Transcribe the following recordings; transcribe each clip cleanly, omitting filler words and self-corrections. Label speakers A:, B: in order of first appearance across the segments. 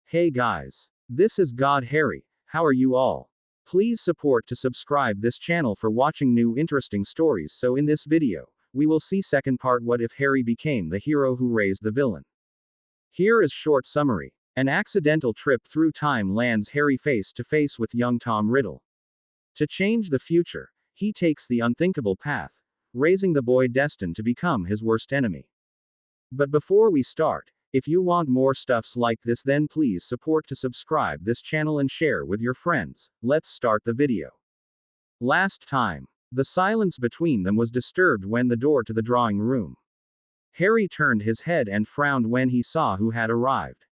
A: Hey guys. This is God Harry. How are you all? Please support to subscribe this channel for watching new interesting stories. So in this video, we will see second part, what if Harry became the hero who raised the villain. Here is short summary. An accidental trip through time lands Harry face to face with young Tom Riddle. To change the future, he takes the unthinkable path, raising the boy destined to become his worst enemy. But before we start, if you want more stuffs like this, then please support to subscribe this channel and share with your friends. Let's start the video. Last time, the silence between them was disturbed when the door to the drawing room. Harry turned his head and frowned when he saw who had arrived.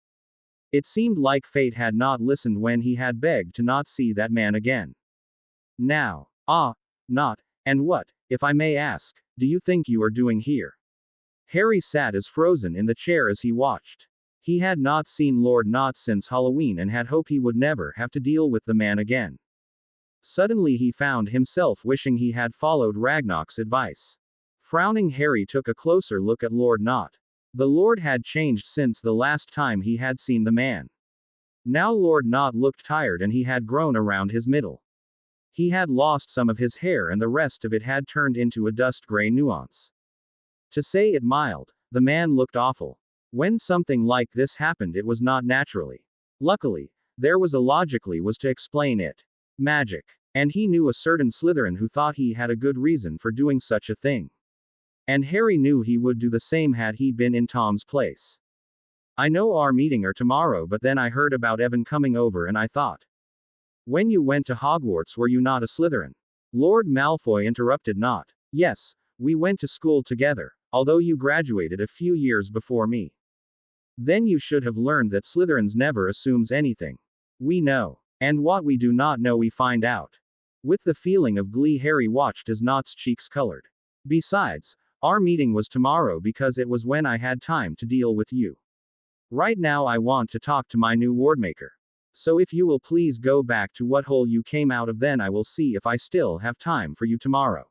A: It seemed like fate had not listened when he had begged to not see that man again. Now, not, and what, if I may ask, do you think you are doing here? Harry sat as frozen in the chair as he watched. He had not seen Lord Nott since Halloween and had hoped he would never have to deal with the man again. Suddenly he found himself wishing he had followed Ragnarok's advice. Frowning, Harry took a closer look at Lord Nott. The Lord had changed since the last time he had seen the man. Now Lord Nott looked tired and he had grown around his middle. He had lost some of his hair and the rest of it had turned into a dust gray nuance. To say it mild, the man looked awful. When something like this happened, it was not naturally. Luckily, there was a logically was to explain it. Magic. And he knew a certain Slytherin who thought he had a good reason for doing such a thing. And Harry knew he would do the same had he been in Tom's place. I know our meeting are tomorrow, but then I heard about Evan coming over and I thought. When you went to Hogwarts, were you not a Slytherin? Lord Malfoy interrupted Nott. Yes, we went to school together, although you graduated a few years before me. Then you should have learned that Slytherins never assumes anything. We know. And what we do not know we find out. With the feeling of glee, Harry watched as Nott's cheeks colored. Besides, our meeting was tomorrow because it was when I had time to deal with you. Right now I want to talk to my new wardmaker. So if you will please go back to what hole you came out of, then I will see if I still have time for you tomorrow.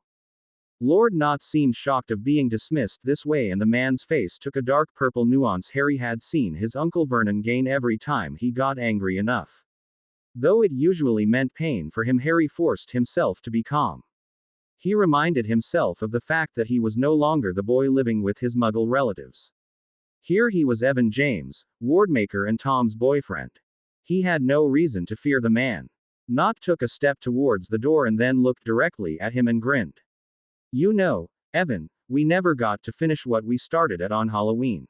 A: Lord Nott seemed shocked of being dismissed this way, and the man's face took a dark purple nuance Harry had seen his Uncle Vernon gain every time he got angry enough. Though it usually meant pain for him, Harry forced himself to be calm. He reminded himself of the fact that he was no longer the boy living with his Muggle relatives. Here he was, Evan James, wardmaker and Tom's boyfriend. He had no reason to fear the man. Nott took a step towards the door and then looked directly at him and grinned. You know, Evan, we never got to finish what we started at on Halloween.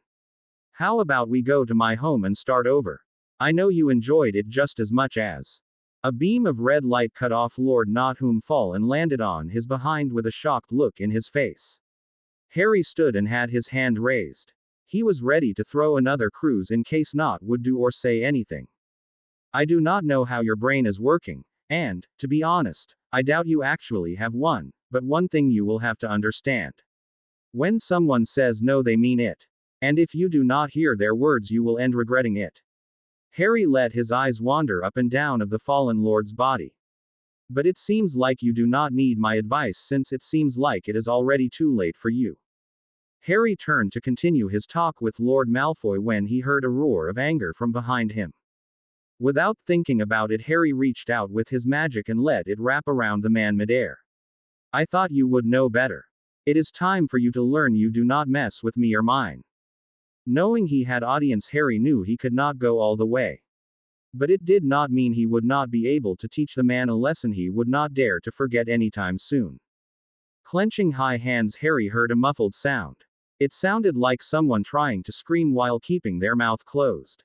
A: How about we go to my home and start over? I know you enjoyed it just as much as. A beam of red light cut off Lord Nott, whom fall and landed on his behind with a shocked look in his face. Harry stood and had his hand raised. He was ready to throw another cruise in case Nott would do or say anything. I do not know how your brain is working, and, to be honest, I doubt you actually have one, but one thing you will have to understand. When someone says no, they mean it. And if you do not hear their words, you will end regretting it. Harry let his eyes wander up and down of the fallen lord's body. But it seems like you do not need my advice, since it seems like it is already too late for you. Harry turned to continue his talk with Lord Malfoy when he heard a roar of anger from behind him. Without thinking about it, Harry reached out with his magic and let it wrap around the man midair. I thought you would know better. It is time for you to learn you do not mess with me or mine. Knowing he had audience, Harry knew he could not go all the way. But it did not mean he would not be able to teach the man a lesson he would not dare to forget anytime soon. Clenching high hands, Harry heard a muffled sound. It sounded like someone trying to scream while keeping their mouth closed.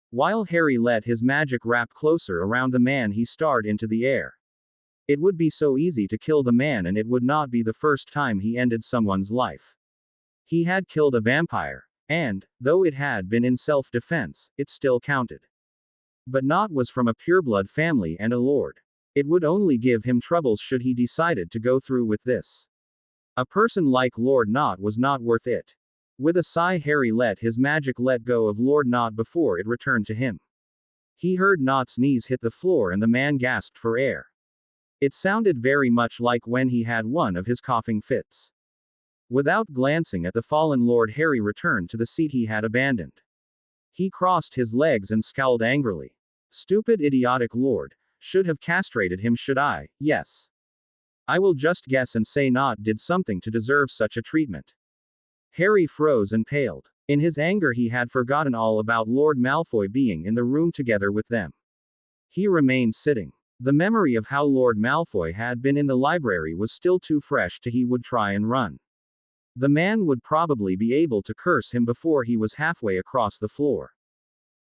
A: While Harry let his magic wrap closer around the man, he stared into the air. It would be so easy to kill the man, and it would not be the first time he ended someone's life. He had killed a vampire, and, though it had been in self-defense, it still counted. But Nott was from a pureblood family and a lord. It would only give him troubles should he decided to go through with this. A person like Lord Nott was not worth it. With a sigh, Harry let his magic let go of Lord Nott before it returned to him. He heard Nott's knees hit the floor and the man gasped for air. It sounded very much like when he had one of his coughing fits. Without glancing at the fallen lord, Harry returned to the seat he had abandoned. He crossed his legs and scowled angrily. Stupid idiotic lord. Should have castrated him, should I? Yes. I will just guess and say Not did something to deserve such a treatment. Harry froze and paled. In his anger he had forgotten all about Lord Malfoy being in the room together with them. He remained sitting. The memory of how Lord Malfoy had been in the library was still too fresh to he would try and run. The man would probably be able to curse him before he was halfway across the floor.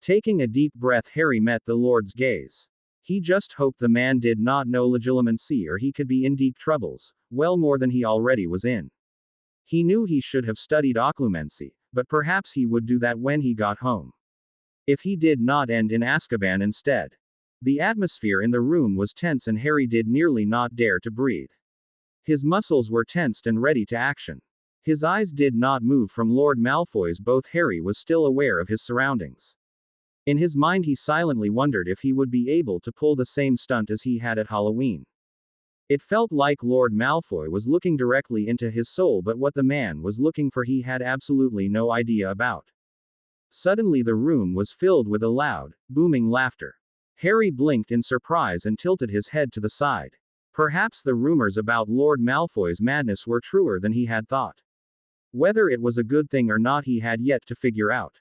A: Taking a deep breath, Harry met the Lord's gaze. He just hoped the man did not know legilimency, or he could be in deep troubles, well more than he already was in. He knew he should have studied occlumency, but perhaps he would do that when he got home. If he did not end in Azkaban instead. The atmosphere in the room was tense and Harry did nearly not dare to breathe. His muscles were tensed and ready to action. His eyes did not move from Lord Malfoy's. Both Harry was still aware of his surroundings. In his mind he silently wondered if he would be able to pull the same stunt as he had at Halloween. It felt like Lord Malfoy was looking directly into his soul, but what the man was looking for he had absolutely no idea about. Suddenly the room was filled with a loud, booming laughter. Harry blinked in surprise and tilted his head to the side. Perhaps the rumors about Lord Malfoy's madness were truer than he had thought. Whether it was a good thing or not he had yet to figure out.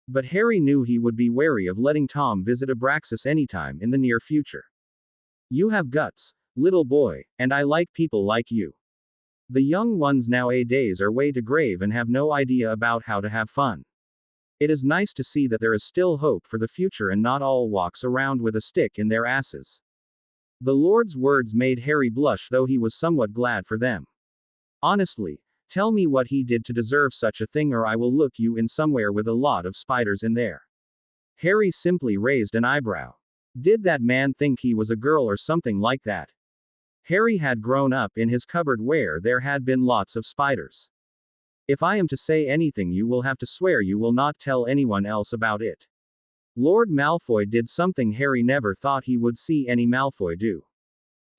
A: But Harry knew he would be wary of letting Tom visit Abraxas anytime in the near future. You have guts, little boy, and I like people like you. The young ones nowadays are way too grave and have no idea about how to have fun. It is nice to see that there is still hope for the future and not all walks around with a stick in their asses. The Lord's words made Harry blush, though he was somewhat glad for them. Honestly, tell me what he did to deserve such a thing, or I will look you in somewhere with a lot of spiders in there. Harry simply raised an eyebrow. Did that man think he was a girl or something like that? Harry had grown up in his cupboard where there had been lots of spiders. If I am to say anything, you will have to swear you will not tell anyone else about it. Lord Malfoy did something Harry never thought he would see any Malfoy do.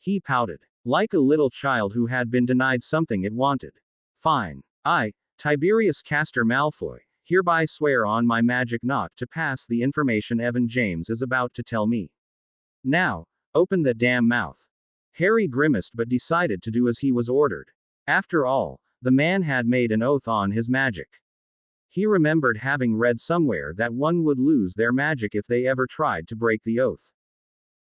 A: He pouted. Like a little child who had been denied something it wanted. Fine. I, Tiberius Castor Malfoy, hereby swear on my magic not to pass the information Evan James is about to tell me. Now, open that damn mouth. Harry grimaced but decided to do as he was ordered. After all, the man had made an oath on his magic. He remembered having read somewhere that one would lose their magic if they ever tried to break the oath.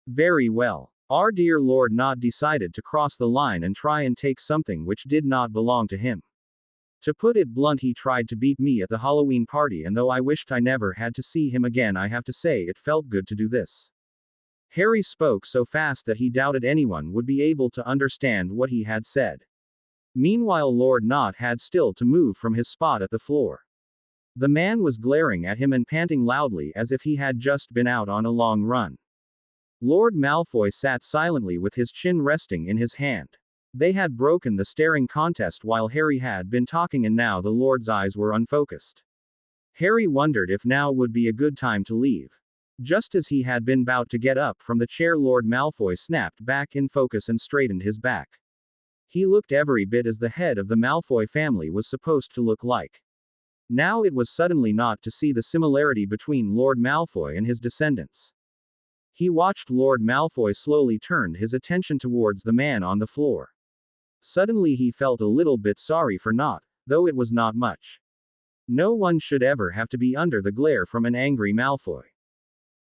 A: Very well. Our dear Lord Not decided to cross the line and try and take something which did not belong to him. To put it blunt, he tried to beat me at the Halloween party, and though I wished I never had to see him again, I have to say it felt good to do this. Harry spoke so fast that he doubted anyone would be able to understand what he had said. Meanwhile, Lord Not had still to move from his spot at the floor. The man was glaring at him and panting loudly as if he had just been out on a long run. Lord Malfoy sat silently with his chin resting in his hand. They had broken the staring contest while Harry had been talking, and now the Lord's eyes were unfocused. Harry wondered if now would be a good time to leave. Just as he had been about to get up from the chair, Lord Malfoy snapped back in focus and straightened his back. He looked every bit as the head of the Malfoy family was supposed to look like. Now it was suddenly not to see the similarity between Lord Malfoy and his descendants. He watched Lord Malfoy slowly turned his attention towards the man on the floor. Suddenly he felt a little bit sorry for Not, though it was not much. No one should ever have to be under the glare from an angry Malfoy.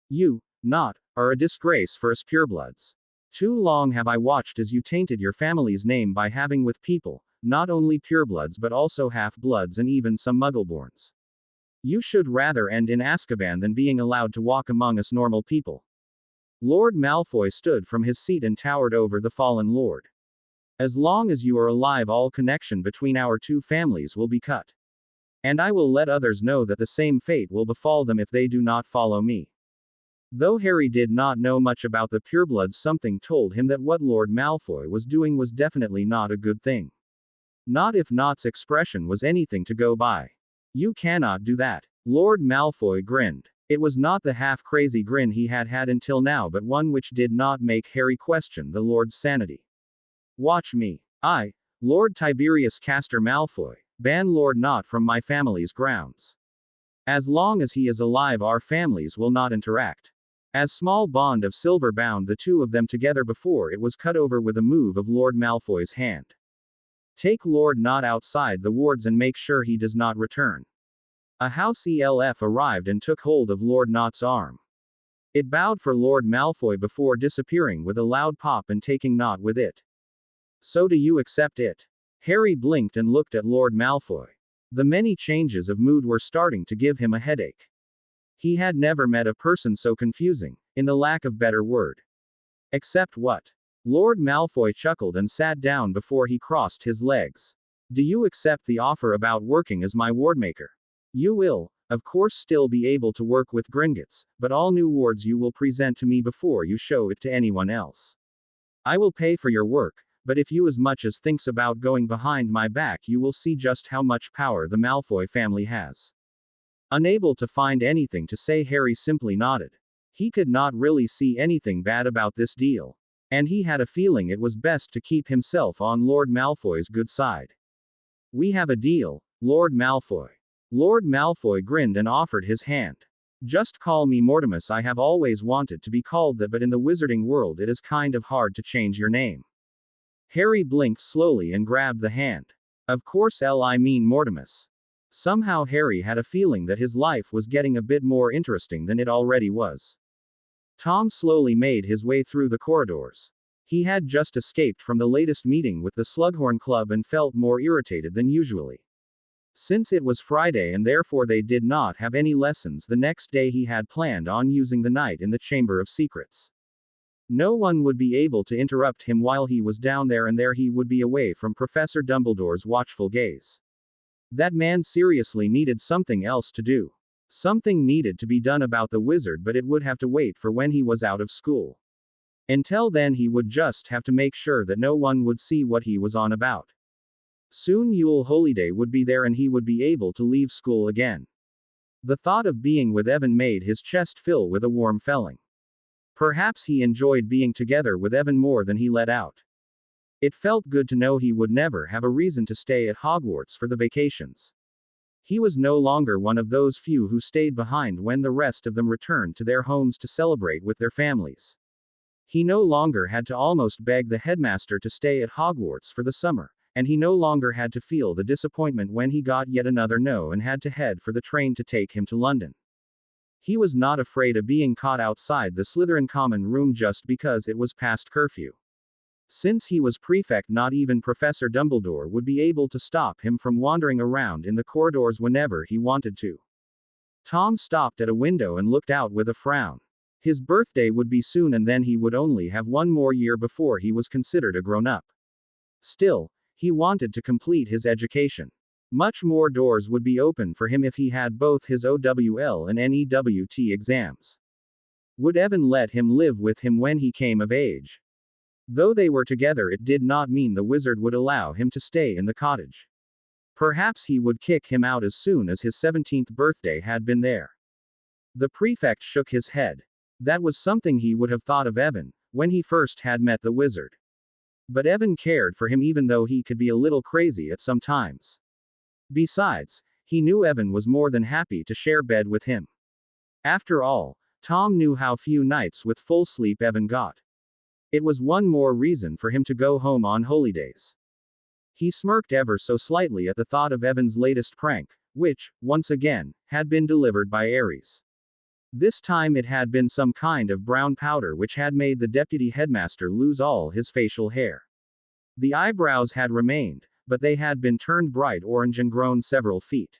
A: You, Not, are a disgrace for us purebloods. Too long have I watched as you tainted your family's name by having with people, not only purebloods but also half-bloods and even some muggleborns. You should rather end in Azkaban than being allowed to walk among us normal people. Lord Malfoy stood from his seat and towered over the fallen lord. As long as you are alive, all connection between our two families will be cut. And I will let others know that the same fate will befall them if they do not follow me. Though Harry did not know much about the purebloods, something told him that what Lord Malfoy was doing was definitely not a good thing. Not if Not's expression was anything to go by. You cannot do that. Lord Malfoy grinned. It was not the half-crazy grin he had had until now, but one which did not make Harry question the Lord's sanity. Watch me. I, Lord Tiberius Castor Malfoy, ban Lord Not from my family's grounds. As long as he is alive, our families will not interact. As small bond of silver bound the two of them together before it was cut over with a move of Lord Malfoy's hand. Take Lord Nott outside the wards and make sure he does not return. A house elf arrived and took hold of Lord Nott's arm. It bowed for Lord Malfoy before disappearing with a loud pop and taking Nott with it. So do you accept it? Harry blinked and looked at Lord Malfoy. The many changes of mood were starting to give him a headache. He had never met a person so confusing, in the lack of better word. Accept what? Lord Malfoy chuckled and sat down before he crossed his legs. Do you accept the offer about working as my wardmaker? You will, of course, still be able to work with Gringotts, but all new wards you will present to me before you show it to anyone else. I will pay for your work, but if you as much as thinks about going behind my back, you will see just how much power the Malfoy family has. Unable to find anything to say, Harry simply nodded. He could not really see anything bad about this deal. And he had a feeling it was best to keep himself on Lord Malfoy's good side. We have a deal, Lord Malfoy. Lord Malfoy grinned and offered his hand. Just call me Mortimus. I have always wanted to be called that, but in the wizarding world it is kind of hard to change your name. Harry blinked slowly and grabbed the hand. Of course, I mean Mortimus. Somehow Harry had a feeling that his life was getting a bit more interesting than it already was. Tom slowly made his way through the corridors. He had just escaped from the latest meeting with the Slughorn Club and felt more irritated than usually. Since it was Friday and therefore they did not have any lessons the next day, he had planned on using the night in the Chamber of Secrets. No one would be able to interrupt him while he was down there, and there he would be away from Professor Dumbledore's watchful gaze. That man seriously needed something else to do. Something needed to be done about the wizard, but it would have to wait for when he was out of school. Until then, he would just have to make sure that no one would see what he was on about. Soon Yule Holiday would be there and he would be able to leave school again. The thought of being with Evan made his chest fill with a warm feeling. Perhaps he enjoyed being together with Evan more than he let out. It felt good to know he would never have a reason to stay at Hogwarts for the vacations. He was no longer one of those few who stayed behind when the rest of them returned to their homes to celebrate with their families. He no longer had to almost beg the headmaster to stay at Hogwarts for the summer, and he no longer had to feel the disappointment when he got yet another no and had to head for the train to take him to London. He was not afraid of being caught outside the Slytherin common room just because it was past curfew. Since he was prefect, not even Professor Dumbledore would be able to stop him from wandering around in the corridors whenever he wanted to. Tom stopped at a window and looked out with a frown. His birthday would be soon, and then he would only have one more year before he was considered a grown-up. Still, he wanted to complete his education. Much more doors would be open for him if he had both his OWL and NEWT exams. Would Evan let him live with him when he came of age? Though they were together, it did not mean the wizard would allow him to stay in the cottage. Perhaps he would kick him out as soon as his 17th birthday had been there. The prefect shook his head. That was something he would have thought of Evan, when he first had met the wizard. But Evan cared for him even though he could be a little crazy at some times. Besides, he knew Evan was more than happy to share bed with him. After all, Tom knew how few nights with full sleep Evan got. It was one more reason for him to go home on holidays. He smirked ever so slightly at the thought of Evan's latest prank, which, once again, had been delivered by Aries. This time it had been some kind of brown powder which had made the deputy headmaster lose all his facial hair. The eyebrows had remained, but they had been turned bright orange and grown several feet.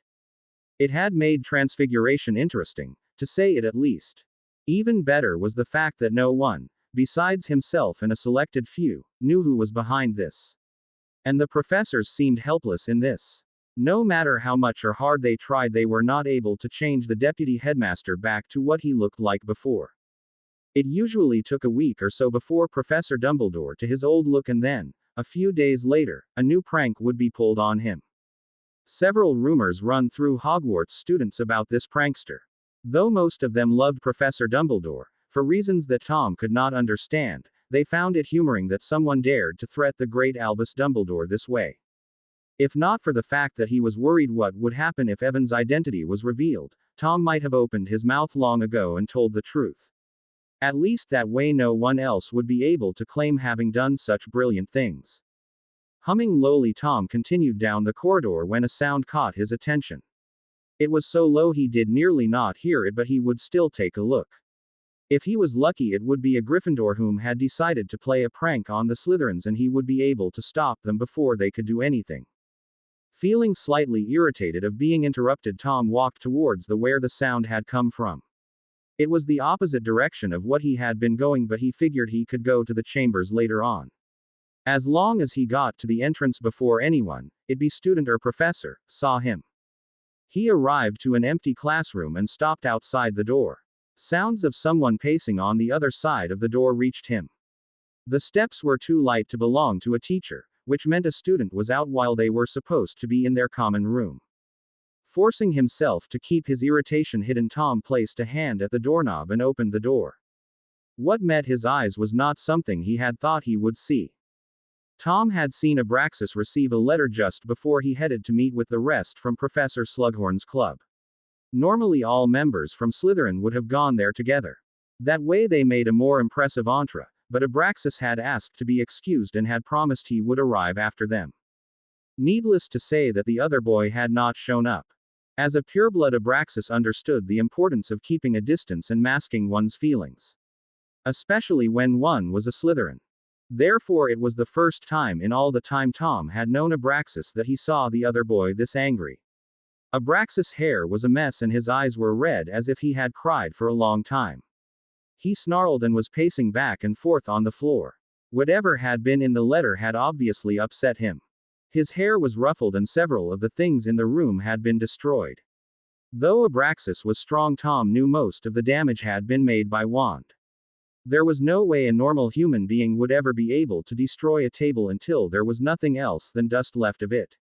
A: It had made Transfiguration interesting, to say it at least. Even better was the fact that no one, besides himself and a selected few, knew who was behind this. And the professors seemed helpless in this. No matter how much or hard they tried, they were not able to change the deputy headmaster back to what he looked like before. It usually took a week or so before Professor Dumbledore to his old look, and then, a few days later, a new prank would be pulled on him. Several rumors run through Hogwarts students about this prankster. Though most of them loved Professor Dumbledore, for reasons that Tom could not understand, they found it humoring that someone dared to threat the great Albus Dumbledore this way. If not for the fact that he was worried what would happen if Evan's identity was revealed, Tom might have opened his mouth long ago and told the truth. At least that way no one else would be able to claim having done such brilliant things. Humming lowly, Tom continued down the corridor when a sound caught his attention. It was so low he did nearly not hear it, but he would still take a look. If he was lucky, it would be a Gryffindor whom had decided to play a prank on the Slytherins, and he would be able to stop them before they could do anything. Feeling slightly irritated of being interrupted, Tom walked towards where the sound had come from. It was the opposite direction of what he had been going, but he figured he could go to the chambers later on. As long as he got to the entrance before anyone, it be student or professor, saw him. He arrived to an empty classroom and stopped outside the door. Sounds of someone pacing on the other side of the door reached him. The steps were too light to belong to a teacher, which meant a student was out while they were supposed to be in their common room. Forcing himself to keep his irritation hidden, Tom placed a hand at the doorknob and opened the door. What met his eyes was not something he had thought he would see. Tom had seen Abraxas receive a letter just before he headed to meet with the rest from Professor Slughorn's club. Normally all members from Slytherin would have gone there together. That way they made a more impressive entrée, but Abraxas had asked to be excused and had promised he would arrive after them. Needless to say that the other boy had not shown up. As a pureblood, Abraxas understood the importance of keeping a distance and masking one's feelings. Especially when one was a Slytherin. Therefore it was the first time in all the time Tom had known Abraxas that he saw the other boy this angry. Abraxas' hair was a mess and his eyes were red as if he had cried for a long time. He snarled and was pacing back and forth on the floor. Whatever had been in the letter had obviously upset him. His hair was ruffled and several of the things in the room had been destroyed. Though Abraxas was strong, Tom knew most of the damage had been made by wand. There was no way a normal human being would ever be able to destroy a table until there was nothing else than dust left of it.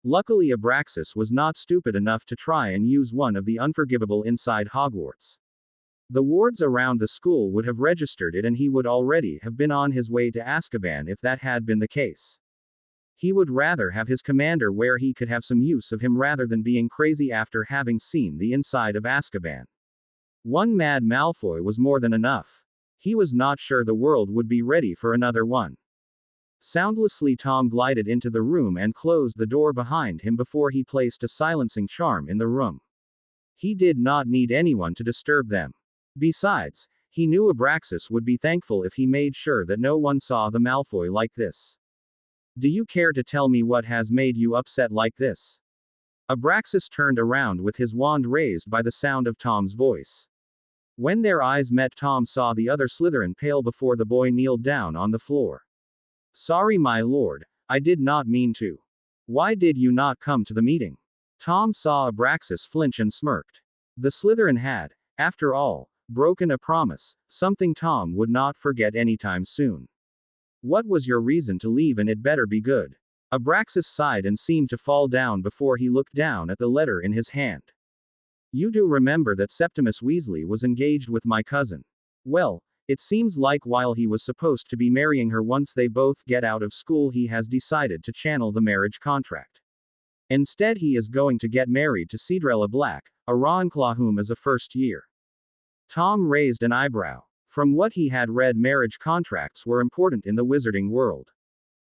A: Luckily, Abraxas was not stupid enough to try and use one of the unforgivable inside Hogwarts. The wards around the school would have registered it and he would already have been on his way to Azkaban if that had been the case. He would rather have his commander where he could have some use of him rather than being crazy after having seen the inside of Azkaban. One mad Malfoy was more than enough. He was not sure the world would be ready for another one. Soundlessly, Tom glided into the room and closed the door behind him before he placed a silencing charm in the room. He did not need anyone to disturb them. Besides, he knew Abraxas would be thankful if he made sure that no one saw the Malfoy like this. Do you care to tell me what has made you upset like this? Abraxas turned around with his wand raised by the sound of Tom's voice. When their eyes met, Tom saw the other Slytherin pale before the boy kneeled down on the floor. Sorry, my lord, I did not mean to. Why did you not come to the meeting? Tom saw Abraxas flinch and smirked. The Slytherin had, after all, broken a promise, something Tom would not forget anytime soon. What was your reason to leave, and it better be good? Abraxas sighed and seemed to fall down before he looked down at the letter in his hand. You do remember that Septimus Weasley was engaged with my cousin. Well, it seems like while he was supposed to be marrying her once they both get out of school, he has decided to channel the marriage contract. Instead, he is going to get married to Cedrella Black, a Ravenclaw whom is a first year. Tom raised an eyebrow. From what he had read, marriage contracts were important in the wizarding world.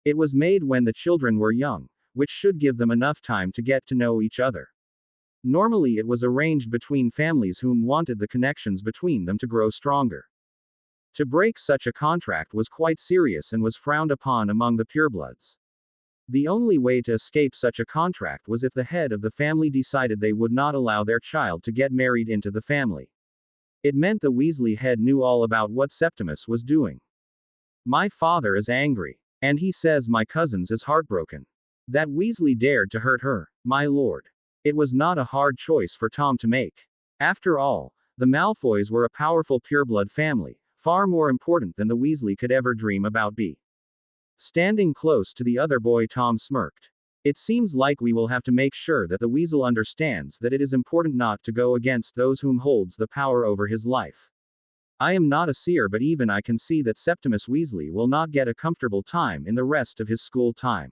A: It was made when the children were young, which should give them enough time to get to know each other. Normally it was arranged between families whom wanted the connections between them to grow stronger. To break such a contract was quite serious and was frowned upon among the purebloods. The only way to escape such a contract was if the head of the family decided they would not allow their child to get married into the family. It meant the Weasley head knew all about what Septimus was doing. My father is angry. And he says my cousin's is heartbroken. That Weasley dared to hurt her, my lord. It was not a hard choice for Tom to make. After all, the Malfoys were a powerful pureblood family, far more important than the Weasley could ever dream about be. Standing close to the other boy, Tom smirked. It seems like we will have to make sure that the Weasel understands that it is important not to go against those whom holds the power over his life. I am not a seer, but even I can see that Septimus Weasley will not get a comfortable time in the rest of his school time.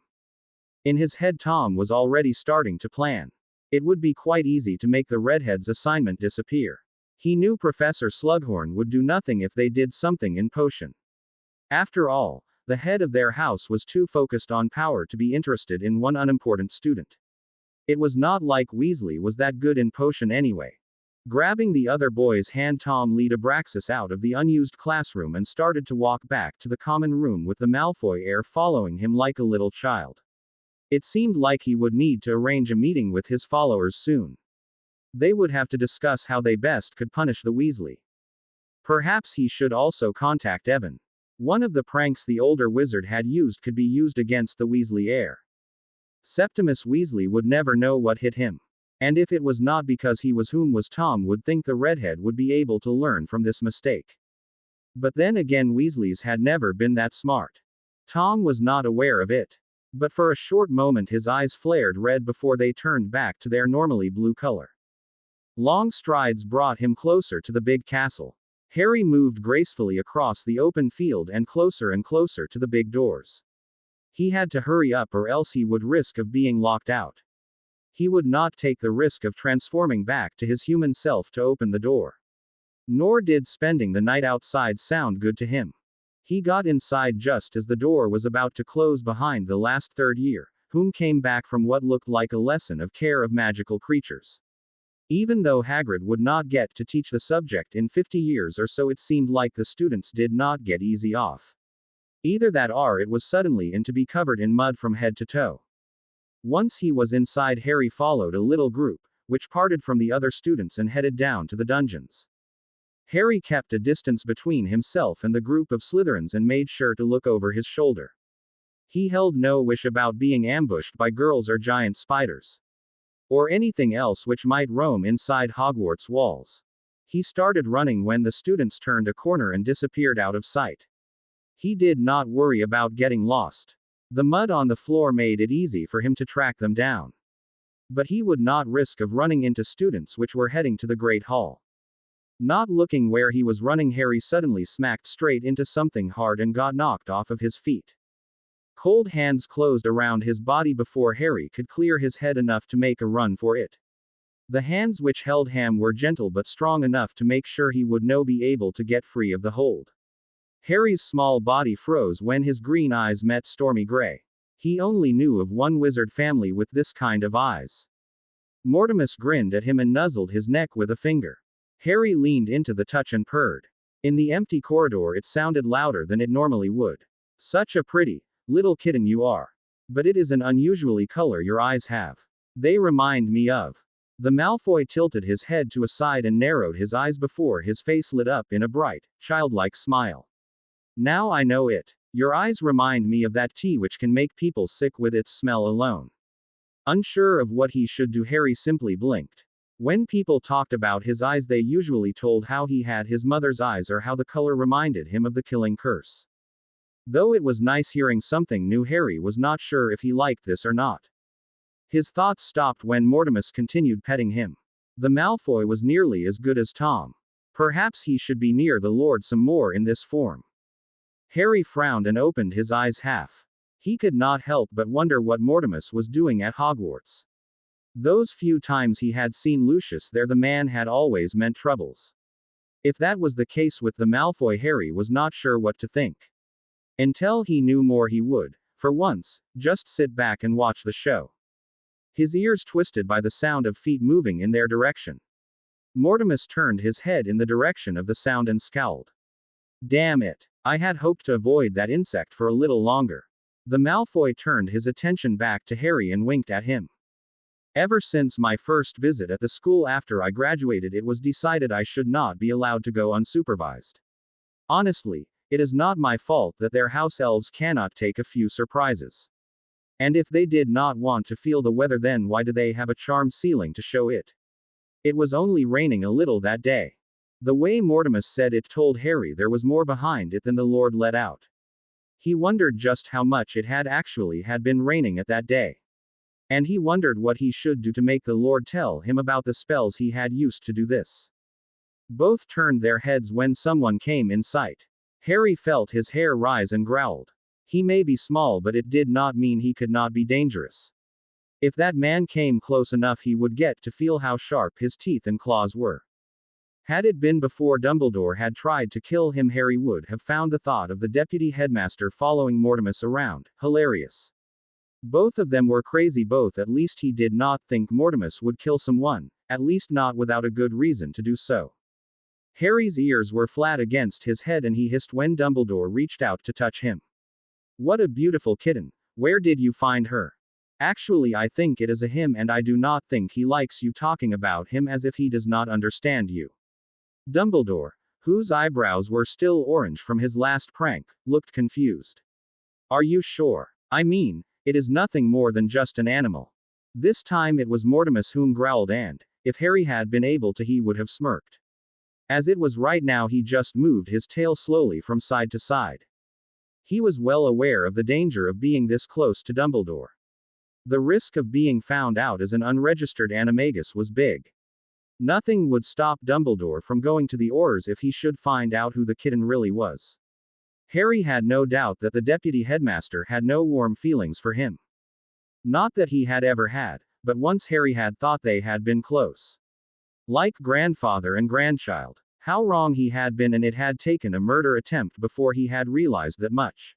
A: In his head, Tom was already starting to plan. It would be quite easy to make the redhead's assignment disappear. He knew Professor Slughorn would do nothing if they did something in potion. After all, the head of their house was too focused on power to be interested in one unimportant student. It was not like Weasley was that good in potion anyway. Grabbing the other boy's hand, Tom led Abraxas out of the unused classroom and started to walk back to the common room with the Malfoy heir following him like a little child. It seemed like he would need to arrange a meeting with his followers soon. They would have to discuss how they best could punish the Weasley. Perhaps he should also contact Evan. One of the pranks the older wizard had used could be used against the Weasley heir. Septimus Weasley would never know what hit him. And if it was not because he was whom was Tom would think the redhead would be able to learn from this mistake. But then again, Weasleys had never been that smart. Tom was not aware of it. But for a short moment his eyes flared red before they turned back to their normally blue color. Long strides brought him closer to the big castle. Harry moved gracefully across the open field and closer to the big doors. He had to hurry up or else he would risk of being locked out. He would not take the risk of transforming back to his human self to open the door. Nor did spending the night outside sound good to him. He got inside just as the door was about to close behind the last third year, whom came back from what looked like a lesson of care of magical creatures. Even though Hagrid would not get to teach the subject in 50 years or so, it seemed like the students did not get easy off. Either that or it was suddenly in to be covered in mud from head to toe. Once he was inside, Harry followed a little group, which parted from the other students and headed down to the dungeons. Harry kept a distance between himself and the group of Slytherins and made sure to look over his shoulder. He held no wish about being ambushed by girls or giant spiders. Or anything else which might roam inside Hogwarts walls. He started running when the students turned a corner and disappeared out of sight. He did not worry about getting lost. The mud on the floor made it easy for him to track them down. But he would not risk of running into students which were heading to the Great Hall. Not looking where he was running, Harry suddenly smacked straight into something hard and got knocked off of his feet. Cold hands closed around his body before Harry could clear his head enough to make a run for it. The hands which held him were gentle but strong enough to make sure he would not be able to get free of the hold. Harry's small body froze when his green eyes met stormy gray. He only knew of one wizard family with this kind of eyes. Mortimus grinned at him and nuzzled his neck with a finger. Harry leaned into the touch and purred. In the empty corridor it sounded louder than it normally would. Such a pretty little kitten you are. But it is an unusually color your eyes have. They remind me of. The Malfoy tilted his head to a side and narrowed his eyes before his face lit up in a bright, childlike smile. Now I know it. Your eyes remind me of that tea which can make people sick with its smell alone. Unsure of what he should do, Harry simply blinked. When people talked about his eyes, they usually told how he had his mother's eyes or how the color reminded him of the killing curse. Though it was nice hearing something new, Harry was not sure if he liked this or not. His thoughts stopped when Mortimus continued petting him. The Malfoy was nearly as good as Tom. Perhaps he should be near the Lord some more in this form. Harry frowned and opened his eyes half. He could not help but wonder what Mortimus was doing at Hogwarts. Those few times he had seen Lucius there, the man had always meant troubles. If that was the case with the Malfoy, Harry was not sure what to think. Until he knew more, he would, for once, just sit back and watch the show. His ears twisted by the sound of feet moving in their direction. Mortimus turned his head in the direction of the sound and scowled. Damn it. I had hoped to avoid that insect for a little longer. The Malfoy turned his attention back to Harry and winked at him. Ever since my first visit at the school after I graduated, it was decided I should not be allowed to go unsupervised. Honestly, it is not my fault that their house elves cannot take a few surprises. And if they did not want to feel the weather, then why do they have a charmed ceiling to show it? It was only raining a little that day. The way Mortimus said it told Harry there was more behind it than the Lord let out. He wondered just how much it had actually been raining at that day. And he wondered what he should do to make the Lord tell him about the spells he had used to do this. Both turned their heads when someone came in sight. Harry felt his hair rise and growled. He may be small, but it did not mean he could not be dangerous. If that man came close enough, he would get to feel how sharp his teeth and claws were. Had it been before Dumbledore had tried to kill him, Harry would have found the thought of the deputy headmaster following Mortimus around hilarious. Both of them were crazy, both. At least he did not think Mortimus would kill someone, at least not without a good reason to do so. Harry's ears were flat against his head and he hissed when Dumbledore reached out to touch him. What a beautiful kitten. Where did you find her? Actually, I think it is a him, and I do not think he likes you talking about him as if he does not understand you. Dumbledore, whose eyebrows were still orange from his last prank, looked confused. Are you sure? I mean, it is nothing more than just an animal. This time it was Mortimus whom growled, and, if Harry had been able to, he would have smirked. As it was right now, he just moved his tail slowly from side to side. He was well aware of the danger of being this close to Dumbledore. The risk of being found out as an unregistered animagus was big. Nothing would stop Dumbledore from going to the Aurors if he should find out who the kitten really was. Harry had no doubt that the deputy headmaster had no warm feelings for him. Not that he had ever had, but once Harry had thought they had been close. Like grandfather and grandchild. How wrong he had been, and it had taken a murder attempt before he had realized that much.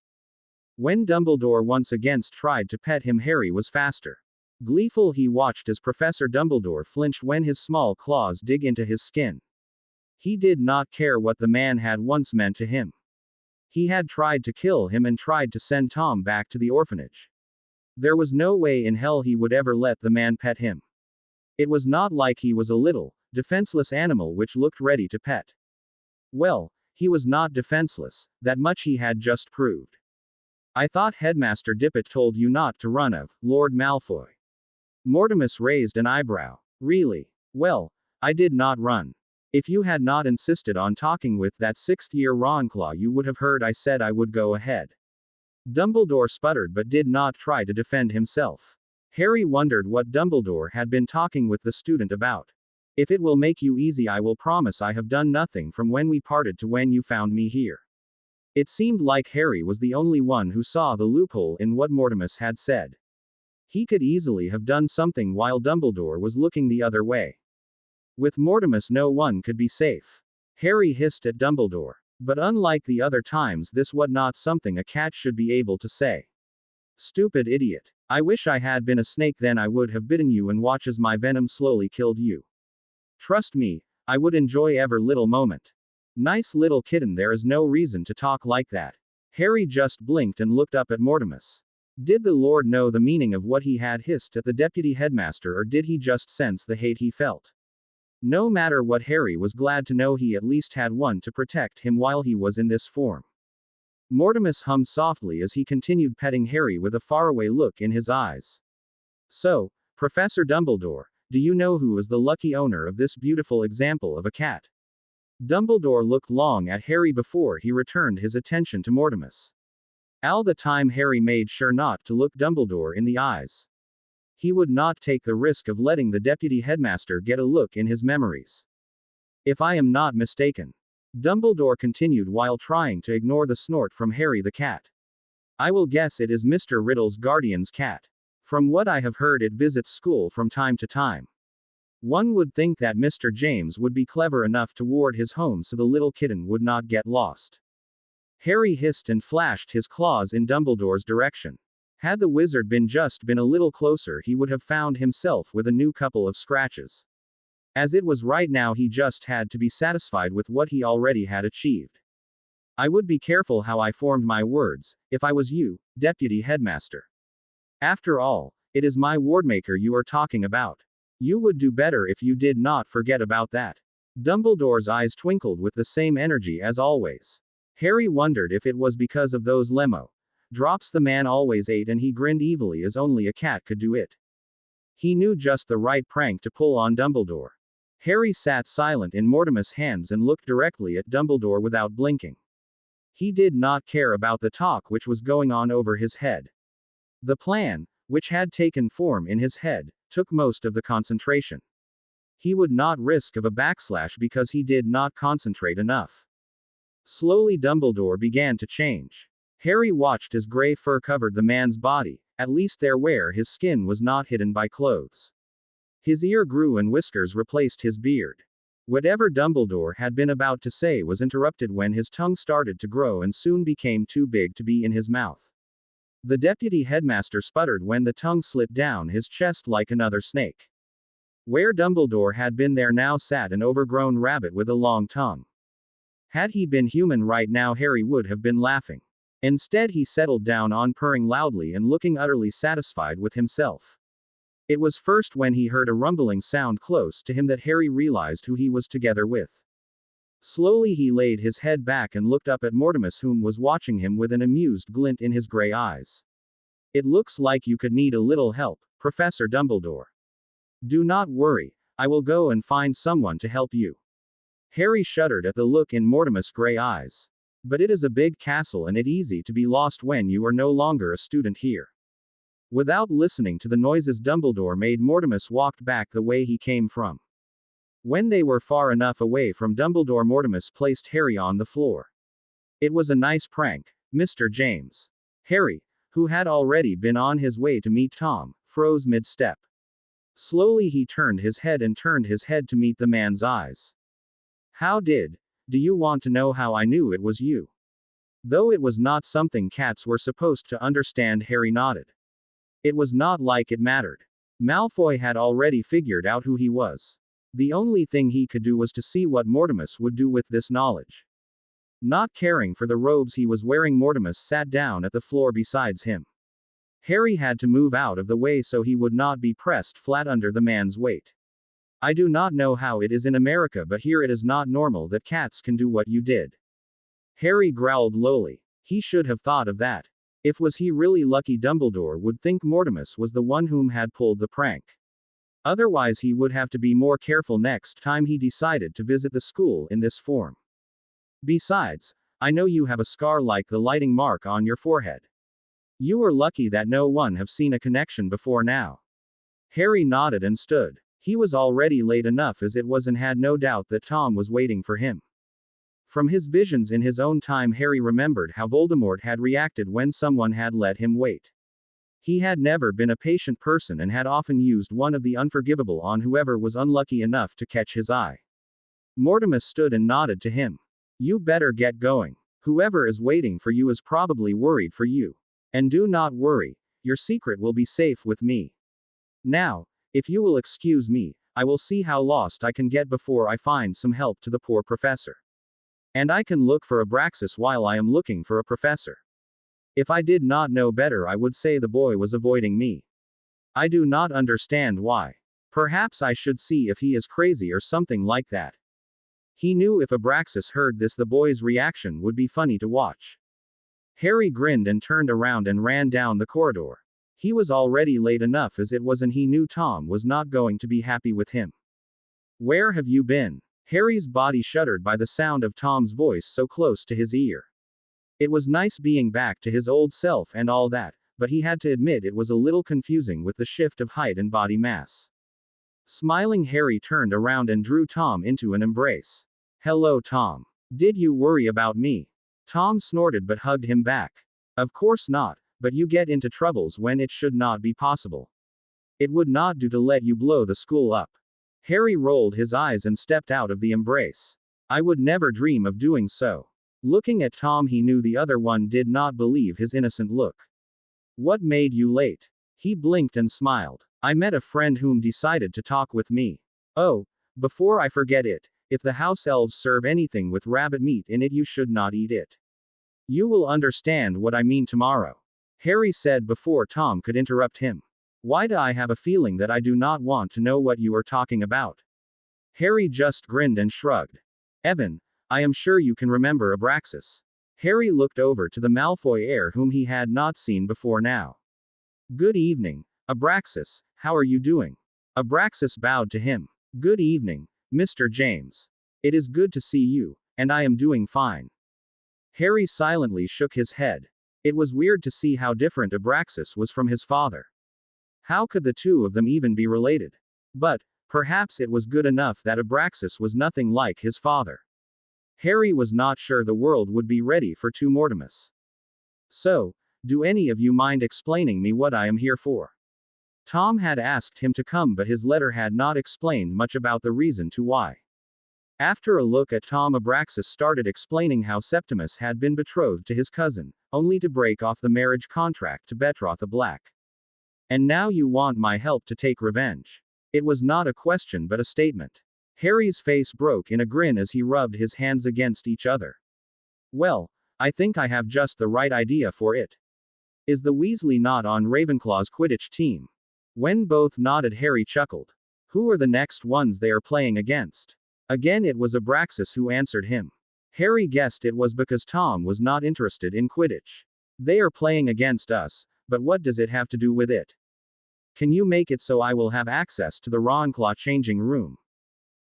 A: When Dumbledore once again tried to pet him, Harry was faster. Gleeful, he watched as Professor Dumbledore flinched when his small claws dig into his skin. He did not care what the man had once meant to him. He had tried to kill him and tried to send Tom back to the orphanage. There was no way in hell he would ever let the man pet him. It was not like he was a little, defenseless animal which looked ready to pet. Well, he was not defenseless, that much he had just proved. I thought Headmaster Dippet told you not to run of, Lord Malfoy. Mortimus raised an eyebrow. Really? Well, I did not run. If you had not insisted on talking with that sixth-year Ravenclaw, you would have heard I said I would go ahead. Dumbledore sputtered but did not try to defend himself. Harry wondered what Dumbledore had been talking with the student about. If it will make you easy, I will promise I have done nothing from when we parted to when you found me here. It seemed like Harry was the only one who saw the loophole in what Mortimus had said. He could easily have done something while Dumbledore was looking the other way. With Mortimus, no one could be safe. Harry hissed at Dumbledore. But unlike the other times, this was not something a cat should be able to say. Stupid idiot. I wish I had been a snake, then I would have bitten you and watch as my venom slowly killed you. Trust me, I would enjoy every little moment. Nice little kitten, there is no reason to talk like that. Harry just blinked and looked up at Mortimus. Did the Lord know the meaning of what he had hissed at the deputy headmaster, or did he just sense the hate he felt? No matter what, Harry was glad to know he at least had one to protect him while he was in this form. Mortimus hummed softly as he continued petting Harry with a faraway look in his eyes. So, Professor Dumbledore, do you know who is the lucky owner of this beautiful example of a cat? Dumbledore looked long at Harry before he returned his attention to Mortimus. All the time Harry made sure not to look Dumbledore in the eyes. He would not take the risk of letting the deputy headmaster get a look in his memories. If I am not mistaken, Dumbledore continued while trying to ignore the snort from Harry the cat. I will guess it is Mr. Riddle's guardian's cat. From what I have heard, it visits school from time to time. One would think that Mr. James would be clever enough to ward his home so the little kitten would not get lost. Harry hissed and flashed his claws in Dumbledore's direction. Had the wizard been a little closer, he would have found himself with a new couple of scratches. As it was right now, he just had to be satisfied with what he already had achieved. I would be careful how I formed my words, if I was you, Deputy Headmaster. After all, it is my wardmaker you are talking about. You would do better if you did not forget about that. Dumbledore's eyes twinkled with the same energy as always. Harry wondered if it was because of those lemo drops the man always ate, and he grinned evilly as only a cat could do it. He knew just the right prank to pull on Dumbledore. Harry sat silent in Mortimus' hands and looked directly at Dumbledore without blinking. He did not care about the talk which was going on over his head. The plan, which had taken form in his head, took most of the concentration. He would not risk of a backslash because he did not concentrate enough. Slowly Dumbledore began to change. Harry watched as gray fur covered the man's body, at least there where his skin was not hidden by clothes. His ear grew and whiskers replaced his beard. Whatever Dumbledore had been about to say was interrupted when his tongue started to grow and soon became too big to be in his mouth. The deputy headmaster sputtered when the tongue slit down his chest like another snake. Where Dumbledore had been there now sat an overgrown rabbit with a long tongue. Had he been human right now, Harry would have been laughing. Instead, he settled down on purring loudly and looking utterly satisfied with himself. It was first when he heard a rumbling sound close to him that Harry realized who he was together with. Slowly he laid his head back and looked up at Mortimus, whom was watching him with an amused glint in his gray eyes. "It looks like you could need a little help, Professor Dumbledore. Do not worry, I will go and find someone to help you." Harry shuddered at the look in Mortimus' gray eyes. "But it is a big castle and it's easy to be lost when you are no longer a student here." Without listening to the noises Dumbledore made, Mortimus walked back the way he came from. When they were far enough away from Dumbledore, Mortimus placed Harry on the floor. "It was a nice prank, Mr. James." Harry, who had already been on his way to meet Tom, froze mid-step. Slowly he turned his head to meet the man's eyes. Do you want to know how I knew it was you?" Though it was not something cats were supposed to understand, Harry nodded. It was not like it mattered. Malfoy had already figured out who he was. The only thing he could do was to see what Mortimus would do with this knowledge. Not caring for the robes he was wearing, Mortimus sat down at the floor besides him. Harry had to move out of the way so he would not be pressed flat under the man's weight. "I do not know how it is in America, but here it is not normal that cats can do what you did." Harry growled lowly. He should have thought of that. If was he really lucky, Dumbledore would think Mortimus was the one whom had pulled the prank. Otherwise he would have to be more careful next time he decided to visit the school in this form. "Besides, I know you have a scar like the lighting mark on your forehead. You are lucky that no one have seen a connection before now." Harry nodded and stood. He was already late enough as it was and had no doubt that Tom was waiting for him. From his visions in his own time, Harry remembered how Voldemort had reacted when someone had let him wait. He had never been a patient person and had often used one of the unforgivable on whoever was unlucky enough to catch his eye. Mortimus stood and nodded to him. "You better get going. Whoever is waiting for you is probably worried for you. And do not worry, your secret will be safe with me. Now, if you will excuse me, I will see how lost I can get before I find some help to the poor professor. And I can look for Abraxas while I am looking for a professor. If I did not know better, I would say the boy was avoiding me. I do not understand why. Perhaps I should see if he is crazy or something like that." He knew if Abraxas heard this, the boy's reaction would be funny to watch. Harry grinned and turned around and ran down the corridor. He was already late enough as it was, and he knew Tom was not going to be happy with him. "Where have you been?" Harry's body shuddered by the sound of Tom's voice so close to his ear. It was nice being back to his old self and all that, but he had to admit it was a little confusing with the shift of height and body mass. Smiling, Harry turned around and drew Tom into an embrace. "Hello, Tom. Did you worry about me?" Tom snorted but hugged him back. "Of course not, but you get into troubles when it should not be possible. It would not do to let you blow the school up." Harry rolled his eyes and stepped out of the embrace. "I would never dream of doing so." Looking at Tom, he knew the other one did not believe his innocent look. "What made you late?" He blinked and smiled. "I met a friend whom decided to talk with me. Oh, before I forget it, if the house elves serve anything with rabbit meat in it, you should not eat it. You will understand what I mean tomorrow," Harry said before Tom could interrupt him. "Why do I have a feeling that I do not want to know what you are talking about?" Harry just grinned and shrugged. "Evan, I am sure you can remember Abraxas." Harry looked over to the Malfoy heir whom he had not seen before now. "Good evening, Abraxas, how are you doing?" Abraxas bowed to him. "Good evening, Mr. James. It is good to see you, and I am doing fine." Harry silently shook his head. It was weird to see how different Abraxas was from his father. How could the two of them even be related? But, perhaps it was good enough that Abraxas was nothing like his father. Harry was not sure the world would be ready for two Mortimus. So, do any of you mind explaining me what I am here for? Tom had asked him to come, but his letter had not explained much about the reason to why. After a look at Tom, Abraxas started explaining how Septimus had been betrothed to his cousin, only to break off the marriage contract to Betroth the Black. And now you want my help to take revenge. It was not a question but a statement. Harry's face broke in a grin as he rubbed his hands against each other. Well, I think I have just the right idea for it. Is the Weasley not on Ravenclaw's Quidditch team? When both nodded, Harry chuckled. Who are the next ones they are playing against? Again it was Abraxas who answered him. Harry guessed it was because Tom was not interested in Quidditch. They are playing against us, but what does it have to do with it? Can you make it so I will have access to the Ravenclaw changing room?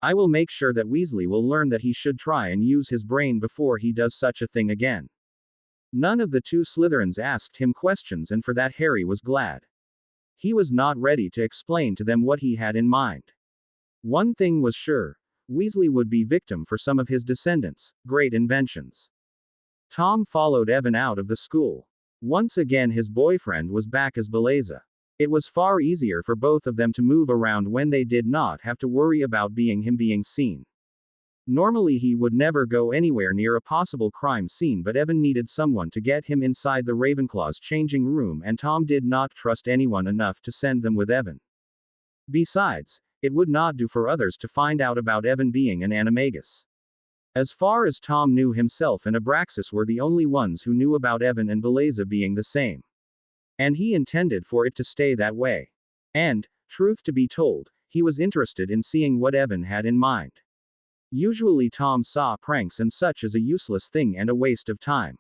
A: I will make sure that Weasley will learn that he should try and use his brain before he does such a thing again. None of the two Slytherins asked him questions, and for that Harry was glad. He was not ready to explain to them what he had in mind. One thing was sure. Weasley would be victim for some of his descendants' great inventions. Tom followed Evan out of the school. Once again his boyfriend was back as Belleza. It was far easier for both of them to move around when they did not have to worry about being seen. Normally he would never go anywhere near a possible crime scene, but Evan needed someone to get him inside the Ravenclaw's changing room, and Tom did not trust anyone enough to send them with Evan. Besides, it would not do for others to find out about Evan being an animagus. As far as Tom knew, himself and Abraxas were the only ones who knew about Evan and Belleza being the same. And he intended for it to stay that way. And, truth to be told, he was interested in seeing what Evan had in mind. Usually Tom saw pranks and such as a useless thing and a waste of time.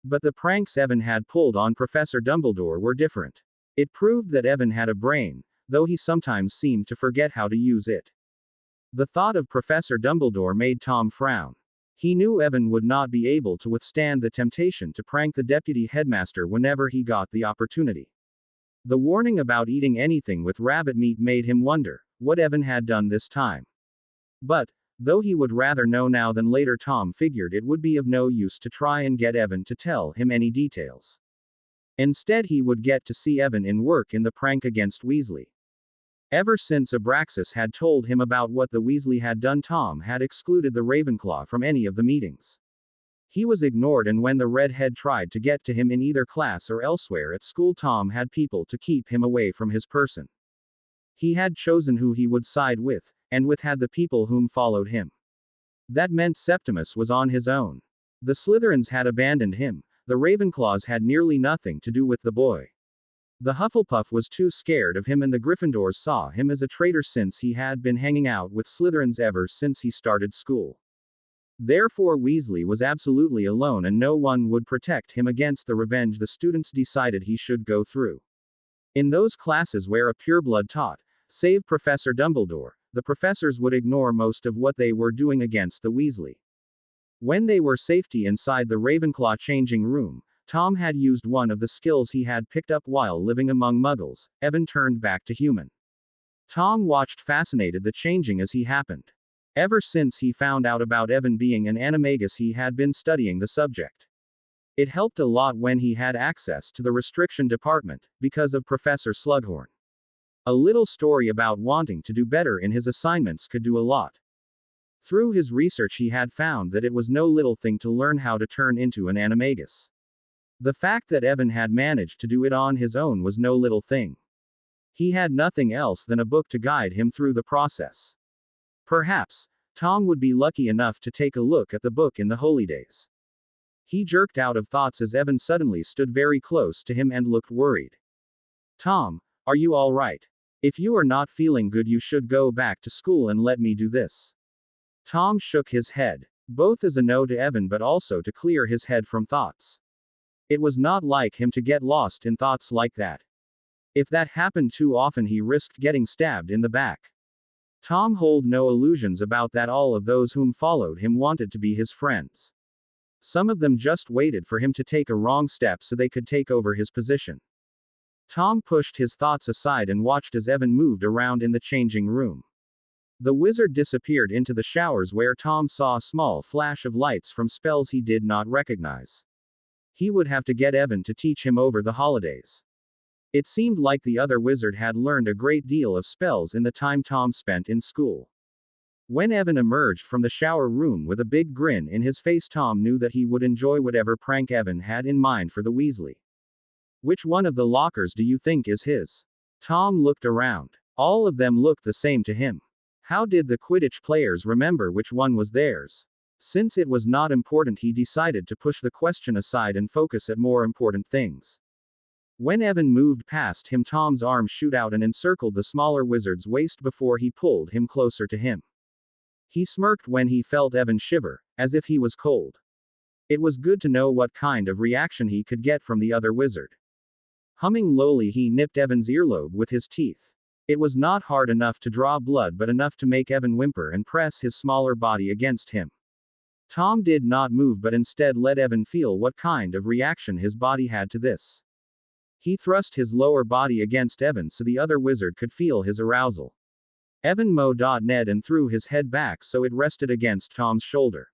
A: But the pranks Evan had pulled on Professor Dumbledore were different. It proved that Evan had a brain, though he sometimes seemed to forget how to use it. The thought of Professor Dumbledore made Tom frown. He knew Evan would not be able to withstand the temptation to prank the deputy headmaster whenever he got the opportunity. The warning about eating anything with rabbit meat made him wonder what Evan had done this time. But, though he would rather know now than later, Tom figured it would be of no use to try and get Evan to tell him any details. Instead he would get to see Evan in work in the prank against Weasley. Ever since Abraxas had told him about what the Weasley had done, Tom had excluded the Ravenclaw from any of the meetings. He was ignored, and when the redhead tried to get to him in either class or elsewhere at school, Tom had people to keep him away from his person. He had chosen who he would side with, and with had the people whom followed him. That meant Septimus was on his own. The Slytherins had abandoned him. The Ravenclaws had nearly nothing to do with the boy. The Hufflepuff was too scared of him, and the Gryffindors saw him as a traitor since he had been hanging out with Slytherins ever since he started school. Therefore Weasley was absolutely alone, and no one would protect him against the revenge the students decided he should go through. In those classes where a pureblood taught, save Professor Dumbledore, the professors would ignore most of what they were doing against the Weasley. When they were safety inside the Ravenclaw changing room, Tom had used one of the skills he had picked up while living among Muggles. Evan turned back to human. Tom watched fascinated the changing as he happened. Ever since he found out about Evan being an animagus, he had been studying the subject. It helped a lot when he had access to the restriction department, because of Professor Slughorn. A little story about wanting to do better in his assignments could do a lot. Through his research he had found that it was no little thing to learn how to turn into an animagus. The fact that Evan had managed to do it on his own was no little thing. He had nothing else than a book to guide him through the process. Perhaps, Tom would be lucky enough to take a look at the book in the holy days. He jerked out of thoughts as Evan suddenly stood very close to him and looked worried. Tom, are you all right? If you are not feeling good, you should go back to school and let me do this. Tom shook his head, both as a no to Evan but also to clear his head from thoughts. It was not like him to get lost in thoughts like that. If that happened too often, he risked getting stabbed in the back. Tom held no illusions about that. All of those whom followed him wanted to be his friends. Some of them just waited for him to take a wrong step so they could take over his position. Tom pushed his thoughts aside and watched as Evan moved around in the changing room. The wizard disappeared into the showers, where Tom saw a small flash of lights from spells he did not recognize. He would have to get Evan to teach him over the holidays. It seemed like the other wizard had learned a great deal of spells in the time Tom spent in school. When Evan emerged from the shower room with a big grin in his face, Tom knew that he would enjoy whatever prank Evan had in mind for the Weasley. Which one of the lockers do you think is his? Tom looked around. All of them looked the same to him. How did the Quidditch players remember which one was theirs? Since it was not important, he decided to push the question aside and focus at more important things. When Evan moved past him, Tom's arm shot out and encircled the smaller wizard's waist before he pulled him closer to him. He smirked when he felt Evan shiver, as if he was cold. It was good to know what kind of reaction he could get from the other wizard. Humming lowly, he nipped Evan's earlobe with his teeth. It was not hard enough to draw blood, but enough to make Evan whimper and press his smaller body against him. Tom did not move, but instead let Evan feel what kind of reaction his body had to this. He thrust his lower body against Evan so the other wizard could feel his arousal. Evan Ned and threw his head back so it rested against Tom's shoulder.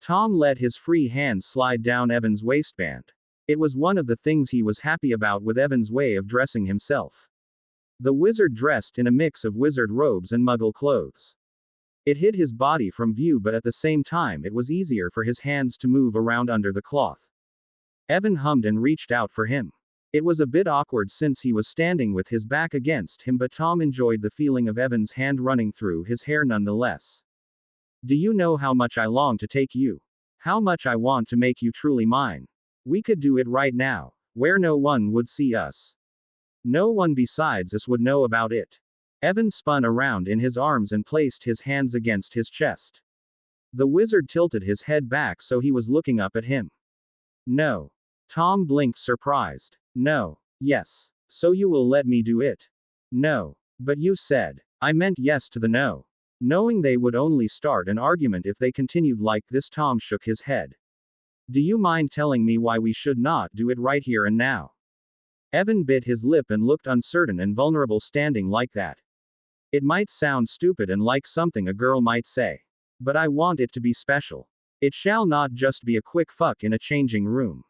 A: Tom let his free hand slide down Evan's waistband. It was one of the things he was happy about with Evan's way of dressing himself. The wizard dressed in a mix of wizard robes and muggle clothes. It hid his body from view, but at the same time it was easier for his hands to move around under the cloth. Evan hummed and reached out for him. It was a bit awkward since he was standing with his back against him, but Tom enjoyed the feeling of Evan's hand running through his hair nonetheless. Do you know how much I long to take you? How much I want to make you truly mine? We could do it right now, where no one would see us. No one besides us would know about it. Evan spun around in his arms and placed his hands against his chest. The wizard tilted his head back so he was looking up at him. No. Tom blinked, surprised. No. Yes. So you will let me do it? No. But you said. I meant yes to the no. Knowing they would only start an argument if they continued like this, Tom shook his head. Do you mind telling me why we should not do it right here and now? Evan bit his lip and looked uncertain and vulnerable standing like that. It might sound stupid and like something a girl might say. But I want it to be special. It shall not just be a quick fuck in a changing room.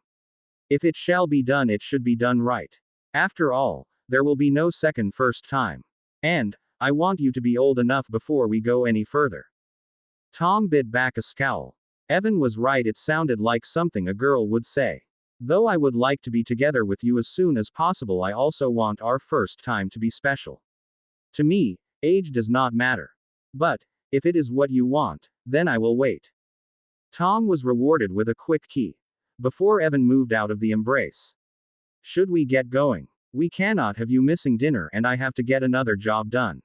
A: If it shall be done, it should be done right. After all, there will be no second first time. And, I want you to be old enough before we go any further. Tom bit back a scowl. Evan was right, it sounded like something a girl would say. Though I would like to be together with you as soon as possible, I also want our first time to be special. To me, age does not matter. But, if it is what you want, then I will wait. Tom was rewarded with a quick key. Before Evan moved out of the embrace. Should we get going? We cannot have you missing dinner and I have to get another job done.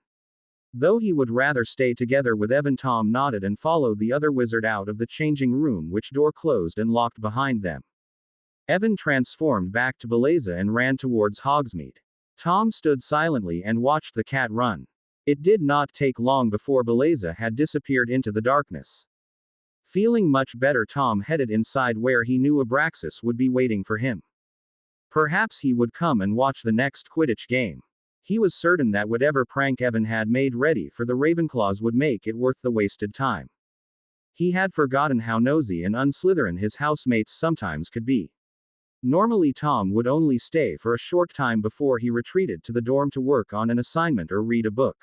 A: Though he would rather stay together with Evan, Tom nodded and followed the other wizard out of the changing room, which door closed and locked behind them. Evan transformed back to Belleza and ran towards Hogsmeade. Tom stood silently and watched the cat run. It did not take long before Belleza had disappeared into the darkness. Feeling much better, Tom headed inside where he knew Abraxas would be waiting for him. Perhaps he would come and watch the next Quidditch game. He was certain that whatever prank Evan had made ready for the Ravenclaws would make it worth the wasted time. He had forgotten how nosy and unslytherin his housemates sometimes could be. Normally Tom would only stay for a short time before he retreated to the dorm to work on an assignment or read a book.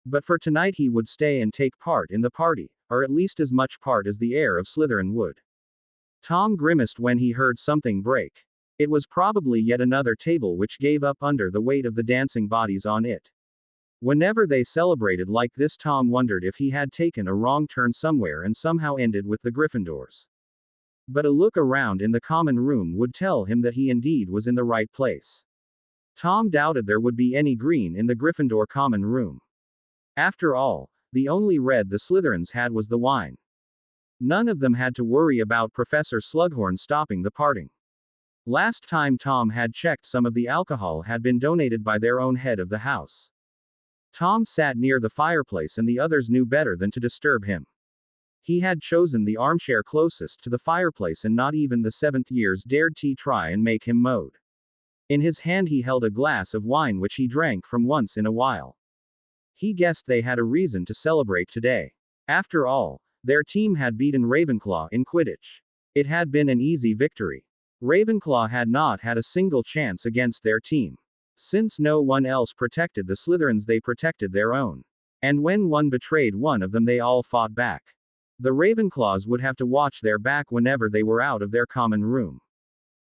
A: But for tonight he would stay and take part in the party, or at least as much part as the heir of Slytherin would. Tom grimaced when he heard something break. It was probably yet another table which gave up under the weight of the dancing bodies on it. Whenever they celebrated like this, Tom wondered if he had taken a wrong turn somewhere and somehow ended with the Gryffindors. But a look around in the common room would tell him that he indeed was in the right place. Tom doubted there would be any green in the Gryffindor common room. After all, the only red the Slytherins had was the wine. None of them had to worry about Professor Slughorn stopping the parting. Last time Tom had checked, some of the alcohol had been donated by their own head of the house. Tom sat near the fireplace and the others knew better than to disturb him. He had chosen the armchair closest to the fireplace and not even the seventh years dared to try and make him moan. In his hand he held a glass of wine which he drank from once in a while. He guessed they had a reason to celebrate today. After all, their team had beaten Ravenclaw in Quidditch. It had been an easy victory. Ravenclaw had not had a single chance against their team. Since no one else protected the Slytherins, they protected their own. And when one betrayed one of them, they all fought back. The Ravenclaws would have to watch their back whenever they were out of their common room.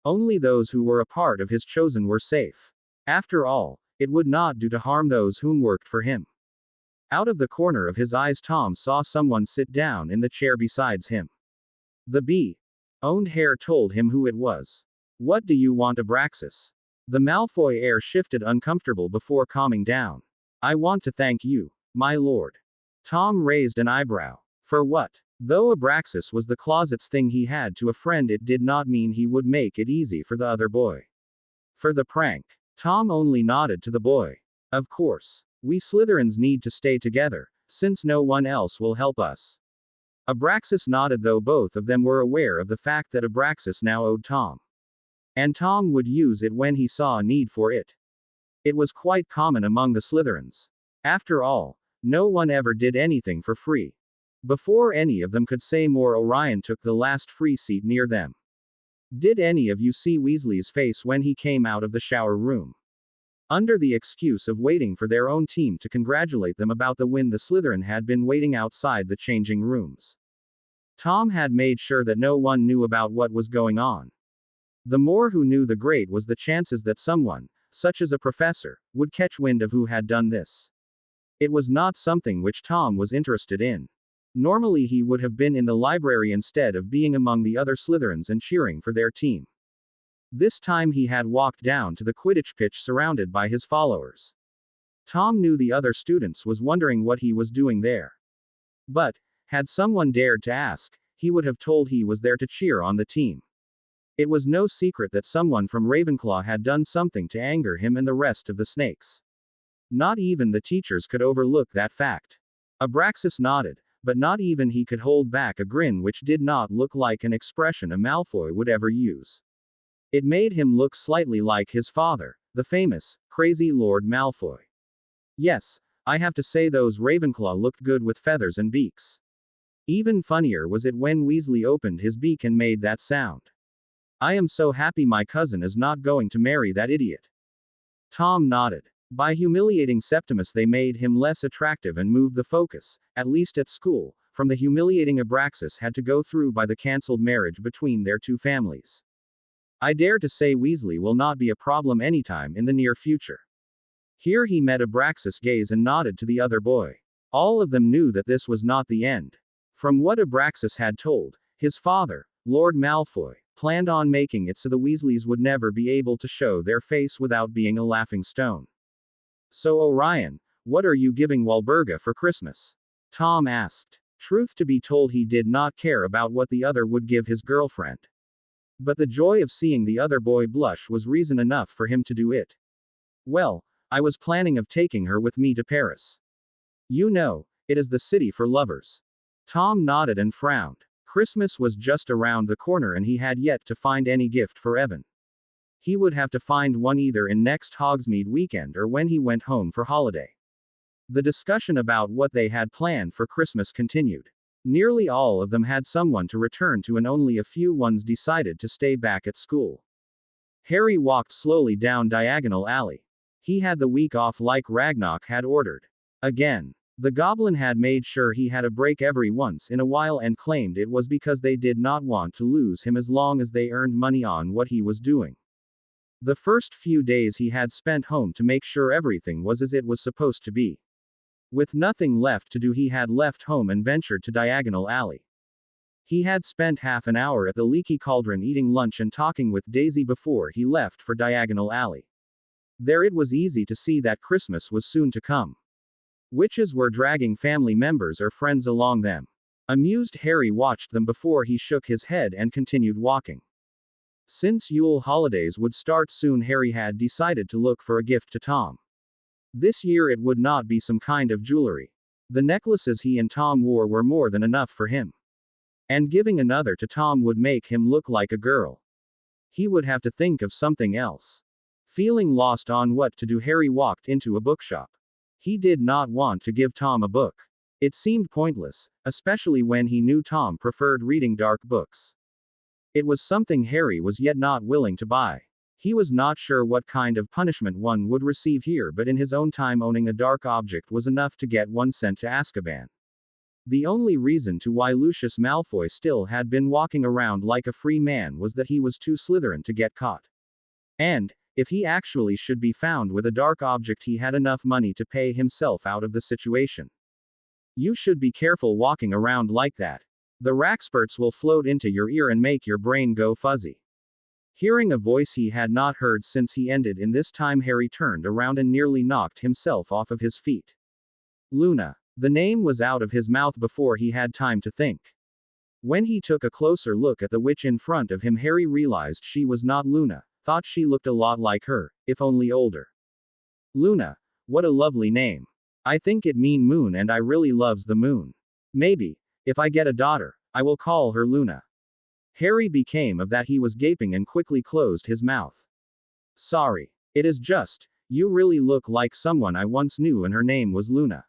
A: Only those who were a part of his chosen were safe. After all, it would not do to harm those whom worked for him. Out of the corner of his eyes, Tom saw someone sit down in the chair beside him. The bee-owned hair told him who it was. What do you want, Abraxas? The Malfoy air shifted uncomfortable before calming down. I want to thank you, my lord. Tom raised an eyebrow. For what? Though Abraxas was the closet's thing he had to a friend, it did not mean he would make it easy for the other boy. For the prank. Tom only nodded to the boy. Of course. We Slytherins need to stay together, since no one else will help us. Abraxas nodded, though both of them were aware of the fact that Abraxas now owed Tom. And Tom would use it when he saw a need for it. It was quite common among the Slytherins. After all, no one ever did anything for free. Before any of them could say more, Orion took the last free seat near them. Did any of you see Weasley's face when he came out of the shower room? Under the excuse of waiting for their own team to congratulate them about the win, the Slytherin had been waiting outside the changing rooms. Tom had made sure that no one knew about what was going on. The more who knew, the great was the chances that someone, such as a professor, would catch wind of who had done this. It was not something which Tom was interested in. Normally he would have been in the library instead of being among the other Slytherins and cheering for their team. This time he had walked down to the Quidditch pitch surrounded by his followers. Tom knew the other students was wondering what he was doing there. But, had someone dared to ask, he would have told he was there to cheer on the team. It was no secret that someone from Ravenclaw had done something to anger him and the rest of the Snakes. Not even the teachers could overlook that fact. Abraxas nodded, but not even he could hold back a grin which did not look like an expression a Malfoy would ever use. It made him look slightly like his father, the famous, crazy Lord Malfoy. Yes, I have to say those Ravenclaw looked good with feathers and beaks. Even funnier was it when Weasley opened his beak and made that sound. I am so happy my cousin is not going to marry that idiot. Tom nodded. By humiliating Septimus they made him less attractive and moved the focus, at least at school, from the humiliating Abraxas had to go through by the cancelled marriage between their two families. I dare to say Weasley will not be a problem anytime in the near future. Here he met Abraxas' gaze and nodded to the other boy. All of them knew that this was not the end. From what Abraxas had told, his father, Lord Malfoy, planned on making it so the Weasleys would never be able to show their face without being a laughing stone. So Orion, what are you giving Walburga for Christmas? Tom asked. Truth to be told, he did not care about what the other would give his girlfriend. But the joy of seeing the other boy blush was reason enough for him to do it. Well, I was planning of taking her with me to Paris. You know, it is the city for lovers. Tom nodded and frowned. Christmas was just around the corner and he had yet to find any gift for Evan. He would have to find one either in next Hogsmeade weekend or when he went home for holiday. The discussion about what they had planned for Christmas continued. Nearly all of them had someone to return to and only a few ones decided to stay back at school. Harry walked slowly down Diagonal Alley. He had the week off like Ragnarok had ordered. Again. The goblin had made sure he had a break every once in a while and claimed it was because they did not want to lose him as long as they earned money on what he was doing. The first few days he had spent home to make sure everything was as it was supposed to be. With nothing left to do, he had left home and ventured to Diagonal Alley. He had spent half an hour at the Leaky Cauldron eating lunch and talking with Daisy before he left for Diagonal Alley. There it was easy to see that Christmas was soon to come. Witches were dragging family members or friends along them. Amused Harry watched them before he shook his head and continued walking. Since Yule holidays would start soon, Harry had decided to look for a gift to Tom. This year it would not be some kind of jewelry. The necklaces he and Tom wore were more than enough for him. And giving another to Tom would make him look like a girl. He would have to think of something else. Feeling lost on what to do, Harry walked into a bookshop. He did not want to give Tom a book. It seemed pointless, especially when he knew Tom preferred reading dark books. It was something Harry was yet not willing to buy. He was not sure what kind of punishment one would receive here, but in his own time owning a dark object was enough to get one sent to Azkaban. The only reason to why Lucius Malfoy still had been walking around like a free man was that he was too Slytherin to get caught. And, if he actually should be found with a dark object, he had enough money to pay himself out of the situation. You should be careful walking around like that. The Raxperts will float into your ear and make your brain go fuzzy. Hearing a voice he had not heard since he ended in this time, Harry turned around and nearly knocked himself off of his feet. Luna. The name was out of his mouth before he had time to think. When he took a closer look at the witch in front of him, Harry realized she was not Luna, thought she looked a lot like her, if only older. Luna. What a lovely name. I think it mean moon, and I really loves the moon. Maybe, if I get a daughter, I will call her Luna. Harry became of that he was gaping and quickly closed his mouth. Sorry. It is just, you really look like someone I once knew and her name was Luna.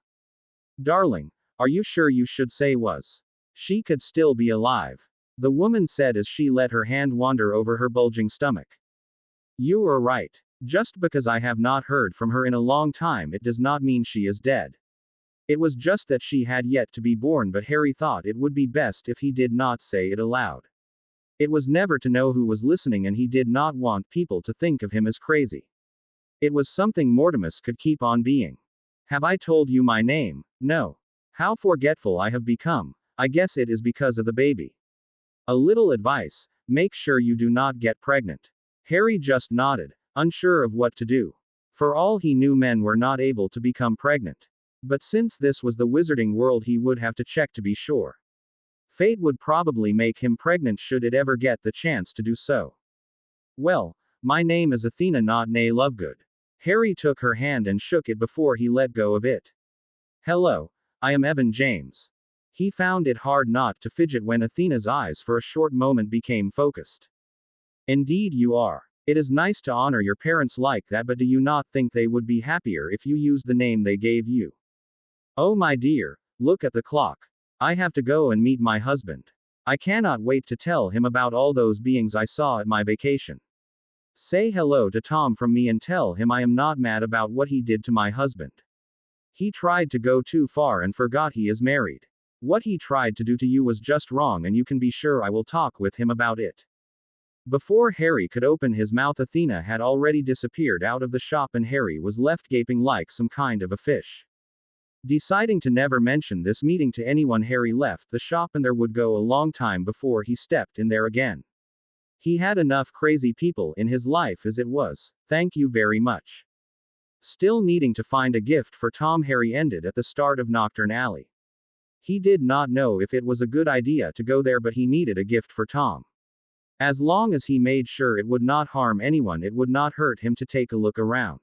A: Darling, are you sure you should say was? She could still be alive. The woman said as she let her hand wander over her bulging stomach. You are right. Just because I have not heard from her in a long time, it does not mean she is dead. It was just that she had yet to be born, but Harry thought it would be best if he did not say it aloud. It was never to know who was listening, and he did not want people to think of him as crazy. It was something Mortimus could keep on being. Have I told you my name? No. How forgetful I have become. I guess it is because of the baby. A little advice, make sure you do not get pregnant. Harry just nodded, unsure of what to do. For all he knew, men were not able to become pregnant. But since this was the wizarding world, he would have to check to be sure. Fate would probably make him pregnant should it ever get the chance to do so. Well, my name is Athena, not Nay Lovegood. Harry took her hand and shook it before he let go of it. Hello, I am Evan James. He found it hard not to fidget when Athena's eyes for a short moment became focused. Indeed you are. It is nice to honor your parents like that, but do you not think they would be happier if you used the name they gave you? Oh my dear, look at the clock. I have to go and meet my husband. I cannot wait to tell him about all those beings I saw at my vacation. Say hello to Tom from me and tell him I am not mad about what he did to my husband. He tried to go too far and forgot he is married. What he tried to do to you was just wrong, and you can be sure I will talk with him about it. Before Harry could open his mouth, Athena had already disappeared out of the shop, and Harry was left gaping like some kind of a fish. Deciding to never mention this meeting to anyone, Harry left the shop, and there would go a long time before he stepped in there again. He had enough crazy people in his life as it was. Thank you very much. Still needing to find a gift for Tom, Harry ended at the start of Knockturn Alley. He did not know if it was a good idea to go there, but he needed a gift for Tom. As long as he made sure it would not harm anyone, it would not hurt him to take a look around.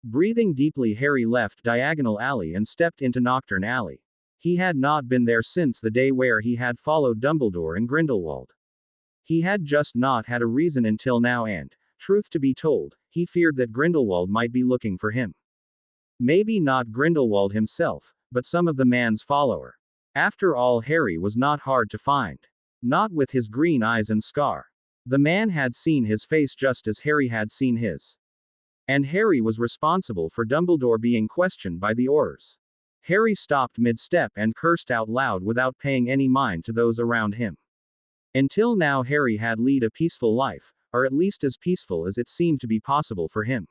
A: Breathing deeply, Harry left Diagonal Alley and stepped into Knockturn Alley. He had not been there since the day where he had followed Dumbledore and Grindelwald. He had just not had a reason until now, and, truth to be told, he feared that Grindelwald might be looking for him. Maybe not Grindelwald himself, but some of the man's follower. After all, Harry was not hard to find. Not with his green eyes and scar. The man had seen his face just as Harry had seen his. And Harry was responsible for Dumbledore being questioned by the Aurors. Harry stopped mid-step and cursed out loud without paying any mind to those around him. Until now, Harry had led a peaceful life, or at least as peaceful as it seemed to be possible for him.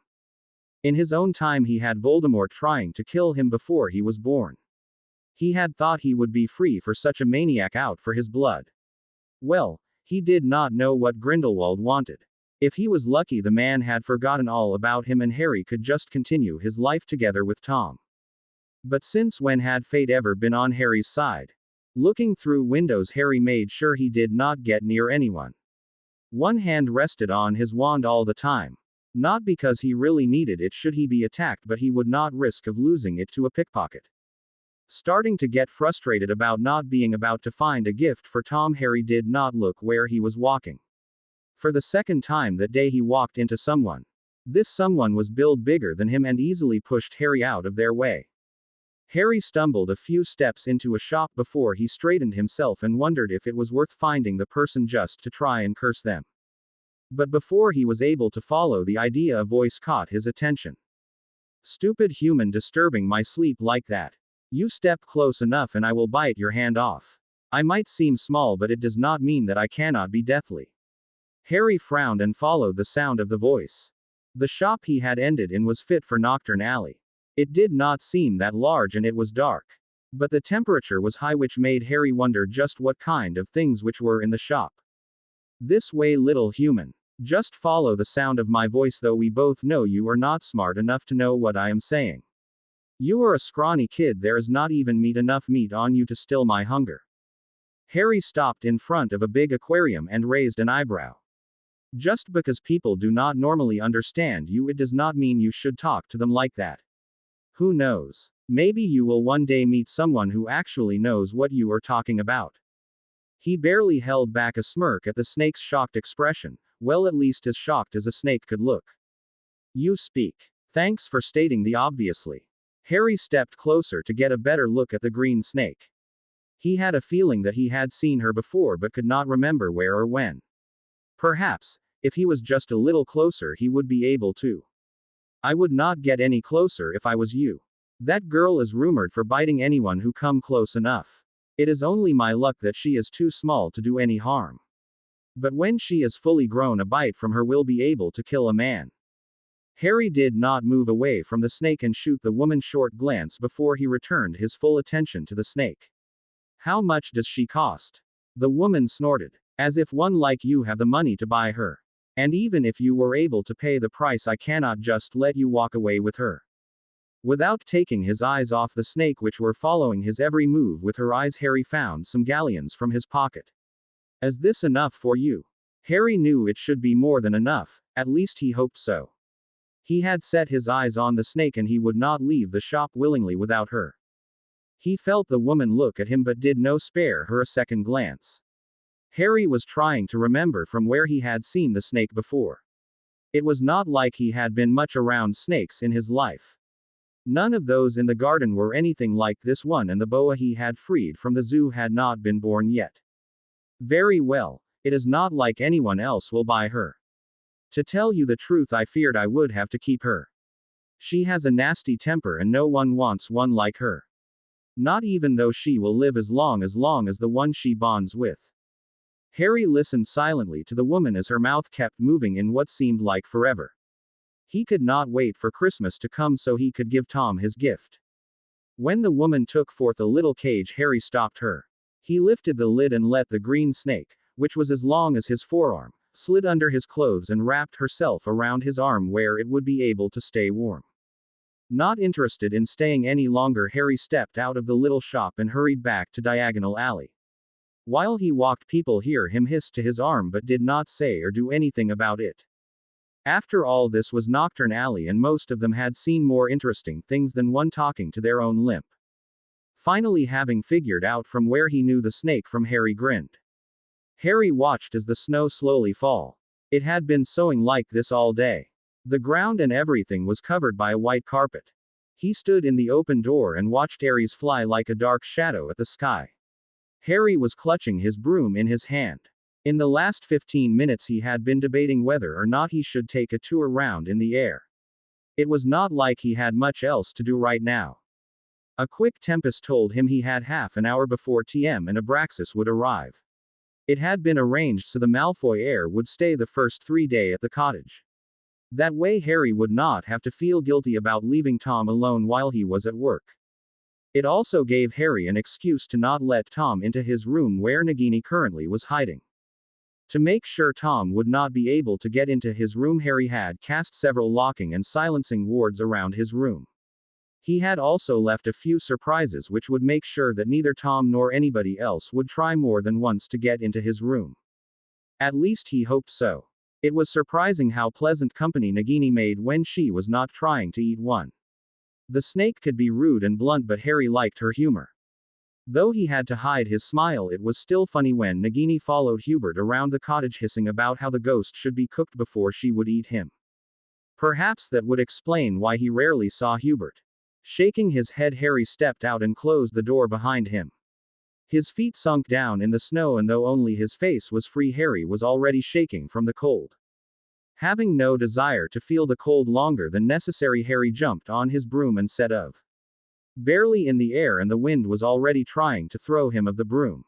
A: In his own time, he had Voldemort trying to kill him before he was born. He had thought he would be free for such a maniac out for his blood. Well, he did not know what Grindelwald wanted. If he was lucky, the man had forgotten all about him and Harry could just continue his life together with Tom. But since when had fate ever been on Harry's side? Looking through windows, Harry made sure he did not get near anyone. One hand rested on his wand all the time. Not because he really needed it should he be attacked, but he would not risk of losing it to a pickpocket. Starting to get frustrated about not being about to find a gift for Tom, Harry did not look where he was walking. For the second time that day, he walked into someone. This someone was built bigger than him and easily pushed Harry out of their way. Harry stumbled a few steps into a shop before he straightened himself and wondered if it was worth finding the person just to try and curse them. But before he was able to follow the idea, a voice caught his attention. "Stupid human, disturbing my sleep like that. You step close enough and I will bite your hand off. I might seem small, but it does not mean that I cannot be deathly." Harry frowned and followed the sound of the voice. The shop he had ended in was fit for Knockturn Alley. It did not seem that large and it was dark. But the temperature was high, which made Harry wonder just what kind of things which were in the shop. "This way, little human. Just follow the sound of my voice, though we both know you are not smart enough to know what I am saying. You are a scrawny kid, there is not even enough meat on you to still my hunger." Harry stopped in front of a big aquarium and raised an eyebrow. "Just because people do not normally understand you, it does not mean you should talk to them like that. Who knows? Maybe you will one day meet someone who actually knows what you are talking about." He barely held back a smirk at the snake's shocked expression, well, at least as shocked as a snake could look. "You speak. Thanks for stating the obviously." Harry stepped closer to get a better look at the green snake. He had a feeling that he had seen her before but could not remember where or when. Perhaps, if he was just a little closer, he would be able to. "I would not get any closer if I was you. That girl is rumored for biting anyone who come close enough. It is only my luck that she is too small to do any harm. But when she is fully grown, a bite from her will be able to kill a man." Harry did not move away from the snake and shoot the woman short glance before he returned his full attention to the snake. "How much does she cost?" The woman snorted. "As if one like you have the money to buy her. And even if you were able to pay the price, I cannot just let you walk away with her." Without taking his eyes off the snake, which were following his every move with her eyes, Harry found some galleons from his pocket. "Is this enough for you?" Harry knew it should be more than enough, at least he hoped so. He had set his eyes on the snake and he would not leave the shop willingly without her. He felt the woman look at him but did not spare her a second glance. Harry was trying to remember from where he had seen the snake before. It was not like he had been much around snakes in his life. None of those in the garden were anything like this one, and the boa he had freed from the zoo had not been born yet. "Very well, it is not like anyone else will buy her. To tell you the truth, I feared I would have to keep her. She has a nasty temper and no one wants one like her. Not even though she will live as long as the one she bonds with." Harry listened silently to the woman as her mouth kept moving in what seemed like forever. He could not wait for Christmas to come so he could give Tom his gift. When the woman took forth a little cage, Harry stopped her. He lifted the lid and let the green snake, which was as long as his forearm, slid under his clothes and wrapped herself around his arm where it would be able to stay warm. Not interested in staying any longer, Harry stepped out of the little shop and hurried back to Diagonal Alley. While he walked, people heard him hiss to his arm but did not say or do anything about it. After all, this was Knockturn Alley and most of them had seen more interesting things than one talking to their own limp. Finally, having figured out from where he knew the snake from, Harry grinned. Harry watched as the snow slowly fall. It had been snowing like this all day. The ground and everything was covered by a white carpet. He stood in the open door and watched Aries fly like a dark shadow at the sky. Harry was clutching his broom in his hand. In the last 15 minutes he had been debating whether or not he should take a tour round in the air. It was not like he had much else to do right now. A quick tempest told him he had half an hour before TM and Abraxas would arrive. It had been arranged so the Malfoy heir would stay the first 3 days at the cottage. That way Harry would not have to feel guilty about leaving Tom alone while he was at work. It also gave Harry an excuse to not let Tom into his room where Nagini currently was hiding. To make sure Tom would not be able to get into his room, Harry had cast several locking and silencing wards around his room. He had also left a few surprises which would make sure that neither Tom nor anybody else would try more than once to get into his room. At least he hoped so. It was surprising how pleasant company Nagini made when she was not trying to eat one. The snake could be rude and blunt, but Harry liked her humor. Though he had to hide his smile, it was still funny when Nagini followed Hubert around the cottage hissing about how the ghost should be cooked before she would eat him. Perhaps that would explain why he rarely saw Hubert. Shaking his head, Harry stepped out and closed the door behind him. His feet sunk down in the snow, and though only his face was free, Harry was already shaking from the cold. Having no desire to feel the cold longer than necessary, Harry jumped on his broom and set off. Barely in the air, and the wind was already trying to throw him off the broom.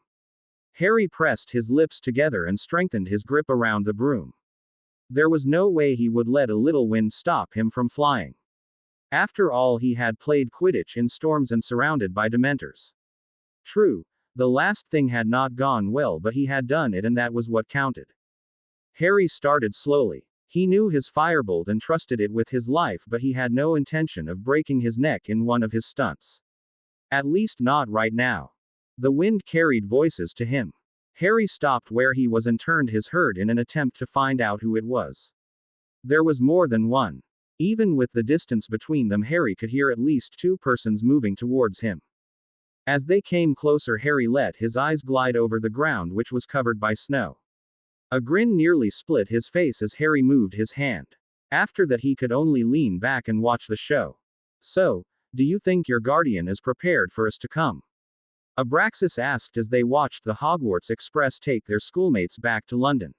A: Harry pressed his lips together and strengthened his grip around the broom. There was no way he would let a little wind stop him from flying. After all, he had played Quidditch in storms and surrounded by Dementors. True, the last thing had not gone well, but he had done it, and that was what counted. Harry started slowly. He knew his firebolt and trusted it with his life, but he had no intention of breaking his neck in one of his stunts. At least not right now. The wind carried voices to him. Harry stopped where he was and turned his head in an attempt to find out who it was. There was more than one. Even with the distance between them, Harry could hear at least two persons moving towards him. As they came closer, Harry let his eyes glide over the ground, which was covered by snow. A grin nearly split his face as Harry moved his hand. After that, he could only lean back and watch the show. "So, do you think your guardian is prepared for us to come?" Abraxas asked as they watched the Hogwarts Express take their schoolmates back to London.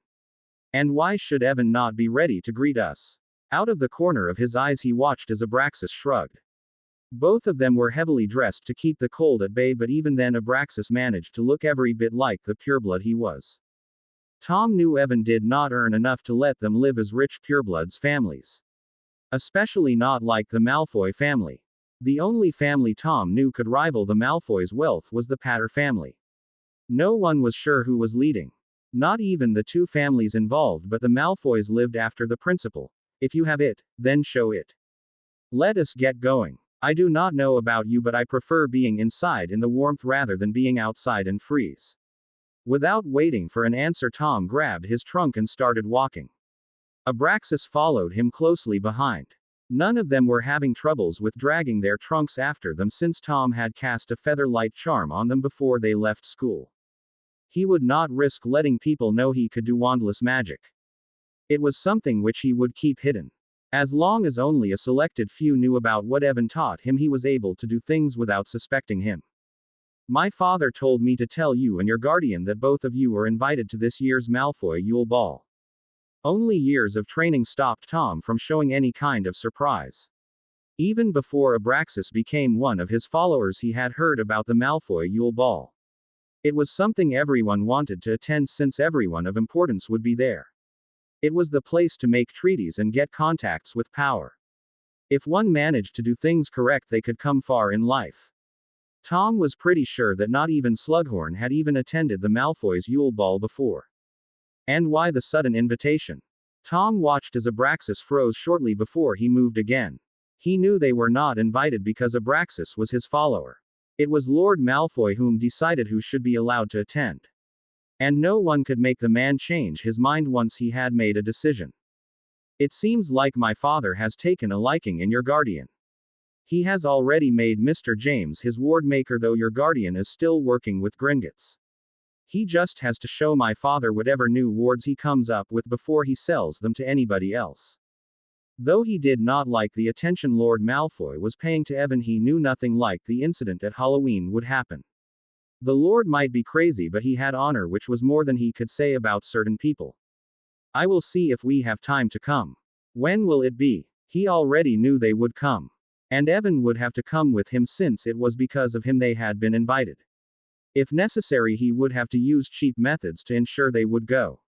A: "And why should Evan not be ready to greet us?" Out of the corner of his eyes, he watched as Abraxas shrugged. Both of them were heavily dressed to keep the cold at bay, but even then Abraxas managed to look every bit like the pureblood he was. Tom knew Evan did not earn enough to let them live as rich purebloods' families. Especially not like the Malfoy family. The only family Tom knew could rival the Malfoys' wealth was the Potter family. No one was sure who was leading. Not even the two families involved, but the Malfoys lived after the principle: if you have it, then show it. Let us get going. I do not know about you, but I prefer being inside in the warmth rather than being outside and freeze. Without waiting for an answer, Tom grabbed his trunk and started walking. Abraxas followed him closely behind. None of them were having troubles with dragging their trunks after them, since Tom had cast a feather-light charm on them before they left school. He would not risk letting people know he could do wandless magic. It was something which he would keep hidden. As long as only a selected few knew about what Evan taught him, he was able to do things without suspecting him. "My father told me to tell you and your guardian that both of you are invited to this year's Malfoy Yule Ball." Only years of training stopped Tom from showing any kind of surprise. Even before Abraxas became one of his followers, he had heard about the Malfoy Yule Ball. It was something everyone wanted to attend, since everyone of importance would be there. It was the place to make treaties and get contacts with power. If one managed to do things correct, they could come far in life. Tom was pretty sure that not even Slughorn had even attended the Malfoys' Yule Ball before. And why the sudden invitation? Tom watched as Abraxas froze shortly before he moved again. He knew they were not invited because Abraxas was his follower. It was Lord Malfoy whom decided who should be allowed to attend. And no one could make the man change his mind once he had made a decision. "It seems like my father has taken a liking in your guardian. He has already made Mr. James his ward maker, though your guardian is still working with Gringotts. He just has to show my father whatever new wards he comes up with before he sells them to anybody else." Though he did not like the attention Lord Malfoy was paying to Evan, he knew nothing like the incident at Halloween would happen. The Lord might be crazy, but he had honor, which was more than he could say about certain people. "I will see if we have time to come." When will it be? He already knew they would come. And Evan would have to come with him, since it was because of him they had been invited. If necessary, he would have to use cheap methods to ensure they would go.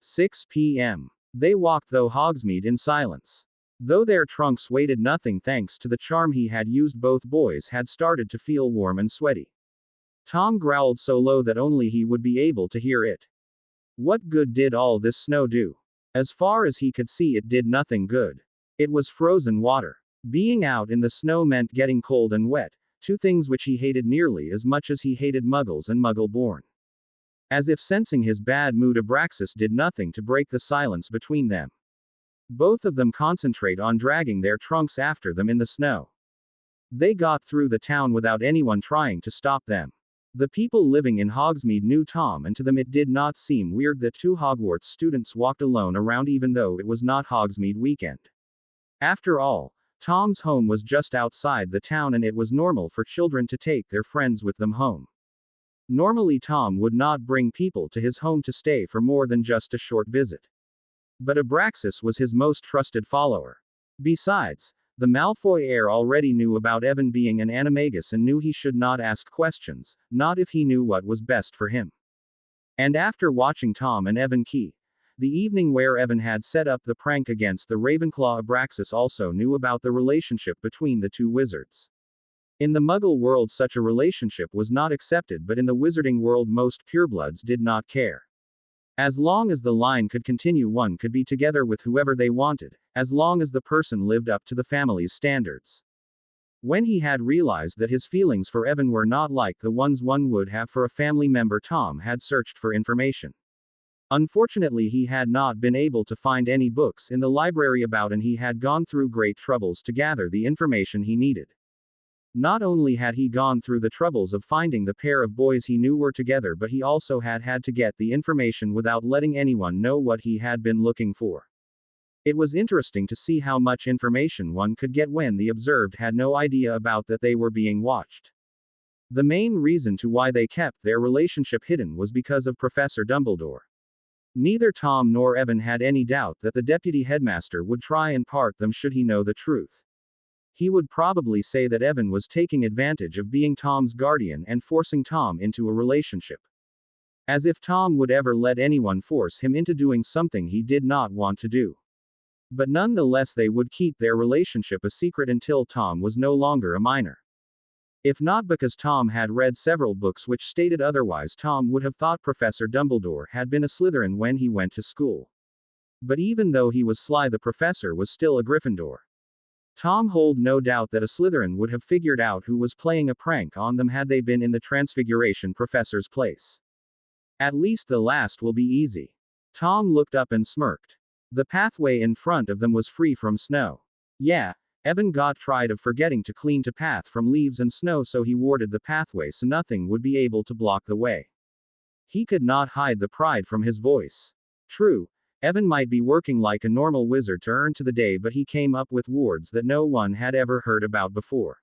A: 6 p.m. They walked through Hogsmeade in silence. Though their trunks weighed nothing thanks to the charm he had used, both boys had started to feel warm and sweaty. Tom growled so low that only he would be able to hear it. What good did all this snow do? As far as he could see, it did nothing good. It was frozen water. Being out in the snow meant getting cold and wet, two things which he hated nearly as much as he hated Muggles and Muggle-born. As if sensing his bad mood, Abraxas did nothing to break the silence between them. Both of them concentrate on dragging their trunks after them in the snow. They got through the town without anyone trying to stop them. The people living in Hogsmeade knew Tom, and to them it did not seem weird that two Hogwarts students walked alone around, even though it was not Hogsmeade weekend. After all, Tom's home was just outside the town and it was normal for children to take their friends with them home. Normally Tom would not bring people to his home to stay for more than just a short visit. But Abraxas was his most trusted follower. Besides, the Malfoy heir already knew about Evan being an animagus and knew he should not ask questions, not if he knew what was best for him. And after watching Tom and Evan Key, the evening where Evan had set up the prank against the Ravenclaw, Abraxas also knew about the relationship between the two wizards. In the Muggle world such a relationship was not accepted, but in the Wizarding world most purebloods did not care. As long as the line could continue, one could be together with whoever they wanted, as long as the person lived up to the family's standards. When he had realized that his feelings for Evan were not like the ones one would have for a family member, Tom had searched for information. Unfortunately, he had not been able to find any books in the library about, and he had gone through great troubles to gather the information he needed. Not only had he gone through the troubles of finding the pair of boys he knew were together, but he also had to get the information without letting anyone know what he had been looking for. It was interesting to see how much information one could get when the observed had no idea about that they were being watched. The main reason to why they kept their relationship hidden was because of Professor Dumbledore. Neither Tom nor Evan had any doubt that the deputy headmaster would try and part them should he know the truth. He would probably say that Evan was taking advantage of being Tom's guardian and forcing Tom into a relationship. As if Tom would ever let anyone force him into doing something he did not want to do. But nonetheless, they would keep their relationship a secret until Tom was no longer a minor. If not because Tom had read several books which stated otherwise, Tom would have thought Professor Dumbledore had been a Slytherin when he went to school. But even though he was sly, the professor was still a Gryffindor. Tom hold no doubt that a Slytherin would have figured out who was playing a prank on them had they been in the Transfiguration professor's place. At least the last will be easy. Tom looked up and smirked. The pathway in front of them was free from snow. Yeah, Evan got tried of forgetting to clean the path from leaves and snow, so he warded the pathway so nothing would be able to block the way. He could not hide the pride from his voice. True, Evan might be working like a normal wizard to earn to the day, but he came up with wards that no one had ever heard about before.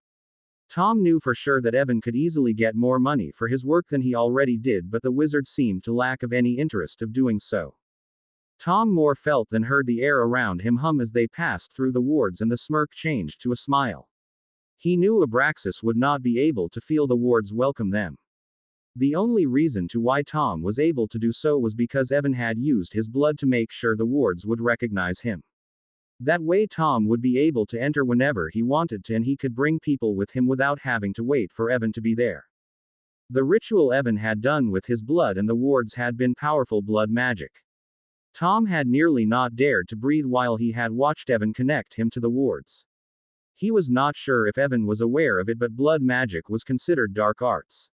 A: Tom knew for sure that Evan could easily get more money for his work than he already did, but the wizard seemed to lack of any interest of doing so. Tom more felt than heard the air around him hum as they passed through the wards, and the smirk changed to a smile. He knew Abraxas would not be able to feel the wards welcome them. The only reason to why Tom was able to do so was because Evan had used his blood to make sure the wards would recognize him. That way Tom would be able to enter whenever he wanted to, and he could bring people with him without having to wait for Evan to be there. The ritual Evan had done with his blood and the wards had been powerful blood magic. Tom had nearly not dared to breathe while he had watched Evan connect him to the wards. He was not sure if Evan was aware of it, but blood magic was considered dark arts.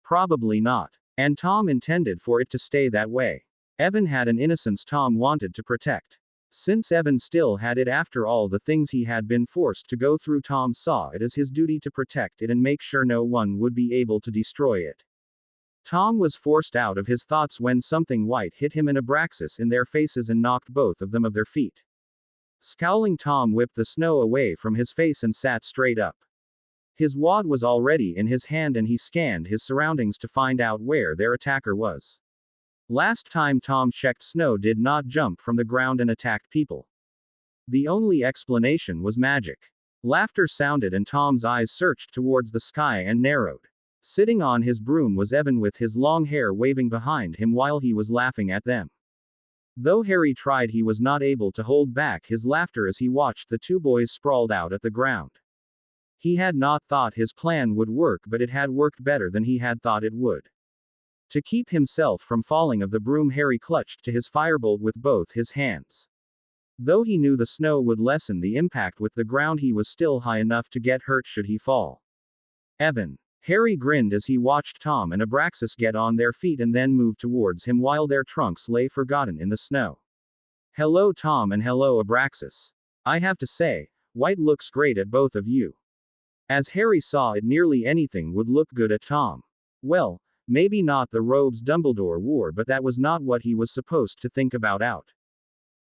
A: Probably not. And Tom intended for it to stay that way. Evan had an innocence Tom wanted to protect. Since Evan still had it after all the things he had been forced to go through, Tom saw it as his duty to protect it and make sure no one would be able to destroy it. Tom was forced out of his thoughts when something white hit him and Abraxas in their faces and knocked both of them off their feet. Scowling, Tom whipped the snow away from his face and sat straight up. His wad was already in his hand and he scanned his surroundings to find out where their attacker was. Last time Tom checked, Snow did not jump from the ground and attacked people. The only explanation was magic. Laughter sounded and Tom's eyes searched towards the sky and narrowed. Sitting on his broom was Evan with his long hair waving behind him while he was laughing at them. Though Harry tried, he was not able to hold back his laughter as he watched the two boys sprawled out at the ground. He had not thought his plan would work, but it had worked better than he had thought it would. To keep himself from falling off the broom, Harry clutched to his firebolt with both his hands. Though he knew the snow would lessen the impact with the ground, he was still high enough to get hurt should he fall. Evan. Harry grinned as he watched Tom and Abraxas get on their feet and then move towards him while their trunks lay forgotten in the snow. Hello Tom and hello Abraxas. I have to say, white looks great at both of you. As Harry saw it, nearly anything would look good at Tom. Well, maybe not the robes Dumbledore wore, but that was not what he was supposed to think about.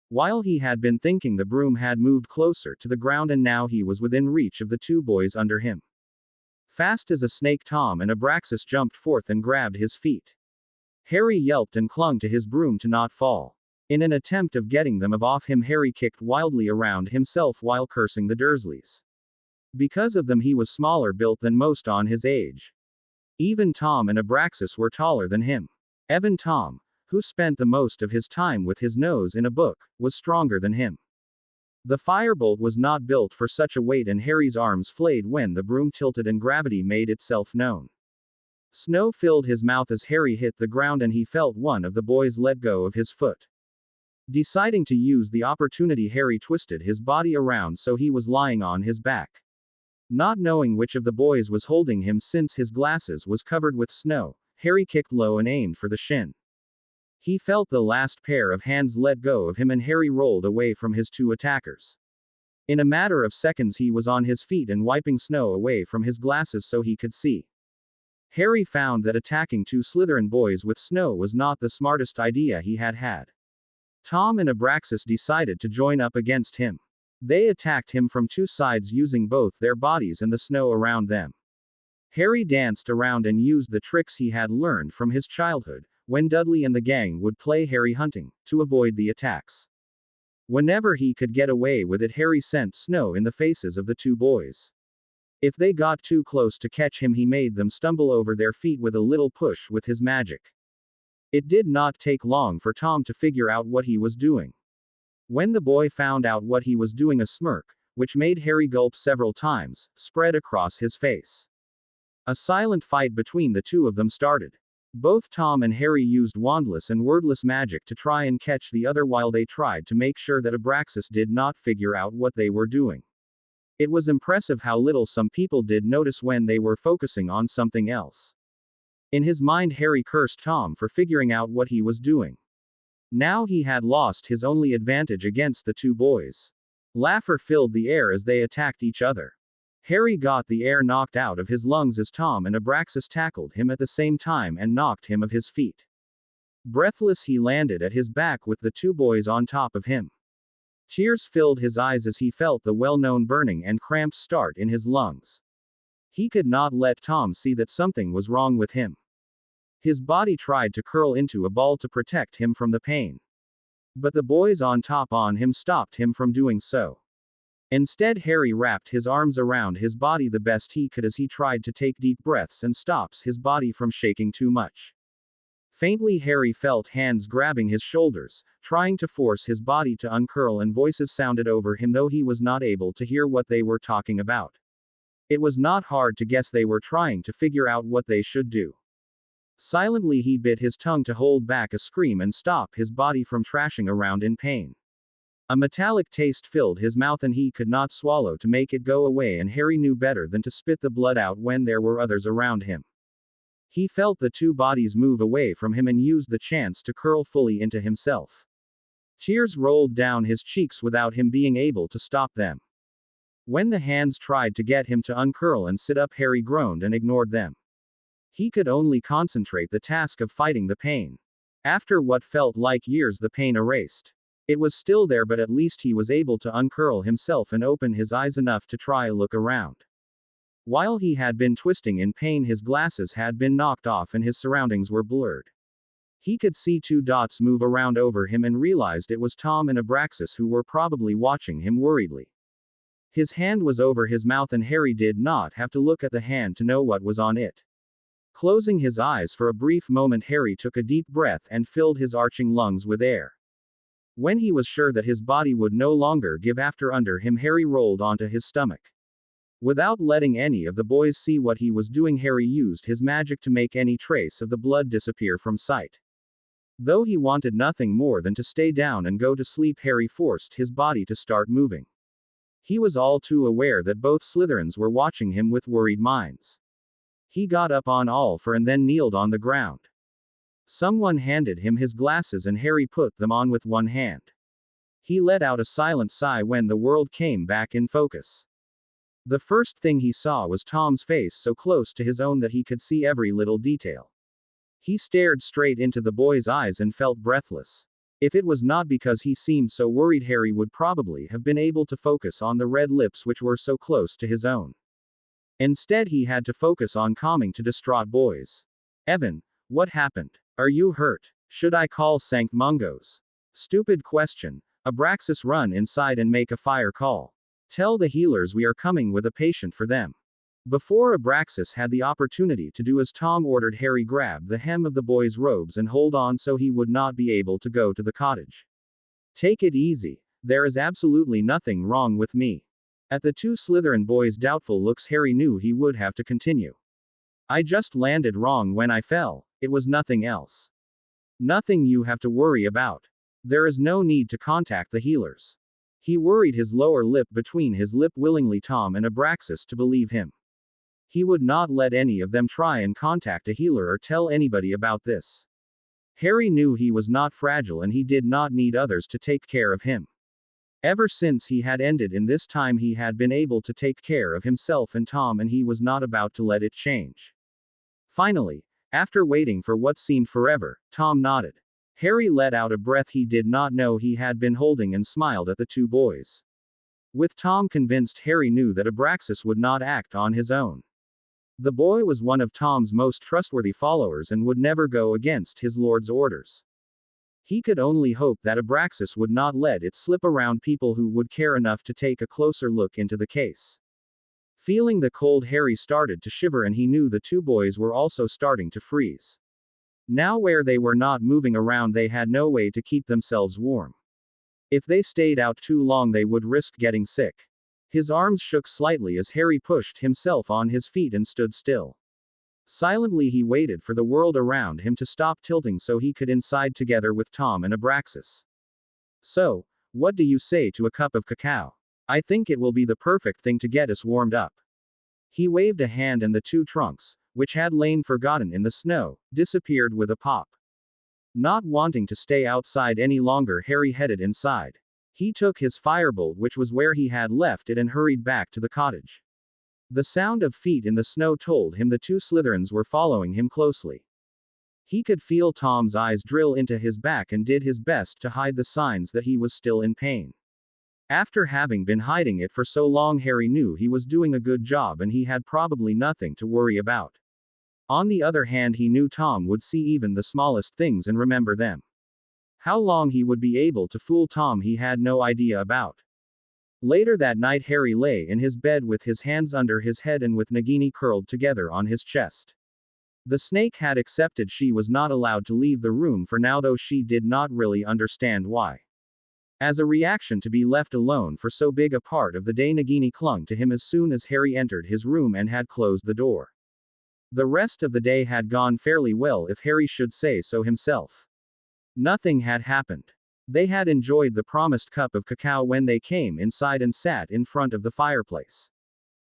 A: While he had been thinking, the broom had moved closer to the ground and now he was within reach of the two boys under him. Fast as a snake, Tom and Abraxas jumped forth and grabbed his feet. Harry yelped and clung to his broom to not fall. In an attempt of getting them off him, Harry kicked wildly around himself while cursing the Dursleys. Because of them he was smaller built than most on his age. Even Tom and Abraxas were taller than him. Even Tom, who spent the most of his time with his nose in a book, was stronger than him. The firebolt was not built for such a weight and Harry's arms flayed when the broom tilted and gravity made itself known. Snow filled his mouth as Harry hit the ground and he felt one of the boys let go of his foot. Deciding to use the opportunity, Harry twisted his body around so he was lying on his back. Not knowing which of the boys was holding him since his glasses was covered with snow, Harry kicked low and aimed for the shin. He felt the last pair of hands let go of him and Harry rolled away from his two attackers. In a matter of seconds he was on his feet and wiping snow away from his glasses so he could see. Harry found that attacking two Slytherin boys with snow was not the smartest idea he had had. Tom and Abraxas decided to join up against him. They attacked him from two sides using both their bodies and the snow around them. Harry danced around and used the tricks he had learned from his childhood, when Dudley and the gang would play Harry hunting, to avoid the attacks. Whenever he could get away with it, Harry sent snow in the faces of the two boys. If they got too close to catch him, he made them stumble over their feet with a little push with his magic. It did not take long for Tom to figure out what he was doing. When the boy found out what he was doing, a smirk, which made Harry gulp several times, spread across his face. A silent fight between the two of them started. Both Tom and Harry used wandless and wordless magic to try and catch the other while they tried to make sure that Abraxas did not figure out what they were doing. It was impressive how little some people did notice when they were focusing on something else. In his mind, Harry cursed Tom for figuring out what he was doing. Now he had lost his only advantage against the two boys. Laughter filled the air as they attacked each other. Harry got the air knocked out of his lungs as Tom and Abraxas tackled him at the same time and knocked him off his feet. Breathless, he landed at his back with the two boys on top of him. Tears filled his eyes as he felt the well-known burning and cramps start in his lungs. He could not let Tom see that something was wrong with him. His body tried to curl into a ball to protect him from the pain. But the boys on top on him stopped him from doing so. Instead, Harry wrapped his arms around his body the best he could as he tried to take deep breaths and stops his body from shaking too much. Faintly, Harry felt hands grabbing his shoulders, trying to force his body to uncurl, and voices sounded over him though he was not able to hear what they were talking about. It was not hard to guess they were trying to figure out what they should do. Silently, he bit his tongue to hold back a scream and stop his body from thrashing around in pain. A metallic taste filled his mouth and he could not swallow to make it go away, and Harry knew better than to spit the blood out when there were others around him. He felt the two bodies move away from him and used the chance to curl fully into himself. Tears rolled down his cheeks without him being able to stop them. When the hands tried to get him to uncurl and sit up, Harry groaned and ignored them. He could only concentrate the task of fighting the pain. After what felt like years, the pain erased. It was still there, but at least he was able to uncurl himself and open his eyes enough to try a look around. While he had been twisting in pain, his glasses had been knocked off and his surroundings were blurred. He could see two dots move around over him and realized it was Tom and Abraxas, who were probably watching him worriedly. His hand was over his mouth and Harry did not have to look at the hand to know what was on it. Closing his eyes for a brief moment, Harry took a deep breath and filled his arching lungs with air. When he was sure that his body would no longer give after under him, Harry rolled onto his stomach. Without letting any of the boys see what he was doing, Harry used his magic to make any trace of the blood disappear from sight. Though he wanted nothing more than to stay down and go to sleep, Harry forced his body to start moving. He was all too aware that both Slytherins were watching him with worried minds. He got up on all fours and then kneeled on the ground. Someone handed him his glasses and Harry put them on with one hand. He let out a silent sigh when the world came back in focus. The first thing he saw was Tom's face, so close to his own that he could see every little detail. He stared straight into the boy's eyes and felt breathless. If it was not because he seemed so worried, Harry would probably have been able to focus on the red lips which were so close to his own. Instead, he had to focus on calming two distraught boys. Evan, what happened? Are you hurt? Should I call Sankt Mungo's? Stupid question. Abraxas, run inside and make a fire call. Tell the healers we are coming with a patient for them. Before Abraxas had the opportunity to do as Tom ordered, Harry grabbed the hem of the boy's robes and hold on so he would not be able to go to the cottage. Take it easy. There is absolutely nothing wrong with me. At the two Slytherin boys' doubtful looks, Harry knew he would have to continue. I just landed wrong when I fell. It was nothing else. Nothing you have to worry about. There is no need to contact the healers. He worried his lower lip between his lip, willingly Tom and Abraxas to believe him. He would not let any of them try and contact a healer or tell anybody about this. Harry knew he was not fragile and he did not need others to take care of him. Ever since he had ended in this time, he had been able to take care of himself and Tom, and he was not about to let it change. Finally, after waiting for what seemed forever, Tom nodded. Harry let out a breath he did not know he had been holding and smiled at the two boys. With Tom convinced, Harry knew that Abraxas would not act on his own. The boy was one of Tom's most trustworthy followers and would never go against his lord's orders. He could only hope that Abraxas would not let it slip around people who would care enough to take a closer look into the case. Feeling the cold, Harry started to shiver, and he knew the two boys were also starting to freeze. Now, where they were not moving around, they had no way to keep themselves warm. If they stayed out too long, they would risk getting sick. His arms shook slightly as Harry pushed himself on his feet and stood still. Silently, he waited for the world around him to stop tilting so he could inside together with Tom and Abraxas. So, what do you say to a cup of cacao? I think it will be the perfect thing to get us warmed up. He waved a hand, and the two trunks, which had lain forgotten in the snow, disappeared with a pop. Not wanting to stay outside any longer, Harry headed inside. He took his firebolt, which was where he had left it, and hurried back to the cottage. The sound of feet in the snow told him the two Slytherins were following him closely. He could feel Tom's eyes drill into his back and did his best to hide the signs that he was still in pain. After having been hiding it for so long, Harry knew he was doing a good job and he had probably nothing to worry about. On the other hand, he knew Tom would see even the smallest things and remember them. How long he would be able to fool Tom, he had no idea about. Later that night, Harry lay in his bed with his hands under his head and with Nagini curled together on his chest. The snake had accepted she was not allowed to leave the room for now, though she did not really understand why. As a reaction to be left alone for so big a part of the day, Nagini clung to him as soon as Harry entered his room and had closed the door. The rest of the day had gone fairly well, if Harry should say so himself. Nothing had happened. They had enjoyed the promised cup of cacao when they came inside and sat in front of the fireplace.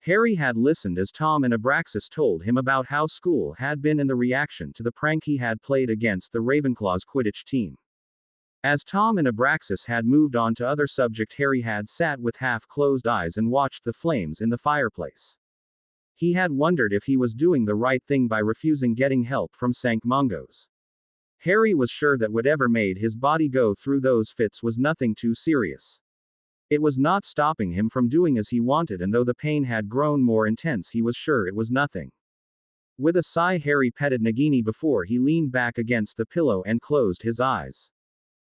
A: Harry had listened as Tom and Abraxas told him about how school had been and the reaction to the prank he had played against the Ravenclaw's Quidditch team. As Tom and Abraxas had moved on to other subject, Harry had sat with half-closed eyes and watched the flames in the fireplace. He had wondered if he was doing the right thing by refusing getting help from Sankt Mungo's. Harry was sure that whatever made his body go through those fits was nothing too serious. It was not stopping him from doing as he wanted, and though the pain had grown more intense, he was sure it was nothing. With a sigh, Harry petted Nagini before he leaned back against the pillow and closed his eyes.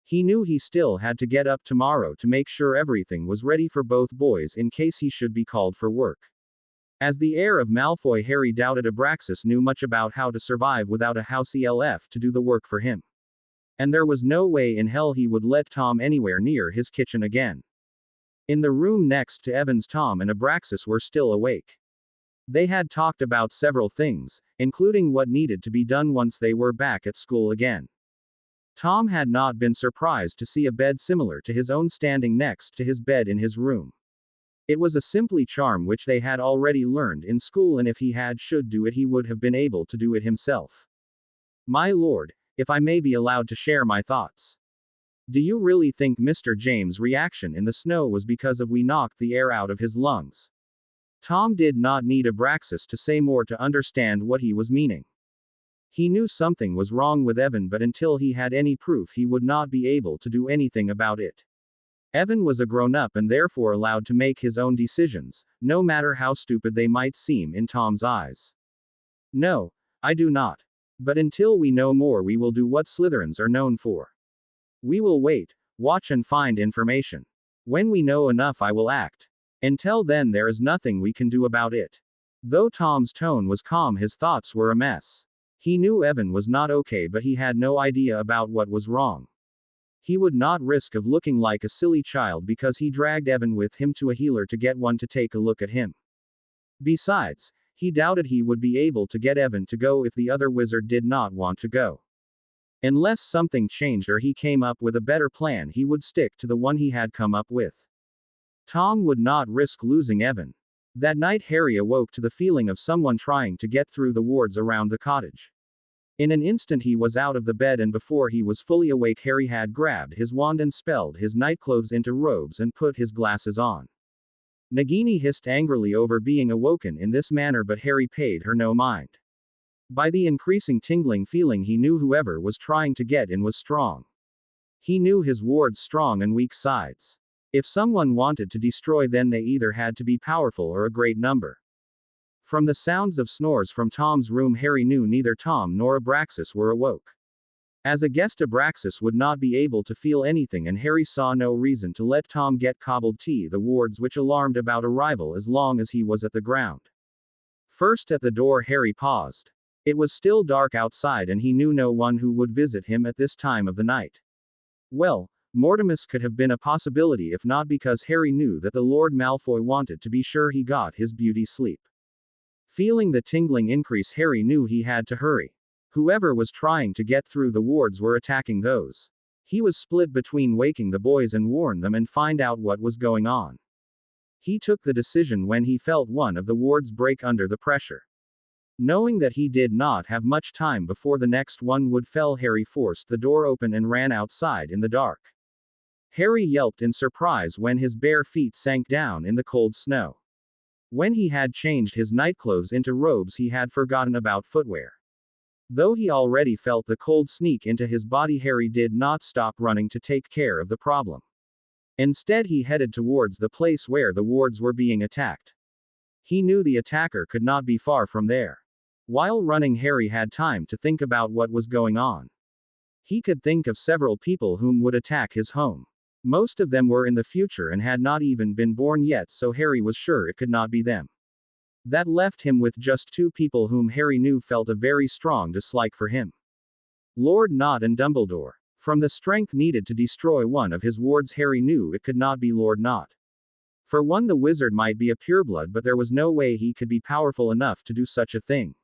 A: He knew he still had to get up tomorrow to make sure everything was ready for both boys in case he should be called for work. As the heir of Malfoy, Harry doubted Abraxas knew much about how to survive without a house elf to do the work for him. And there was no way in hell he would let Tom anywhere near his kitchen again. In the room next to Evan's, Tom and Abraxas were still awake. They had talked about several things, including what needed to be done once they were back at school again. Tom had not been surprised to see a bed similar to his own standing next to his bed in his room. It was a simply charm which they had already learned in school, and if he should do it, he would have been able to do it himself. My lord, if I may be allowed to share my thoughts. Do you really think Mr. James' reaction in the snow was because we knocked the air out of his lungs? Tom did not need Abraxas to say more to understand what he was meaning. He knew something was wrong with Evan, but until he had any proof, he would not be able to do anything about it. Evan was a grown-up and therefore allowed to make his own decisions, no matter how stupid they might seem in Tom's eyes. No, I do not. But until we know more, we will do what Slytherins are known for. We will wait, watch and find information. When we know enough, I will act. Until then, there is nothing we can do about it. Though Tom's tone was calm, his thoughts were a mess. He knew Evan was not okay, but he had no idea about what was wrong. He would not risk of looking like a silly child because he dragged Evan with him to a healer to get one to take a look at him. Besides, he doubted he would be able to get Evan to go if the other wizard did not want to go. Unless something changed or he came up with a better plan, he would stick to the one he had come up with. Tom would not risk losing Evan. That night Harry awoke to the feeling of someone trying to get through the wards around the cottage. In an instant he was out of the bed, and before he was fully awake Harry had grabbed his wand and spelled his nightclothes into robes and put his glasses on. Nagini hissed angrily over being awoken in this manner, but Harry paid her no mind. By the increasing tingling feeling he knew whoever was trying to get in was strong. He knew his ward's strong and weak sides. If someone wanted to destroy, then they either had to be powerful or a great number. From the sounds of snores from Tom's room, Harry knew neither Tom nor Abraxas were awoke. As a guest, Abraxas would not be able to feel anything, and Harry saw no reason to let Tom get cobbled tea the wards which alarmed about arrival as long as he was at the ground. First at the door Harry paused. It was still dark outside and he knew no one who would visit him at this time of the night. Well, Mortimus could have been a possibility, if not because Harry knew that the Lord Malfoy wanted to be sure he got his beauty sleep. Feeling the tingling increase, Harry knew he had to hurry. Whoever was trying to get through the wards were attacking those. He was split between waking the boys and warn them and find out what was going on. He took the decision when he felt one of the wards break under the pressure. Knowing that he did not have much time before the next one would fall, Harry forced the door open and ran outside in the dark. Harry yelped in surprise when his bare feet sank down in the cold snow. When he had changed his nightclothes into robes, he had forgotten about footwear. Though he already felt the cold sneak into his body, Harry did not stop running to take care of the problem. Instead, he headed towards the place where the wards were being attacked. He knew the attacker could not be far from there. While running, Harry had time to think about what was going on. He could think of several people whom would attack his home. Most of them were in the future and had not even been born yet, so Harry was sure it could not be them. That left him with just two people whom Harry knew felt a very strong dislike for him. Lord Nott and Dumbledore. From the strength needed to destroy one of his wards, Harry knew it could not be Lord Nott. For one, the wizard might be a pureblood, but there was no way he could be powerful enough to do such a thing.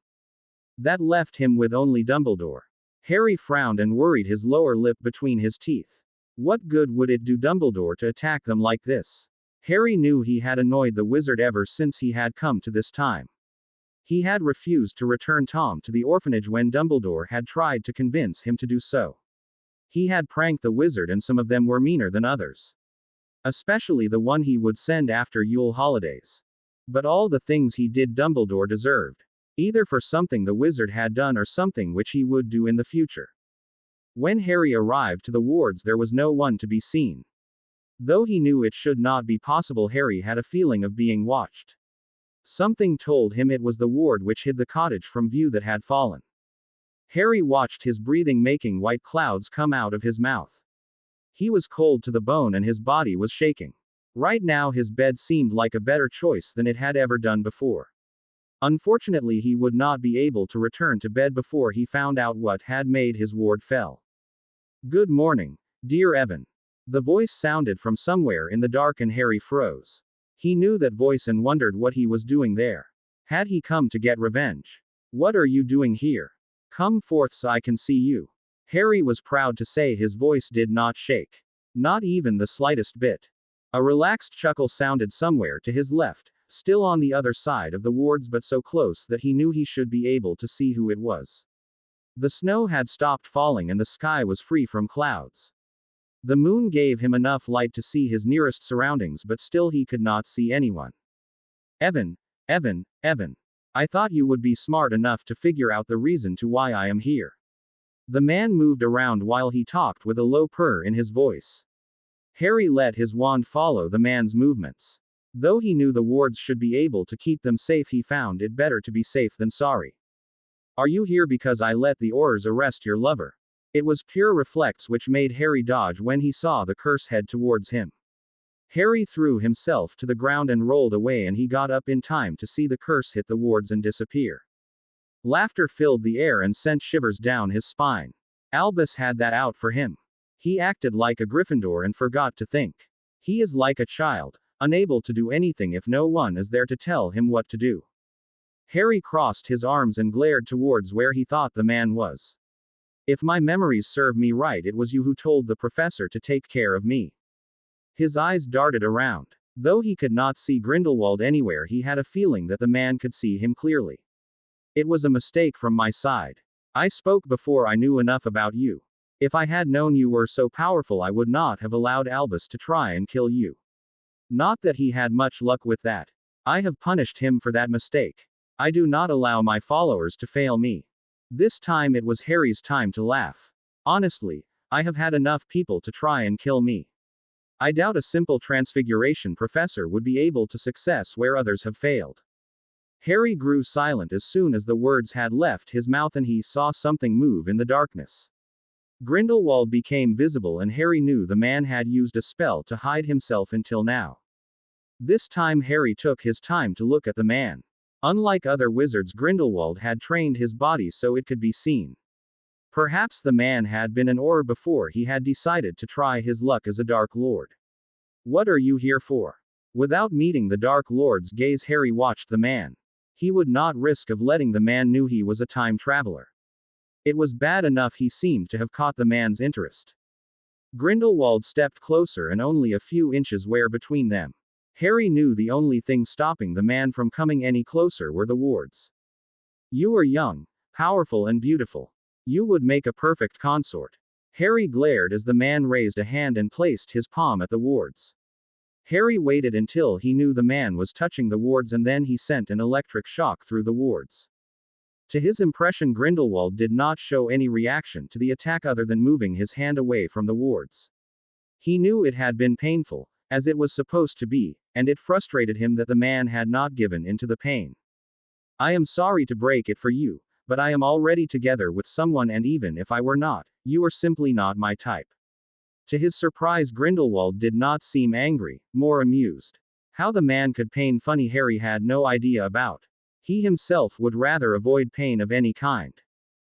A: That left him with only Dumbledore. Harry frowned and worried his lower lip between his teeth. What good would it do Dumbledore to attack them like this? Harry knew he had annoyed the wizard ever since he had come to this time. He had refused to return Tom to the orphanage when Dumbledore had tried to convince him to do so. He had pranked the wizard, and some of them were meaner than others. Especially the one he would send after Yule holidays. But all the things he did Dumbledore deserved. Either for something the wizard had done or something which he would do in the future. When Harry arrived to the wards, there was no one to be seen. Though he knew it should not be possible, Harry had a feeling of being watched. Something told him it was the ward which hid the cottage from view that had fallen. Harry watched his breathing, making white clouds come out of his mouth. He was cold to the bone and his body was shaking. Right now his bed seemed like a better choice than it had ever done before. Unfortunately, he would not be able to return to bed before he found out what had made his ward fell. Good morning, dear Evan. The voice sounded from somewhere in the dark and Harry froze. He knew that voice and wondered what he was doing there. Had he come to get revenge? What are you doing here? Come forth so I can see you. Harry was proud to say his voice did not shake. Not even the slightest bit. A relaxed chuckle sounded somewhere to his left, still on the other side of the wards but so close that he knew he should be able to see who it was. The snow had stopped falling and the sky was free from clouds. The moon gave him enough light to see his nearest surroundings, but still he could not see anyone. Evan, Evan, Evan. I thought you would be smart enough to figure out the reason to why I am here. The man moved around while he talked with a low purr in his voice. Harry let his wand follow the man's movements. Though he knew the wards should be able to keep them safe, he found it better to be safe than sorry. Are you here because I let the Aurors arrest your lover? It was pure reflex which made Harry dodge when he saw the curse head towards him. Harry threw himself to the ground and rolled away, and he got up in time to see the curse hit the wards and disappear. Laughter filled the air and sent shivers down his spine. Albus had that out for him. He acted like a Gryffindor and forgot to think. He is like a child, unable to do anything if no one is there to tell him what to do. Harry crossed his arms and glared towards where he thought the man was. If my memories serve me right, it was you who told the professor to take care of me. His eyes darted around. Though he could not see Grindelwald anywhere, he had a feeling that the man could see him clearly. It was a mistake from my side. I spoke before I knew enough about you. If I had known you were so powerful, I would not have allowed Albus to try and kill you. Not that he had much luck with that. I have punished him for that mistake. I do not allow my followers to fail me. This time it was Harry's time to laugh. Honestly, I have had enough people to try and kill me. I doubt a simple transfiguration professor would be able to success where others have failed. Harry grew silent as soon as the words had left his mouth, and he saw something move in the darkness. Grindelwald became visible, and Harry knew the man had used a spell to hide himself until now. This time Harry took his time to look at the man. Unlike other wizards, Grindelwald had trained his body so it could be seen. Perhaps the man had been an Auror before he had decided to try his luck as a Dark Lord. What are you here for? Without meeting the Dark Lord's gaze, Harry watched the man. He would not risk of letting the man knew he was a time traveler. It was bad enough he seemed to have caught the man's interest. Grindelwald stepped closer, and only a few inches were between them. Harry knew the only thing stopping the man from coming any closer were the wards. You are young, powerful and beautiful. You would make a perfect consort. Harry glared as the man raised a hand and placed his palm at the wards. Harry waited until he knew the man was touching the wards, and then he sent an electric shock through the wards. To his impression, Grindelwald did not show any reaction to the attack other than moving his hand away from the wards. He knew it had been painful, as it was supposed to be, and it frustrated him that the man had not given in to the pain. I am sorry to break it for you, but I am already together with someone, and even if I were not, you are simply not my type. To his surprise, Grindelwald did not seem angry, more amused. How the man could pain funny Harry had no idea about. He himself would rather avoid pain of any kind.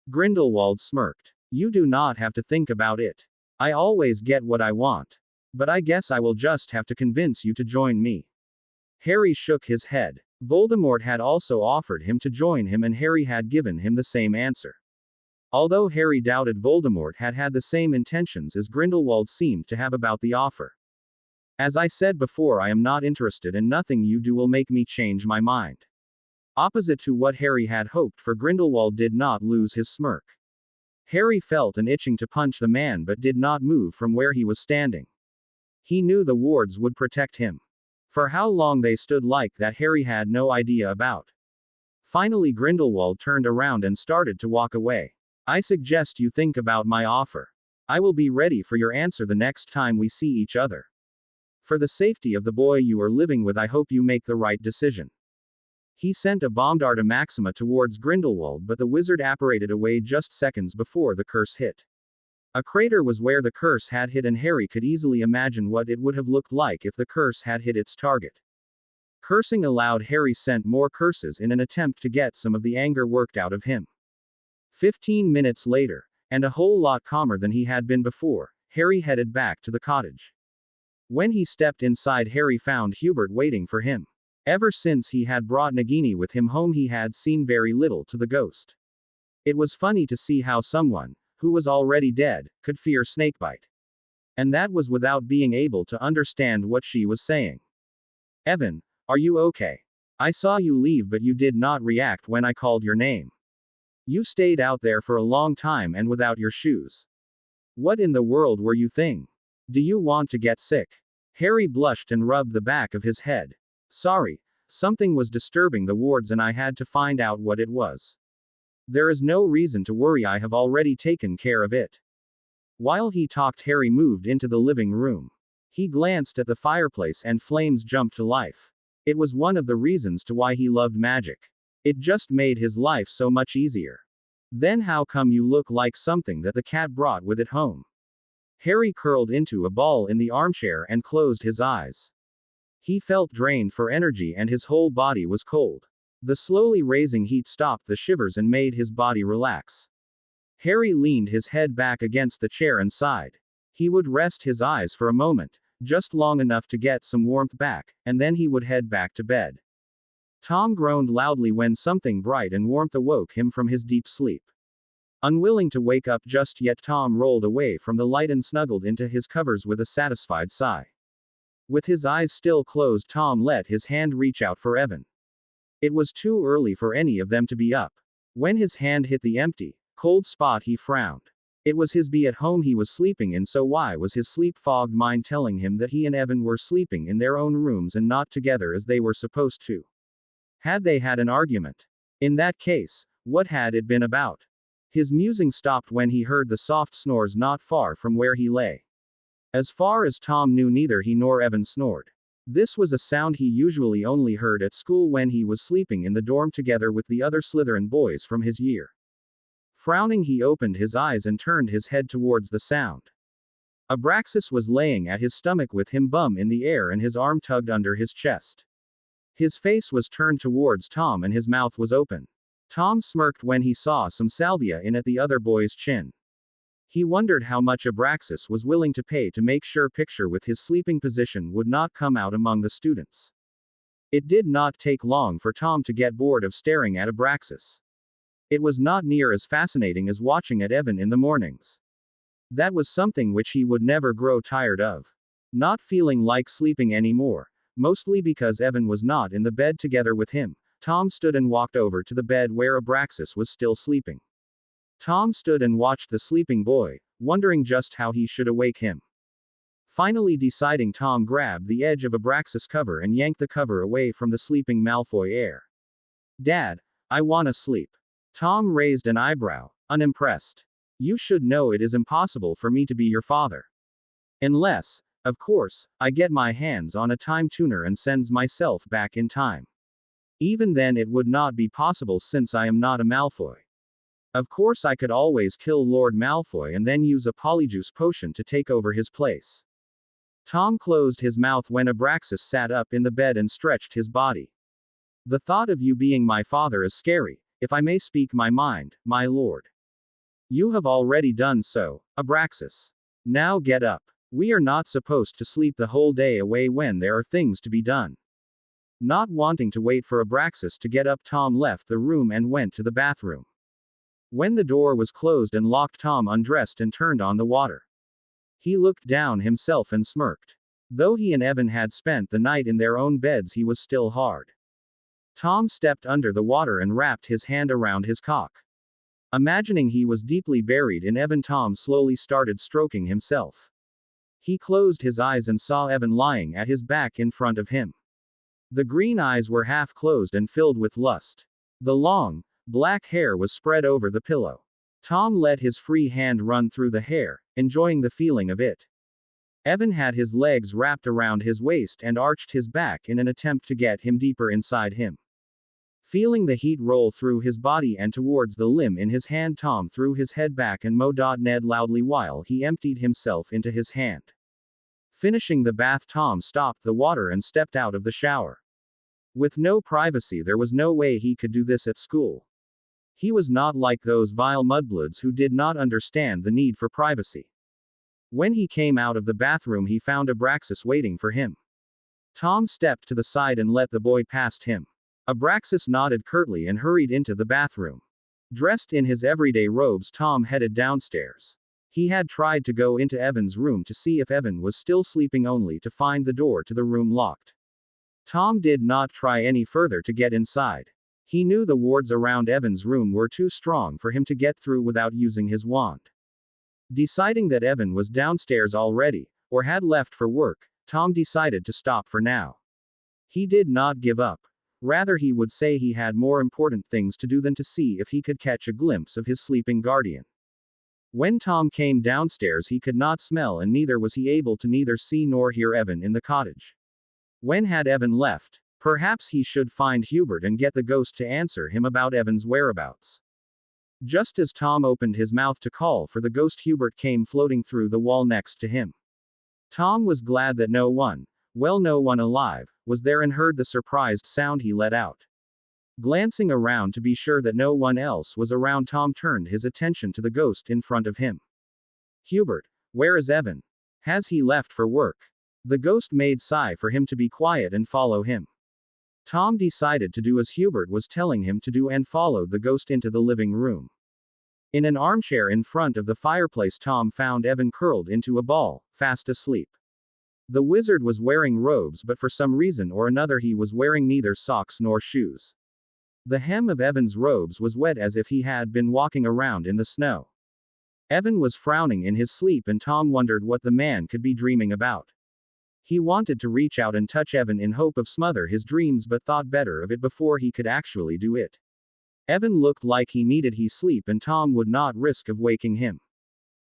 A: Grindelwald smirked. You do not have to think about it. I always get what I want. But I guess I will just have to convince you to join me. Harry shook his head. Voldemort had also offered him to join him, and Harry had given him the same answer. Although Harry doubted Voldemort had had the same intentions as Grindelwald seemed to have about the offer. As I said before, I am not interested, and nothing you do will make me change my mind. Opposite to what Harry had hoped for, Grindelwald did not lose his smirk. Harry felt an itching to punch the man but did not move from where he was standing. He knew the wards would protect him. For how long they stood like that, Harry had no idea about. Finally, Grindelwald turned around and started to walk away. I suggest you think about my offer. I will be ready for your answer the next time we see each other. For the safety of the boy you are living with, I hope you make the right decision. He sent a Bombarda Maxima towards Grindelwald, but the wizard apparated away just seconds before the curse hit. A crater was where the curse had hit, and Harry could easily imagine what it would have looked like if the curse had hit its target. Cursing aloud, Harry sent more curses in an attempt to get some of the anger worked out of him. 15 minutes later, and a whole lot calmer than he had been before, Harry headed back to the cottage. When he stepped inside, Harry found Hubert waiting for him. Ever since he had brought Nagini with him home, he had seen very little to the ghost. It was funny to see how someone, who was already dead, could fear snakebite. And that was without being able to understand what she was saying. Evan, are you okay? I saw you leave, but you did not react when I called your name. You stayed out there for a long time and without your shoes. What in the world were you thinking? Do you want to get sick? Harry blushed and rubbed the back of his head. Sorry, Something was disturbing the wards and I had to find out what it was. There is no reason to worry, I have already taken care of it. While he talked, Harry moved into the living room. He glanced at the fireplace and flames jumped to life. It was one of the reasons to why he loved magic. It just made his life so much easier. Then how come you look like something that the cat brought with it home? Harry curled into a ball in the armchair and closed his eyes. He felt drained for energy and his whole body was cold. The slowly raising heat stopped the shivers and made his body relax. Harry leaned his head back against the chair and sighed. He would rest his eyes for a moment, just long enough to get some warmth back, and then he would head back to bed. Tom groaned loudly when something bright and warmth awoke him from his deep sleep. Unwilling to wake up just yet, Tom rolled away from the light and snuggled into his covers with a satisfied sigh. With his eyes still closed, Tom let his hand reach out for Evan. It was too early for any of them to be up. When his hand hit the empty, cold spot, he frowned. It was his bed at home he was sleeping in, so why was his sleep-fogged mind telling him that he and Evan were sleeping in their own rooms and not together as they were supposed to? Had they had an argument? In that case, what had it been about? His musing stopped when he heard the soft snores not far from where he lay. As far as Tom knew, neither he nor Evan snored. This was a sound he usually only heard at school when he was sleeping in the dorm together with the other Slytherin boys from his year. Frowning, he opened his eyes and turned his head towards the sound. Abraxas was laying at his stomach with him bum in the air and his arm tugged under his chest. His face was turned towards Tom and his mouth was open. Tom smirked when he saw some salvia in at the other boy's chin. He wondered how much Abraxas was willing to pay to make sure picture with his sleeping position would not come out among the students. It did not take long for Tom to get bored of staring at Abraxas. It was not near as fascinating as watching at Evan in the mornings. That was something which he would never grow tired of. Not feeling like sleeping anymore, mostly because Evan was not in the bed together with him, Tom stood and walked over to the bed where Abraxas was still sleeping. Tom stood and watched the sleeping boy, wondering just how he should awake him. Finally deciding, Tom grabbed the edge of Abraxas' cover and yanked the cover away from the sleeping Malfoy heir. "Dad, I wanna sleep." Tom raised an eyebrow, unimpressed. "You should know it is impossible for me to be your father. Unless, of course, I get my hands on a time tuner and sends myself back in time. Even then it would not be possible since I am not a Malfoy. Of course I could always kill Lord Malfoy and then use a Polyjuice potion to take over his place." Tom closed his mouth when Abraxas sat up in the bed and stretched his body. "The thought of you being my father is scary, if I may speak my mind, my lord." "You have already done so, Abraxas. Now get up. We are not supposed to sleep the whole day away when there are things to be done." Not wanting to wait for Abraxas to get up, Tom left the room and went to the bathroom. When the door was closed and locked, Tom undressed and turned on the water. He looked down himself and smirked. Though he and Evan had spent the night in their own beds, he was still hard. Tom stepped under the water and wrapped his hand around his cock. Imagining he was deeply buried in Evan, Tom slowly started stroking himself. He closed his eyes and saw Evan lying at his back in front of him. The green eyes were half closed and filled with lust. The long, black hair was spread over the pillow. Tom let his free hand run through the hair, enjoying the feeling of it. Evan had his legs wrapped around his waist and arched his back in an attempt to get him deeper inside him. Feeling the heat roll through his body and towards the limb in his hand, Tom threw his head back and Ned loudly while he emptied himself into his hand. Finishing the bath, Tom stopped the water and stepped out of the shower. With no privacy, there was no way he could do this at school. He was not like those vile mudbloods who did not understand the need for privacy. When he came out of the bathroom, he found Abraxas waiting for him. Tom stepped to the side and let the boy past him. Abraxas nodded curtly and hurried into the bathroom. Dressed in his everyday robes, Tom headed downstairs. He had tried to go into Evan's room to see if Evan was still sleeping, only to find the door to the room locked. Tom did not try any further to get inside. He knew the wards around Evan's room were too strong for him to get through without using his wand. Deciding that Evan was downstairs already, or had left for work, Tom decided to stop for now. He did not give up. Rather, he would say he had more important things to do than to see if he could catch a glimpse of his sleeping guardian. When Tom came downstairs, he could not smell, and neither was he able to neither see nor hear Evan in the cottage. When had Evan left? Perhaps he should find Hubert and get the ghost to answer him about Evan's whereabouts. Just as Tom opened his mouth to call for the ghost, Hubert came floating through the wall next to him. Tom was glad that no one alive, was there, and heard the surprised sound he let out. Glancing around to be sure that no one else was around, Tom turned his attention to the ghost in front of him. Hubert, where is Evan? Has he left for work? The ghost made sign for him to be quiet and follow him. Tom decided to do as Hubert was telling him to do and followed the ghost into the living room. In an armchair in front of the fireplace, Tom found Evan curled into a ball, fast asleep. The wizard was wearing robes, but for some reason or another he was wearing neither socks nor shoes. The hem of Evan's robes was wet as if he had been walking around in the snow. Evan was frowning in his sleep, and Tom wondered what the man could be dreaming about. He wanted to reach out and touch Evan in hope of smother his dreams, but thought better of it before he could actually do it. Evan looked like he needed sleep, and Tom would not risk of waking him.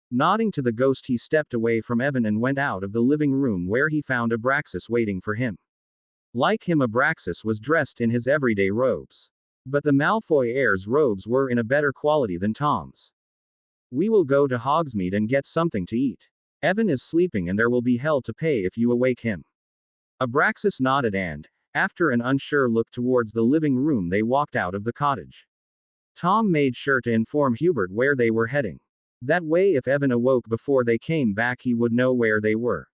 A: Nodding to the ghost, he stepped away from Evan and went out of the living room, where he found Abraxas waiting for him. Like him, Abraxas was dressed in his everyday robes. But the Malfoy heir's robes were in a better quality than Tom's. We will go to Hogsmeade and get something to eat. Evan is sleeping and there will be hell to pay if you awake him. Abraxas nodded and, after an unsure look towards the living room, they walked out of the cottage. Tom made sure to inform Hubert where they were heading. That way, if Evan awoke before they came back, he would know where they were.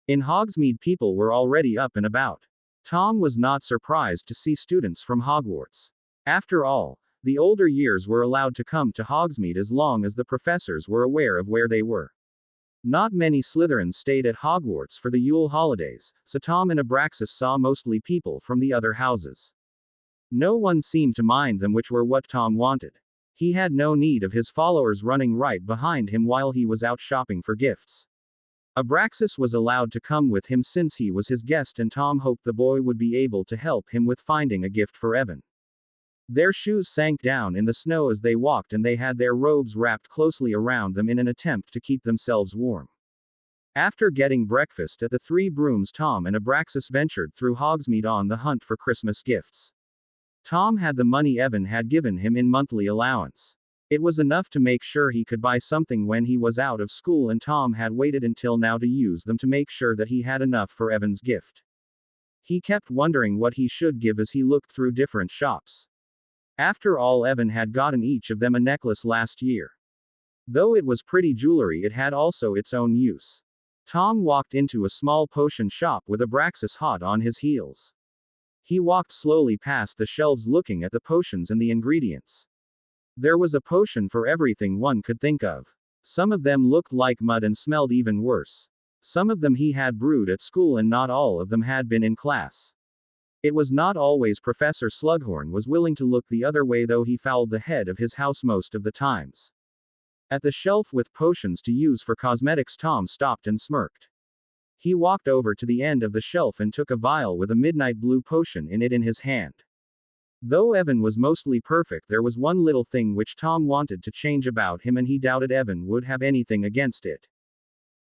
A: In Hogsmeade, people were already up and about. Tom was not surprised to see students from Hogwarts. After all, the older years were allowed to come to Hogsmeade as long as the professors were aware of where they were. Not many Slytherins stayed at Hogwarts for the Yule holidays, so Tom and Abraxas saw mostly people from the other houses. No one seemed to mind them, which were what Tom wanted. He had no need of his followers running right behind him while he was out shopping for gifts. Abraxas was allowed to come with him since he was his guest, and Tom hoped the boy would be able to help him with finding a gift for Evan. Their shoes sank down in the snow as they walked, and they had their robes wrapped closely around them in an attempt to keep themselves warm. After getting breakfast at the Three Brooms, Tom and Abraxas ventured through Hogsmeade on the hunt for Christmas gifts. Tom had the money Evan had given him in monthly allowance. It was enough to make sure he could buy something when he was out of school, and Tom had waited until now to use them to make sure that he had enough for Evan's gift. He kept wondering what he should give as he looked through different shops. After all, Evan had gotten each of them a necklace last year. Though it was pretty jewelry, it had also its own use. Tom walked into a small potion shop with Abraxas hot on his heels. He walked slowly past the shelves, looking at the potions and the ingredients. There was a potion for everything one could think of. Some of them looked like mud and smelled even worse. Some of them he had brewed at school, and not all of them had been in class. It was not always Professor Slughorn was willing to look the other way, though he fouled the head of his house most of the times. At the shelf with potions to use for cosmetics, Tom stopped and smirked. He walked over to the end of the shelf and took a vial with a midnight blue potion in it in his hand. Though Evan was mostly perfect, there was one little thing which Tom wanted to change about him, and he doubted Evan would have anything against it.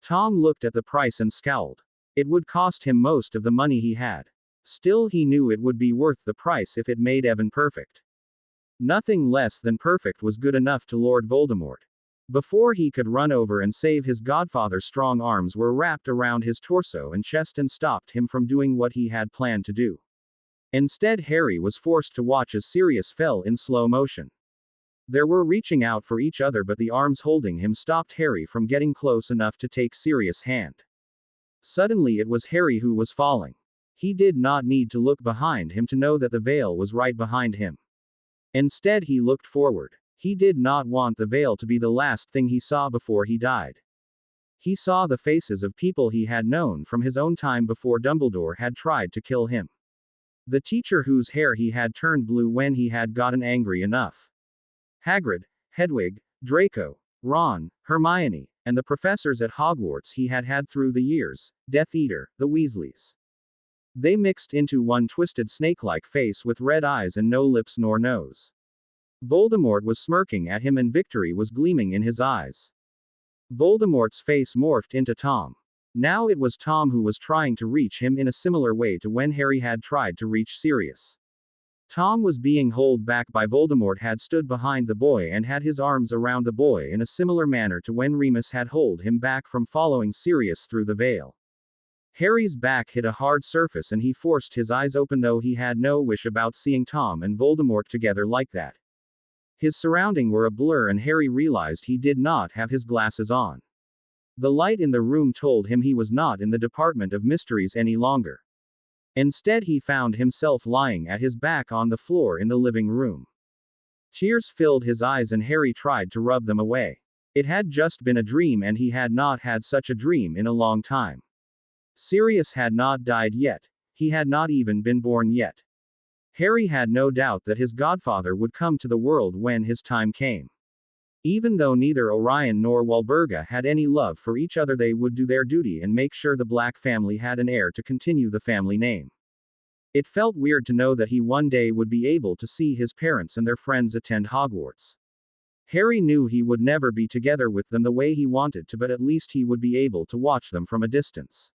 A: Tom looked at the price and scowled. It would cost him most of the money he had. Still, he knew it would be worth the price if it made Evan perfect. Nothing less than perfect was good enough to Lord Voldemort. Before he could run over and save his godfather, strong arms were wrapped around his torso and chest and stopped him from doing what he had planned to do. Instead, Harry was forced to watch as Sirius fell in slow motion. They were reaching out for each other, but the arms holding him stopped Harry from getting close enough to take Sirius' hand. Suddenly it was Harry who was falling. He did not need to look behind him to know that the veil was right behind him. Instead, he looked forward. He did not want the veil to be the last thing he saw before he died. He saw the faces of people he had known from his own time before Dumbledore had tried to kill him. The teacher whose hair he had turned blue when he had gotten angry enough. Hagrid, Hedwig, Draco, Ron, Hermione, and the professors at Hogwarts he had had through the years, Death Eater, the Weasleys. They mixed into one twisted snake-like face with red eyes and no lips nor nose. Voldemort was smirking at him and victory was gleaming in his eyes. Voldemort's face morphed into Tom. Now it was Tom who was trying to reach him in a similar way to when Harry had tried to reach Sirius. Tom was being held back by Voldemort had stood behind the boy and had his arms around the boy in a similar manner to when Remus had held him back from following Sirius through the veil. Harry's back hit a hard surface and he forced his eyes open though he had no wish about seeing Tom and Voldemort together like that. His surroundings were a blur and Harry realized he did not have his glasses on. The light in the room told him he was not in the Department of Mysteries any longer. Instead he found himself lying at his back on the floor in the living room. Tears filled his eyes and Harry tried to rub them away. It had just been a dream and he had not had such a dream in a long time. Sirius had not died yet. He had not even been born yet. Harry had no doubt that his godfather would come to the world when his time came. Even though neither Orion nor Walburga had any love for each other, they would do their duty and make sure the Black family had an heir to continue the family name. It felt weird to know that he one day would be able to see his parents and their friends attend Hogwarts. Harry knew he would never be together with them the way he wanted to, but at least he would be able to watch them from a distance.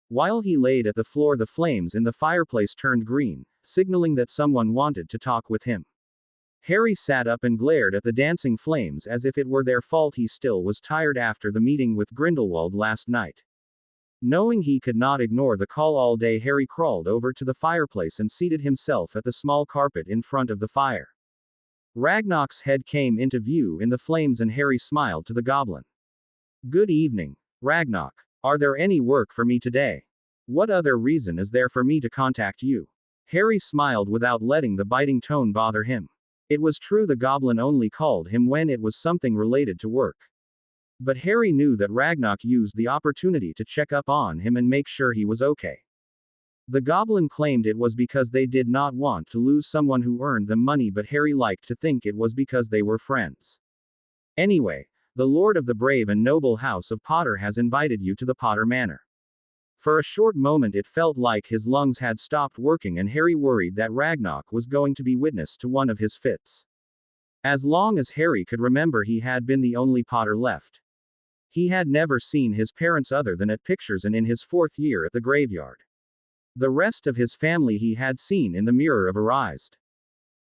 A: While he laid at the floor, the flames in the fireplace turned green, signaling that someone wanted to talk with him. Harry sat up and glared at the dancing flames as if it were their fault. He still was tired after the meeting with Grindelwald last night. Knowing he could not ignore the call all day, Harry crawled over to the fireplace and seated himself at the small carpet in front of the fire. Ragnarok's head came into view in the flames and Harry smiled to the goblin. "Good evening, Ragnarok. Are there any work for me today? What other reason is there for me to contact you?" Harry smiled without letting the biting tone bother him. It was true the goblin only called him when it was something related to work. But Harry knew that Ragnarok used the opportunity to check up on him and make sure he was okay. The goblin claimed it was because they did not want to lose someone who earned them money, but Harry liked to think it was because they were friends. "Anyway, the Lord of the brave and noble House of Potter has invited you to the Potter Manor." For a short moment it felt like his lungs had stopped working and Harry worried that Ragnarok was going to be witness to one of his fits. As long as Harry could remember, he had been the only Potter left. He had never seen his parents other than at pictures and in his 4th year at the graveyard. The rest of his family he had seen in the Mirror of Erised.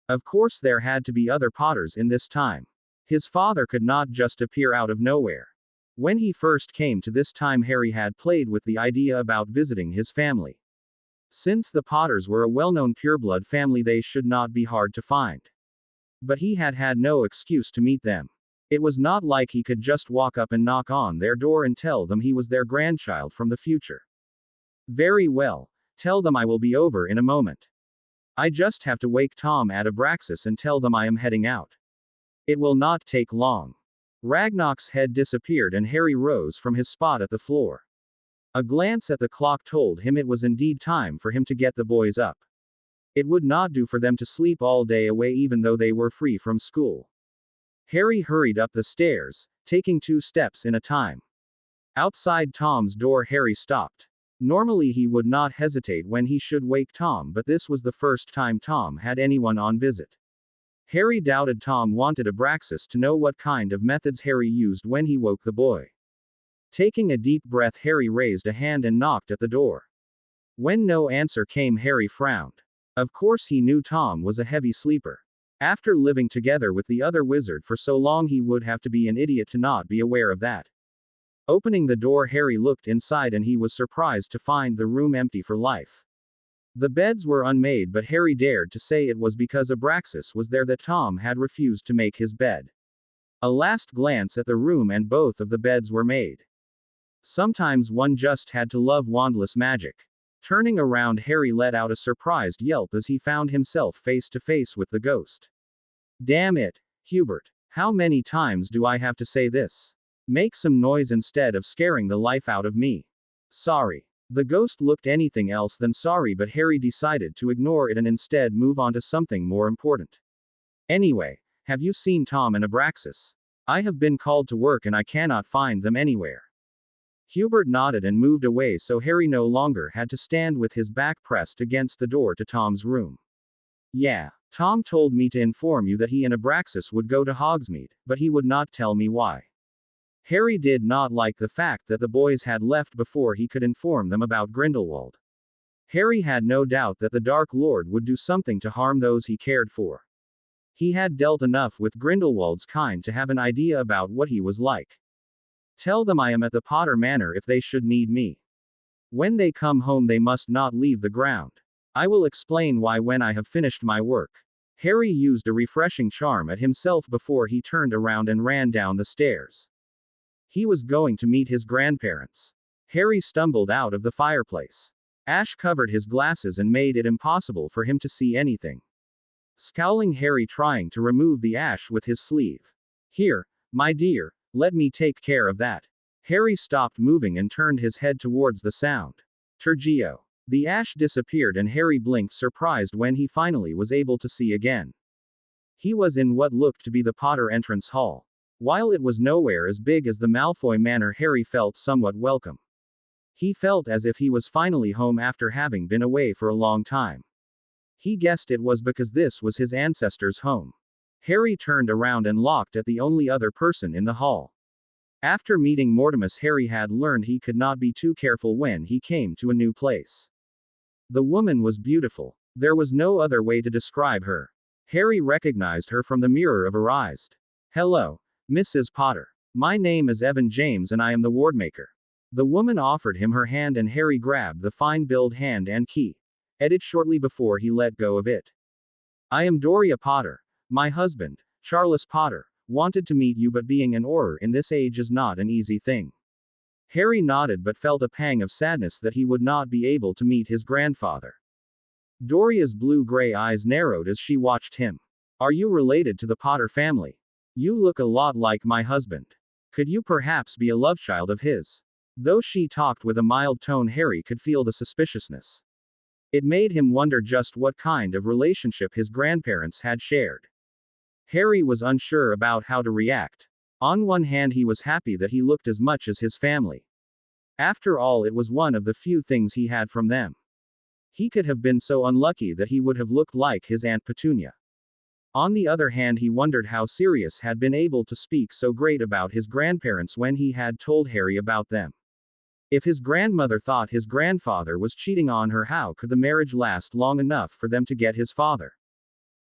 A: Of course there had to be other Potters in this time. His father could not just appear out of nowhere. When he first came to this time, Harry had played with the idea about visiting his family. Since the Potters were a well-known pureblood family, they should not be hard to find. But he had had no excuse to meet them. It was not like he could just walk up and knock on their door and tell them he was their grandchild from the future. "Very well. Tell them I will be over in a moment. I just have to wake Tom and Abraxas and tell them I am heading out. It will not take long." Ragnarok's head disappeared and Harry rose from his spot at the floor. A glance at the clock told him it was indeed time for him to get the boys up. It would not do for them to sleep all day away even though they were free from school. Harry hurried up the stairs, taking 2 steps in a time. Outside Tom's door, Harry stopped. Normally he would not hesitate when he should wake Tom, but this was the first time Tom had anyone on visit. Harry doubted Tom wanted Abraxas to know what kind of methods Harry used when he woke the boy. Taking a deep breath, Harry raised a hand and knocked at the door. When no answer came, Harry frowned. Of course he knew Tom was a heavy sleeper. After living together with the other wizard for so long, he would have to be an idiot to not be aware of that. Opening the door, Harry looked inside and he was surprised to find the room empty for life. The beds were unmade, but Harry dared to say it was because Abraxas was there that Tom had refused to make his bed. A last glance at the room and both of the beds were made. Sometimes one just had to love wandless magic. Turning around, Harry let out a surprised yelp as he found himself face to face with the ghost. "Damn it, Hubert. How many times do I have to say this? Make some noise instead of scaring the life out of me." "Sorry." The ghost looked anything else than sorry, but Harry decided to ignore it and instead move on to something more important. "Anyway, have you seen Tom and Abraxas? I have been called to work and I cannot find them anywhere." Hubert nodded and moved away so Harry no longer had to stand with his back pressed against the door to Tom's room. Yeah, Tom told me to inform you that he and Abraxas would go to Hogsmeade, but he would not tell me why. Harry did not like the fact that the boys had left before he could inform them about Grindelwald. Harry had no doubt that the Dark Lord would do something to harm those he cared for. He had dealt enough with Grindelwald's kind to have an idea about what he was like. Tell them I am at the Potter Manor if they should need me. When they come home they must not leave the ground. I will explain why when I have finished my work. Harry used a refreshing charm at himself before he turned around and ran down the stairs. He was going to meet his grandparents. Harry stumbled out of the fireplace. Ash covered his glasses and made it impossible for him to see anything. Scowling, Harry trying to remove the ash with his sleeve. Here, my dear, let me take care of that. Harry stopped moving and turned his head towards the sound. Tergio. The ash disappeared and Harry blinked surprised when he finally was able to see again. He was in what looked to be the Potter entrance hall. While it was nowhere as big as the Malfoy Manor, Harry felt somewhat welcome. He felt as if he was finally home after having been away for a long time. He guessed it was because this was his ancestors' home. Harry turned around and looked at the only other person in the hall. After meeting Mortimus, Harry had learned he could not be too careful when he came to a new place. The woman was beautiful. There was no other way to describe her. Harry recognized her from the mirror of her eyes. Hello, Mrs. Potter. My name is Evan James and I am the wardmaker. The woman offered him her hand and Harry grabbed the fine-billed hand and key. Edit shortly before he let go of it. I am Doria Potter. My husband, Charles Potter, wanted to meet you, but being an Auror in this age is not an easy thing. Harry nodded but felt a pang of sadness that he would not be able to meet his grandfather. Doria's blue-gray eyes narrowed as she watched him. Are you related to the Potter family? You look a lot like my husband. Could you perhaps be a lovechild of his? Though she talked with a mild tone, Harry could feel the suspiciousness. It made him wonder just what kind of relationship his grandparents had shared. Harry was unsure about how to react. On one hand, he was happy that he looked as much as his family. After all, it was one of the few things he had from them. He could have been so unlucky that he would have looked like his Aunt Petunia. On the other hand, he wondered how Sirius had been able to speak so great about his grandparents when he had told Harry about them. If his grandmother thought his grandfather was cheating on her, how could the marriage last long enough for them to get his father?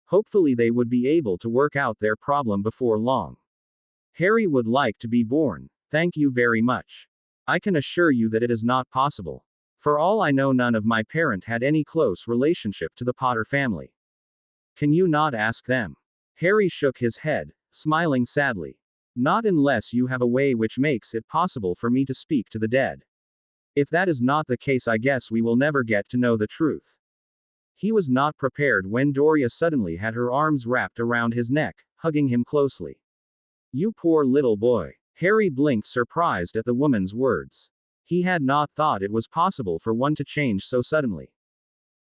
A: Hopefully they would be able to work out their problem before long. Harry would like to be born. Thank you very much. I can assure you that it is not possible. For all I know, none of my parents had any close relationship to the Potter family. Can you not ask them? Harry shook his head, smiling sadly. Not unless you have a way which makes it possible for me to speak to the dead. If that is not the case, I guess we will never get to know the truth. He was not prepared when Doria suddenly had her arms wrapped around his neck, hugging him closely. You poor little boy. Harry blinked, surprised at the woman's words. He had not thought it was possible for one to change so suddenly.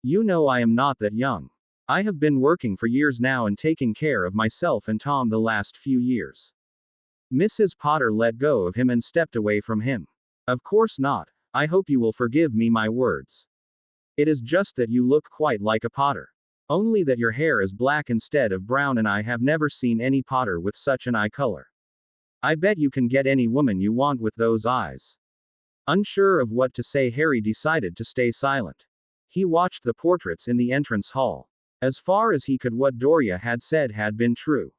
A: You know, I am not that young. I have been working for years now and taking care of myself and Tom the last few years. Mrs. Potter let go of him and stepped away from him. Of course not. I hope you will forgive me my words. It is just that you look quite like a Potter. Only that your hair is black instead of brown, and I have never seen any Potter with such an eye color. I bet you can get any woman you want with those eyes. Unsure of what to say, Harry decided to stay silent. He watched the portraits in the entrance hall. As far as he could, what Doria had said had been true.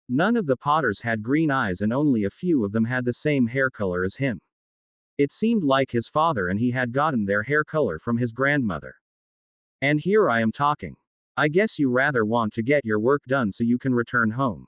A: None of the Potters had green eyes and only a few of them had the same hair color as him. It seemed like his father and he had gotten their hair color from his grandmother. And here I am talking. I guess you rather want to get your work done so you can return home.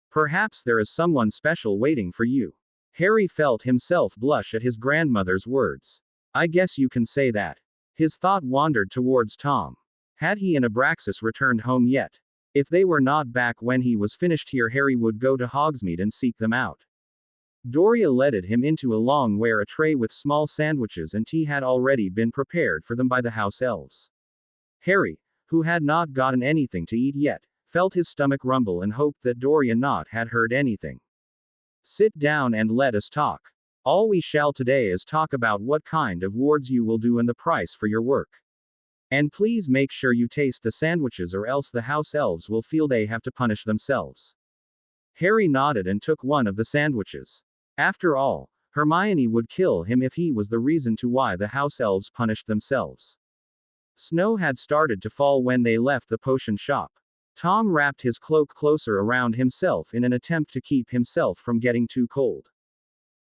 A: Perhaps there is someone special waiting for you. Harry felt himself blush at his grandmother's words. I guess you can say that. His thought wandered towards Tom. Had he and Abraxas returned home yet? If they were not back when he was finished here, Harry would go to Hogsmeade and seek them out. Doria led him into a long where a tray with small sandwiches and tea had already been prepared for them by the house elves. Harry, who had not gotten anything to eat yet, felt his stomach rumble and hoped that Doria not had heard anything. Sit down and let us talk. All we shall today is talk about what kind of wards you will do and the price for your work. And please make sure you taste the sandwiches or else the house elves will feel they have to punish themselves. Harry nodded and took one of the sandwiches. After all, Hermione would kill him if he was the reason to why the house elves punished themselves. Snow had started to fall when they left the potion shop. Tom wrapped his cloak closer around himself in an attempt to keep himself from getting too cold.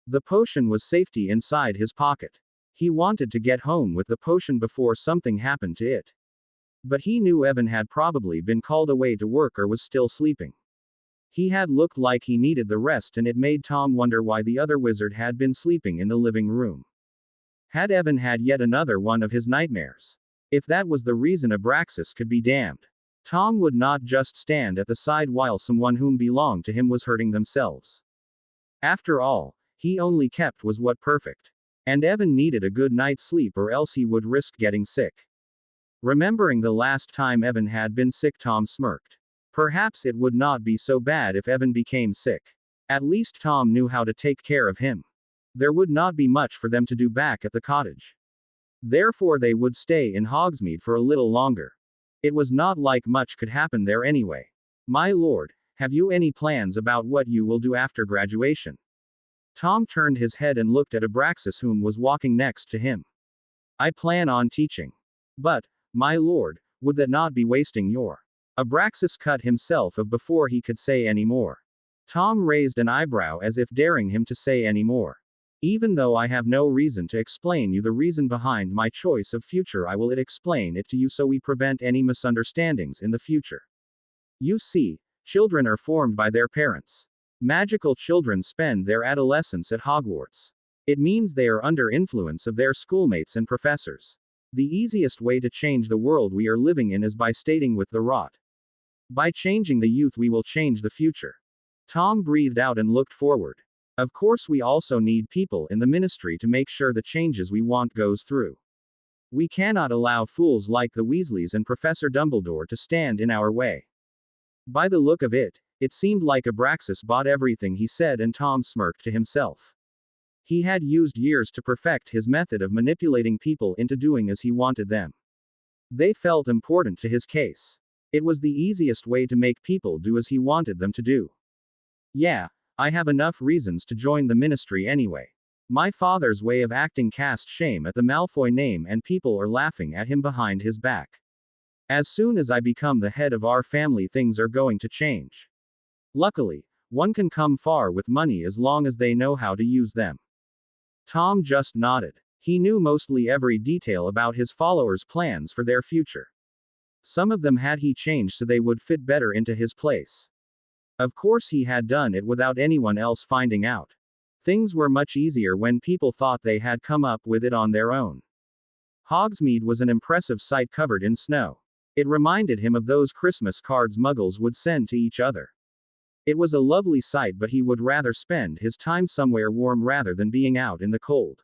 A: The potion was safety inside his pocket. He wanted to get home with the potion before something happened to it. But he knew Evan had probably been called away to work or was still sleeping. He had looked like he needed the rest, and it made Tom wonder why the other wizard had been sleeping in the living room. Had Evan had yet another one of his nightmares? If that was the reason, Abraxas could be damned. Tom would not just stand at the side while someone whom belonged to him was hurting themselves. After all, he only kept was what perfect. And Evan needed a good night's sleep or else he would risk getting sick. Remembering the last time Evan had been sick, Tom smirked. Perhaps it would not be so bad if Evan became sick. At least Tom knew how to take care of him. There would not be much for them to do back at the cottage. Therefore they would stay in Hogsmeade for a little longer. It was not like much could happen there anyway. My lord, have you any plans about what you will do after graduation? Tom turned his head and looked at Abraxas, whom was walking next to him. I plan on teaching. But, my lord, would that not be wasting your... Abraxas cut himself off before he could say any more. Tom raised an eyebrow as if daring him to say any more. Even though I have no reason to explain you the reason behind my choice of future, I will explain it to you so we prevent any misunderstandings in the future. You see, children are formed by their parents. Magical children spend their adolescence at Hogwarts. It means they are under influence of their schoolmates and professors. The easiest way to change the world we are living in is by stating with the rot. By changing the youth we will change the future. Tom breathed out and looked forward. Of course we also need people in the ministry to make sure the changes we want goes through. We cannot allow fools like the Weasleys and Professor Dumbledore to stand in our way. By the look of it, it seemed like Abraxas bought everything he said, and Tom smirked to himself. He had used years to perfect his method of manipulating people into doing as he wanted them. They felt important to his case. It was the easiest way to make people do as he wanted them to do. Yeah, I have enough reasons to join the ministry anyway. My father's way of acting cast shame at the Malfoy name, and people are laughing at him behind his back. As soon as I become the head of our family, things are going to change. Luckily, one can come far with money as long as they know how to use them. Tom just nodded. He knew mostly every detail about his followers' plans for their future. Some of them had he changed so they would fit better into his place. Of course he had done it without anyone else finding out. Things were much easier when people thought they had come up with it on their own. Hogsmeade was an impressive sight covered in snow. It reminded him of those Christmas cards Muggles would send to each other. It was a lovely sight, but he would rather spend his time somewhere warm rather than being out in the cold.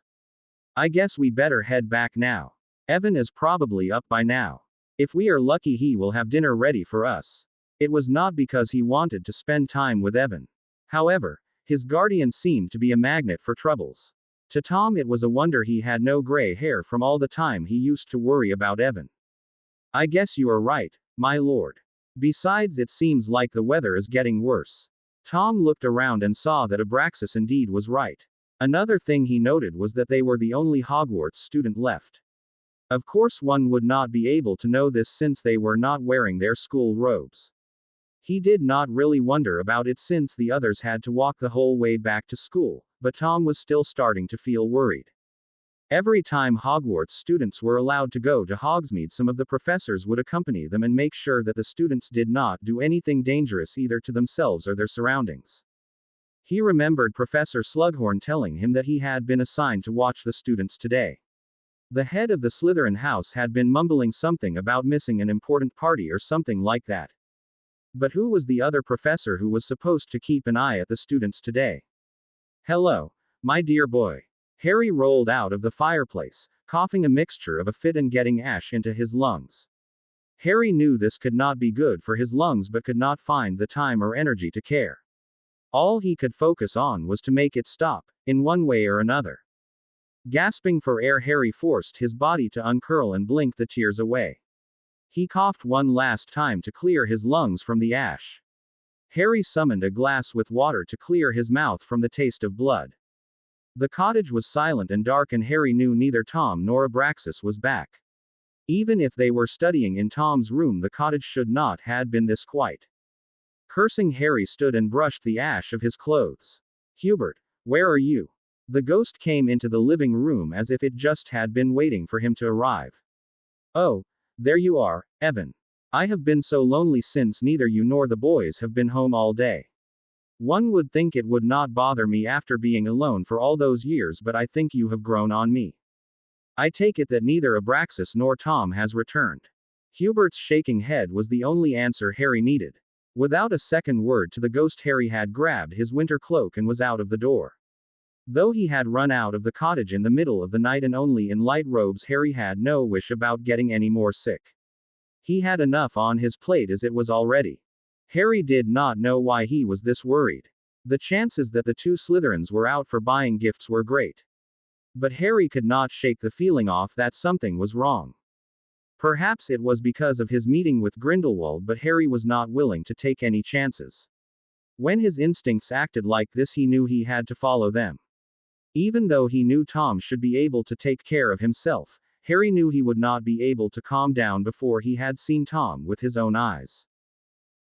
A: I guess we better head back now. Evan is probably up by now. If we are lucky, he will have dinner ready for us. It was not because he wanted to spend time with Evan. However, his guardian seemed to be a magnet for troubles. To Tom, it was a wonder he had no gray hair from all the time he used to worry about Evan. I guess you are right, my lord. Besides, it seems like the weather is getting worse. Tom looked around and saw that Abraxas indeed was right. Another thing he noted was that they were the only Hogwarts student left. Of course, one would not be able to know this since they were not wearing their school robes. He did not really wonder about it since the others had to walk the whole way back to school, but Tom was still starting to feel worried. Every time Hogwarts students were allowed to go to Hogsmeade, some of the professors would accompany them and make sure that the students did not do anything dangerous either to themselves or their surroundings. He remembered Professor Slughorn telling him that he had been assigned to watch the students today. The head of the Slytherin house had been mumbling something about missing an important party or something like that. But who was the other professor who was supposed to keep an eye at the students today? Hello, my dear boy. Harry rolled out of the fireplace, coughing a mixture of a fit and getting ash into his lungs. Harry knew this could not be good for his lungs but could not find the time or energy to care. All he could focus on was to make it stop, in one way or another. Gasping for air, Harry forced his body to uncurl and blink the tears away. He coughed one last time to clear his lungs from the ash. Harry summoned a glass with water to clear his mouth from the taste of blood. The cottage was silent and dark, and Harry knew neither Tom nor Abraxas was back. Even if they were studying in Tom's room, the cottage should not have been this quiet. Cursing, Harry stood and brushed the ash of his clothes. Hubert, where are you? The ghost came into the living room as if it just had been waiting for him to arrive. Oh, there you are, Evan. I have been so lonely since neither you nor the boys have been home all day. One would think it would not bother me after being alone for all those years, but I think you have grown on me. I take it that neither Abraxas nor Tom has returned. Hubert's shaking head was the only answer Harry needed. Without a second word to the ghost, Harry had grabbed his winter cloak and was out of the door. Though he had run out of the cottage in the middle of the night and only in light robes, Harry had no wish about getting any more sick. He had enough on his plate as it was already. Harry did not know why he was this worried. The chances that the two Slytherins were out for buying gifts were great. But Harry could not shake the feeling off that something was wrong. Perhaps it was because of his meeting with Grindelwald, but Harry was not willing to take any chances. When his instincts acted like this, he knew he had to follow them. Even though he knew Tom should be able to take care of himself, Harry knew he would not be able to calm down before he had seen Tom with his own eyes.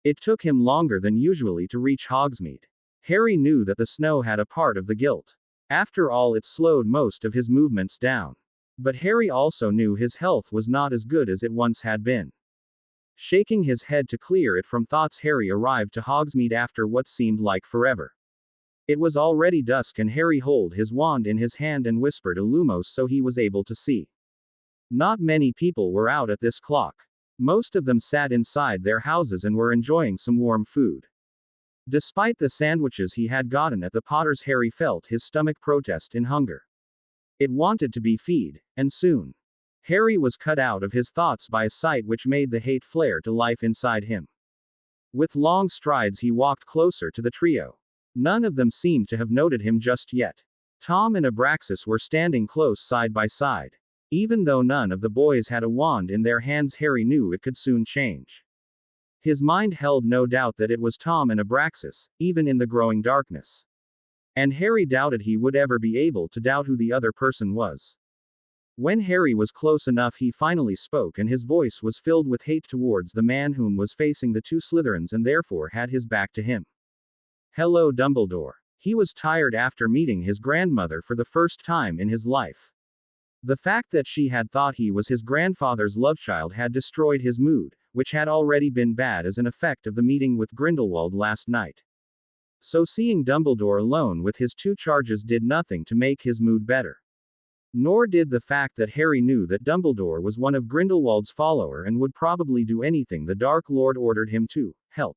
A: It took him longer than usually to reach Hogsmeade. Harry knew that the snow had a part of the guilt. After all, it slowed most of his movements down. But Harry also knew his health was not as good as it once had been. Shaking his head to clear it from thoughts, Harry arrived to Hogsmeade after what seemed like forever. It was already dusk, and Harry held his wand in his hand and whispered a Lumos so he was able to see. Not many people were out at this clock. Most of them sat inside their houses and were enjoying some warm food. Despite the sandwiches he had gotten at the Potters, Harry felt his stomach protest in hunger. It wanted to be fed, and soon. Harry was cut out of his thoughts by a sight which made the hate flare to life inside him. With long strides he walked closer to the trio. None of them seemed to have noted him just yet. Tom and Abraxas were standing close side by side. Even though none of the boys had a wand in their hands, Harry knew it could soon change. His mind held no doubt that it was Tom and Abraxas, even in the growing darkness. And Harry doubted he would ever be able to doubt who the other person was. When Harry was close enough, he finally spoke, and his voice was filled with hate towards the man whom was facing the two Slytherins and therefore had his back to him. Hello, Dumbledore. He was tired after meeting his grandmother for the first time in his life. The fact that she had thought he was his grandfather's lovechild had destroyed his mood, which had already been bad as an effect of the meeting with Grindelwald last night. So seeing Dumbledore alone with his two charges did nothing to make his mood better. Nor did the fact that Harry knew that Dumbledore was one of Grindelwald's followers and would probably do anything the Dark Lord ordered him to help.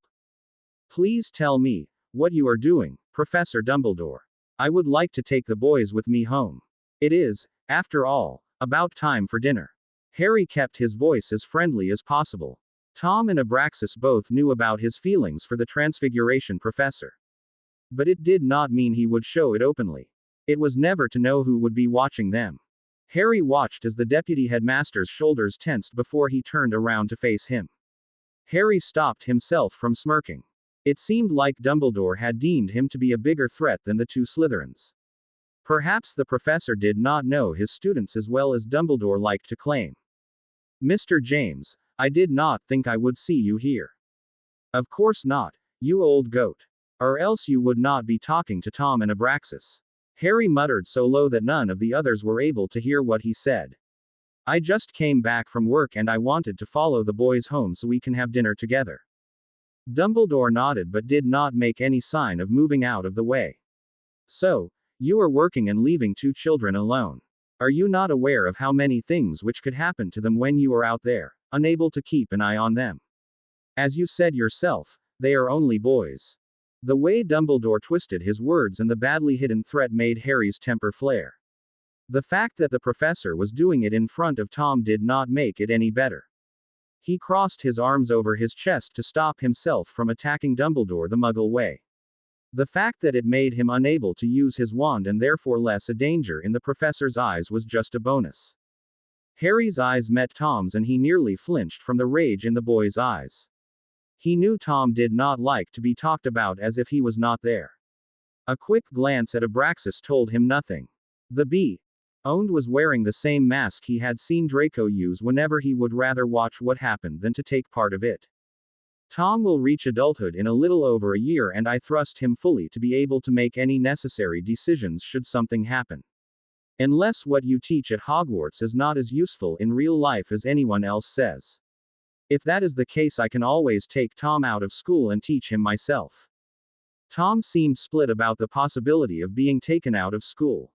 A: Please tell me what you are doing, Professor Dumbledore. I would like to take the boys with me home. It is, after all, about time for dinner. Harry kept his voice as friendly as possible. Tom and Abraxas both knew about his feelings for the Transfiguration Professor. But it did not mean he would show it openly. It was never to know who would be watching them. Harry watched as the deputy headmaster's shoulders tensed before he turned around to face him. Harry stopped himself from smirking. It seemed like Dumbledore had deemed him to be a bigger threat than the two Slytherins. Perhaps the professor did not know his students as well as Dumbledore liked to claim. Mr. James, I did not think I would see you here. Of course not, you old goat. Or else you would not be talking to Tom and Abraxas. Harry muttered so low that none of the others were able to hear what he said. I just came back from work and I wanted to follow the boys home so we can have dinner together. Dumbledore nodded but did not make any sign of moving out of the way. So, you are working and leaving two children alone. Are you not aware of how many things which could happen to them when you are out there, unable to keep an eye on them? As you said yourself, they are only boys. The way Dumbledore twisted his words and the badly hidden threat made Harry's temper flare. The fact that the professor was doing it in front of Tom did not make it any better. He crossed his arms over his chest to stop himself from attacking Dumbledore the Muggle way. The fact that it made him unable to use his wand and therefore less a danger in the professor's eyes was just a bonus. Harry's eyes met Tom's and he nearly flinched from the rage in the boy's eyes. He knew Tom did not like to be talked about as if he was not there. A quick glance at Abraxas told him nothing. The Bee-owned was wearing the same mask he had seen Draco use whenever he would rather watch what happened than to take part of it. Tom will reach adulthood in a little over a year and I trust him fully to be able to make any necessary decisions should something happen. Unless what you teach at Hogwarts is not as useful in real life as anyone else says. If that is the case, I can always take Tom out of school and teach him myself. Tom seemed split about the possibility of being taken out of school.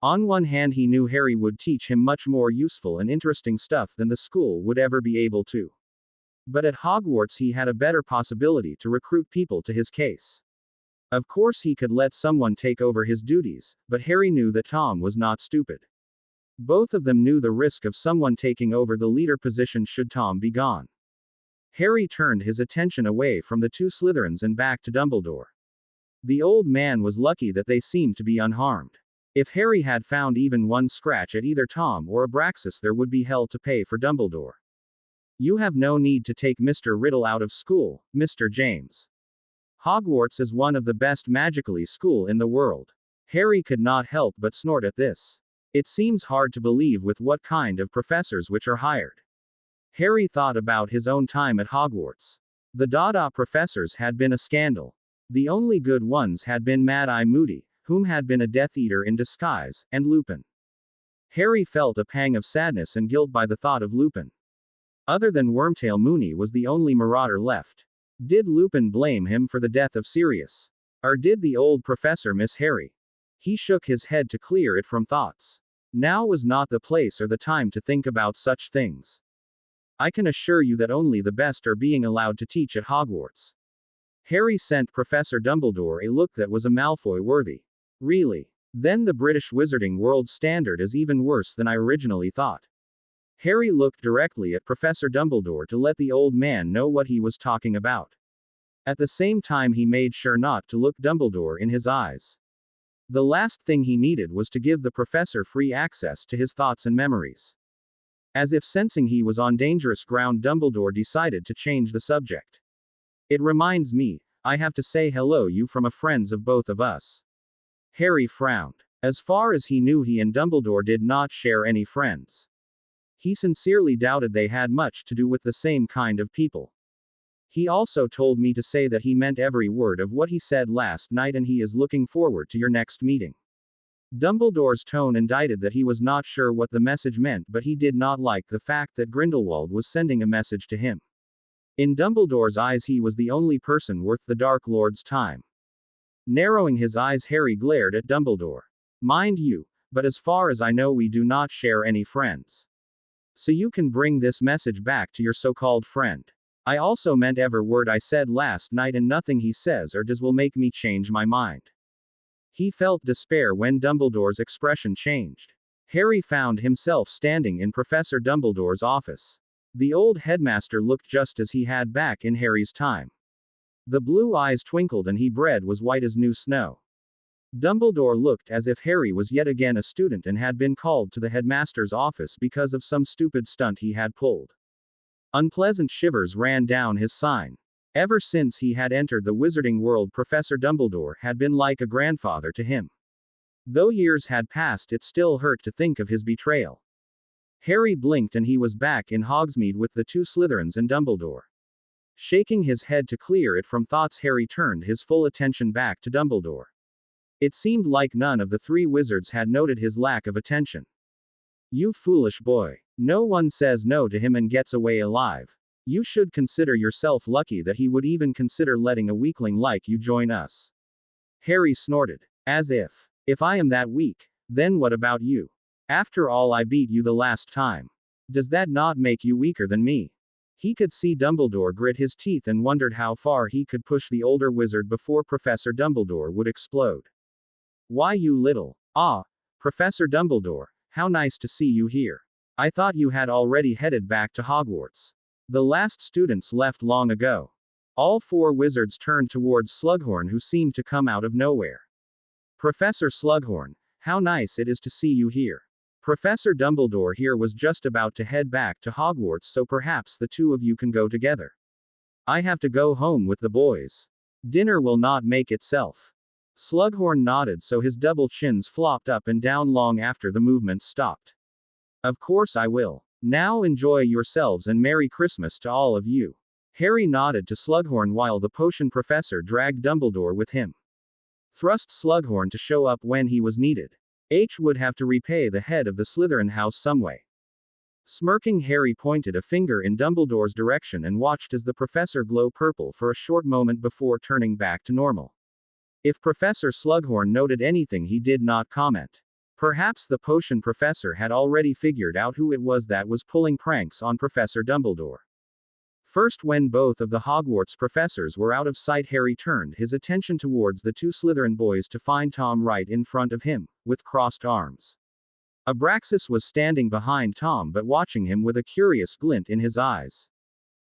A: On one hand, he knew Harry would teach him much more useful and interesting stuff than the school would ever be able to. But at Hogwarts he had a better possibility to recruit people to his case. Of course he could let someone take over his duties, but Harry knew that Tom was not stupid. Both of them knew the risk of someone taking over the leader position should Tom be gone. Harry turned his attention away from the two Slytherins and back to Dumbledore. The old man was lucky that they seemed to be unharmed. If Harry had found even one scratch at either Tom or Abraxas, there would be hell to pay for Dumbledore. You have no need to take Mr. Riddle out of school, Mr. James. Hogwarts is one of the best magically school in the world. Harry could not help but snort at this. It seems hard to believe with what kind of professors which are hired. Harry thought about his own time at Hogwarts. The Dada professors had been a scandal. The only good ones had been Mad-Eye Moody, whom had been a Death Eater in disguise, and Lupin. Harry felt a pang of sadness and guilt by the thought of Lupin. Other than Wormtail, Moony was the only marauder left. Did Lupin blame him for the death of Sirius? Or did the old professor miss Harry? He shook his head to clear it from thoughts. Now was not the place or the time to think about such things. I can assure you that only the best are being allowed to teach at Hogwarts. Harry sent Professor Dumbledore a look that was a Malfoy worthy. Really? Then the British Wizarding World Standard is even worse than I originally thought. Harry looked directly at Professor Dumbledore to let the old man know what he was talking about. At the same time he made sure not to look Dumbledore in his eyes. The last thing he needed was to give the professor free access to his thoughts and memories. As if sensing he was on dangerous ground, Dumbledore decided to change the subject. It reminds me, I have to say hello you from a friends of both of us. Harry frowned. As far as he knew, he and Dumbledore did not share any friends. He sincerely doubted they had much to do with the same kind of people. He also told me to say that he meant every word of what he said last night and he is looking forward to your next meeting. Dumbledore's tone indicated that he was not sure what the message meant, but he did not like the fact that Grindelwald was sending a message to him. In Dumbledore's eyes he was the only person worth the Dark Lord's time. Narrowing his eyes, Harry glared at Dumbledore. Mind you, but as far as I know we do not share any friends. So you can bring this message back to your so-called friend. I also meant every word I said last night and nothing he says or does will make me change my mind. He felt despair when Dumbledore's expression changed. Harry found himself standing in Professor Dumbledore's office. The old headmaster looked just as he had back in Harry's time. The blue eyes twinkled and he bread was white as new snow. Dumbledore looked as if Harry was yet again a student and had been called to the headmaster's office because of some stupid stunt he had pulled. Unpleasant shivers ran down his spine. Ever since he had entered the wizarding world, Professor Dumbledore had been like a grandfather to him. Though years had passed, it still hurt to think of his betrayal. Harry blinked and he was back in Hogsmeade with the two Slytherins and Dumbledore. Shaking his head to clear it from thoughts, Harry turned his full attention back to Dumbledore. It seemed like none of the three wizards had noted his lack of attention. You foolish boy. No one says no to him and gets away alive. You should consider yourself lucky that he would even consider letting a weakling like you join us. Harry snorted. As if. If I am that weak, then what about you? After all, I beat you the last time. Does that not make you weaker than me? He could see Dumbledore grit his teeth and wondered how far he could push the older wizard before Professor Dumbledore would explode. Why, you little. Ah, Professor Dumbledore, how nice to see you here. I thought you had already headed back to Hogwarts. The last students left long ago. All four wizards turned towards Slughorn, who seemed to come out of nowhere. Professor Slughorn, how nice it is to see you here. Professor Dumbledore here was just about to head back to Hogwarts, so perhaps the two of you can go together. I have to go home with the boys. Dinner will not make itself. Slughorn nodded so his double chins flopped up and down long after the movement stopped. Of course I will. Now enjoy yourselves and Merry Christmas to all of you. Harry nodded to Slughorn while the potion professor dragged Dumbledore with him. Thrust Slughorn to show up when he was needed. H would have to repay the head of the Slytherin house some way. Smirking, Harry pointed a finger in Dumbledore's direction and watched as the professor glow purple for a short moment before turning back to normal. If Professor Slughorn noted anything, he did not comment. Perhaps the potion professor had already figured out who it was that was pulling pranks on Professor Dumbledore. First, when both of the Hogwarts professors were out of sight, Harry turned his attention towards the two Slytherin boys to find Tom right in front of him, with crossed arms. Abraxas was standing behind Tom but watching him with a curious glint in his eyes.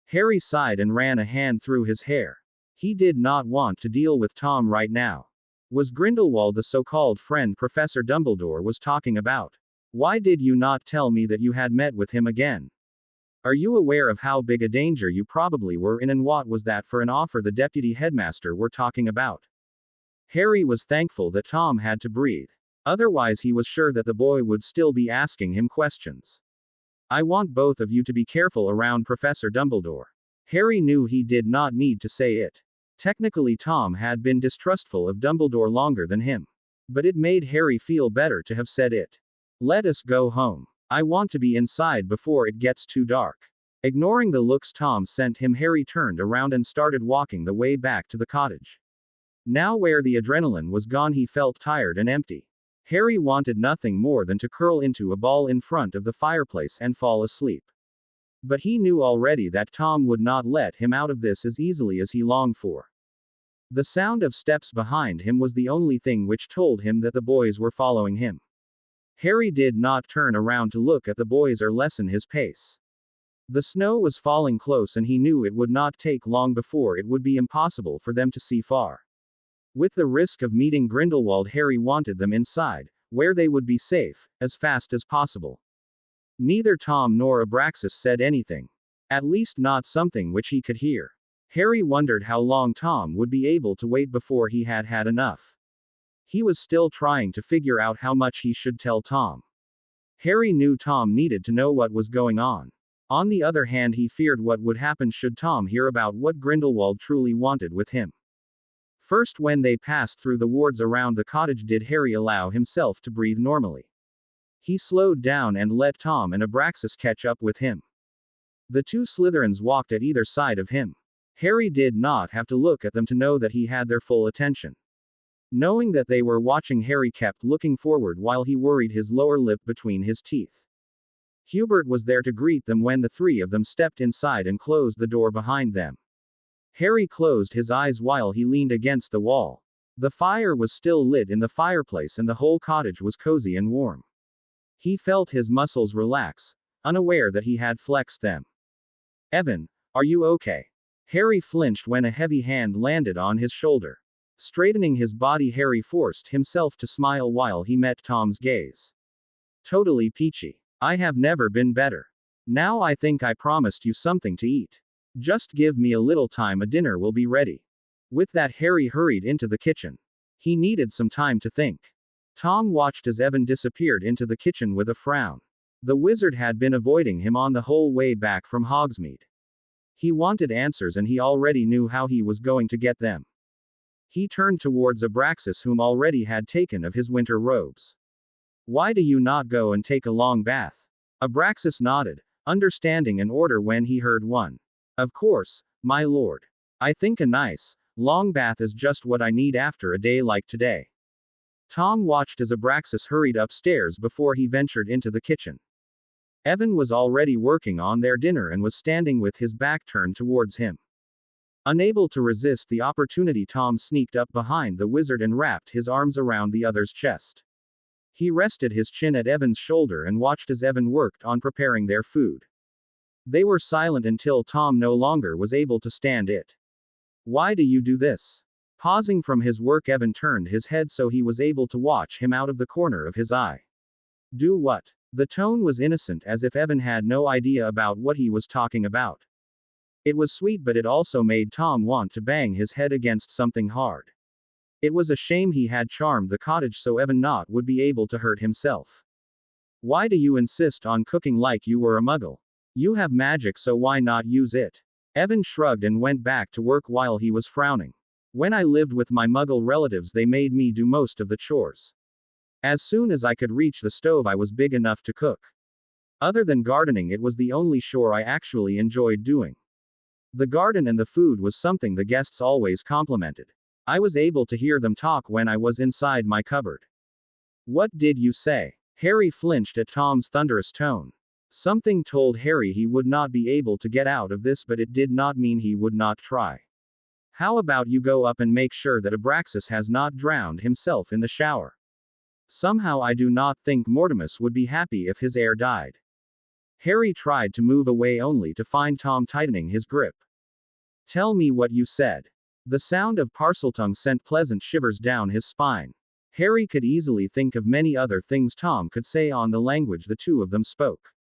A: Harry sighed and ran a hand through his hair. He did not want to deal with Tom right now. Was Grindelwald the so-called friend Professor Dumbledore was talking about? Why did you not tell me that you had met with him again? Are you aware of how big a danger you probably were in, and what was that for an offer the deputy headmaster were talking about? Harry was thankful that Tom had to breathe. Otherwise he was sure that the boy would still be asking him questions. I want both of you to be careful around Professor Dumbledore. Harry knew he did not need to say it. Technically Tom had been distrustful of Dumbledore longer than him. But it made Harry feel better to have said it. Let us go home. I want to be inside before it gets too dark. Ignoring the looks Tom sent him, Harry turned around and started walking the way back to the cottage. Now where the adrenaline was gone, he felt tired and empty. Harry wanted nothing more than to curl into a ball in front of the fireplace and fall asleep. But he knew already that Tom would not let him out of this as easily as he longed for. The sound of steps behind him was the only thing which told him that the boys were following him. Harry did not turn around to look at the boys or lessen his pace. The snow was falling close and he knew it would not take long before it would be impossible for them to see far. With the risk of meeting Grindelwald, Harry wanted them inside, where they would be safe, as fast as possible. Neither Tom nor Abraxas said anything. At least not something which he could hear. Harry wondered how long Tom would be able to wait before he had had enough. He was still trying to figure out how much he should tell Tom. Harry knew Tom needed to know what was going on. On the other hand, he feared what would happen should Tom hear about what Grindelwald truly wanted with him. First, when they passed through the wards around the cottage, did Harry allow himself to breathe normally. He slowed down and let Tom and Abraxas catch up with him. The two Slytherins walked at either side of him. Harry did not have to look at them to know that he had their full attention. Knowing that they were watching, Harry kept looking forward while he worried his lower lip between his teeth. Hubert was there to greet them when the three of them stepped inside and closed the door behind them. Harry closed his eyes while he leaned against the wall. The fire was still lit in the fireplace and the whole cottage was cozy and warm. He felt his muscles relax, unaware that he had flexed them. Evan, are you okay? Harry flinched when a heavy hand landed on his shoulder. Straightening his body, Harry forced himself to smile while he met Tom's gaze. Totally peachy. I have never been better. Now I think I promised you something to eat. Just give me a little time, a dinner will be ready. With that, Harry hurried into the kitchen. He needed some time to think. Tom watched as Evan disappeared into the kitchen with a frown. The wizard had been avoiding him on the whole way back from Hogsmeade. He wanted answers and he already knew how he was going to get them. He turned towards Abraxas, whom already had taken of his winter robes. Why do you not go and take a long bath? Abraxas nodded, understanding an order when he heard one. Of course, my lord. I think a nice, long bath is just what I need after a day like today. Tom watched as Abraxas hurried upstairs before he ventured into the kitchen. Evan was already working on their dinner and was standing with his back turned towards him. Unable to resist the opportunity, Tom sneaked up behind the wizard and wrapped his arms around the other's chest. He rested his chin at Evan's shoulder and watched as Evan worked on preparing their food. They were silent until Tom no longer was able to stand it. Why do you do this? Pausing from his work, Evan turned his head so he was able to watch him out of the corner of his eye. Do what? The tone was innocent, as if Evan had no idea about what he was talking about. It was sweet, but it also made Tom want to bang his head against something hard. It was a shame he had charmed the cottage so Evan not would be able to hurt himself. Why do you insist on cooking like you were a muggle? You have magic, so why not use it? Evan shrugged and went back to work while he was frowning. When I lived with my muggle relatives, they made me do most of the chores. As soon as I could reach the stove, I was big enough to cook. Other than gardening, it was the only chore I actually enjoyed doing. The garden and the food was something the guests always complimented. I was able to hear them talk when I was inside my cupboard. What did you say? Harry flinched at Tom's thunderous tone. Something told Harry he would not be able to get out of this, but it did not mean he would not try. How about you go up and make sure that Abraxas has not drowned himself in the shower? Somehow I do not think Mortimus would be happy if his heir died. Harry tried to move away only to find Tom tightening his grip. Tell me what you said. The sound of Parseltongue sent pleasant shivers down his spine. Harry could easily think of many other things Tom could say on the language the two of them spoke.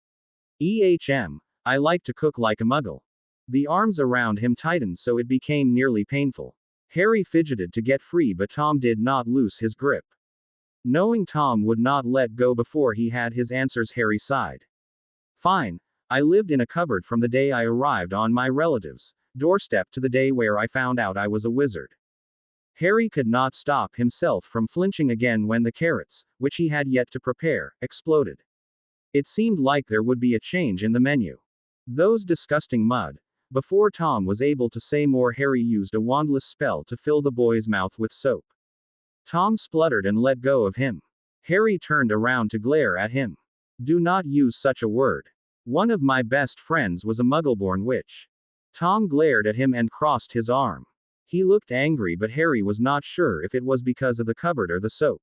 A: I like to cook like a muggle. The arms around him tightened so it became nearly painful. Harry fidgeted to get free, but Tom did not loose his grip. Knowing Tom would not let go before he had his answers, Harry sighed. Fine. I lived in a cupboard from the day I arrived on my relatives' doorstep to the day where I found out I was a wizard. Harry could not stop himself from flinching again when the carrots, which he had yet to prepare, exploded. It seemed like there would be a change in the menu. Those disgusting mud. Before Tom was able to say more, Harry used a wandless spell to fill the boy's mouth with soap. Tom spluttered and let go of him. Harry turned around to glare at him. Do not use such a word. One of my best friends was a Muggleborn witch. Tom glared at him and crossed his arm. He looked angry, but Harry was not sure if it was because of the cupboard or the soap.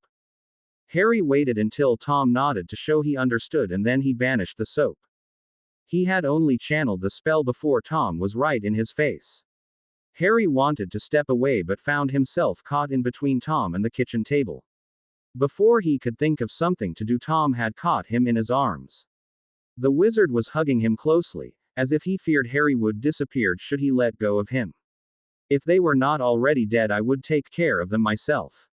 A: Harry waited until Tom nodded to show he understood, and then he banished the soap. He had only channeled the spell before Tom was right in his face. Harry wanted to step away but found himself caught in between Tom and the kitchen table. Before he could think of something to do, Tom had caught him in his arms. The wizard was hugging him closely, as if he feared Harry would disappear should he let go of him. If they were not already dead, I would take care of them myself.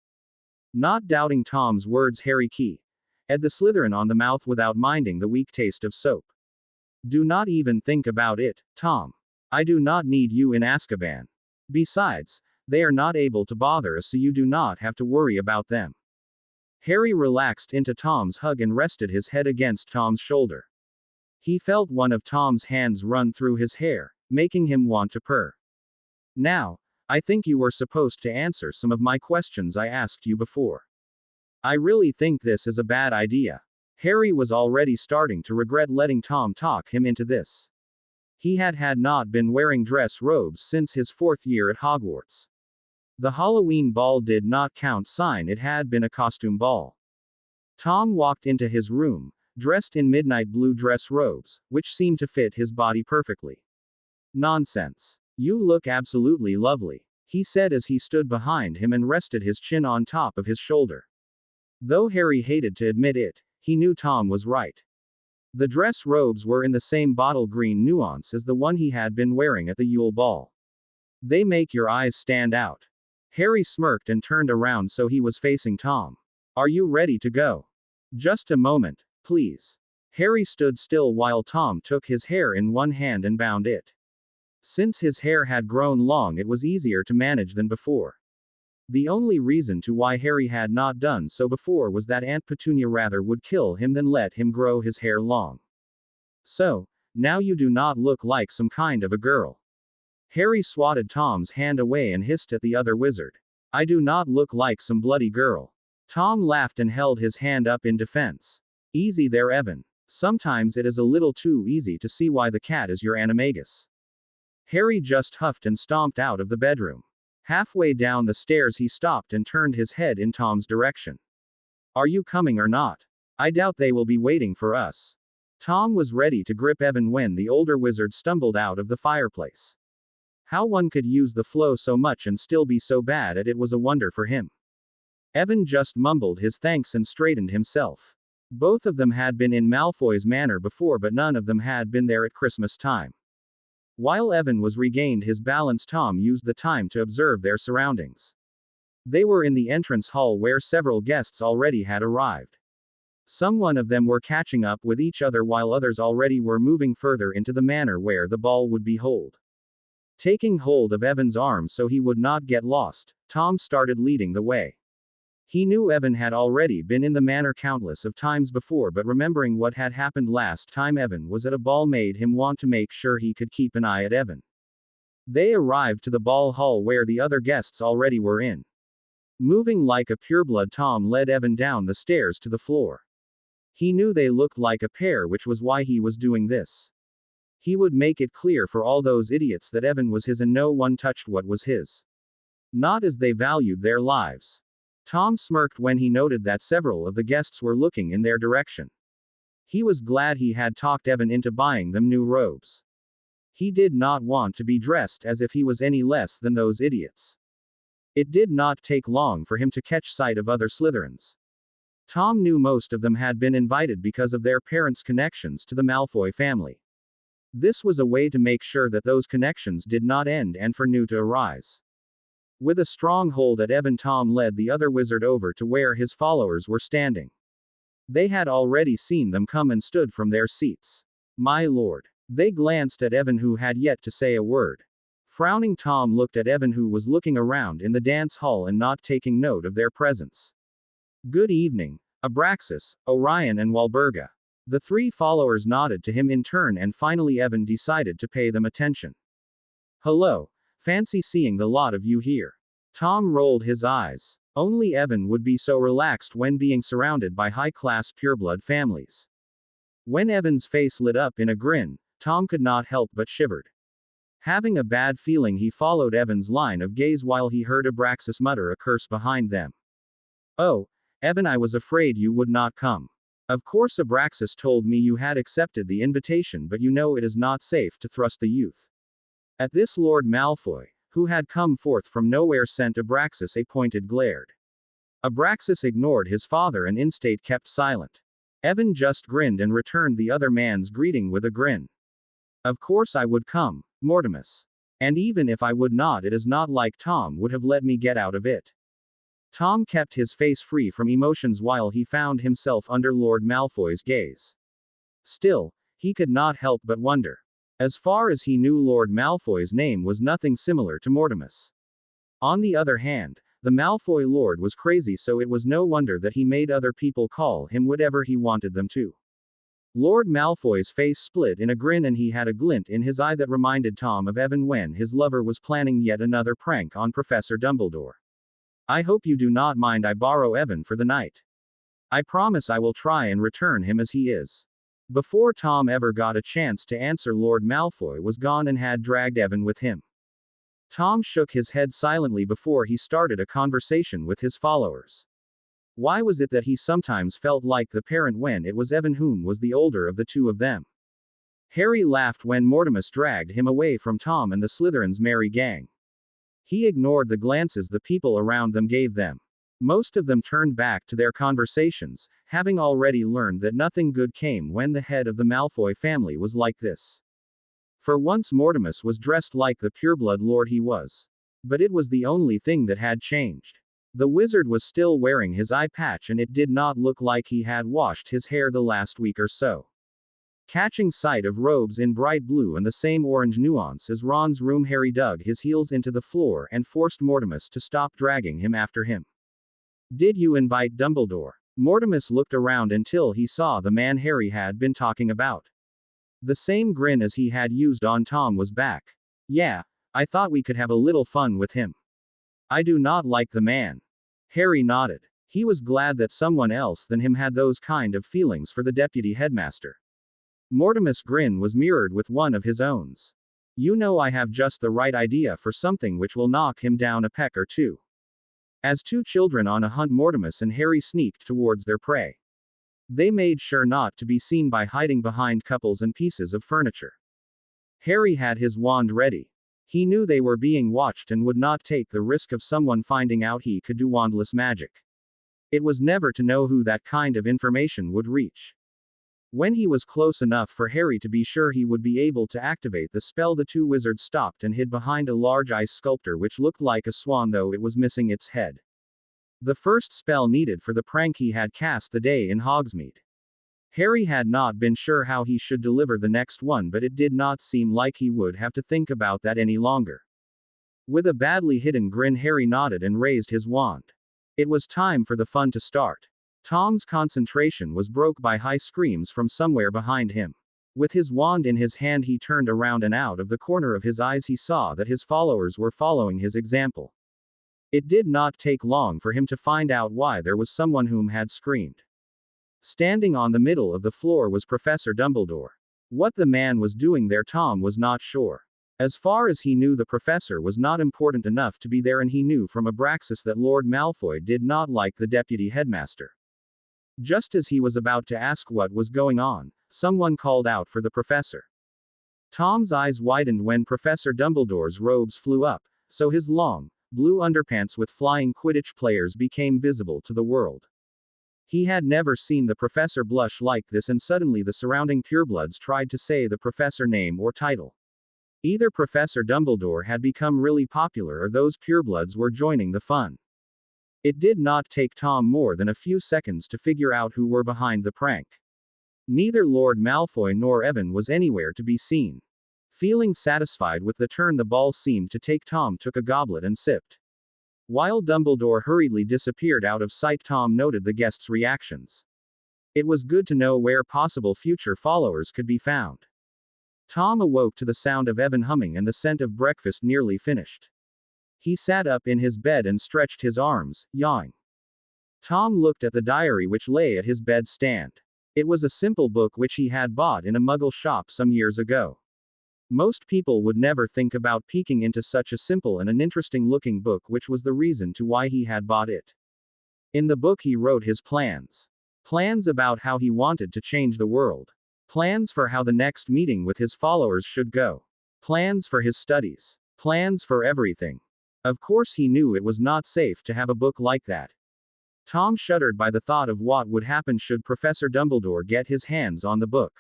A: Not doubting Tom's words, Harry keyed the Slytherin on the mouth without minding the weak taste of soap. Do not even think about it, Tom. I do not need you in Azkaban. Besides, they are not able to bother us, so you do not have to worry about them. Harry relaxed into Tom's hug and rested his head against Tom's shoulder. He felt one of Tom's hands run through his hair, making him want to purr. Now, I think you were supposed to answer some of my questions I asked you before. I really think this is a bad idea. Harry was already starting to regret letting Tom talk him into this. He had not been wearing dress robes since his 4th year at Hogwarts. The Halloween ball did not count, sign it had been a costume ball. Tom walked into his room, dressed in midnight blue dress robes, which seemed to fit his body perfectly. Nonsense. You look absolutely lovely, he said as he stood behind him and rested his chin on top of his shoulder. Though Harry hated to admit it, he knew Tom was right. The dress robes were in the same bottle green nuance as the one he had been wearing at the Yule Ball. They make your eyes stand out. Harry smirked and turned around so he was facing Tom. Are you ready to go? Just a moment, please. Harry stood still while Tom took his hair in one hand and bound it. Since his hair had grown long, it was easier to manage than before. The only reason to why Harry had not done so before was that Aunt Petunia rather would kill him than let him grow his hair long. So, now you do not look like some kind of a girl. Harry swatted Tom's hand away and hissed at the other wizard. I do not look like some bloody girl. Tom laughed and held his hand up in defense. Easy there, Evan. Sometimes it is a little too easy to see why the cat is your animagus. Harry just huffed and stomped out of the bedroom. Halfway down the stairs he stopped and turned his head in Tom's direction. Are you coming or not? I doubt they will be waiting for us. Tom was ready to grip Evan when the older wizard stumbled out of the fireplace. How one could use the flow so much and still be so bad at it was a wonder for him. Evan just mumbled his thanks and straightened himself. Both of them had been in Malfoy's manor before, but none of them had been there at Christmas time. While Evan was regained his balance, Tom used the time to observe their surroundings. They were in the entrance hall where several guests already had arrived. Some one of them were catching up with each other while others already were moving further into the manor where the ball would be held. Taking hold of Evan's arm so he would not get lost, Tom started leading the way. He knew Evan had already been in the manor countless of times before, but remembering what had happened last time Evan was at a ball made him want to make sure he could keep an eye at Evan. They arrived to the ball hall where the other guests already were in. Moving like a pureblood, Tom led Evan down the stairs to the floor. He knew they looked like a pair, which was why he was doing this. He would make it clear for all those idiots that Evan was his and no one touched what was his. Not as they valued their lives. Tom smirked when he noted that several of the guests were looking in their direction. He was glad he had talked Evan into buying them new robes. He did not want to be dressed as if he was any less than those idiots. It did not take long for him to catch sight of other Slytherins. Tom knew most of them had been invited because of their parents' connections to the Malfoy family. This was a way to make sure that those connections did not end and for new to arise. With a strong hold at Evan, Tom led the other wizard over to where his followers were standing. They had already seen them come and stood from their seats. "My lord." They glanced at Evan, who had yet to say a word. Frowning, Tom looked at Evan, who was looking around in the dance hall and not taking note of their presence. "Good evening, Abraxas, Orion and Walburga." The three followers nodded to him in turn, and finally Evan decided to pay them attention. "Hello. Fancy seeing the lot of you here." Tom rolled his eyes. Only Evan would be so relaxed when being surrounded by high-class pureblood families. When Evan's face lit up in a grin, Tom could not help but shivered. Having a bad feeling, he followed Evan's line of gaze while he heard Abraxas mutter a curse behind them. "Oh, Evan, I was afraid you would not come. Of course Abraxas told me you had accepted the invitation, but you know it is not safe to thrust the youth." At this, Lord Malfoy, who had come forth from nowhere, sent Abraxas a pointed glare. Abraxas ignored his father and instead kept silent. Evan just grinned and returned the other man's greeting with a grin. "Of course I would come, Mortimus. And even if I would not, it is not like Tom would have let me get out of it." Tom kept his face free from emotions while he found himself under Lord Malfoy's gaze. Still, he could not help but wonder. As far as he knew, Lord Malfoy's name was nothing similar to Mortimus. On the other hand, the Malfoy Lord was crazy, so it was no wonder that he made other people call him whatever he wanted them to. Lord Malfoy's face split in a grin, and he had a glint in his eye that reminded Tom of Evan when his lover was planning yet another prank on Professor Dumbledore. "I hope you do not mind I borrow Evan for the night. I promise I will try and return him as he is." Before Tom ever got a chance to answer, Lord Malfoy was gone and had dragged Evan with him. Tom shook his head silently before he started a conversation with his followers. Why was it that he sometimes felt like the parent when it was Evan whom was the older of the two of them? Harry laughed when Mortimus dragged him away from Tom and the Slytherin's merry gang. He ignored the glances the people around them gave them. Most of them turned back to their conversations, having already learned that nothing good came when the head of the Malfoy family was like this. For once Mortimus was dressed like the pureblood lord he was. But it was the only thing that had changed. The wizard was still wearing his eye patch, and it did not look like he had washed his hair the last week or so. Catching sight of robes in bright blue and the same orange nuance as Ron's room, Harry dug his heels into the floor and forced Mortimus to stop dragging him after him. "Did you invite Dumbledore?" Mortimus looked around until he saw the man Harry had been talking about. The same grin as he had used on Tom was back. "Yeah, I thought we could have a little fun with him." "I do not like the man." Harry nodded. He was glad that someone else than him had those kind of feelings for the deputy headmaster. Mortimus' grin was mirrored with one of his own. "You know, I have just the right idea for something which will knock him down a peck or two." As two children on a hunt, Mortimus and Harry sneaked towards their prey. They made sure not to be seen by hiding behind couples and pieces of furniture. Harry had his wand ready. He knew they were being watched and would not take the risk of someone finding out he could do wandless magic. It was never to know who that kind of information would reach. When he was close enough for Harry to be sure he would be able to activate the spell, the two wizards stopped and hid behind a large ice sculpture which looked like a swan though it was missing its head. The first spell needed for the prank he had cast the day in Hogsmeade. Harry had not been sure how he should deliver the next one, but it did not seem like he would have to think about that any longer. With a badly hidden grin, Harry nodded and raised his wand. It was time for the fun to start. Tom's concentration was broke by high screams from somewhere behind him. With his wand in his hand, he turned around and out of the corner of his eyes he saw that his followers were following his example. It did not take long for him to find out why there was someone whom had screamed. Standing on the middle of the floor was Professor Dumbledore. What the man was doing there Tom was not sure. As far as he knew, the professor was not important enough to be there, and he knew from Abraxas that Lord Malfoy did not like the deputy headmaster. Just as he was about to ask what was going on, someone called out for the professor. Tom's eyes widened when Professor Dumbledore's robes flew up, so his long, blue underpants with flying Quidditch players became visible to the world. He had never seen the professor blush like this, and suddenly the surrounding purebloods tried to say the professor name or title. Either Professor Dumbledore had become really popular or those purebloods were joining the fun. It did not take Tom more than a few seconds to figure out who were behind the prank. Neither Lord Malfoy nor Evan was anywhere to be seen. Feeling satisfied with the turn the ball seemed to take, Tom took a goblet and sipped. While Dumbledore hurriedly disappeared out of sight, Tom noted the guests' reactions. It was good to know where possible future followers could be found. Tom awoke to the sound of Evan humming and the scent of breakfast nearly finished. He sat up in his bed and stretched his arms, yawning. Tom looked at the diary which lay at his bedstand. It was a simple book which he had bought in a Muggle shop some years ago. Most people would never think about peeking into such a simple and an interesting-looking book, which was the reason to why he had bought it. In the book he wrote his plans. Plans about how he wanted to change the world. Plans for how the next meeting with his followers should go. Plans for his studies. Plans for everything. Of course he knew it was not safe to have a book like that. Tom shuddered by the thought of what would happen should Professor Dumbledore get his hands on the book.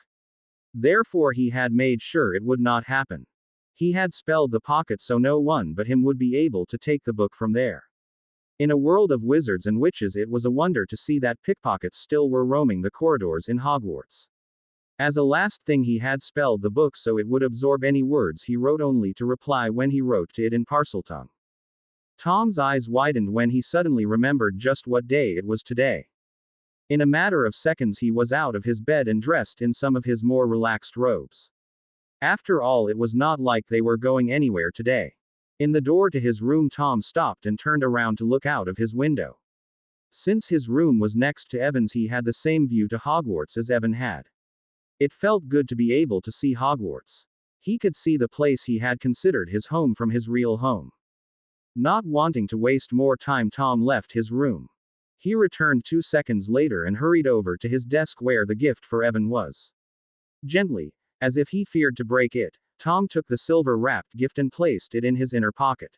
A: Therefore he had made sure it would not happen. He had spelled the pocket so no one but him would be able to take the book from there. In a world of wizards and witches, it was a wonder to see that pickpockets still were roaming the corridors in Hogwarts. As a last thing he had spelled the book so it would absorb any words he wrote, only to reply when he wrote to it in Parseltongue. Tom's eyes widened when he suddenly remembered just what day it was today. In a matter of seconds he was out of his bed and dressed in some of his more relaxed robes. After all, it was not like they were going anywhere today. In the door to his room, Tom stopped and turned around to look out of his window. Since his room was next to Evan's, he had the same view to Hogwarts as Evan had. It felt good to be able to see Hogwarts. He could see the place he had considered his home from his real home. Not wanting to waste more time, Tom left his room. He returned 2 seconds later and hurried over to his desk where the gift for Evan was. Gently, as if he feared to break it, Tom took the silver-wrapped gift and placed it in his inner pocket.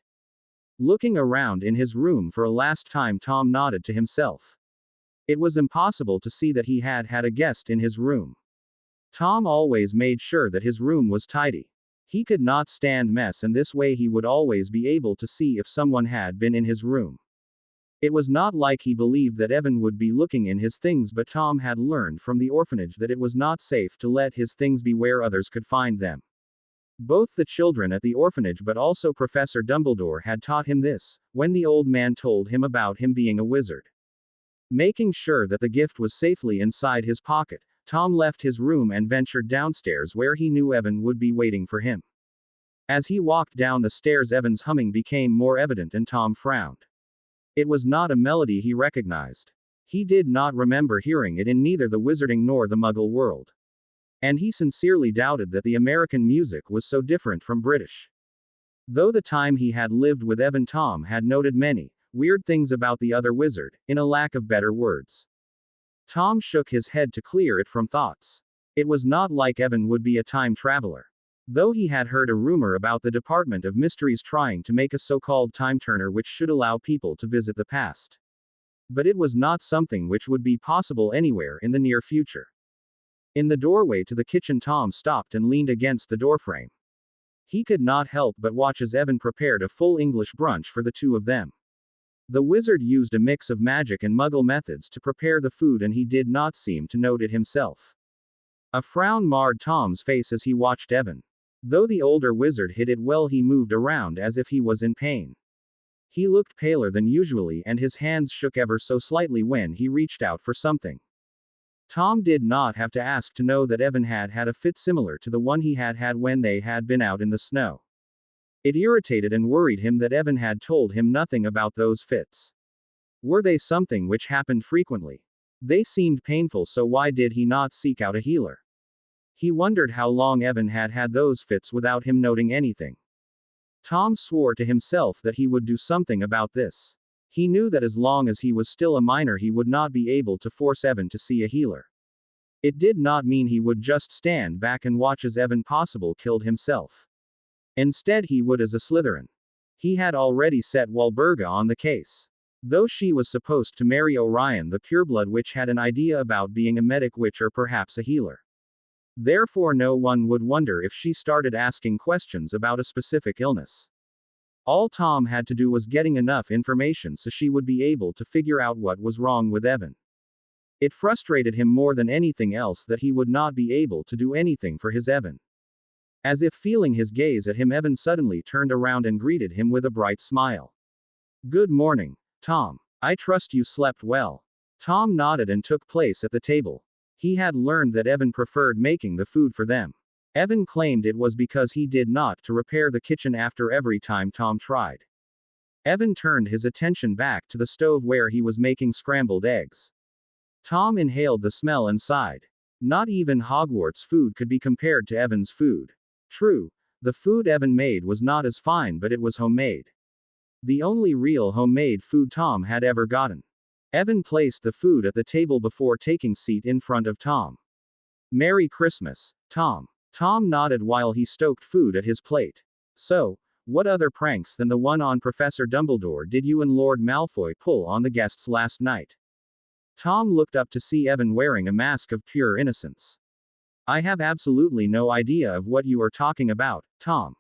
A: Looking around in his room for a last time, Tom nodded to himself. It was impossible to see that he had had a guest in his room. Tom always made sure that his room was tidy. He could not stand mess, and this way he would always be able to see if someone had been in his room. It was not like he believed that Evan would be looking in his things, but Tom had learned from the orphanage that it was not safe to let his things be where others could find them. Both the children at the orphanage but also Professor Dumbledore had taught him this, when the old man told him about him being a wizard. Making sure that the gift was safely inside his pocket, Tom left his room and ventured downstairs where he knew Evan would be waiting for him. As he walked down the stairs, Evan's humming became more evident and Tom frowned. It was not a melody he recognized. He did not remember hearing it in neither the wizarding nor the Muggle world. And he sincerely doubted that the American music was so different from British. Though the time he had lived with Evan, Tom had noted many weird things about the other wizard, in a lack of better words. Tom shook his head to clear it from thoughts. It was not like Evan would be a time traveler. Though he had heard a rumor about the Department of Mysteries trying to make a so-called time turner which should allow people to visit the past. But it was not something which would be possible anywhere in the near future. In the doorway to the kitchen, Tom stopped and leaned against the doorframe. He could not help but watch as Evan prepared a full English brunch for the two of them. The wizard used a mix of magic and muggle methods to prepare the food, and he did not seem to note it himself. A frown marred Tom's face as he watched Evan. Though the older wizard hid it well, he moved around as if he was in pain. He looked paler than usually, and his hands shook ever so slightly when he reached out for something. Tom did not have to ask to know that Evan had had a fit similar to the one he had had when they had been out in the snow. It irritated and worried him that Evan had told him nothing about those fits. Were they something which happened frequently? They seemed painful, so why did he not seek out a healer? He wondered how long Evan had had those fits without him noting anything. Tom swore to himself that he would do something about this. He knew that as long as he was still a minor, he would not be able to force Evan to see a healer. It did not mean he would just stand back and watch as Evan possibly killed himself. Instead, he would as a Slytherin. He had already set Walburga on the case. Though she was supposed to marry Orion, the pureblood witch had an idea about being a medic witch or perhaps a healer. Therefore, no one would wonder if she started asking questions about a specific illness. All Tom had to do was getting enough information so she would be able to figure out what was wrong with Evan. It frustrated him more than anything else that he would not be able to do anything for his Evan. As if feeling his gaze at him, Evan suddenly turned around and greeted him with a bright smile. "Good morning, Tom. I trust you slept well." Tom nodded and took place at the table. He had learned that Evan preferred making the food for them. Evan claimed it was because he did not to repair the kitchen after every time Tom tried. Evan turned his attention back to the stove where he was making scrambled eggs. Tom inhaled the smell and sighed. Not even Hogwarts food could be compared to Evan's food. True, the food Evan made was not as fine, but it was homemade. The only real homemade food Tom had ever gotten. Evan placed the food at the table before taking seat in front of Tom. "Merry Christmas, Tom." Tom nodded while he stoked food at his plate. "So, what other pranks than the one on Professor Dumbledore did you and Lord Malfoy pull on the guests last night?" Tom looked up to see Evan wearing a mask of pure innocence. "I have absolutely no idea of what you are talking about, Tom.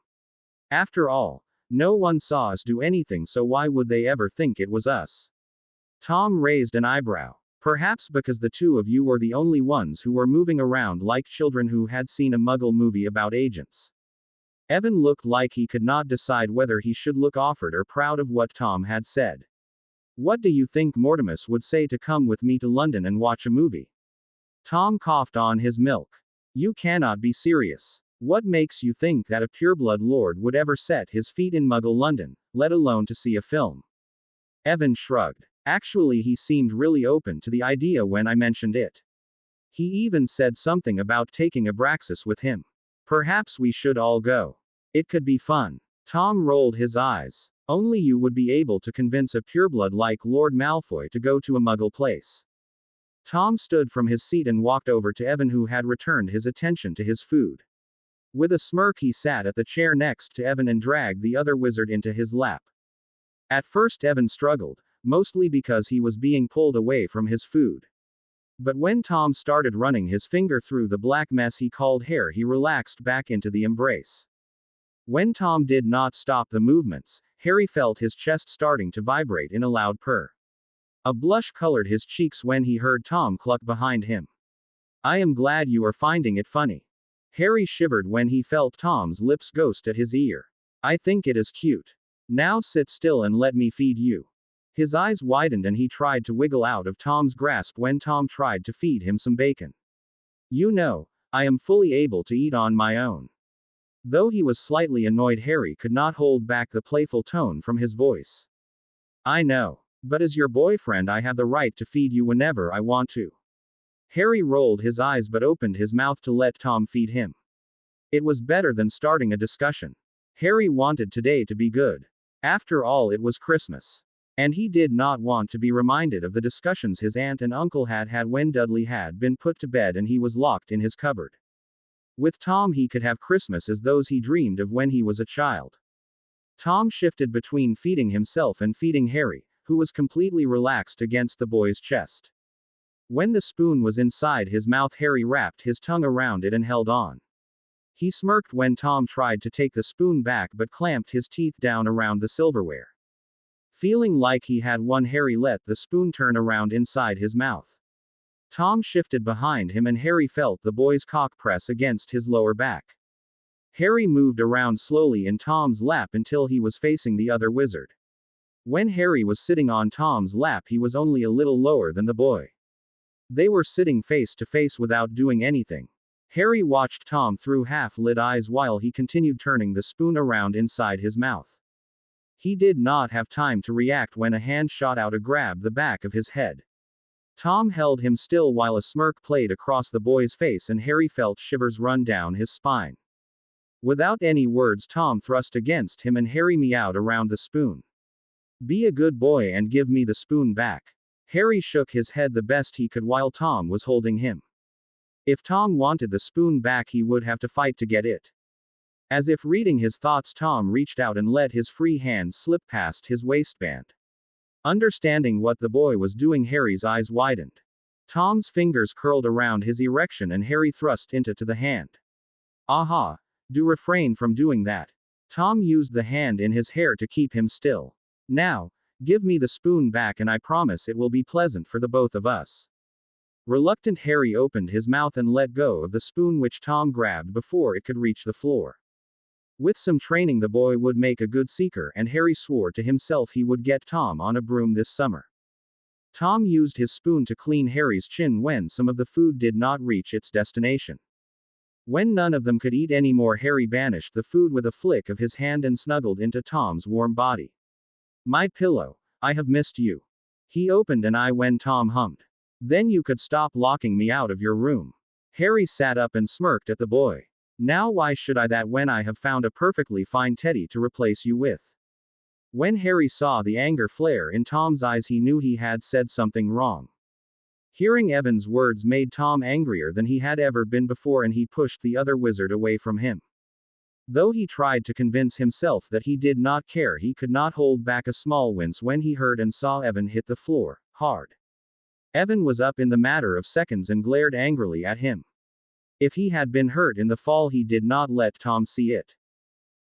A: After all, no one saw us do anything, so why would they ever think it was us?" Tom raised an eyebrow. "Perhaps because the two of you were the only ones who were moving around like children who had seen a Muggle movie about agents." Evan looked like he could not decide whether he should look offered or proud of what Tom had said. "What do you think Mortimus would say to come with me to London and watch a movie?" Tom coughed on his milk. "You cannot be serious. What makes you think that a pureblood lord would ever set his feet in Muggle London, let alone to see a film?" Evan shrugged. "Actually, he seemed really open to the idea when I mentioned it. He even said something about taking Abraxas with him. Perhaps we should all go. It could be fun." Tom rolled his eyes. "Only you would be able to convince a pureblood like Lord Malfoy to go to a Muggle place." Tom stood from his seat and walked over to Evan, who had returned his attention to his food. With a smirk, he sat at the chair next to Evan and dragged the other wizard into his lap. At first, Evan struggled, mostly because he was being pulled away from his food. But when Tom started running his finger through the black mess he called hair, he relaxed back into the embrace. When Tom did not stop the movements, Harry felt his chest starting to vibrate in a loud purr. A blush colored his cheeks when he heard Tom cluck behind him. "I am glad you are finding it funny." Harry shivered when he felt Tom's lips ghost at his ear. "I think it is cute. Now sit still and let me feed you." His eyes widened and he tried to wiggle out of Tom's grasp when Tom tried to feed him some bacon. "You know, I am fully able to eat on my own." Though he was slightly annoyed, Harry could not hold back the playful tone from his voice. "I know. But as your boyfriend, I have the right to feed you whenever I want to." Harry rolled his eyes but opened his mouth to let Tom feed him. It was better than starting a discussion. Harry wanted today to be good. After all, it was Christmas. And he did not want to be reminded of the discussions his aunt and uncle had had when Dudley had been put to bed and he was locked in his cupboard. With Tom he could have Christmas as those he dreamed of when he was a child. Tom shifted between feeding himself and feeding Harry, who was completely relaxed against the boy's chest. When the spoon was inside his mouth, Harry wrapped his tongue around it and held on. He smirked when Tom tried to take the spoon back but clamped his teeth down around the silverware. Feeling like he had won, Harry let the spoon turn around inside his mouth. Tom shifted behind him and Harry felt the boy's cock press against his lower back. Harry moved around slowly in Tom's lap until he was facing the other wizard. When Harry was sitting on Tom's lap, he was only a little lower than the boy. They were sitting face to face without doing anything. Harry watched Tom through half-lit eyes while he continued turning the spoon around inside his mouth. He did not have time to react when a hand shot out and grabbed the back of his head. Tom held him still while a smirk played across the boy's face and Harry felt shivers run down his spine. Without any words, Tom thrust against him and Harry meowed around the spoon. "Be a good boy and give me the spoon back." Harry shook his head the best he could while Tom was holding him. If Tom wanted the spoon back, he would have to fight to get it. As if reading his thoughts, Tom reached out and let his free hand slip past his waistband. Understanding what the boy was doing, Harry's eyes widened. Tom's fingers curled around his erection and Harry thrust into the hand. "Aha! Do refrain from doing that." Tom used the hand in his hair to keep him still. "Now, give me the spoon back and I promise it will be pleasant for the both of us." Reluctant, Harry opened his mouth and let go of the spoon which Tom grabbed before it could reach the floor. With some training the boy would make a good seeker, and Harry swore to himself he would get Tom on a broom this summer. Tom used his spoon to clean Harry's chin when some of the food did not reach its destination. When none of them could eat anymore, Harry banished the food with a flick of his hand and snuggled into Tom's warm body. "My pillow, I have missed you." He opened an eye when Tom hummed. "Then you could stop locking me out of your room." Harry sat up and smirked at the boy. "Now why should I that when I have found a perfectly fine teddy to replace you with?" When Harry saw the anger flare in Tom's eyes, he knew he had said something wrong. Hearing Evan's words made Tom angrier than he had ever been before, and he pushed the other wizard away from him. Though he tried to convince himself that he did not care, he could not hold back a small wince when he heard and saw Evan hit the floor, hard. Evan was up in the matter of seconds and glared angrily at him. If he had been hurt in the fall, he did not let Tom see it.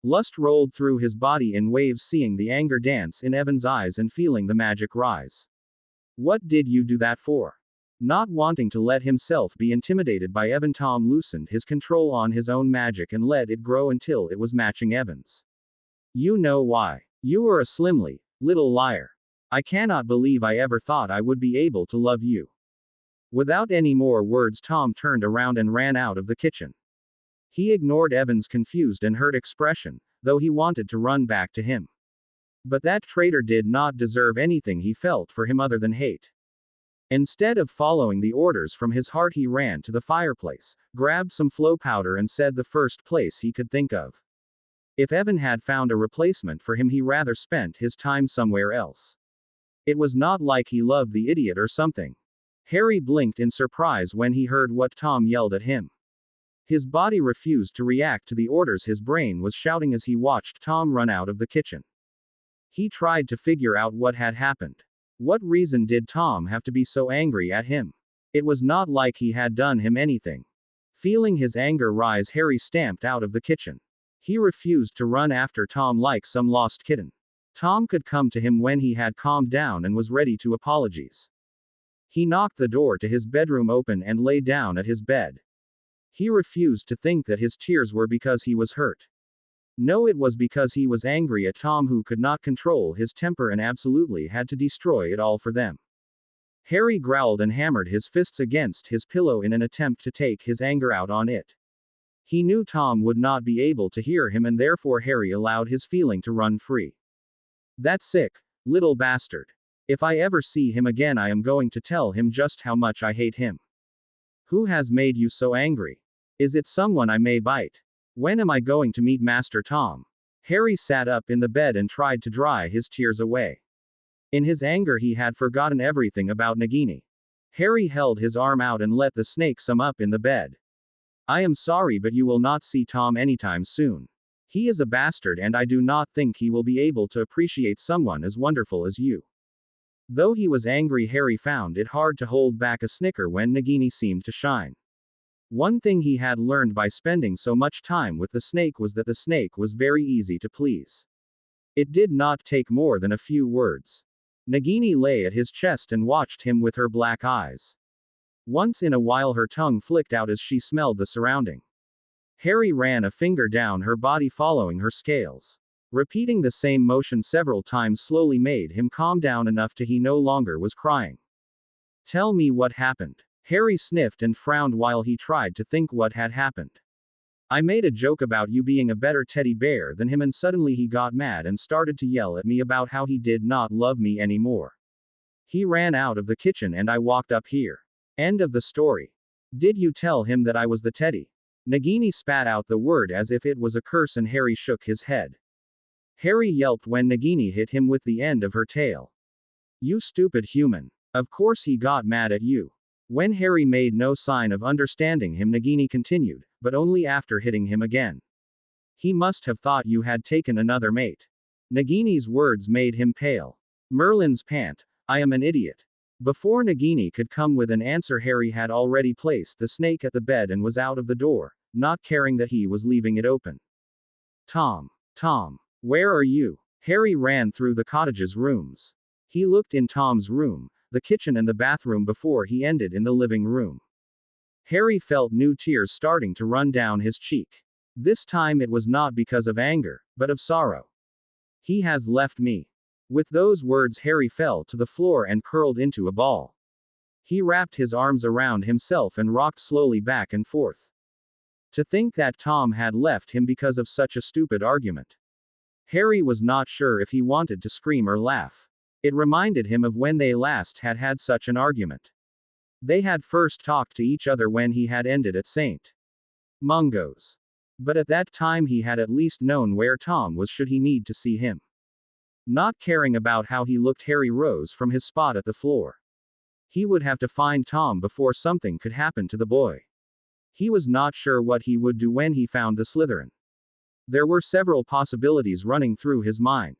A: Lust rolled through his body in waves, seeing the anger dance in Evan's eyes and feeling the magic rise. "What did you do that for?" Not wanting to let himself be intimidated by Evan, Tom loosened his control on his own magic and let it grow until it was matching Evan's. "You know why. You are a slimly little liar. I cannot believe I ever thought I would be able to love you." Without any more words, Tom turned around and ran out of the kitchen. He ignored Evan's confused and hurt expression, though he wanted to run back to him. But that traitor did not deserve anything he felt for him other than hate. Instead of following the orders from his heart, he ran to the fireplace, grabbed some flow powder and said the first place he could think of. If Evan had found a replacement for him, he rather spent his time somewhere else. It was not like he loved the idiot or something. Harry blinked in surprise when he heard what Tom yelled at him. His body refused to react to the orders his brain was shouting as he watched Tom run out of the kitchen. He tried to figure out what had happened. What reason did Tom have to be so angry at him? It was not like he had done him anything. Feeling his anger rise, Harry stamped out of the kitchen. He refused to run after Tom like some lost kitten. Tom could come to him when he had calmed down and was ready to apologize. He knocked the door to his bedroom open and lay down at his bed. He refused to think that his tears were because he was hurt. No, it was because he was angry at Tom, who could not control his temper and absolutely had to destroy it all for them. Harry growled and hammered his fists against his pillow in an attempt to take his anger out on it. He knew Tom would not be able to hear him, and therefore Harry allowed his feeling to run free. "That sick little bastard. If I ever see him again, I am going to tell him just how much I hate him. Who has made you so angry? Is it someone I may bite? When am I going to meet Master Tom?" Harry sat up in the bed and tried to dry his tears away. In his anger, he had forgotten everything about Nagini. Harry held his arm out and let the snake sum up in the bed. I am sorry, but you will not see Tom anytime soon. He is a bastard, and I do not think he will be able to appreciate someone as wonderful as you. Though he was angry, Harry found it hard to hold back a snicker when Nagini seemed to shine. One thing he had learned by spending so much time with the snake was that the snake was very easy to please. It did not take more than a few words. Nagini lay at his chest and watched him with her black eyes. Once in a while her tongue flicked out as she smelled the surrounding. Harry ran a finger down her body following her scales. Repeating the same motion several times slowly made him calm down enough to he no longer was crying. Tell me what happened. Harry sniffed and frowned while he tried to think what had happened. I made a joke about you being a better teddy bear than him, and suddenly he got mad and started to yell at me about how he did not love me anymore. He ran out of the kitchen and I walked up here. End of the story. Did you tell him that I was the teddy? Nagini spat out the word as if it was a curse and Harry shook his head. Harry yelped when Nagini hit him with the end of her tail. You stupid human. Of course he got mad at you. When Harry made no sign of understanding him, Nagini continued, but only after hitting him again. He must have thought you had taken another mate. Nagini's words made him pale. Merlin's pant. I am an idiot. Before Nagini could come with an answer, Harry had already placed the snake at the bed and was out of the door, not caring that he was leaving it open. Tom. Where are you? Harry ran through the cottage's rooms. He looked in Tom's room, the kitchen and the bathroom before he ended in the living room. Harry felt new tears starting to run down his cheek. This time it was not because of anger, but of sorrow. He has left me. With those words, Harry fell to the floor and curled into a ball. He wrapped his arms around himself and rocked slowly back and forth. To think that Tom had left him because of such a stupid argument. Harry was not sure if he wanted to scream or laugh. It reminded him of when they last had such an argument. They had first talked to each other when he had ended at St. Mungo's. But at that time he had at least known where Tom was should he need to see him. Not caring about how he looked, Harry rose from his spot at the floor. He would have to find Tom before something could happen to the boy. He was not sure what he would do when he found the Slytherin. There were several possibilities running through his mind.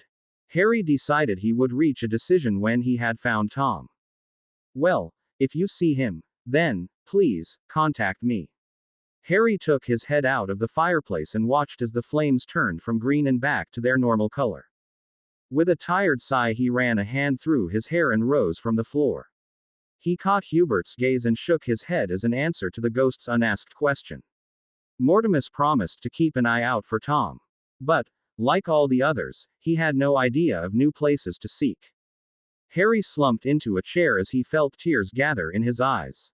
A: Harry decided he would reach a decision when he had found Tom. Well, if you see him, then, please, contact me. Harry took his head out of the fireplace and watched as the flames turned from green and back to their normal color. With a tired sigh, he ran a hand through his hair and rose from the floor. He caught Hubert's gaze and shook his head as an answer to the ghost's unasked question. Mortimus promised to keep an eye out for Tom. But, like all the others, he had no idea of new places to seek. Harry slumped into a chair as he felt tears gather in his eyes.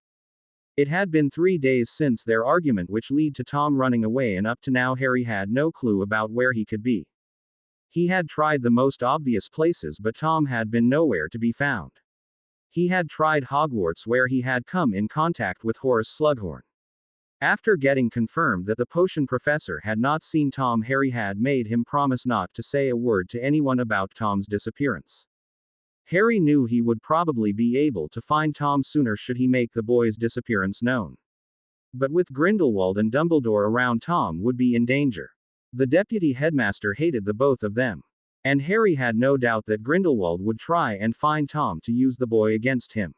A: It had been 3 days since their argument, which led to Tom running away, and up to now Harry had no clue about where he could be. He had tried the most obvious places, but Tom had been nowhere to be found. He had tried Hogwarts, where he had come in contact with Horace Slughorn. After getting confirmed that the potion professor had not seen Tom, Harry had made him promise not to say a word to anyone about Tom's disappearance. Harry knew he would probably be able to find Tom sooner should he make the boy's disappearance known. But with Grindelwald and Dumbledore around, Tom would be in danger. The deputy headmaster hated the both of them. And Harry had no doubt that Grindelwald would try and find Tom to use the boy against him.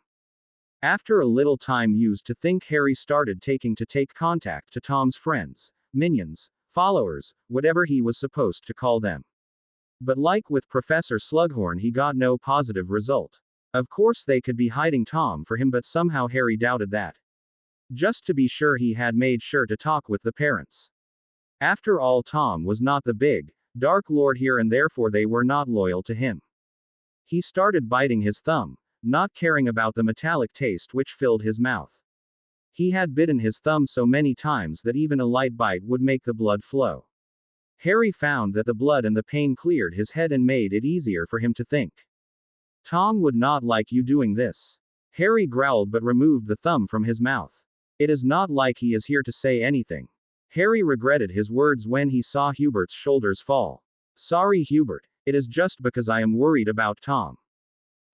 A: After a little time used to think, Harry started to take contact to Tom's friends, minions, followers, whatever he was supposed to call them. But like with Professor Slughorn, he got no positive result. Of course they could be hiding Tom for him, but somehow Harry doubted that. Just to be sure, he had made sure to talk with the parents. After all, Tom was not the big, dark lord here, and therefore they were not loyal to him. He started biting his thumb, not caring about the metallic taste which filled his mouth. He had bitten his thumb so many times that even a light bite would make the blood flow. Harry found that the blood and the pain cleared his head and made it easier for him to think. Tom would not like you doing this. Harry growled but removed the thumb from his mouth. It is not like he is here to say anything. Harry regretted his words when he saw Hubert's shoulders fall. Sorry, Hubert. It is just because I am worried about Tom.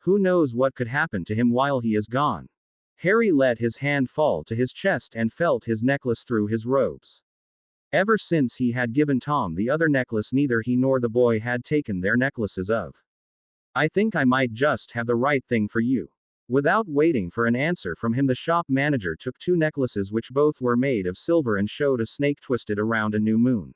A: Who knows what could happen to him while he is gone? Harry let his hand fall to his chest and felt his necklace through his robes. Ever since he had given Tom the other necklace, neither he nor the boy had taken their necklaces of. I think I might just have the right thing for you. Without waiting for an answer from him, the shop manager took 2 necklaces which both were made of silver and showed a snake twisted around a new moon.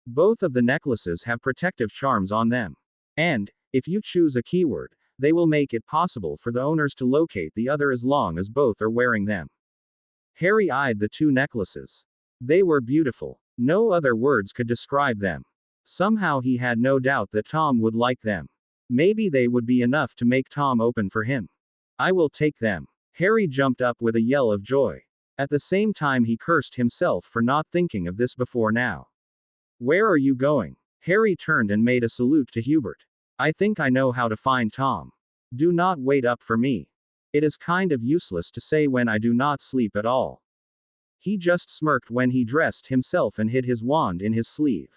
A: Both of the necklaces have protective charms on them. And, if you choose a keyword, they will make it possible for the owners to locate the other as long as both are wearing them. Harry eyed the 2 necklaces. They were beautiful. No other words could describe them. Somehow he had no doubt that Tom would like them. Maybe they would be enough to make Tom open for him. I will take them. Harry jumped up with a yell of joy. At the same time he cursed himself for not thinking of this before now. Where are you going? Harry turned and made a salute to Hubert. I think I know how to find Tom. Do not wait up for me. It is kind of useless to say when I do not sleep at all. He just smirked when he dressed himself and hid his wand in his sleeve.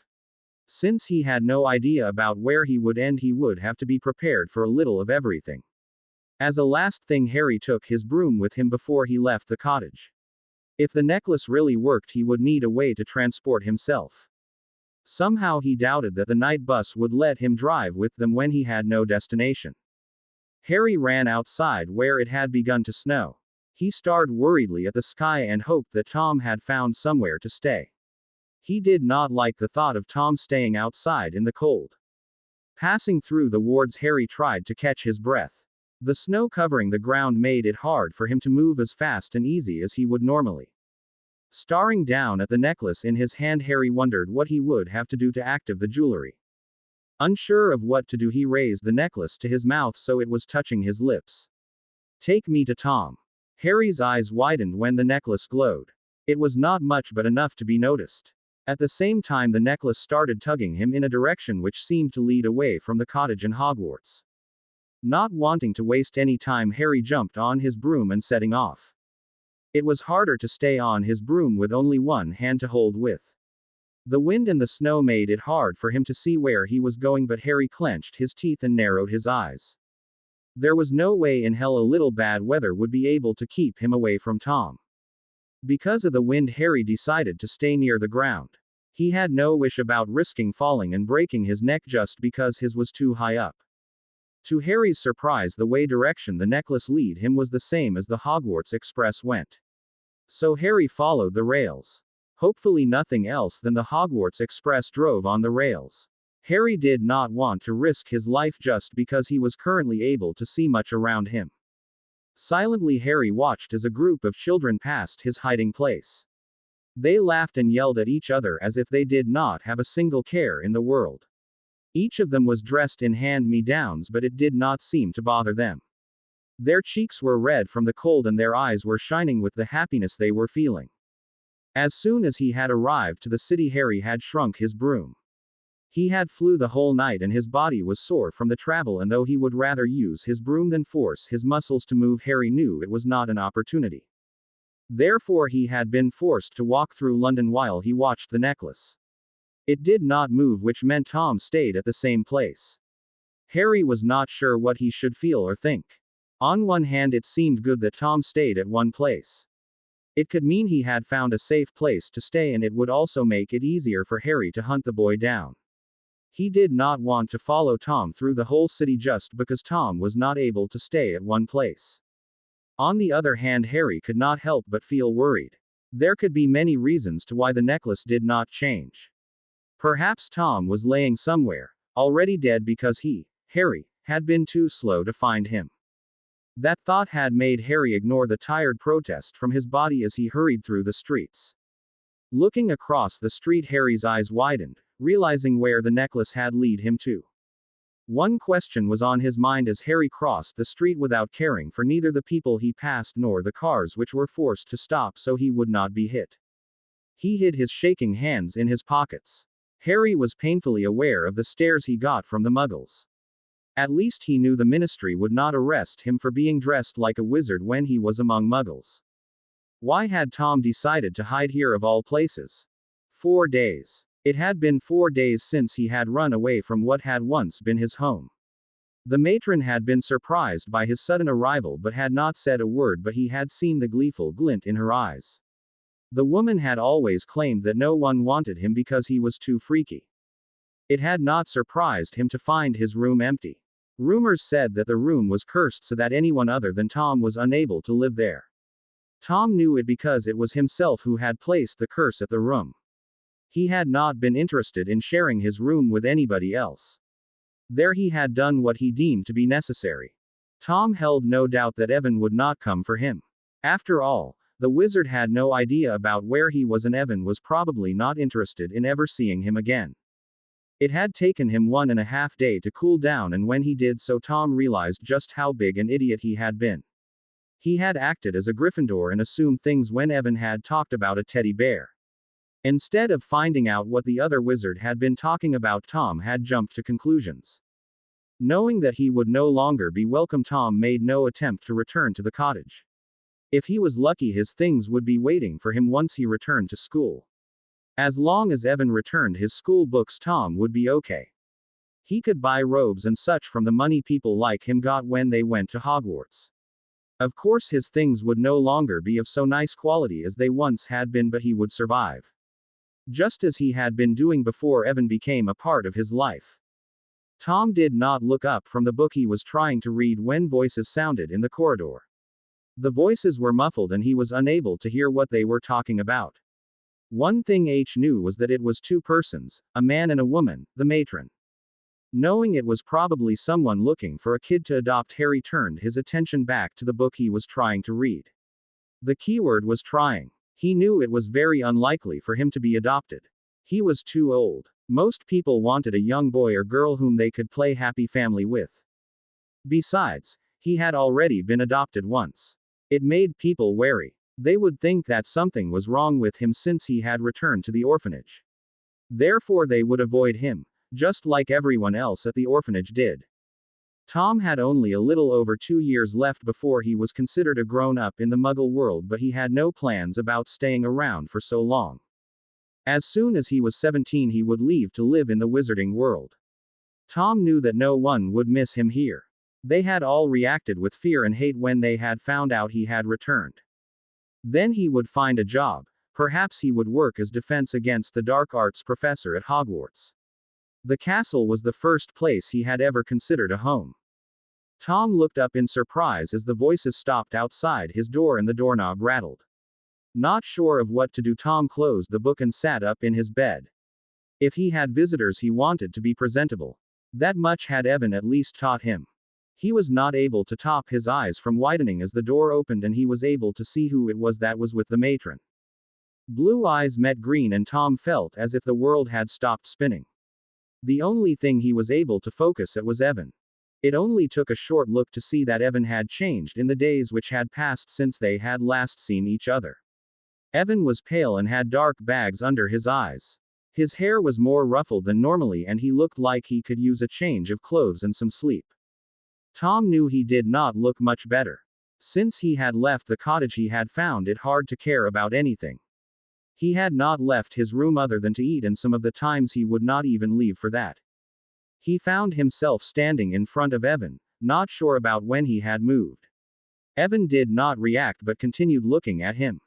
A: Since he had no idea about where he would end, he would have to be prepared for a little of everything. As a last thing, Harry took his broom with him before he left the cottage. If the necklace really worked, he would need a way to transport himself. Somehow he doubted that the night bus would let him drive with them when he had no destination. Harry ran outside where it had begun to snow. He stared worriedly at the sky and hoped that Tom had found somewhere to stay. He did not like the thought of Tom staying outside in the cold. Passing through the wards, Harry tried to catch his breath. The snow covering the ground made it hard for him to move as fast and easy as he would normally. Staring down at the necklace in his hand, Harry wondered what he would have to do to activate the jewelry. Unsure of what to do, he raised the necklace to his mouth so it was touching his lips. Take me to Tom. Harry's eyes widened when the necklace glowed. It was not much but enough to be noticed. At the same time, the necklace started tugging him in a direction which seemed to lead away from the cottage and Hogwarts. Not wanting to waste any time, Harry jumped on his broom and setting off. It was harder to stay on his broom with only one hand to hold with. The wind and the snow made it hard for him to see where he was going, but Harry clenched his teeth and narrowed his eyes. There was no way in hell a little bad weather would be able to keep him away from Tom. Because of the wind, Harry decided to stay near the ground. He had no wish about risking falling and breaking his neck just because his was too high up. To Harry's surprise, the way direction the necklace led him was the same as the Hogwarts Express went. So Harry followed the rails. Hopefully nothing else than the Hogwarts Express drove on the rails. Harry did not want to risk his life just because he was currently able to see much around him. Silently, Harry watched as a group of children passed his hiding place. They laughed and yelled at each other as if they did not have a single care in the world. Each of them was dressed in hand-me-downs, but it did not seem to bother them. Their cheeks were red from the cold and their eyes were shining with the happiness they were feeling. As soon as he had arrived to the city, Harry had shrunk his broom. He had flew the whole night and his body was sore from the travel, and though he would rather use his broom than force his muscles to move, Harry knew it was not an opportunity. Therefore he had been forced to walk through London while he watched the necklace. It did not move, which meant Tom stayed at the same place. Harry was not sure what he should feel or think. On one hand, it seemed good that Tom stayed at one place. It could mean he had found a safe place to stay, and it would also make it easier for Harry to hunt the boy down. He did not want to follow Tom through the whole city just because Tom was not able to stay at one place. On the other hand, Harry could not help but feel worried. There could be many reasons to why the necklace did not change. Perhaps Tom was laying somewhere, already dead, because he, Harry, had been too slow to find him. That thought had made Harry ignore the tired protest from his body as he hurried through the streets. Looking across the street, Harry's eyes widened, realizing where the necklace had led him to. One question was on his mind as Harry crossed the street without caring for neither the people he passed nor the cars which were forced to stop so he would not be hit. He hid his shaking hands in his pockets. Harry was painfully aware of the stares he got from the Muggles. At least he knew the Ministry would not arrest him for being dressed like a wizard when he was among Muggles. Why had Tom decided to hide here of all places? 4 days. It had been 4 days since he had run away from what had once been his home. The matron had been surprised by his sudden arrival but had not said a word, but he had seen the gleeful glint in her eyes. The woman had always claimed that no one wanted him because he was too freaky. It had not surprised him to find his room empty. Rumors said that the room was cursed so that anyone other than Tom was unable to live there. Tom knew it because it was himself who had placed the curse at the room. He had not been interested in sharing his room with anybody else. There he had done what he deemed to be necessary. Tom held no doubt that Evan would not come for him. After all, the wizard had no idea about where he was, and Evan was probably not interested in ever seeing him again. It had taken him 1.5 days to cool down, and when he did so, Tom realized just how big an idiot he had been. He had acted as a Gryffindor and assumed things when Evan had talked about a teddy bear. Instead of finding out what the other wizard had been talking about, Tom had jumped to conclusions. Knowing that he would no longer be welcome, Tom made no attempt to return to the cottage. If he was lucky, his things would be waiting for him once he returned to school. As long as Evan returned his school books, Tom would be okay. He could buy robes and such from the money people like him got when they went to Hogwarts. Of course, his things would no longer be of so nice quality as they once had been, but he would survive. Just as he had been doing before Evan became a part of his life. Tom did not look up from the book he was trying to read when voices sounded in the corridor. The voices were muffled and he was unable to hear what they were talking about. One thing H knew was that it was two persons, a man and a woman, the matron. Knowing it was probably someone looking for a kid to adopt, Harry turned his attention back to the book he was trying to read. The keyword was trying. He knew it was very unlikely for him to be adopted. He was too old. Most people wanted a young boy or girl whom they could play happy family with. Besides, he had already been adopted once. It made people wary. They would think that something was wrong with him since he had returned to the orphanage. Therefore they would avoid him, just like everyone else at the orphanage did. Tom had only a little over 2 years left before he was considered a grown-up in the Muggle world, but he had no plans about staying around for so long. As soon as he was 17, he would leave to live in the wizarding world. Tom knew that no one would miss him here. They had all reacted with fear and hate when they had found out he had returned. Then he would find a job. Perhaps he would work as defense against the dark arts professor at Hogwarts. The castle was the first place he had ever considered a home. Tom looked up in surprise as the voices stopped outside his door and the doorknob rattled. Not sure of what to do, Tom closed the book and sat up in his bed. If he had visitors, he wanted to be presentable. That much had Evan at least taught him. He was not able to stop his eyes from widening as the door opened and he was able to see who it was that was with the matron. Blue eyes met green and Tom felt as if the world had stopped spinning. The only thing he was able to focus at was Evan. It only took a short look to see that Evan had changed in the days which had passed since they had last seen each other. Evan was pale and had dark bags under his eyes. His hair was more ruffled than normally and he looked like he could use a change of clothes and some sleep. Tom knew he did not look much better. Since he had left the cottage, he had found it hard to care about anything. He had not left his room other than to eat, and some of the times he would not even leave for that. He found himself standing in front of Evan, not sure about when he had moved. Evan did not react but continued looking at him.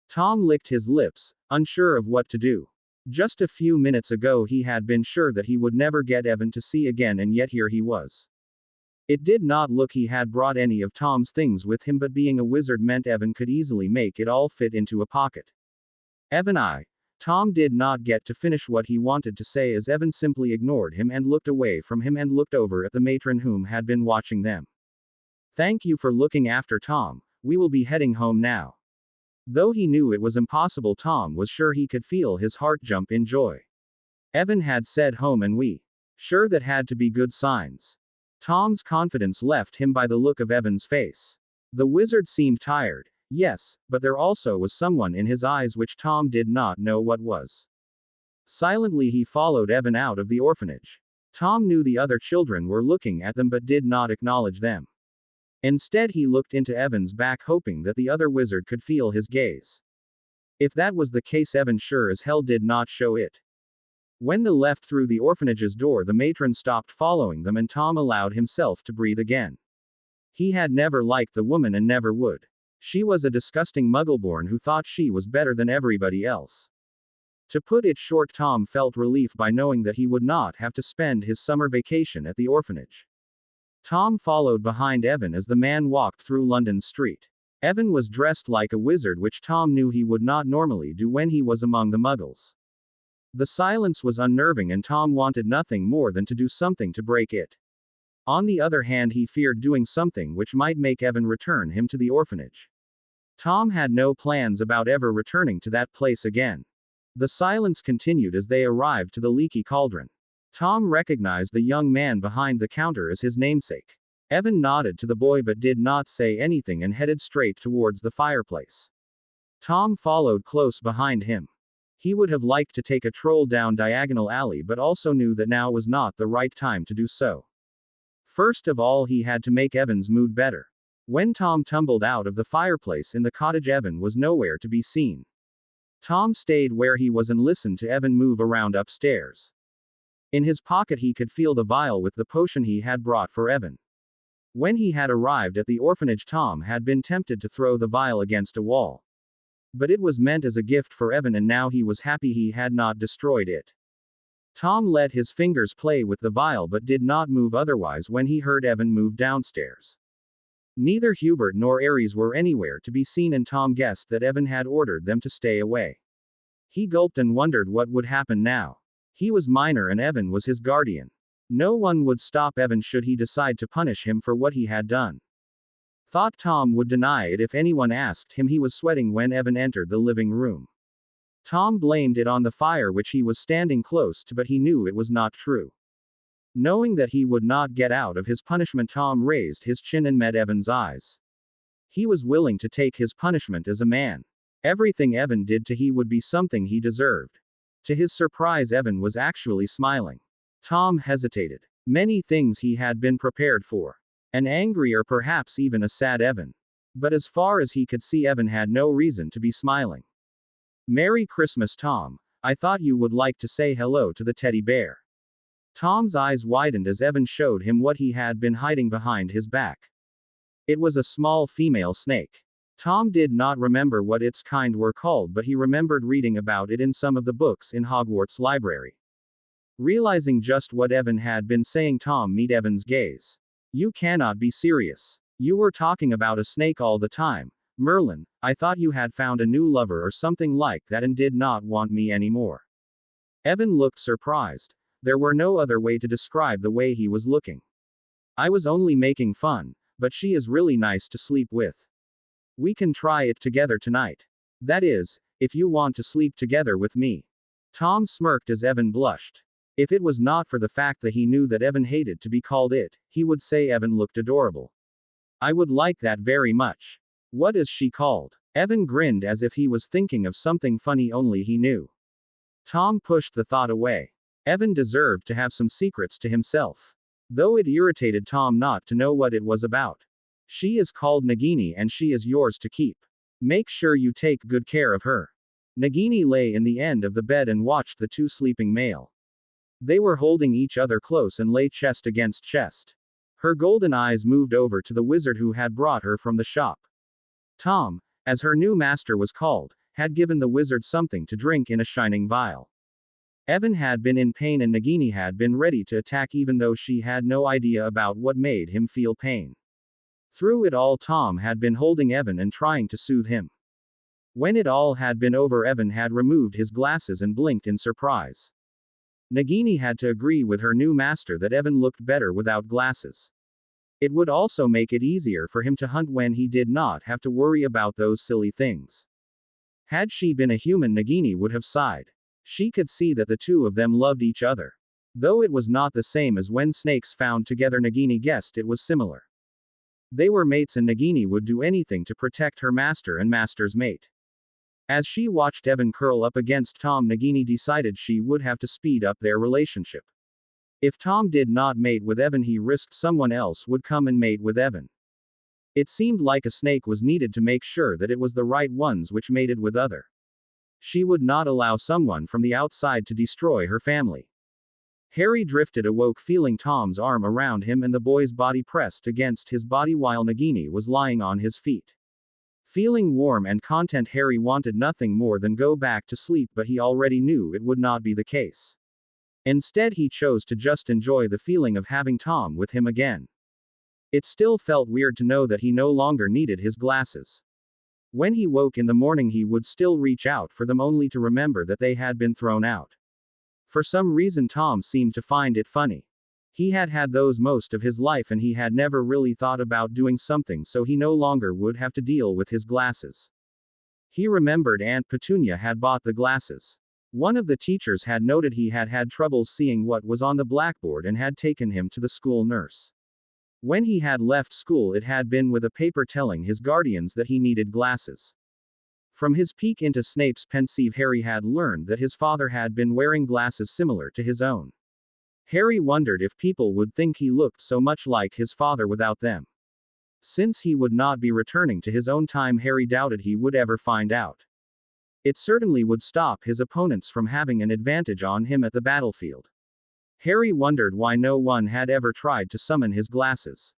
A: Tom licked his lips, unsure of what to do. Just a few minutes ago he had been sure that he would never get Evan to see again, and yet here he was. It did not look he had brought any of Tom's things with him, but being a wizard meant Evan could easily make it all fit into a pocket. Tom did not get to finish what he wanted to say as Evan simply ignored him and looked away from him and looked over at the matron whom had been watching them. Thank you for looking after Tom, we will be heading home now. Though he knew it was impossible, Tom was sure he could feel his heart jump in joy. Evan had said home and we. Sure, that had to be good signs. Tom's confidence left him by the look of Evan's face. The wizard seemed tired. Yes, but there also was someone in his eyes which Tom did not know what was. Silently he followed Evan out of the orphanage. Tom knew the other children were looking at them but did not acknowledge them. Instead he looked into Evan's back, hoping that the other wizard could feel his gaze. If that was the case, Evan sure as hell did not show it. When they left through the orphanage's door, the matron stopped following them and Tom allowed himself to breathe again. He had never liked the woman and never would. She was a disgusting muggleborn who thought she was better than everybody else. To put it short, Tom felt relief by knowing that he would not have to spend his summer vacation at the orphanage. Tom followed behind Evan as the man walked through London Street. Evan was dressed like a wizard, which Tom knew he would not normally do when he was among the muggles. The silence was unnerving and Tom wanted nothing more than to do something to break it. On the other hand, he feared doing something which might make Evan return him to the orphanage. Tom had no plans about ever returning to that place again. The silence continued as they arrived to the leaky cauldron. Tom recognized the young man behind the counter as his namesake. Evan nodded to the boy but did not say anything and headed straight towards the fireplace. Tom followed close behind him. He would have liked to take a stroll down Diagonal Alley but also knew that now was not the right time to do so. First of all, he had to make Evan's mood better. When Tom tumbled out of the fireplace in the cottage, Evan was nowhere to be seen. Tom stayed where he was and listened to Evan move around upstairs. In his pocket he could feel the vial with the potion he had brought for Evan. When he had arrived at the orphanage, Tom had been tempted to throw the vial against a wall. But it was meant as a gift for Evan and now he was happy he had not destroyed it. Tom let his fingers play with the vial but did not move otherwise when he heard Evan move downstairs. Neither Hubert nor Aries were anywhere to be seen and Tom guessed that Evan had ordered them to stay away. He gulped and wondered what would happen now. He was minor and Evan was his guardian. No one would stop Evan should he decide to punish him for what he had done. Thought Tom would deny it if anyone asked him. He was sweating when Evan entered the living room. Tom blamed it on the fire which he was standing close to, but he knew it was not true. Knowing that he would not get out of his punishment, Tom raised his chin and met Evan's eyes. He was willing to take his punishment as a man. Everything Evan did to he would be something he deserved. To his surprise, Evan was actually smiling. Tom hesitated. Many things he had been prepared for. An angry or perhaps even a sad Evan. But as far as he could see, Evan had no reason to be smiling. "Merry Christmas, Tom. I thought you would like to say hello to the teddy bear." Tom's eyes widened as Evan showed him what he had been hiding behind his back. It was a small female snake. Tom did not remember what its kind were called, but he remembered reading about it in some of the books in Hogwarts library. Realizing just what Evan had been saying, Tom met Evan's gaze. "You cannot be serious. You were talking about a snake all the time. Merlin, I thought you had found a new lover or something like that and did not want me anymore." Evan looked surprised. There were no other way to describe the way he was looking. "I was only making fun, but she is really nice to sleep with. We can try it together tonight. That is, if you want to sleep together with me." Tom smirked as Evan blushed. If it was not for the fact that he knew that Evan hated to be called it, he would say Evan looked adorable. "I would like that very much. What is she called?" Evan grinned as if he was thinking of something funny only he knew. Tom pushed the thought away. Evan deserved to have some secrets to himself. Though it irritated Tom not to know what it was about. "She is called Nagini and she is yours to keep. Make sure you take good care of her." Nagini lay in the end of the bed and watched the two sleeping male. They were holding each other close and lay chest against chest. Her golden eyes moved over to the wizard who had brought her from the shop. Tom, as her new master was called, had given the wizard something to drink in a shining vial. Evan had been in pain and Nagini had been ready to attack even though she had no idea about what made him feel pain. Through it all, Tom had been holding Evan and trying to soothe him. When it all had been over, Evan had removed his glasses and blinked in surprise. Nagini had to agree with her new master that Evan looked better without glasses. It would also make it easier for him to hunt when he did not have to worry about those silly things. Had she been a human, Nagini would have sighed. She could see that the two of them loved each other. Though it was not the same as when snakes found together, Nagini guessed it was similar. They were mates and Nagini would do anything to protect her master and master's mate. As she watched Evan curl up against Tom, Nagini decided she would have to speed up their relationship. If Tom did not mate with Evan, he risked someone else would come and mate with Evan. It seemed like a snake was needed to make sure that it was the right ones which mated with other. She would not allow someone from the outside to destroy her family. Harry drifted awoke feeling Tom's arm around him and the boy's body pressed against his body while Nagini was lying on his feet. Feeling warm and content, Harry wanted nothing more than go back to sleep, but he already knew it would not be the case. Instead, he chose to just enjoy the feeling of having Tom with him again. It still felt weird to know that he no longer needed his glasses. When he woke in the morning, he would still reach out for them only to remember that they had been thrown out. For some reason, Tom seemed to find it funny. He had had those most of his life and he had never really thought about doing something so he no longer would have to deal with his glasses. He remembered Aunt Petunia had bought the glasses. One of the teachers had noted he had had trouble seeing what was on the blackboard and had taken him to the school nurse. When he had left school, it had been with a paper telling his guardians that he needed glasses. From his peek into Snape's pensieve, Harry had learned that his father had been wearing glasses similar to his own. Harry wondered if people would think he looked so much like his father without them. Since he would not be returning to his own time, Harry doubted he would ever find out. It certainly would stop his opponents from having an advantage on him at the battlefield. Harry wondered why no one had ever tried to summon his glasses.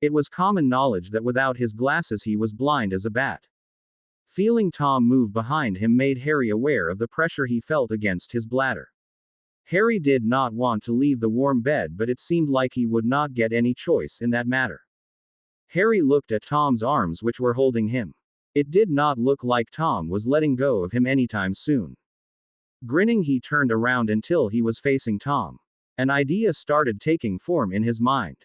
A: It was common knowledge that without his glasses he was blind as a bat. Feeling Tom move behind him made Harry aware of the pressure he felt against his bladder. Harry did not want to leave the warm bed, but it seemed like he would not get any choice in that matter. Harry looked at Tom's arms, which were holding him. It did not look like Tom was letting go of him anytime soon. Grinning, he turned around until he was facing Tom. An idea started taking form in his mind.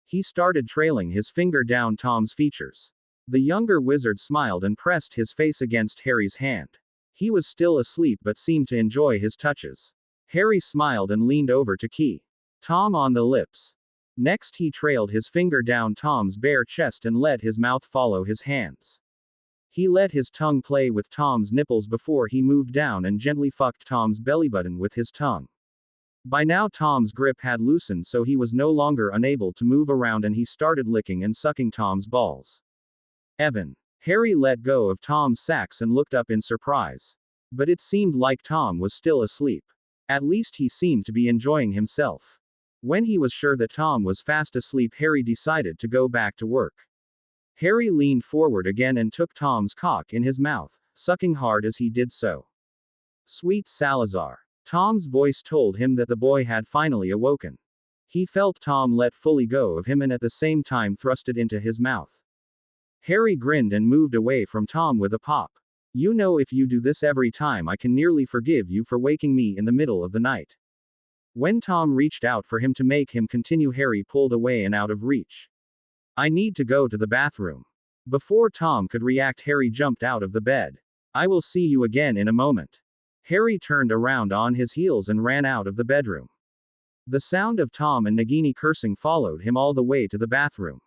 A: He started trailing his finger down Tom's features. The younger wizard smiled and pressed his face against Harry's hand. He was still asleep but seemed to enjoy his touches. Harry smiled and leaned over to key Tom on the lips. Next, he trailed his finger down Tom's bare chest and let his mouth follow his hands. He let his tongue play with Tom's nipples before he moved down and gently fucked Tom's belly button with his tongue. By now, Tom's grip had loosened, so he was no longer unable to move around, and he started licking and sucking Tom's balls. Evan. Harry let go of Tom's sacs and looked up in surprise. But it seemed like Tom was still asleep. At least he seemed to be enjoying himself. When he was sure that Tom was fast asleep, Harry decided to go back to work. Harry leaned forward again and took Tom's cock in his mouth, sucking hard as he did so. Sweet Salazar. Tom's voice told him that the boy had finally awoken. He felt Tom let fully go of him and at the same time thrust it into his mouth. Harry grinned and moved away from Tom with a pop. You know, if you do this every time, I can nearly forgive you for waking me in the middle of the night. When Tom reached out for him to make him continue, Harry pulled away and out of reach. I need to go to the bathroom. Before Tom could react, Harry jumped out of the bed. I will see you again in a moment. Harry turned around on his heels and ran out of the bedroom. The sound of Tom and Nagini cursing followed him all the way to the bathroom.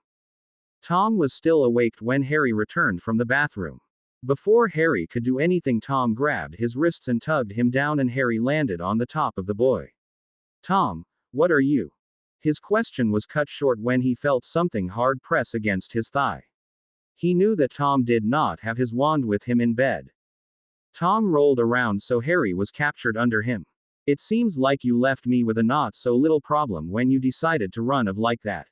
A: Tom was still awake when Harry returned from the bathroom. Before Harry could do anything, Tom grabbed his wrists and tugged him down, and Harry landed on the top of the boy. Tom, what are you? His question was cut short when he felt something hard press against his thigh. He knew that Tom did not have his wand with him in bed. Tom rolled around so Harry was captured under him. It seems like you left me with a not so little problem when you decided to run off like that.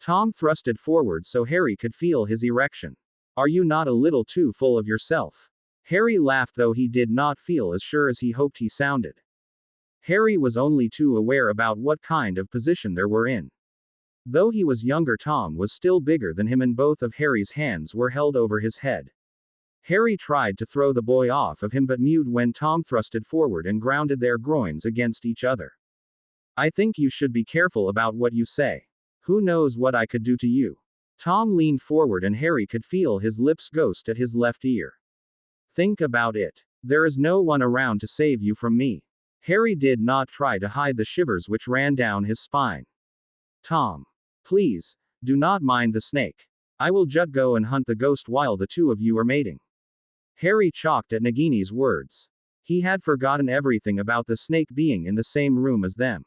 A: Tom thrusted forward so Harry could feel his erection. Are you not a little too full of yourself? Harry laughed, though he did not feel as sure as he hoped he sounded. Harry was only too aware about what kind of position they were in. Though he was younger, Tom was still bigger than him, and both of Harry's hands were held over his head. Harry tried to throw the boy off of him but mewed when Tom thrusted forward and grounded their groins against each other. I think you should be careful about what you say. Who knows what I could do to you? Tom leaned forward and Harry could feel his lips ghost at his left ear. Think about it. There is no one around to save you from me. Harry did not try to hide the shivers which ran down his spine. Tom. Please, do not mind the snake. I will just go and hunt the ghost while the two of you are mating. Harry chocked at Nagini's words. He had forgotten everything about the snake being in the same room as them.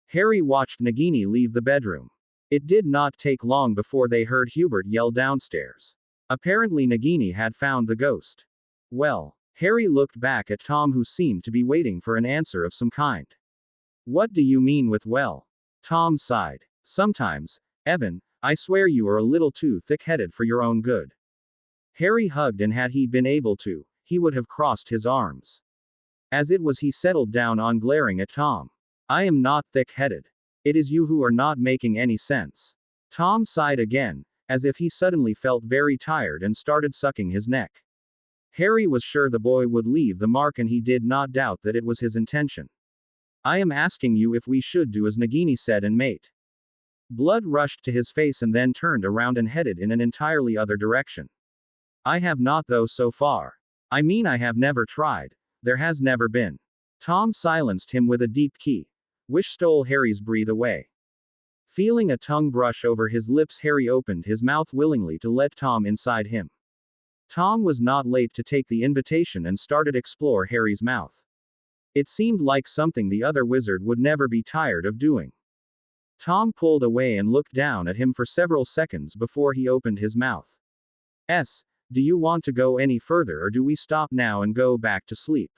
A: Harry watched Nagini leave the bedroom. It did not take long before they heard Hubert yell downstairs. Apparently Nagini had found the ghost. Well, Harry looked back at Tom, who seemed to be waiting for an answer of some kind. What do you mean with well? Tom sighed. Sometimes, Evan, I swear you are a little too thick-headed for your own good. Harry hugged, and had he been able to, he would have crossed his arms. As it was, he settled down on glaring at Tom. I am not thick-headed. It is you who are not making any sense. Tom sighed again, as if he suddenly felt very tired, and started sucking his neck. Harry was sure the boy would leave the mark, and he did not doubt that it was his intention. I am asking you if we should do as Nagini said and mate. Blood rushed to his face and then turned around and headed in an entirely other direction. I have not, though, so far. I mean, I have never tried. There has never been. Tom silenced him with a deep key. Wish stole Harry's breath away. Feeling a tongue brush over his lips, Harry opened his mouth willingly to let Tom inside him. Tom was not late to take the invitation and started explore Harry's mouth. It seemed like something the other wizard would never be tired of doing. Tom pulled away and looked down at him for several seconds before he opened his mouth. Do you want to go any further, or do we stop now and go back to sleep?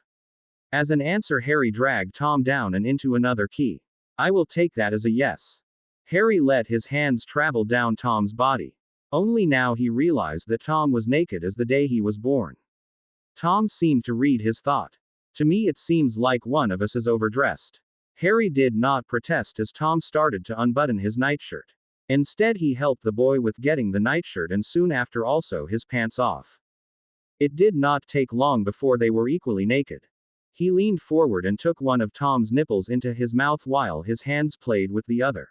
A: As an answer, Harry dragged Tom down and into another key. I will take that as a yes. Harry let his hands travel down Tom's body. Only now he realized that Tom was naked as the day he was born. Tom seemed to read his thought. To me, it seems like one of us is overdressed. Harry did not protest as Tom started to unbutton his nightshirt. Instead, he helped the boy with getting the nightshirt and soon after also his pants off. It did not take long before they were equally naked. He leaned forward and took one of Tom's nipples into his mouth while his hands played with the other.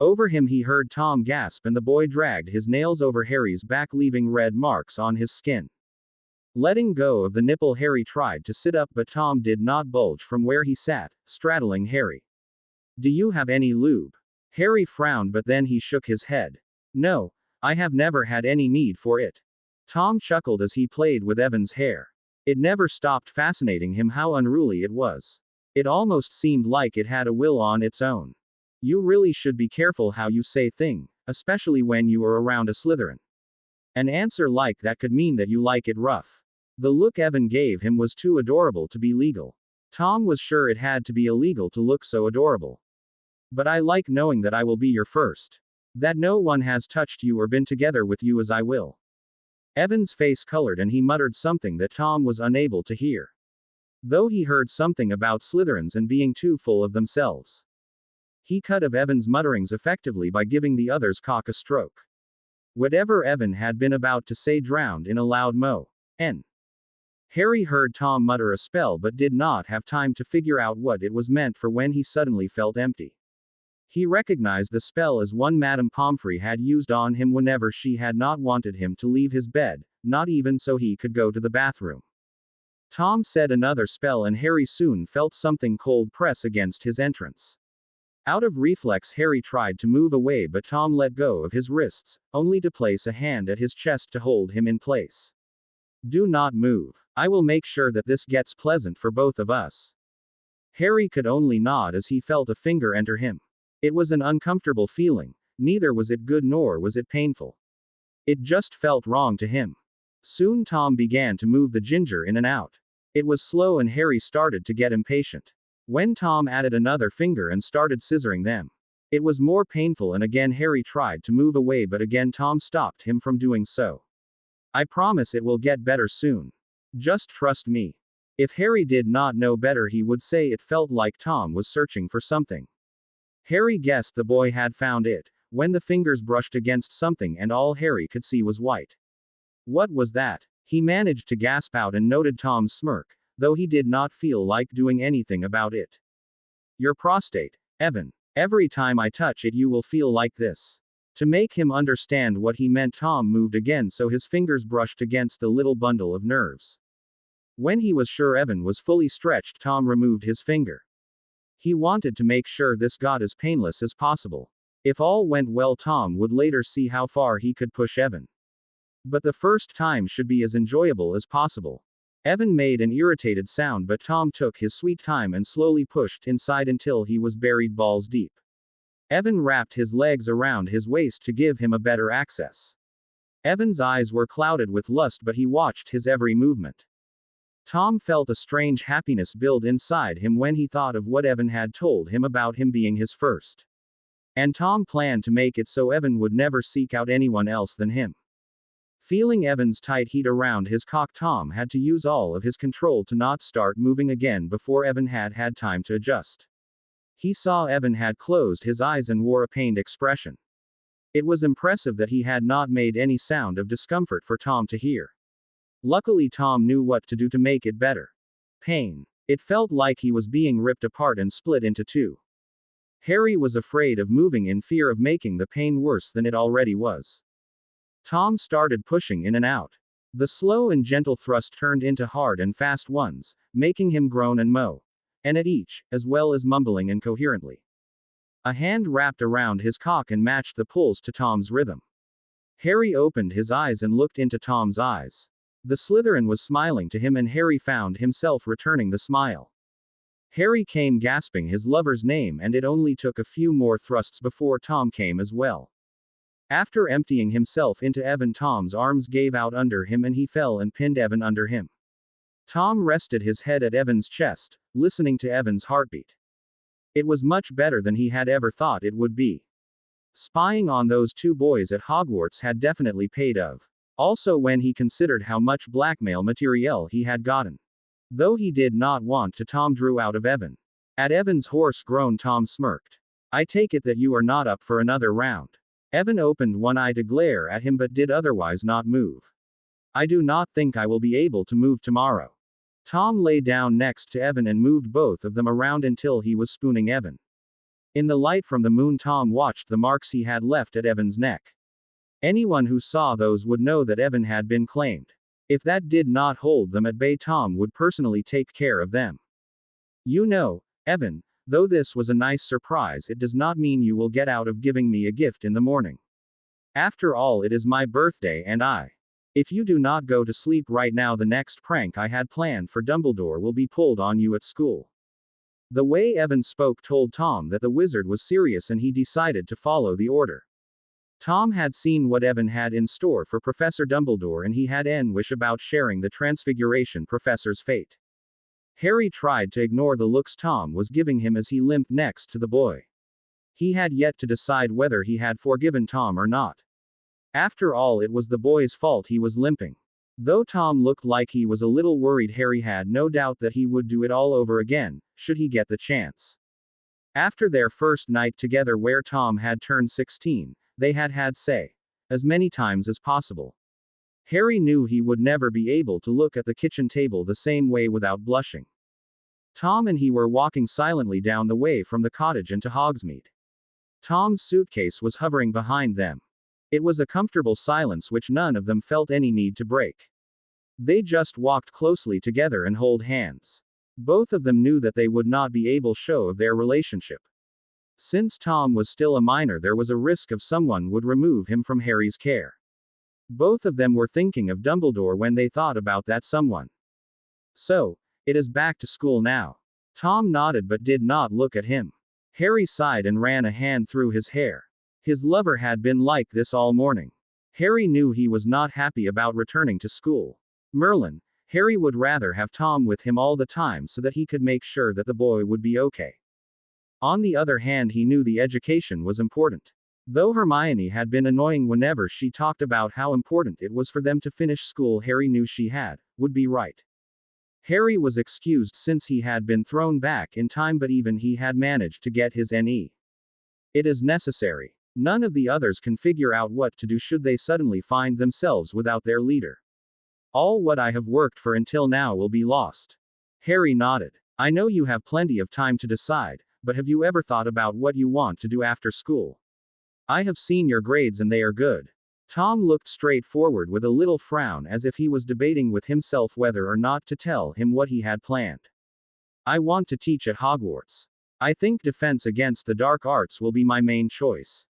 A: Over him, he heard Tom gasp, and the boy dragged his nails over Harry's back, leaving red marks on his skin. Letting go of the nipple, Harry tried to sit up, but Tom did not budge from where he sat, straddling Harry. Do you have any lube? Harry frowned, but then he shook his head. No, I have never had any need for it. Tom chuckled as he played with Evan's hair. It never stopped fascinating him how unruly it was. It almost seemed like it had a will on its own. You really should be careful how you say things, especially when you are around a Slytherin. An answer like that could mean that you like it rough. The look Evan gave him was too adorable to be legal. Tom was sure it had to be illegal to look so adorable. But I like knowing that I will be your first. That no one has touched you or been together with you as I will. Evan's face colored and he muttered something that Tom was unable to hear. Though he heard something about Slytherins and being too full of themselves. He cut of Evan's mutterings effectively by giving the other's cock a stroke. Whatever Evan had been about to say drowned in a loud moan. Harry heard Tom mutter a spell but did not have time to figure out what it was meant for when he suddenly felt empty. He recognized the spell as one Madame Pomfrey had used on him whenever she had not wanted him to leave his bed, not even so he could go to the bathroom. Tom said another spell and Harry soon felt something cold press against his entrance. Out of reflex, Harry tried to move away, but Tom let go of his wrists, only to place a hand at his chest to hold him in place. Do not move. I will make sure that this gets pleasant for both of us. Harry could only nod as he felt a finger enter him. It was an uncomfortable feeling, neither was it good nor was it painful. It just felt wrong to him. Soon Tom began to move the ginger in and out. It was slow and Harry started to get impatient. When Tom added another finger and started scissoring them, it was more painful, and again Harry tried to move away, but again Tom stopped him from doing so. I promise it will get better soon. Just trust me. If Harry did not know better, he would say it felt like Tom was searching for something. Harry guessed the boy had found it, when the fingers brushed against something and all Harry could see was white. What was that? He managed to gasp out and noted Tom's smirk, though he did not feel like doing anything about it. Your prostate, Evan. Every time I touch it you will feel like this. To make him understand what he meant, Tom moved again so his fingers brushed against the little bundle of nerves. When he was sure Evan was fully stretched, Tom removed his finger. He wanted to make sure this got as painless as possible. If all went well, Tom would later see how far he could push Evan. But the first time should be as enjoyable as possible. Evan made an irritated sound, but Tom took his sweet time and slowly pushed inside until he was buried balls deep. Evan wrapped his legs around his waist to give him a better access. Evan's eyes were clouded with lust, but he watched his every movement. Tom felt a strange happiness build inside him when he thought of what Evan had told him about him being his first. And Tom planned to make it so Evan would never seek out anyone else than him. Feeling Evan's tight heat around his cock, Tom had to use all of his control to not start moving again before Evan had had time to adjust. He saw Evan had closed his eyes and wore a pained expression. It was impressive that he had not made any sound of discomfort for Tom to hear. Luckily, Tom knew what to do to make it better. Pain. It felt like he was being ripped apart and split into two. Harry was afraid of moving in fear of making the pain worse than it already was. Tom started pushing in and out. The slow and gentle thrust turned into hard and fast ones, making him groan and moan. And at each, as well as mumbling incoherently. A hand wrapped around his cock and matched the pulls to Tom's rhythm. Harry opened his eyes and looked into Tom's eyes. The Slytherin was smiling to him and Harry found himself returning the smile. Harry came gasping his lover's name and it only took a few more thrusts before Tom came as well. After emptying himself into Evan, Tom's arms gave out under him and he fell and pinned Evan under him. Tom rested his head at Evan's chest, listening to Evan's heartbeat. It was much better than he had ever thought it would be. Spying on those two boys at Hogwarts had definitely paid off. Also when he considered how much blackmail material he had gotten. Though he did not want to, Tom drew out of Evan. At Evan's hoarse groan, Tom smirked. I take it that you are not up for another round. Evan opened one eye to glare at him but did otherwise not move. I do not think I will be able to move tomorrow. Tom lay down next to Evan and moved both of them around until he was spooning Evan. In the light from the moon, Tom watched the marks he had left at Evan's neck. Anyone who saw those would know that Evan had been claimed. If that did not hold them at bay, Tom would personally take care of them. You know, Evan, though this was a nice surprise, it does not mean you will get out of giving me a gift in the morning. After all, it is my birthday and if you do not go to sleep right now, the next prank I had planned for Dumbledore will be pulled on you at school. The way Evan spoke told Tom that the wizard was serious and he decided to follow the order. Tom had seen what Evan had in store for Professor Dumbledore and he had an wish about sharing the Transfiguration Professor's fate. Harry tried to ignore the looks Tom was giving him as he limped next to the boy. He had yet to decide whether he had forgiven Tom or not. After all, it was the boy's fault he was limping. Though Tom looked like he was a little worried, Harry had no doubt that he would do it all over again, should he get the chance. After their first night together where Tom had turned 16, they had had sex as many times as possible. Harry knew he would never be able to look at the kitchen table the same way without blushing. Tom and he were walking silently down the way from the cottage into Hogsmeade. Tom's suitcase was hovering behind them. It was a comfortable silence which none of them felt any need to break. They just walked closely together and held hands. Both of them knew that they would not be able to show of their relationship. Since Tom was still a minor, there was a risk of someone would remove him from Harry's care. Both of them were thinking of Dumbledore when they thought about that someone. So, it is back to school now. Tom nodded but did not look at him. Harry sighed and ran a hand through his hair. His lover had been like this all morning. Harry knew he was not happy about returning to school. Merlin, Harry would rather have Tom with him all the time so that he could make sure that the boy would be okay. On the other hand, he knew the education was important. Though Hermione had been annoying whenever she talked about how important it was for them to finish school, Harry knew she would be right. Harry was excused since he had been thrown back in time, but even he had managed to get his NE. It is necessary. None of the others can figure out what to do should they suddenly find themselves without their leader. All what I have worked for until now will be lost. Harry nodded. I know you have plenty of time to decide, but have you ever thought about what you want to do after school? I have seen your grades and they are good. Tom looked straight forward with a little frown as if he was debating with himself whether or not to tell him what he had planned. I want to teach at Hogwarts. I think defense against the dark arts will be my main choice.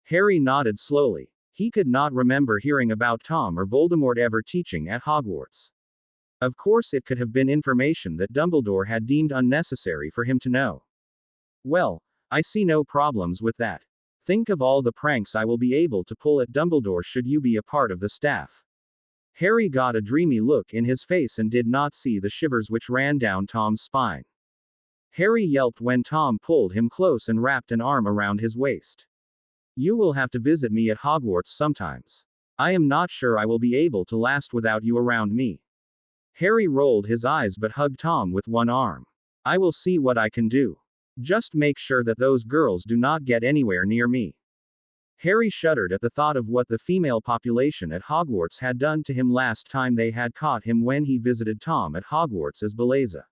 A: Harry nodded slowly. He could not remember hearing about Tom or Voldemort ever teaching at Hogwarts. Of course, it could have been information that Dumbledore had deemed unnecessary for him to know. Well, I see no problems with that. Think of all the pranks I will be able to pull at Dumbledore should you be a part of the staff. Harry got a dreamy look in his face and did not see the shivers which ran down Tom's spine. Harry yelped when Tom pulled him close and wrapped an arm around his waist. You will have to visit me at Hogwarts sometimes. I am not sure I will be able to last without you around me. Harry rolled his eyes but hugged Tom with one arm. I will see what I can do. Just make sure that those girls do not get anywhere near me. Harry shuddered at the thought of what the female population at Hogwarts had done to him last time they had caught him when he visited Tom at Hogwarts as Belleza.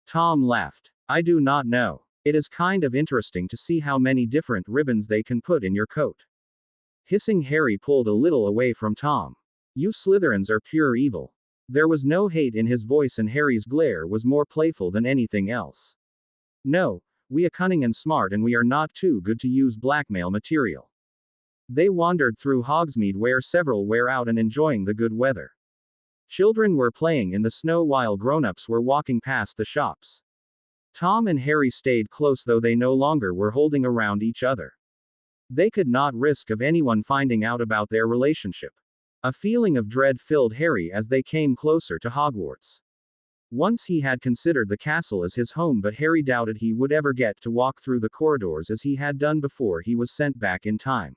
A: Tom laughed. I do not know. It is kind of interesting to see how many different ribbons they can put in your coat. Hissing, Harry pulled a little away from Tom. You Slytherins are pure evil. There was no hate in his voice and Harry's glare was more playful than anything else. No, we are cunning and smart and we are not too good to use blackmail material. They wandered through Hogsmeade where several were out and enjoying the good weather. Children were playing in the snow while grown-ups were walking past the shops. Tom and Harry stayed close though they no longer were holding around each other. They could not risk of anyone finding out about their relationship. A feeling of dread filled Harry as they came closer to Hogwarts. Once he had considered the castle as his home but Harry doubted he would ever get to walk through the corridors as he had done before he was sent back in time.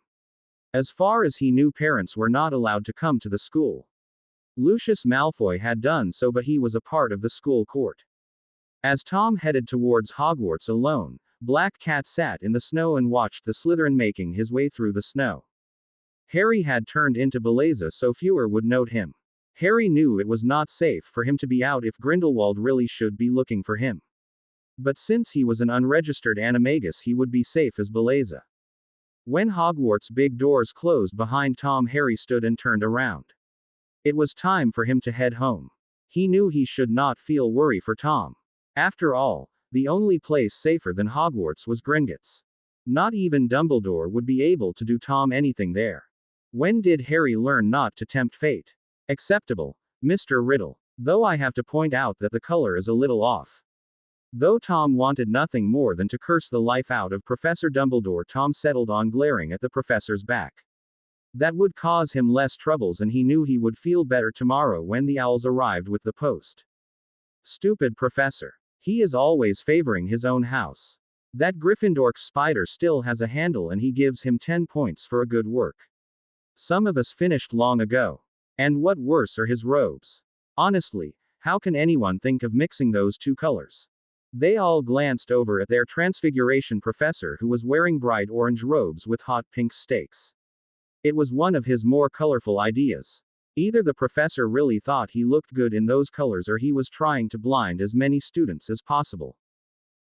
A: As far as he knew, parents were not allowed to come to the school. Lucius Malfoy had done so but he was a part of the school court. As Tom headed towards Hogwarts alone, Black Cat sat in the snow and watched the Slytherin making his way through the snow. Harry had turned into Belleza so fewer would note him. Harry knew it was not safe for him to be out if Grindelwald really should be looking for him. But since he was an unregistered animagus he would be safe as Belleza. When Hogwarts' big doors closed behind Tom, Harry stood and turned around. It was time for him to head home. He knew he should not feel worry for Tom. After all, the only place safer than Hogwarts was Gringotts. Not even Dumbledore would be able to do Tom anything there. When did Harry learn not to tempt fate? Acceptable, Mr. Riddle. Though I have to point out that the color is a little off. Though Tom wanted nothing more than to curse the life out of Professor Dumbledore, Tom settled on glaring at the professor's back. That would cause him less troubles and he knew he would feel better tomorrow when the owls arrived with the post. Stupid professor. He is always favoring his own house. That Gryffindor spider still has a handle and he gives him 10 points for a good work. Some of us finished long ago. And what worse are his robes. Honestly, how can anyone think of mixing those two colors? They all glanced over at their Transfiguration professor who was wearing bright orange robes with hot pink stakes. It was one of his more colorful ideas. Either the professor really thought he looked good in those colors or he was trying to blind as many students as possible.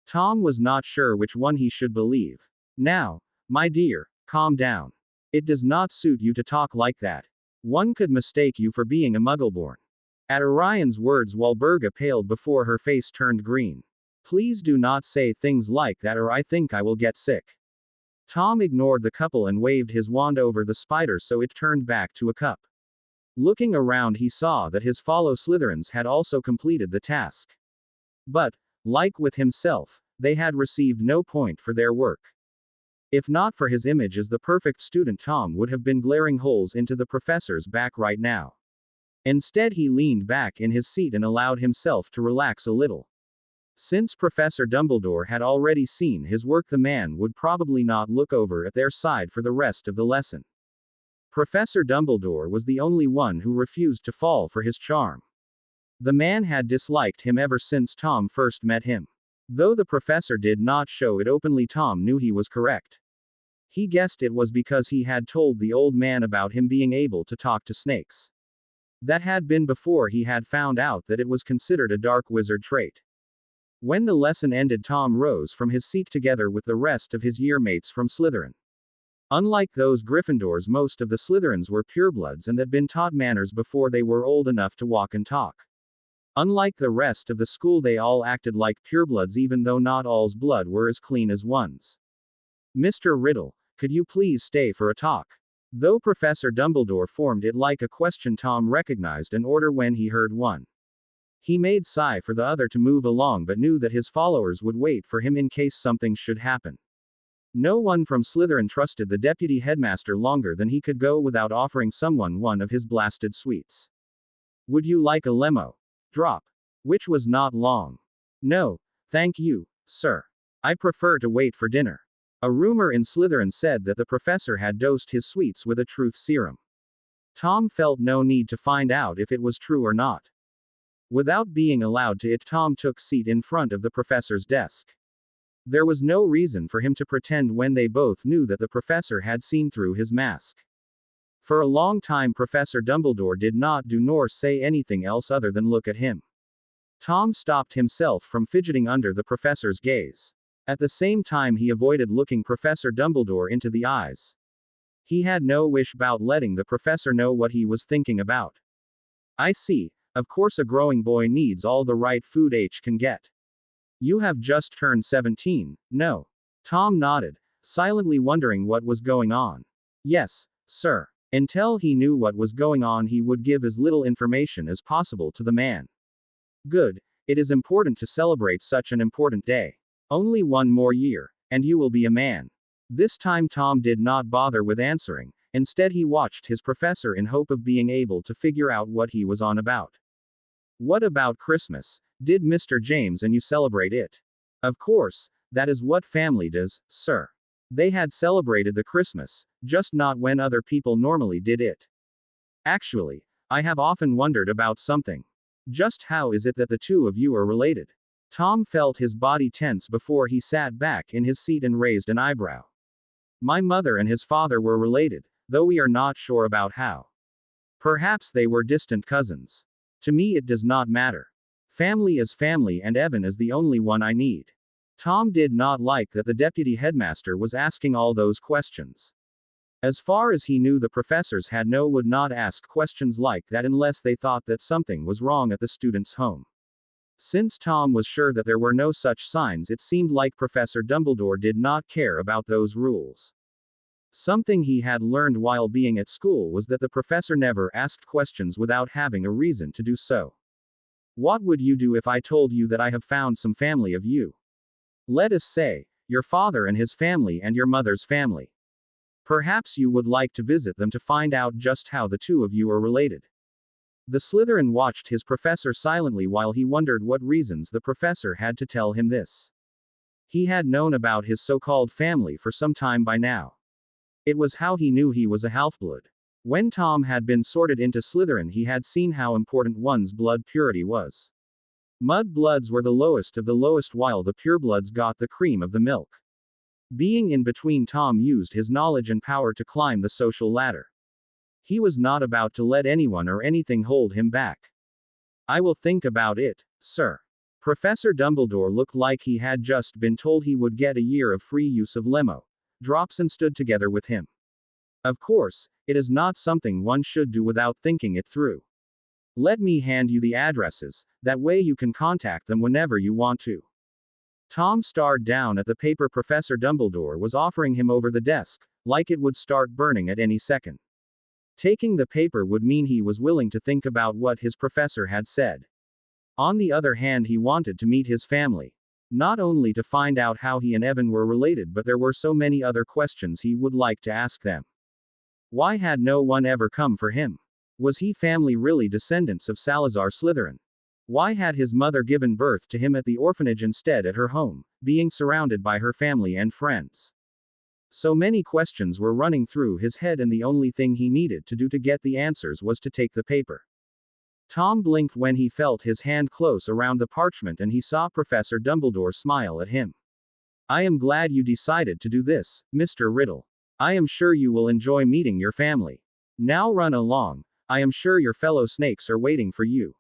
A: Tom was not sure which one he should believe. Now, my dear, calm down. It does not suit you to talk like that. One could mistake you for being a Muggleborn. At Orion's words, Walburga paled before her face turned green. Please do not say things like that or I think I will get sick. Tom ignored the couple and waved his wand over the spider so it turned back to a cup. Looking around he saw that his fellow Slytherins had also completed the task. But, like with himself, they had received no point for their work. If not for his image as the perfect student, Tom would have been glaring holes into the professor's back right now. Instead he leaned back in his seat and allowed himself to relax a little. Since Professor Dumbledore had already seen his work, the man would probably not look over at their side for the rest of the lesson. Professor Dumbledore was the only one who refused to fall for his charm. The man had disliked him ever since Tom first met him. Though the professor did not show it openly, Tom knew he was correct. He guessed it was because he had told the old man about him being able to talk to snakes. That had been before he had found out that it was considered a dark wizard trait. When the lesson ended, Tom rose from his seat together with the rest of his yearmates from Slytherin. Unlike those Gryffindors, most of the Slytherins were purebloods and had been taught manners before they were old enough to walk and talk. Unlike the rest of the school, they all acted like purebloods even though not all's blood were as clean as one's. Mr. Riddle, could you please stay for a talk? Though Professor Dumbledore formed it like a question, Tom recognized an order when he heard one. He made sign for the other to move along but knew that his followers would wait for him in case something should happen. No one from Slytherin trusted the deputy headmaster longer than he could go without offering someone one of his blasted sweets. Would you like a lemo? Drop. Which was not long. No, thank you, sir. I prefer to wait for dinner. A rumor in Slytherin said that the professor had dosed his sweets with a truth serum. Tom felt no need to find out if it was true or not. Without being allowed to Tom took seat in front of the professor's desk. There was no reason for him to pretend when they both knew that the professor had seen through his mask. For a long time Professor Dumbledore did not do nor say anything else other than look at him. Tom stopped himself from fidgeting under the professor's gaze. At the same time he avoided looking Professor Dumbledore into the eyes. He had no wish about letting the professor know what he was thinking about. I see. Of course a growing boy needs all the right food H can get. You have just turned 17, no? Tom nodded, silently wondering what was going on. Yes, sir. Until he knew what was going on he would give as little information as possible to the man. Good. It is important to celebrate such an important day. Only one more year, and you will be a man. This time Tom did not bother with answering, instead he watched his professor in hope of being able to figure out what he was on about. What about Christmas? Did Mr. James and you celebrate it? Of course, that is what family does, sir. They had celebrated the Christmas, just not when other people normally did it. Actually, I have often wondered about something. Just how is it that the two of you are related? Tom felt his body tense before he sat back in his seat and raised an eyebrow. My mother and his father were related, though we are not sure about how. Perhaps they were distant cousins. To me it does not matter. Family is family and Evan is the only one I need. Tom did not like that the deputy headmaster was asking all those questions. As far as he knew the professors would not ask questions like that unless they thought that something was wrong at the student's home. Since Tom was sure that there were no such signs it seemed like Professor Dumbledore did not care about those rules. Something he had learned while being at school was that the professor never asked questions without having a reason to do so. What would you do if I told you that I have found some family of you? Let us say, your father and his family and your mother's family. Perhaps you would like to visit them to find out just how the two of you are related. The Slytherin watched his professor silently while he wondered what reasons the professor had to tell him this. He had known about his so-called family for some time by now. It was how he knew he was a half-blood. When Tom had been sorted into Slytherin he had seen how important one's blood purity was. Mud-bloods were the lowest of the lowest while the purebloods got the cream of the milk. Being in between Tom used his knowledge and power to climb the social ladder. He was not about to let anyone or anything hold him back. I will think about it, sir. Professor Dumbledore looked like he had just been told he would get a year of free use of limo drops and stood together with him. Of course, it is not something one should do without thinking it through. Let me hand you the addresses, that way you can contact them whenever you want to. Tom stared down at the paper Professor Dumbledore was offering him over the desk, like it would start burning at any second. Taking the paper would mean he was willing to think about what his professor had said. On the other hand he wanted to meet his family. Not only to find out how he and Evan were related but there were so many other questions he would like to ask them. Why had no one ever come for him? Was he family really descendants of Salazar Slytherin? Why had his mother given birth to him at the orphanage instead at her home, being surrounded by her family and friends? So many questions were running through his head and the only thing he needed to do to get the answers was to take the paper. Tom blinked when he felt his hand close around the parchment and he saw Professor Dumbledore smile at him. I am glad you decided to do this, Mr. Riddle. I am sure you will enjoy meeting your family. Now run along. I am sure your fellow snakes are waiting for you.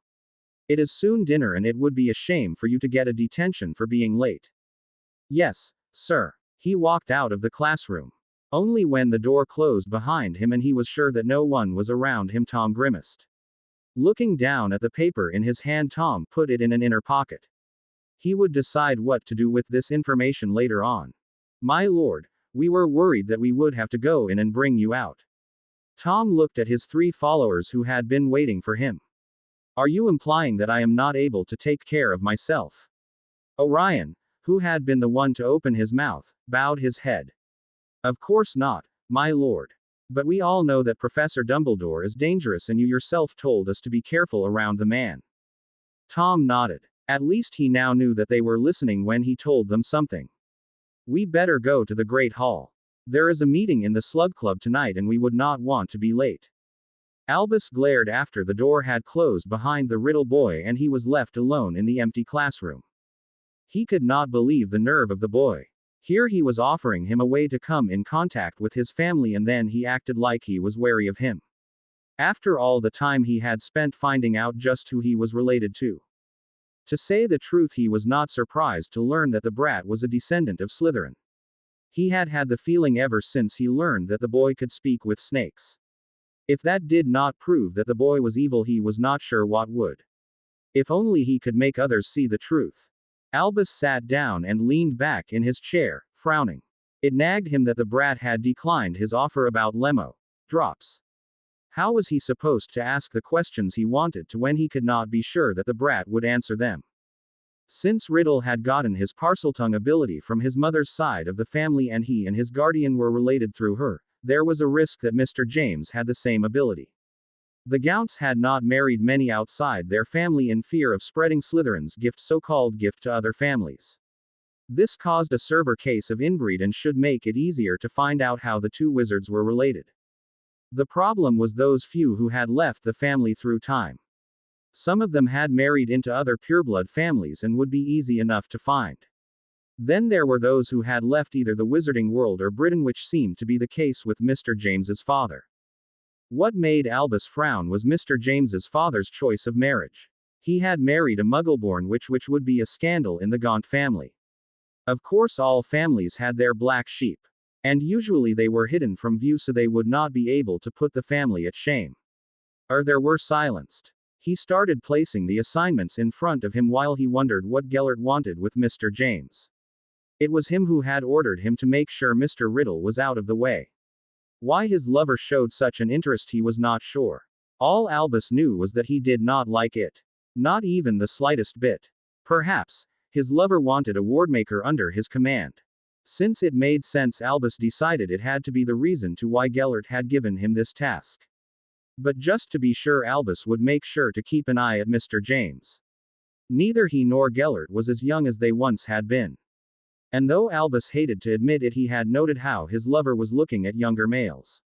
A: It is soon dinner and it would be a shame for you to get a detention for being late. Yes, sir. He walked out of the classroom. Only when the door closed behind him and he was sure that no one was around him Tom grimaced. Looking down at the paper in his hand Tom put it in an inner pocket. He would decide what to do with this information later on. My lord, we were worried that we would have to go in and bring you out. Tom looked at his three followers who had been waiting for him. Are you implying that I am not able to take care of myself? Orion, who had been the one to open his mouth, bowed his head. Of course not, my lord. But we all know that Professor Dumbledore is dangerous and you yourself told us to be careful around the man. Tom nodded. At least he now knew that they were listening when he told them something. We better go to the Great Hall. There is a meeting in the Slug Club tonight and we would not want to be late. Albus glared after the door had closed behind the Riddle boy and he was left alone in the empty classroom. He could not believe the nerve of the boy. Here he was offering him a way to come in contact with his family and then he acted like he was wary of him. After all the time he had spent finding out just who he was related to. To say the truth, he was not surprised to learn that the brat was a descendant of Slytherin. He had had the feeling ever since he learned that the boy could speak with snakes. If that did not prove that the boy was evil, he was not sure what would. If only he could make others see the truth. Albus sat down and leaned back in his chair, frowning. It nagged him that the brat had declined his offer about Lemo drops. How was he supposed to ask the questions he wanted to when he could not be sure that the brat would answer them? Since Riddle had gotten his Parseltongue ability from his mother's side of the family and he and his guardian were related through her, there was a risk that Mr. James had the same ability. The Gounts had not married many outside their family in fear of spreading Slytherin's so-called gift to other families. This caused a severe case of inbreed and should make it easier to find out how the two wizards were related. The problem was those few who had left the family through time. Some of them had married into other pureblood families and would be easy enough to find. Then there were those who had left either the wizarding world or Britain, which seemed to be the case with Mr. James's father. What made Albus frown was Mr. James's father's choice of marriage. He had married a Muggleborn witch, which would be a scandal in the Gaunt family. Of course, all families had their black sheep. And usually they were hidden from view so they would not be able to put the family at shame. Or they were silenced. He started placing the assignments in front of him while he wondered what Gellert wanted with Mr. James. It was him who had ordered him to make sure Mr. Riddle was out of the way. Why his lover showed such an interest he was not sure. All Albus knew was that he did not like it. Not even the slightest bit. Perhaps his lover wanted a wardmaker under his command. Since it made sense, Albus decided it had to be the reason to why Gellert had given him this task. But just to be sure, Albus would make sure to keep an eye at Mr. James. Neither he nor Gellert was as young as they once had been. And though Albus hated to admit it, he had noted how his lover was looking at younger males.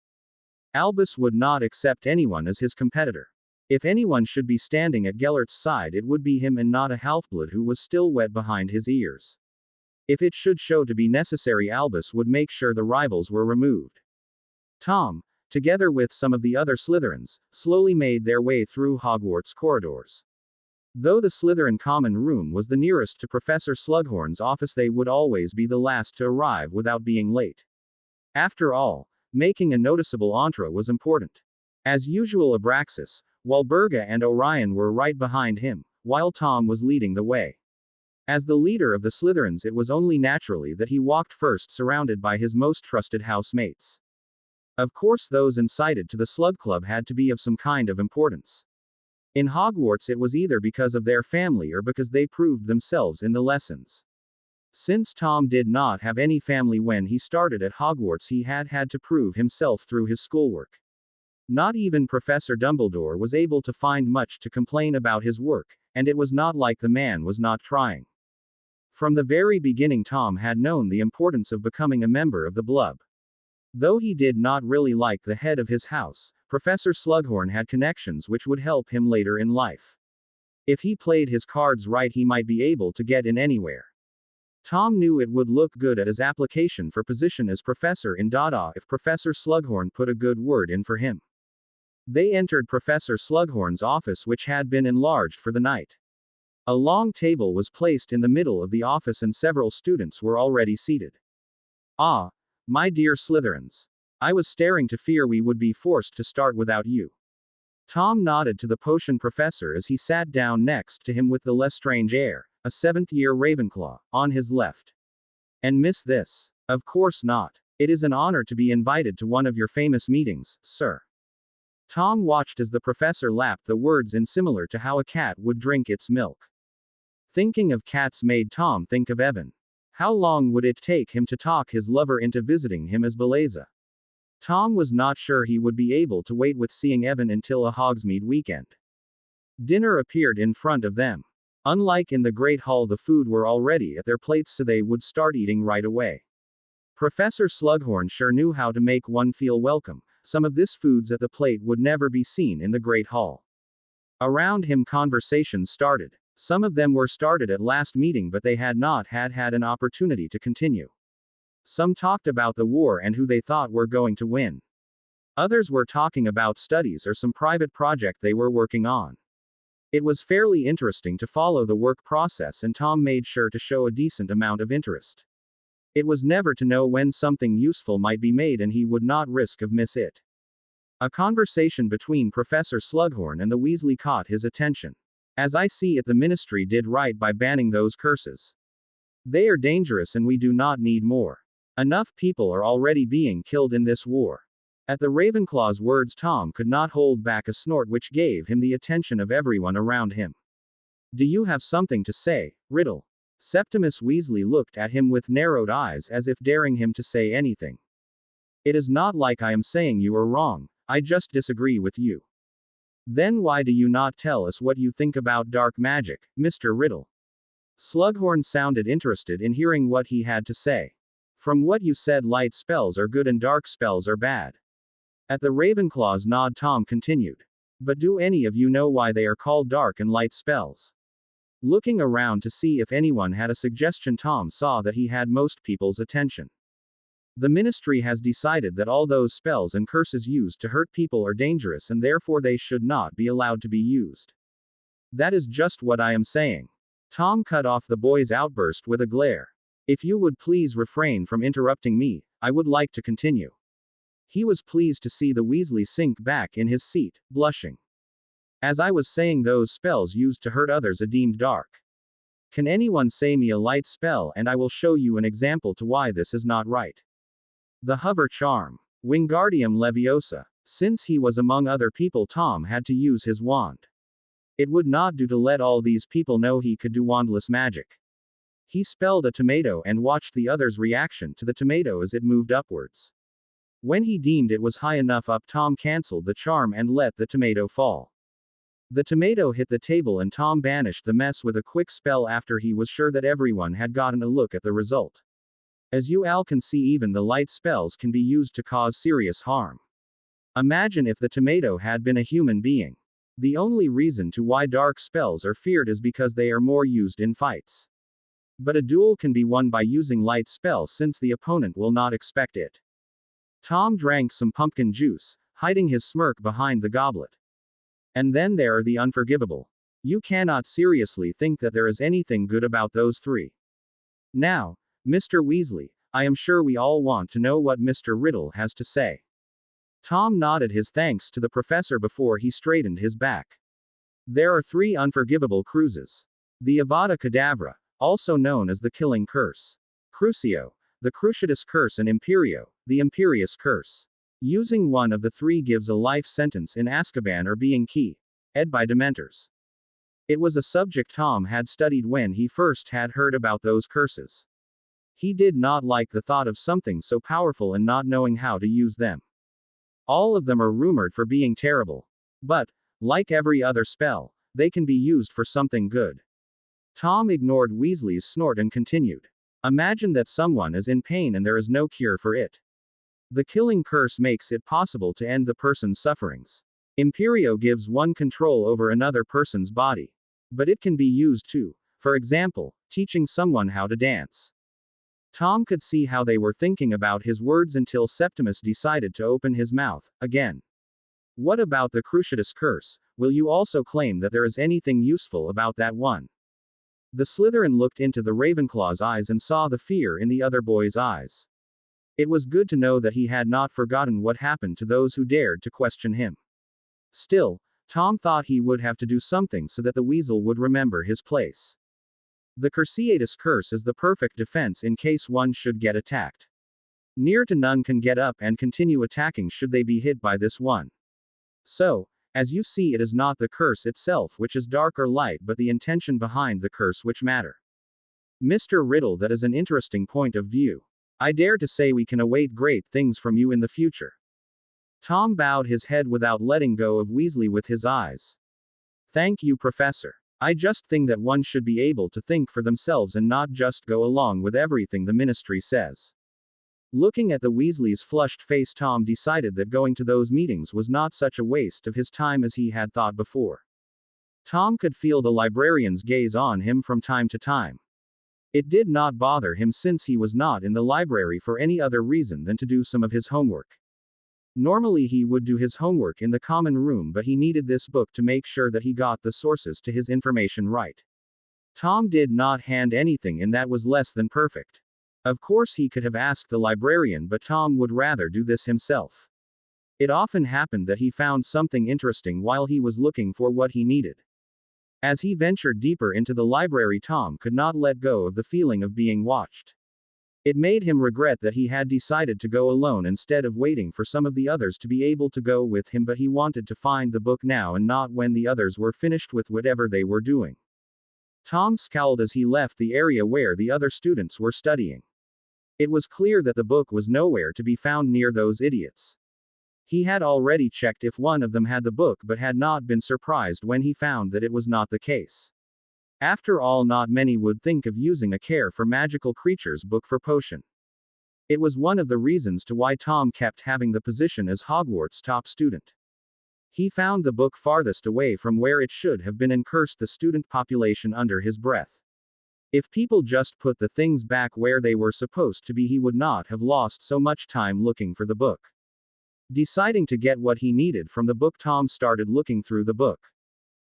A: Albus would not accept anyone as his competitor. If anyone should be standing at Gellert's side, it would be him and not a half-blood who was still wet behind his ears. If it should show to be necessary, Albus would make sure the rivals were removed. Tom, together with some of the other Slytherins, slowly made their way through Hogwarts corridors. Though the Slytherin common room was the nearest to Professor Slughorn's office, they would always be the last to arrive without being late. After all, making a noticeable entrée was important. As usual, Abraxas, Walburga and Orion were right behind him, while Tom was leading the way. As the leader of the Slytherins, it was only naturally that he walked first, surrounded by his most trusted housemates. Of course, those incited to the Slug Club had to be of some kind of importance. In Hogwarts, it was either because of their family or because they proved themselves in the lessons. Since Tom did not have any family when he started at Hogwarts, he had had to prove himself through his schoolwork. Not even Professor Dumbledore was able to find much to complain about his work, and it was not like the man was not trying. From the very beginning, Tom had known the importance of becoming a member of the Blub. Though he did not really like the head of his house, Professor Slughorn had connections which would help him later in life. If he played his cards right, he might be able to get in anywhere. Tom knew it would look good at his application for position as professor in Dada if Professor Slughorn put a good word in for him. They entered Professor Slughorn's office, which had been enlarged for the night. A long table was placed in the middle of the office and several students were already seated. Ah, my dear Slytherins. I was staring to fear we would be forced to start without you. Tom nodded to the potion professor as he sat down next to him with the Lestrange air, a 7th-year Ravenclaw, on his left. And miss this? Of course not. It is an honor to be invited to one of your famous meetings, sir. Tom watched as the professor lapped the words in similar to how a cat would drink its milk. Thinking of cats made Tom think of Evan. How long would it take him to talk his lover into visiting him as Beleza? Tom was not sure he would be able to wait with seeing Evan until a Hogsmeade weekend. Dinner appeared in front of them. Unlike in the Great Hall, the food were already at their plates, so they would start eating right away. Professor Slughorn sure knew how to make one feel welcome. Some of this foods at the plate would never be seen in the Great Hall. Around him conversations started. Some of them were started at last meeting, but they had not had an opportunity to continue. Some talked about the war and who they thought were going to win. Others were talking about studies or some private project they were working on. It was fairly interesting to follow the work process, and Tom made sure to show a decent amount of interest. It was never to know when something useful might be made, and he would not risk of miss it. A conversation between Professor Slughorn and the Weasley caught his attention. As I see it, the Ministry did right by banning those curses. They are dangerous and we do not need more. Enough people are already being killed in this war. At the Ravenclaw's words, Tom could not hold back a snort which gave him the attention of everyone around him. Do you have something to say, Riddle? Septimus Weasley looked at him with narrowed eyes as if daring him to say anything. It is not like I am saying you are wrong, I just disagree with you. Then why do you not tell us what you think about dark magic, Mr. Riddle? Slughorn sounded interested in hearing what he had to say. From what you said, light spells are good and dark spells are bad. At the Ravenclaw's nod, Tom continued. But do any of you know why they are called dark and light spells? Looking around to see if anyone had a suggestion, Tom saw that he had most people's attention. The Ministry has decided that all those spells and curses used to hurt people are dangerous and therefore they should not be allowed to be used. That is just what I am saying. Tom cut off the boy's outburst with a glare. If you would please refrain from interrupting me, I would like to continue. He was pleased to see the Weasley sink back in his seat, blushing. As I was saying, those spells used to hurt others are deemed dark. Can anyone say me a light spell, and I will show you an example to why this is not right. The hover charm. Wingardium Leviosa. Since he was among other people, Tom had to use his wand. It would not do to let all these people know he could do wandless magic. He spelled a tomato and watched the others' reaction to the tomato as it moved upwards. When he deemed it was high enough up, Tom cancelled the charm and let the tomato fall. The tomato hit the table and Tom banished the mess with a quick spell after he was sure that everyone had gotten a look at the result. As you all can see, even the light spells can be used to cause serious harm. Imagine if the tomato had been a human being. The only reason to why dark spells are feared is because they are more used in fights. But a duel can be won by using light spells since the opponent will not expect it. Tom drank some pumpkin juice, hiding his smirk behind the goblet. And then there are the unforgivable. You cannot seriously think that there is anything good about those three. Now, Mr. Weasley, I am sure we all want to know what Mr. Riddle has to say. Tom nodded his thanks to the professor before he straightened his back. There are three unforgivable cruces. The Avada Kedavra, also known as the Killing Curse. Crucio, the Cruciatus Curse, and Imperio, the Imperious Curse. Using one of the three gives a life sentence in Azkaban or being keyed by Dementors. It was a subject Tom had studied when he first had heard about those curses. He did not like the thought of something so powerful and not knowing how to use them. All of them are rumored for being terrible. But, like every other spell, they can be used for something good. Tom ignored Weasley's snort and continued. Imagine that someone is in pain and there is no cure for it. The Killing Curse makes it possible to end the person's sufferings. Imperio gives one control over another person's body. But it can be used too, for example, teaching someone how to dance. Tom could see how they were thinking about his words until Septimus decided to open his mouth again. What about the Cruciatus Curse? Will you also claim that there is anything useful about that one? The Slytherin looked into the Ravenclaw's eyes and saw the fear in the other boy's eyes. It was good to know that he had not forgotten what happened to those who dared to question him. Still, Tom thought he would have to do something so that the Weasel would remember his place. The Cruciatus Curse is the perfect defense in case one should get attacked. Near to none can get up and continue attacking should they be hit by this one. So, as you see, it is not the curse itself which is dark or light, but the intention behind the curse which matter. Mr. Riddle, that is an interesting point of view. I dare to say we can await great things from you in the future. Tom bowed his head without letting go of Weasley with his eyes. Thank you, Professor. I just think that one should be able to think for themselves and not just go along with everything the ministry says. Looking at the Weasleys' flushed face, Tom decided that going to those meetings was not such a waste of his time as he had thought before. Tom could feel the librarian's gaze on him from time to time. It did not bother him since he was not in the library for any other reason than to do some of his homework. Normally he would do his homework in the common room, but he needed this book to make sure that he got the sources to his information right. Tom did not hand anything in that was less than perfect. Of course he could have asked the librarian, but Tom would rather do this himself. It often happened that he found something interesting while he was looking for what he needed. As he ventured deeper into the library, Tom could not let go of the feeling of being watched. It made him regret that he had decided to go alone instead of waiting for some of the others to be able to go with him, but he wanted to find the book now and not when the others were finished with whatever they were doing. Tom scowled as he left the area where the other students were studying. It was clear that the book was nowhere to be found near those idiots. He had already checked if one of them had the book, but had not been surprised when he found that it was not the case. After all, not many would think of using a Care for Magical Creatures book for potion. It was one of the reasons to why Tom kept having the position as Hogwarts' top student. He found the book farthest away from where it should have been and cursed the student population under his breath. If people just put the things back where they were supposed to be, he would not have lost so much time looking for the book. Deciding to get what he needed from the book, Tom started looking through the book.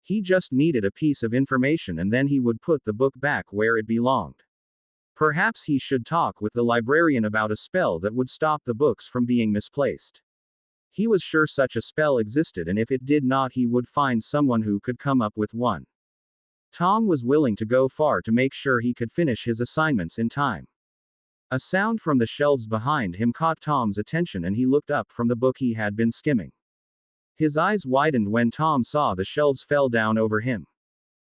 A: He just needed a piece of information and then he would put the book back where it belonged. Perhaps he should talk with the librarian about a spell that would stop the books from being misplaced. He was sure such a spell existed, and if it did not, he would find someone who could come up with one. Tom was willing to go far to make sure he could finish his assignments in time. A sound from the shelves behind him caught Tom's attention and he looked up from the book he had been skimming. His eyes widened when Tom saw the shelves fell down over him.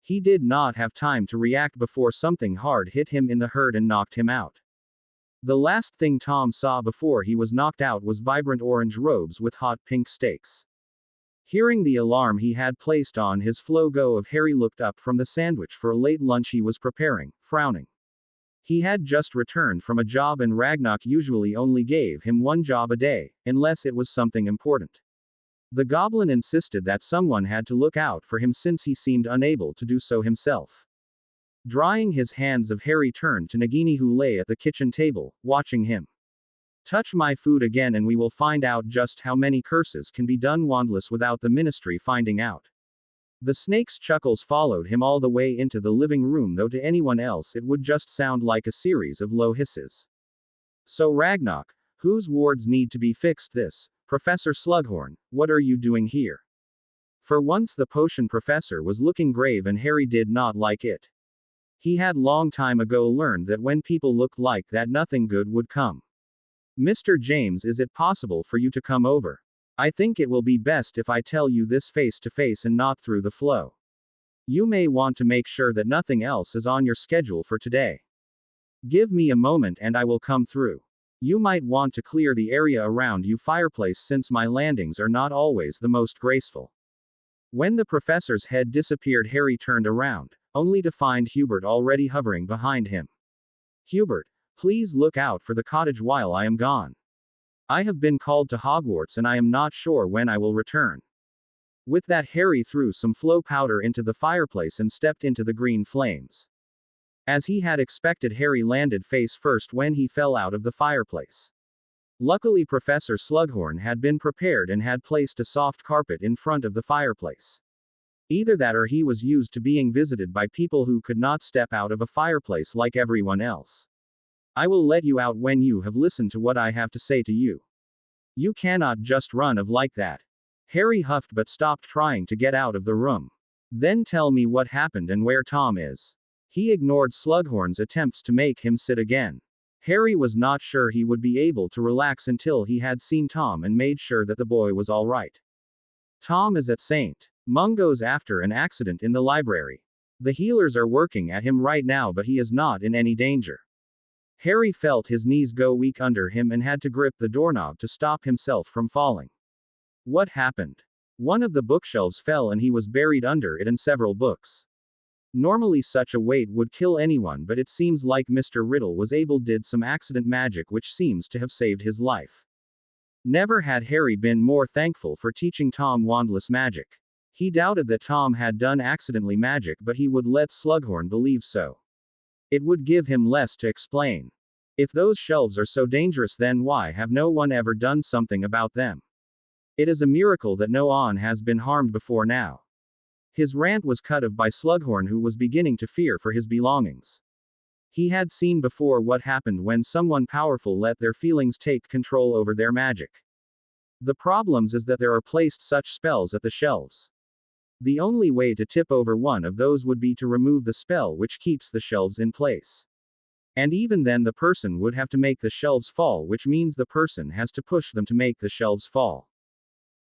A: He did not have time to react before something hard hit him in the head and knocked him out. The last thing Tom saw before he was knocked out was vibrant orange robes with hot pink steaks. Hearing the alarm he had placed on his logo of Harry looked up from the sandwich for a late lunch he was preparing, frowning. He had just returned from a job and Ragnarok usually only gave him one job a day, unless it was something important. The goblin insisted that someone had to look out for him since he seemed unable to do so himself. Drying his hands, Harry turned to Nagini, who lay at the kitchen table, watching him. Touch my food again and we will find out just how many curses can be done wandless without the ministry finding out. The snake's chuckles followed him all the way into the living room, though to anyone else it would just sound like a series of low hisses. So Ragnarok, whose wards need to be fixed? This, Professor Slughorn, what are you doing here? For once the potion professor was looking grave and Harry did not like it. He had long time ago learned that when people looked like that nothing good would come. Mr. James, is it possible for you to come over? I think it will be best if I tell you this face to face and not through the flow. You may want to make sure that nothing else is on your schedule for today. Give me a moment and I will come through. You might want to clear the area around your fireplace since my landings are not always the most graceful. When the professor's head disappeared, Harry turned around, only to find Hubert already hovering behind him. Hubert, please look out for the cottage while I am gone. I have been called to Hogwarts and I am not sure when I will return. With that, Harry threw some flow powder into the fireplace and stepped into the green flames. As he had expected, Harry landed face first when he fell out of the fireplace. Luckily, Professor Slughorn had been prepared and had placed a soft carpet in front of the fireplace. Either that or he was used to being visited by people who could not step out of a fireplace like everyone else. I will let you out when you have listened to what I have to say to you. You cannot just run off like that. Harry huffed but stopped trying to get out of the room. Then tell me what happened and where Tom is. He ignored Slughorn's attempts to make him sit again. Harry was not sure he would be able to relax until he had seen Tom and made sure that the boy was all right. Tom is at St. Mungo's after an accident in the library. The healers are working at him right now, but he is not in any danger. Harry felt his knees go weak under him and had to grip the doorknob to stop himself from falling. What happened? One of the bookshelves fell and he was buried under it and several books. Normally such a weight would kill anyone, but it seems like Mr. Riddle was able did some accident magic which seems to have saved his life. Never had Harry been more thankful for teaching Tom wandless magic. He doubted that Tom had done accidentally magic, but he would let Slughorn believe so. It would give him less to explain. If those shelves are so dangerous, then why have no one ever done something about them? It is a miracle that no one has been harmed before now. His rant was cut off by Slughorn, who was beginning to fear for his belongings. He had seen before what happened when someone powerful let their feelings take control over their magic. The problems is that there are placed such spells at the shelves. The only way to tip over one of those would be to remove the spell which keeps the shelves in place. And even then the person would have to make the shelves fall, which means the person has to push them to make the shelves fall.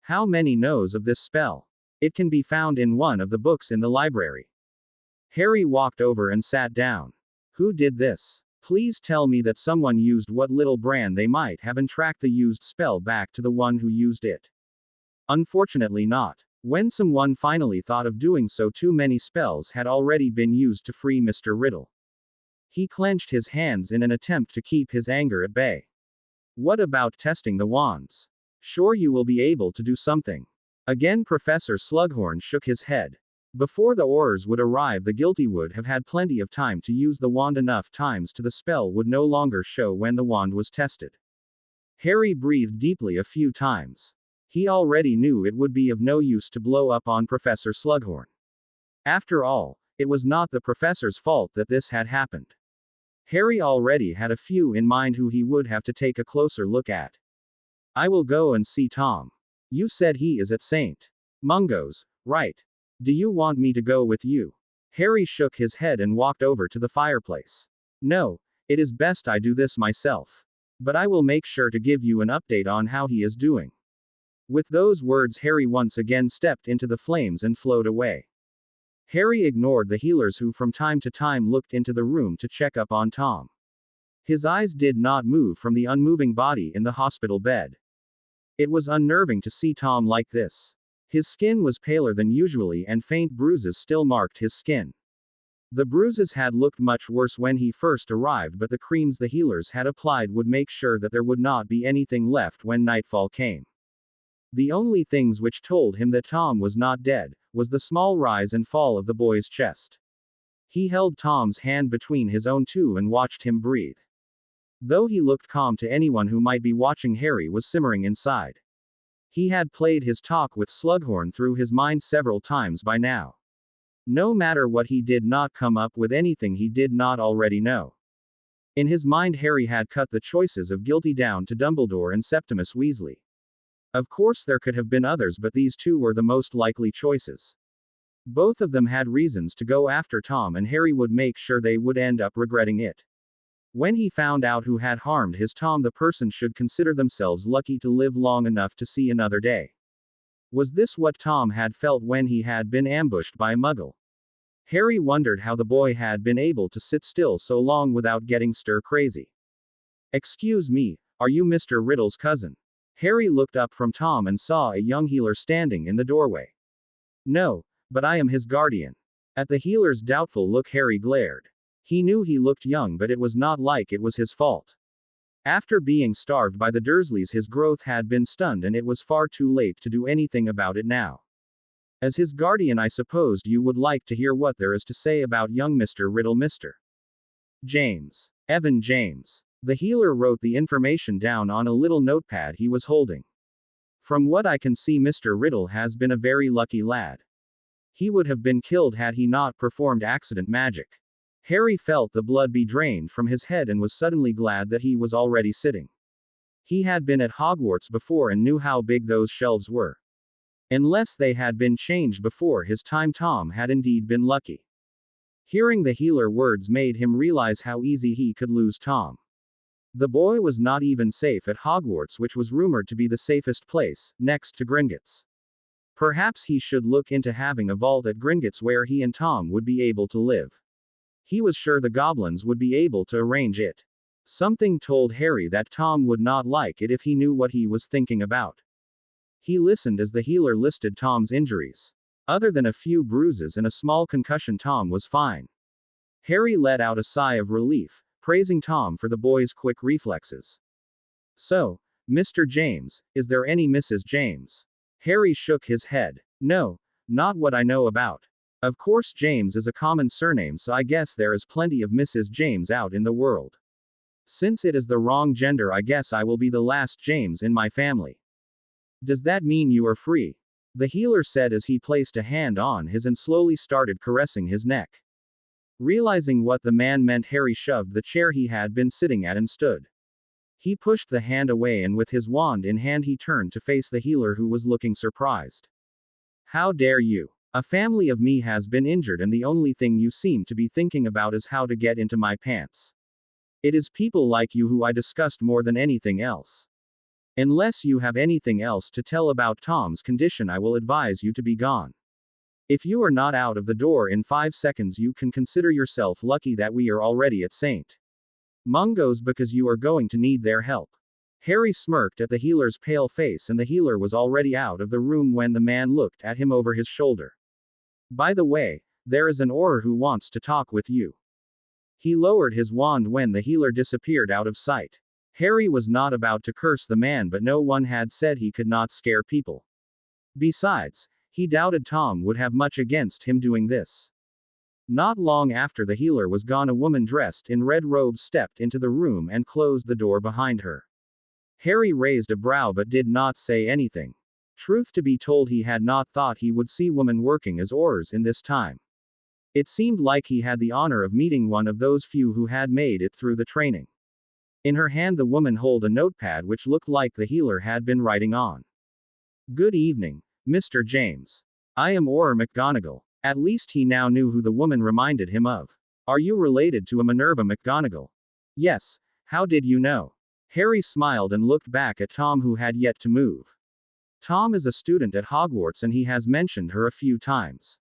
A: How many knows of this spell? It can be found in one of the books in the library. Harry walked over and sat down. Who did this? Please tell me that someone used what little brand they might have and tracked the used spell back to the one who used it. Unfortunately not. When someone finally thought of doing so, too many spells had already been used to free Mr. Riddle. He clenched his hands in an attempt to keep his anger at bay. What about testing the wands? Sure you will be able to do something. Again Professor Slughorn shook his head. Before the Aurors would arrive, the guilty would have had plenty of time to use the wand. Enough times to the spell would no longer show when the wand was tested. Harry breathed deeply a few times. He already knew it would be of no use to blow up on Professor Slughorn. After all, it was not the professor's fault that this had happened. Harry already had a few in mind who he would have to take a closer look at. I will go and see Tom. You said he is at St. Mungo's, right? Do you want me to go with you? Harry shook his head and walked over to the fireplace. No, it is best I do this myself. But I will make sure to give you an update on how he is doing. With those words, Harry once again stepped into the flames and flowed away. Harry ignored the healers who from time to time looked into the room to check up on Tom. His eyes did not move from the unmoving body in the hospital bed. It was unnerving to see Tom like this. His skin was paler than usually and faint bruises still marked his skin. The bruises had looked much worse when he first arrived, but the creams the healers had applied would make sure that there would not be anything left when nightfall came. The only things which told him that Tom was not dead was the small rise and fall of the boy's chest. He held Tom's hand between his own two and watched him breathe. Though he looked calm to anyone who might be watching, Harry was simmering inside. He had played his talk with Slughorn through his mind several times by now. No matter what, he did not come up with anything he did not already know. In his mind, Harry had cut the choices of guilty down to Dumbledore and Septimus Weasley. Of course there could have been others, but these two were the most likely choices. Both of them had reasons to go after Tom, and Harry would make sure they would end up regretting it. When he found out who had harmed his Tom, the person should consider themselves lucky to live long enough to see another day. Was this what Tom had felt when he had been ambushed by a Muggle? Harry wondered how the boy had been able to sit still so long without getting stir-crazy. Excuse me, are you Mr. Riddle's cousin? Harry looked up from Tom and saw a young healer standing in the doorway. No, but I am his guardian. At the healer's doubtful look, Harry glared. He knew he looked young, but it was not like it was his fault. After being starved by the Dursleys, his growth had been stunned and it was far too late to do anything about it now. As his guardian, I supposed you would like to hear what there is to say about young Mr. Riddle. Mr. James. Evan James. The healer wrote the information down on a little notepad he was holding. From what I can see, Mr. Riddle has been a very lucky lad. He would have been killed had he not performed accident magic. Harry felt the blood be drained from his head and was suddenly glad that he was already sitting. He had been at Hogwarts before and knew how big those shelves were. Unless they had been changed before his time, Tom had indeed been lucky. Hearing the healer words made him realize how easy he could lose Tom. The boy was not even safe at Hogwarts, which was rumored to be the safest place, next to Gringotts. Perhaps he should look into having a vault at Gringotts where he and Tom would be able to live. He was sure the goblins would be able to arrange it. Something told Harry that Tom would not like it if he knew what he was thinking about. He listened as the healer listed Tom's injuries. Other than a few bruises and a small concussion, Tom was fine. Harry let out a sigh of relief, praising Tom for the boy's quick reflexes. So, Mr. James, is there any Mrs. James? Harry shook his head. No, not what I know about. Of course, James is a common surname, so I guess there is plenty of Mrs. James out in the world. Since it is the wrong gender, I guess I will be the last James in my family. Does that mean you are free? The healer said as he placed a hand on his and slowly started caressing his neck. Realizing what the man meant, Harry shoved the chair he had been sitting at and stood. He pushed the hand away and with his wand in hand he turned to face the healer, who was looking surprised. How dare you? A family of me has been injured and the only thing you seem to be thinking about is how to get into my pants. It is people like you who I disgust more than anything else. Unless you have anything else to tell about Tom's condition, I will advise you to be gone. If you are not out of the door in 5 seconds, you can consider yourself lucky that we are already at St. Mungo's, because you are going to need their help. Harry smirked at the healer's pale face, and the healer was already out of the room when the man looked at him over his shoulder. By the way, there is an Auror who wants to talk with you. He lowered his wand when the healer disappeared out of sight. Harry was not about to curse the man, but no one had said he could not scare people. Besides, he doubted Tom would have much against him doing this. Not long after the healer was gone, a woman dressed in red robes stepped into the room and closed the door behind her. Harry raised a brow but did not say anything. Truth to be told, he had not thought he would see women working as Aurors in this time. It seemed like he had the honor of meeting one of those few who had made it through the training. In her hand the woman held a notepad which looked like the healer had been writing on. Good evening, Mr. James. I am Auror McGonagall. At least he now knew who the woman reminded him of. Are you related to a Minerva McGonagall? Yes. How did you know? Harry smiled and looked back at Tom, who had yet to move. Tom is a student at Hogwarts and he has mentioned her a few times.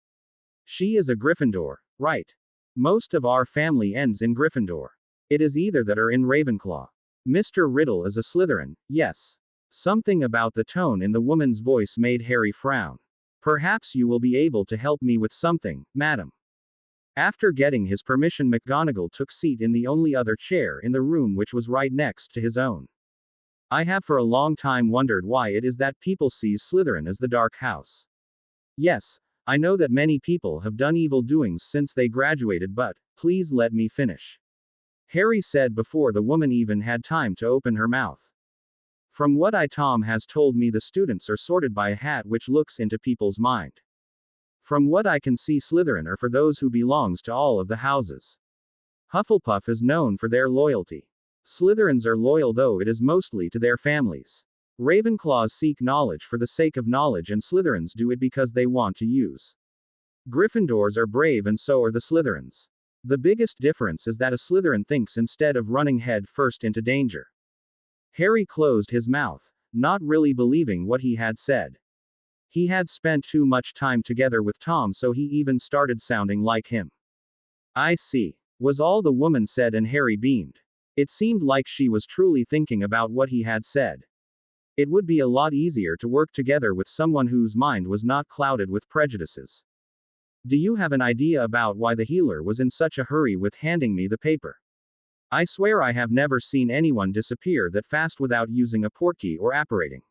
A: She is a Gryffindor, right? Most of our family ends in Gryffindor. It is either that or in Ravenclaw. Mr. Riddle is a Slytherin, yes. Something about the tone in the woman's voice made Harry frown. Perhaps you will be able to help me with something, madam. After getting his permission, McGonagall took seat in the only other chair in the room, which was right next to his own. I have for a long time wondered why it is that people see Slytherin as the dark house. Yes, I know that many people have done evil doings since they graduated, but please let me finish. Harry said before the woman even had time to open her mouth. From what Tom has told me, the students are sorted by a hat which looks into people's mind. From what I can see, Slytherin are for those who belongs to all of the houses. Hufflepuff is known for their loyalty. Slytherins are loyal, though it is mostly to their families. Ravenclaws seek knowledge for the sake of knowledge, and Slytherins do it because they want to use. Gryffindors are brave, and so are the Slytherins. The biggest difference is that a Slytherin thinks instead of running head first into danger. Harry closed his mouth, not really believing what he had said. He had spent too much time together with Tom, so he even started sounding like him. I see, was all the woman said, and Harry beamed. It seemed like she was truly thinking about what he had said. It would be a lot easier to work together with someone whose mind was not clouded with prejudices. Do you have an idea about why the healer was in such a hurry with handing me the paper? I swear I have never seen anyone disappear that fast without using a portkey or apparating.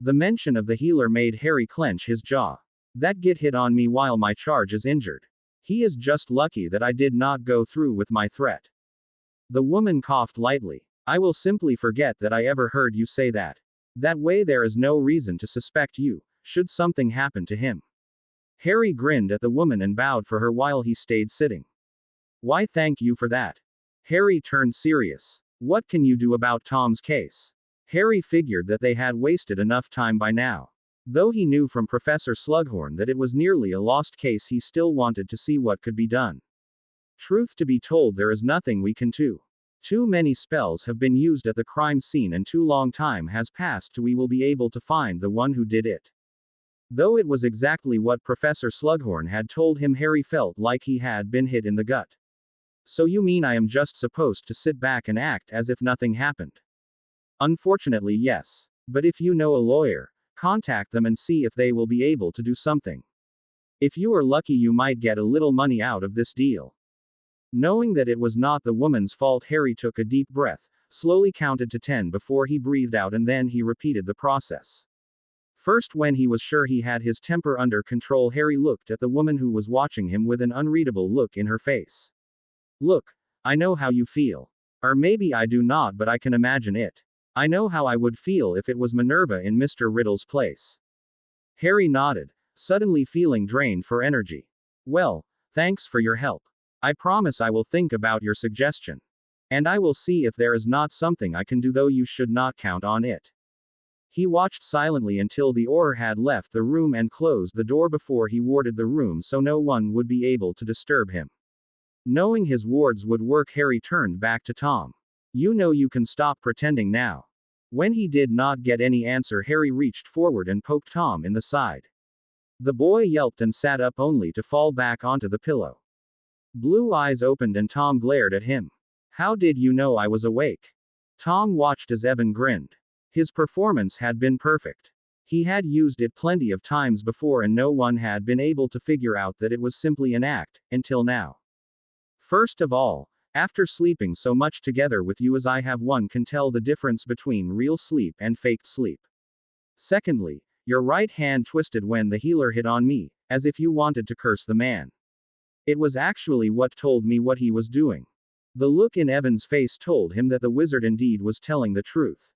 A: The mention of the healer made Harry clench his jaw. That git hit on me while my charge is injured. He is just lucky that I did not go through with my threat. The woman coughed lightly. I will simply forget that I ever heard you say that. That way there is no reason to suspect you, should something happen to him. Harry grinned at the woman and bowed for her while he stayed sitting. Why, thank you for that. Harry turned serious. What can you do about Tom's case? Harry figured that they had wasted enough time by now. Though he knew from Professor Slughorn that it was nearly a lost case, he still wanted to see what could be done. Truth to be told, there is nothing we can do. Too many spells have been used at the crime scene, and too long time has passed till we will be able to find the one who did it. Though it was exactly what Professor Slughorn had told him, Harry felt like he had been hit in the gut. So you mean I am just supposed to sit back and act as if nothing happened? Unfortunately, yes. But if you know a lawyer, Contact them and see if they will be able to do something. If you are lucky, you might get a little money out of this deal." Knowing that it was not the woman's fault, Harry took a deep breath, slowly counted to 10 before he breathed out, and then he repeated the process. First, when he was sure he had his temper under control, Harry looked at the woman who was watching him with an unreadable look in her face. "Look, I know how you feel. Or maybe I do not, but I can imagine it. I know how I would feel if it was Minerva in Mr. Riddle's place." Harry nodded, suddenly feeling drained for energy. "Well, thanks for your help. I promise I will think about your suggestion. And I will see if there is not something I can do, though you should not count on it." He watched silently until the Auror had left the room and closed the door before he warded the room so no one would be able to disturb him. Knowing his wards would work, Harry turned back to Tom. "You know you can stop pretending now." When he did not get any answer, Harry reached forward and poked Tom in the side. The boy yelped and sat up only to fall back onto the pillow. Blue eyes opened and Tom glared at him. "How did you know I was awake?" Tom watched as Evan grinned. His performance had been perfect. He had used it plenty of times before and no one had been able to figure out that it was simply an act, until now. "First of all, after sleeping so much together with you as I have, one can tell the difference between real sleep and faked sleep. Secondly, your right hand twisted when the healer hit on me, as if you wanted to curse the man. It was actually what told me what he was doing." The look in Evan's face told him that the wizard indeed was telling the truth.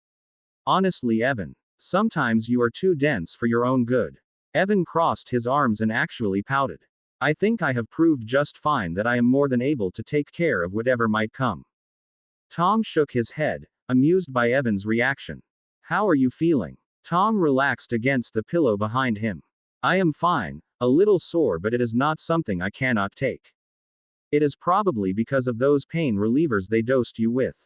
A: "Honestly, Evan, sometimes you are too dense for your own good." Evan crossed his arms and actually pouted. "I think I have proved just fine that I am more than able to take care of whatever might come." Tom shook his head, amused by Evan's reaction. "How are you feeling?" Tom relaxed against the pillow behind him. "I am fine, a little sore, but it is not something I cannot take. It is probably because of those pain relievers they dosed you with.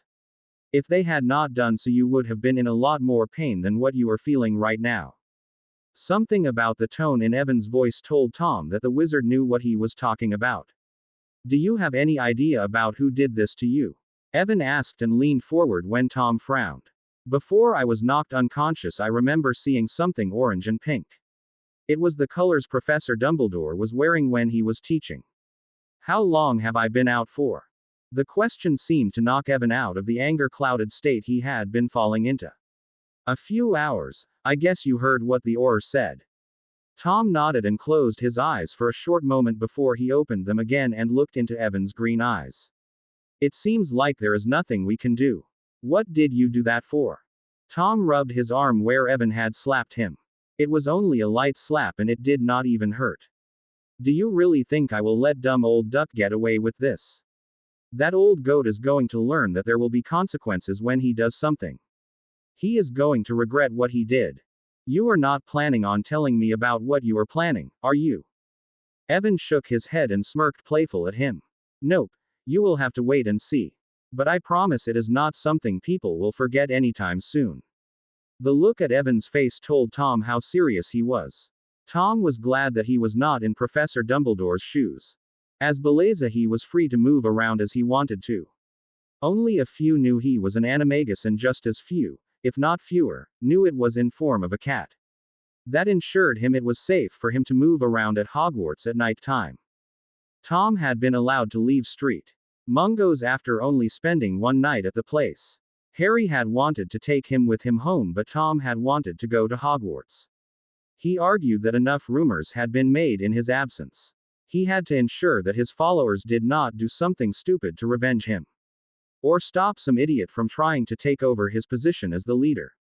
A: If they had not done so, you would have been in a lot more pain than what you are feeling right now." Something about the tone in Evan's voice told Tom that the wizard knew what he was talking about. "Do you have any idea about who did this to you?" Evan asked and leaned forward when Tom frowned. "Before I was knocked unconscious, I remember seeing something orange and pink. It was the colors Professor Dumbledore was wearing when he was teaching." "How long have I been out for?" The question seemed to knock Evan out of the anger-clouded state he had been falling into. "A few hours. I guess you heard what the Auror said." Tom nodded and closed his eyes for a short moment before he opened them again and looked into Evan's green eyes. "It seems like there is nothing we can do. What did you do that for?" Tom rubbed his arm where Evan had slapped him. It was only a light slap and it did not even hurt. "Do you really think I will let dumb old Duck get away with this? That old goat is going to learn that there will be consequences when he does something. He is going to regret what he did. You are not planning on telling me about what you are planning, are you?" Evan shook his head and smirked playful at him. "Nope. You will have to wait and see. But I promise it is not something people will forget anytime soon." The look at Evan's face told Tom how serious he was. Tom was glad that he was not in Professor Dumbledore's shoes. As Belleza, he was free to move around as he wanted to. Only a few knew he was an animagus, and just as few, if not fewer, knew it was in form of a cat. That ensured him it was safe for him to move around at Hogwarts at night time. Tom had been allowed to leave Street Mungo's after only spending one night at the place. Harry had wanted to take him with him home, but Tom had wanted to go to Hogwarts. He argued that enough rumors had been made in his absence. He had to ensure that his followers did not do something stupid to revenge him. Or stop some idiot from trying to take over his position as the leader.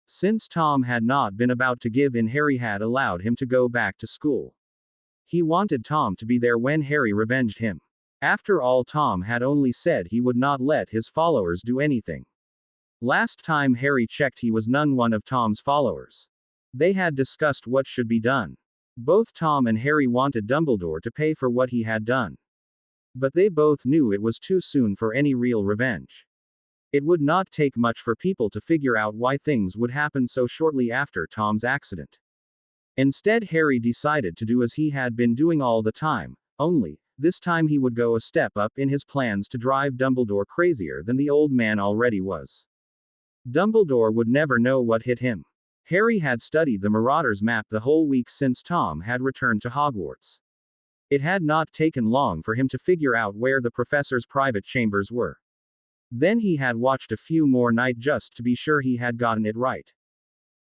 A: Since Tom had not been about to give in, Harry had allowed him to go back to school. He wanted Tom to be there when Harry revenged him. After all, Tom had only said he would not let his followers do anything. Last time Harry checked, he was none one of Tom's followers. They had discussed what should be done. Both Tom and Harry wanted Dumbledore to pay for what he had done. But they both knew it was too soon for any real revenge. It would not take much for people to figure out why things would happen so shortly after Tom's accident. Instead, Harry decided to do as he had been doing all the time, only, this time he would go a step up in his plans to drive Dumbledore crazier than the old man already was. Dumbledore would never know what hit him. Harry had studied the Marauders map the whole week since Tom had returned to Hogwarts. It had not taken long for him to figure out where the professor's private chambers were. Then he had watched a few more nights just to be sure he had gotten it right.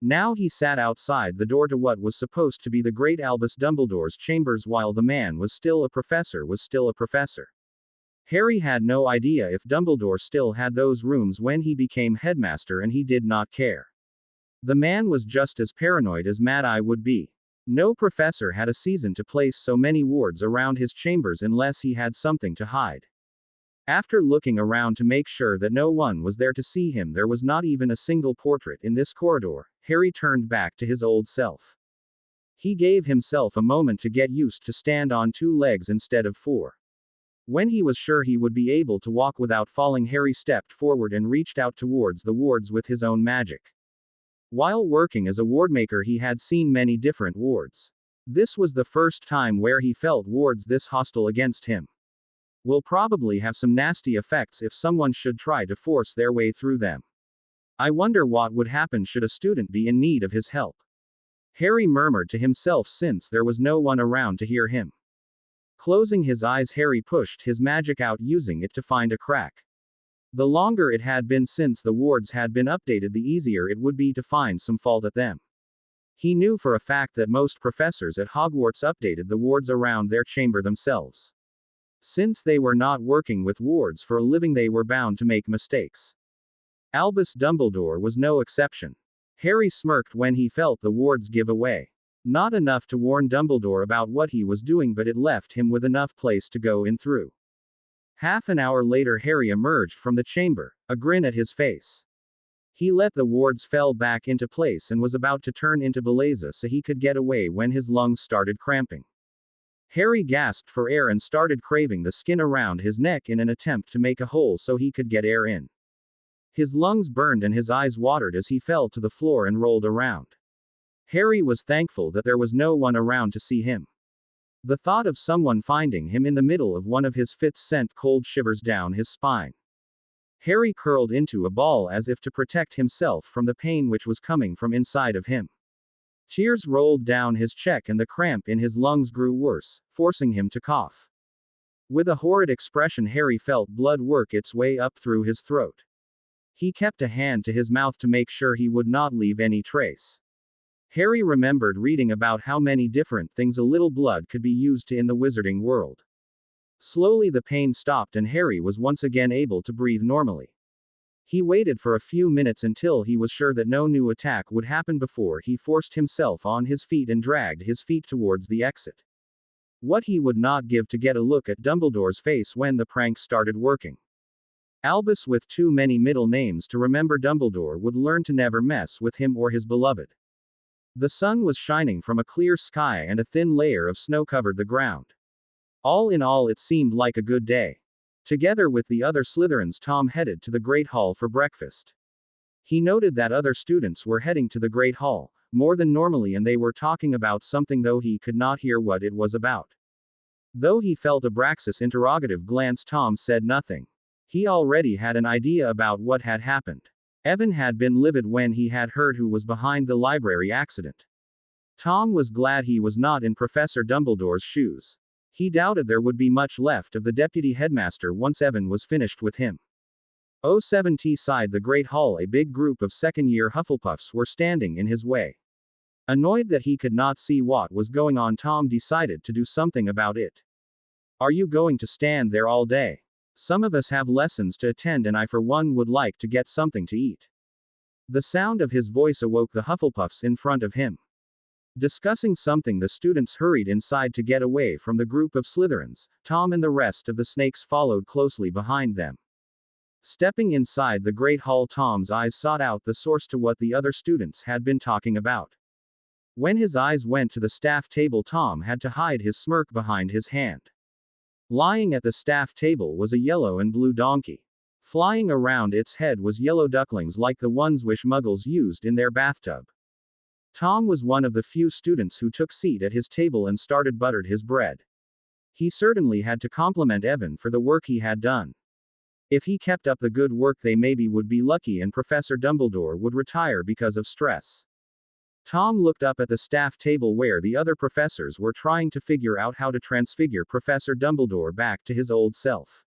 A: Now he sat outside the door to what was supposed to be the great Albus Dumbledore's chambers while the man was still a professor. Harry had no idea if Dumbledore still had those rooms when he became headmaster, and he did not care. The man was just as paranoid as Mad Eye would be. No professor had a season to place so many wards around his chambers unless he had something to hide. After looking around to make sure that no one was there to see him, there was not even a single portrait in this corridor. Harry turned back to his old self. He gave himself a moment to get used to stand on 2 legs instead of 4. When he was sure he would be able to walk without falling, Harry stepped forward and reached out towards the wards with his own magic. While working as a wardmaker, he had seen many different wards. This was the first time where he felt wards this hostile against him. Will probably have some nasty effects if someone should try to force their way through them. I wonder what would happen should a student be in need of his help. Harry murmured to himself since there was no one around to hear him. Closing his eyes, Harry pushed his magic out, using it to find a crack. The longer it had been since the wards had been updated, the easier it would be to find some fault at them. He knew for a fact that most professors at Hogwarts updated the wards around their chamber themselves. Since they were not working with wards for a living, they were bound to make mistakes. Albus Dumbledore was no exception. Harry smirked when he felt the wards give away. Not enough to warn Dumbledore about what he was doing, but it left him with enough place to go in through. Half an hour later, Harry emerged from the chamber, a grin at his face. He let the wards fell back into place and was about to turn into Belleza so he could get away when his lungs started cramping. Harry gasped for air and started craving the skin around his neck in an attempt to make a hole so he could get air in. His lungs burned and his eyes watered as he fell to the floor and rolled around. Harry was thankful that there was no one around to see him. The thought of someone finding him in the middle of one of his fits sent cold shivers down his spine. Harry curled into a ball as if to protect himself from the pain which was coming from inside of him. Tears rolled down his cheek and the cramp in his lungs grew worse, forcing him to cough. With a horrid expression, Harry felt blood work its way up through his throat. He kept a hand to his mouth to make sure he would not leave any trace. Harry remembered reading about how many different things a little blood could be used to in the wizarding world. Slowly the pain stopped and Harry was once again able to breathe normally. He waited for a few minutes until he was sure that no new attack would happen before he forced himself on his feet and dragged his feet towards the exit. What he would not give to get a look at Dumbledore's face when the prank started working. Albus, with too many middle names to remember, Dumbledore would learn to never mess with him or his beloved. The sun was shining from a clear sky and a thin layer of snow covered the ground. All in all, it seemed like a good day. Together with the other Slytherins, Tom headed to the Great Hall for breakfast. He noted that other students were heading to the Great Hall, more than normally, and they were talking about something, though he could not hear what it was about. Though he felt Abraxas' interrogative glance, Tom said nothing. He already had an idea about what had happened. Evan had been livid when he had heard who was behind the library accident. Tom was glad he was not in Professor Dumbledore's shoes. He doubted there would be much left of the deputy headmaster once Evan was finished with him. 07T side the Great Hall, a big group of second-year Hufflepuffs were standing in his way. Annoyed that he could not see what was going on, Tom decided to do something about it. "Are you going to stand there all day? Some of us have lessons to attend and I for one would like to get something to eat." The sound of his voice awoke the Hufflepuffs in front of him. Discussing something, the students hurried inside to get away from the group of Slytherins. Tom and the rest of the snakes followed closely behind them. Stepping inside the Great Hall, Tom's eyes sought out the source to what the other students had been talking about. When his eyes went to the staff table, Tom had to hide his smirk behind his hand. Lying at the staff table was a yellow and blue donkey. Flying around its head was yellow ducklings like the ones Wish Muggles used in their bathtub. Tom was one of the few students who took seat at his table and started buttered his bread. He certainly had to compliment Evan for the work he had done. If he kept up the good work, they maybe would be lucky and Professor Dumbledore would retire because of stress. Tom looked up at the staff table where the other professors were trying to figure out how to transfigure Professor Dumbledore back to his old self.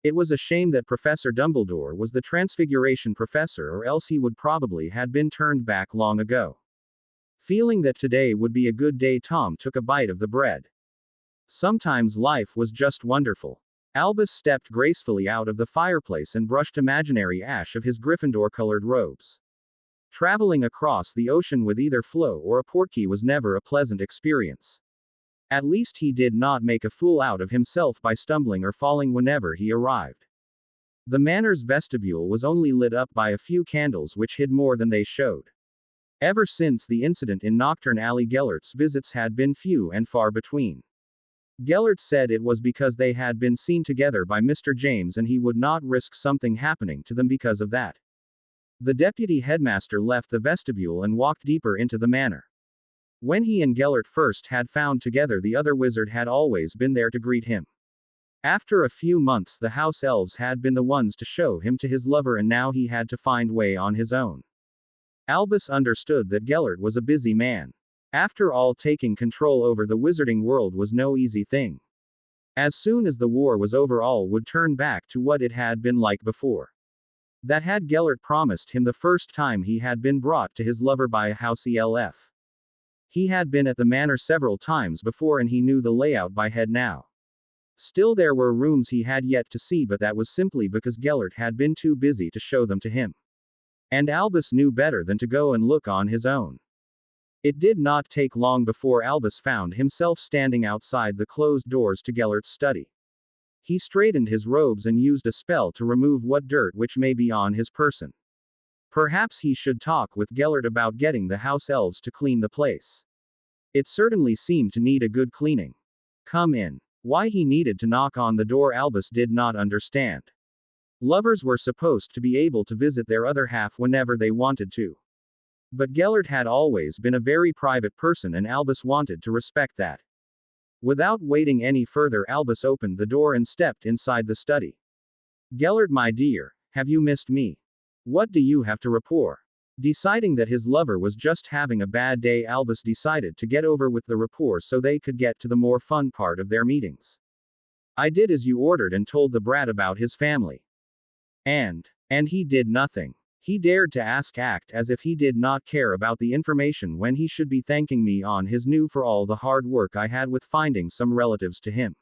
A: It was a shame that Professor Dumbledore was the Transfiguration Professor, or else he would probably had been turned back long ago. Feeling that today would be a good day, Tom took a bite of the bread. Sometimes life was just wonderful. Albus stepped gracefully out of the fireplace and brushed imaginary ash of his Gryffindor-colored robes. Traveling across the ocean with either Flo or a Portkey was never a pleasant experience. At least he did not make a fool out of himself by stumbling or falling whenever he arrived. The manor's vestibule was only lit up by a few candles which hid more than they showed. Ever since the incident in Nocturne Alley, Gellert's visits had been few and far between. Gellert said it was because they had been seen together by Mr. James and he would not risk something happening to them because of that. The deputy headmaster left the vestibule and walked deeper into the manor. When he and Gellert first had found together, the other wizard had always been there to greet him. After a few months, the house elves had been the ones to show him to his lover, and now he had to find way on his own. Albus understood that Gellert was a busy man. After all, taking control over the wizarding world was no easy thing. As soon as the war was over, all would turn back to what it had been like before. That had Gellert promised him the first time he had been brought to his lover by a house ELF. He had been at the manor several times before and he knew the layout by head now. Still, there were rooms he had yet to see, but that was simply because Gellert had been too busy to show them to him. And Albus knew better than to go and look on his own. It did not take long before Albus found himself standing outside the closed doors to Gellert's study. He straightened his robes and used a spell to remove what dirt which may be on his person. Perhaps he should talk with Gellert about getting the house elves to clean the place. It certainly seemed to need a good cleaning. Come in. Why he needed to knock on the door, Albus did not understand. Lovers were supposed to be able to visit their other half whenever they wanted to. But Gellert had always been a very private person and Albus wanted to respect that. Without waiting any further, Albus opened the door and stepped inside the study. Gellert, my dear, have you missed me? What do you have to report? Deciding that his lover was just having a bad day, Albus decided to get over with the rapport so they could get to the more fun part of their meetings. I did as you ordered and told the brat about his family. And he did nothing. He dared to act as if he did not care about the information when he should be thanking me on his new for all the hard work I had with finding some relatives to him.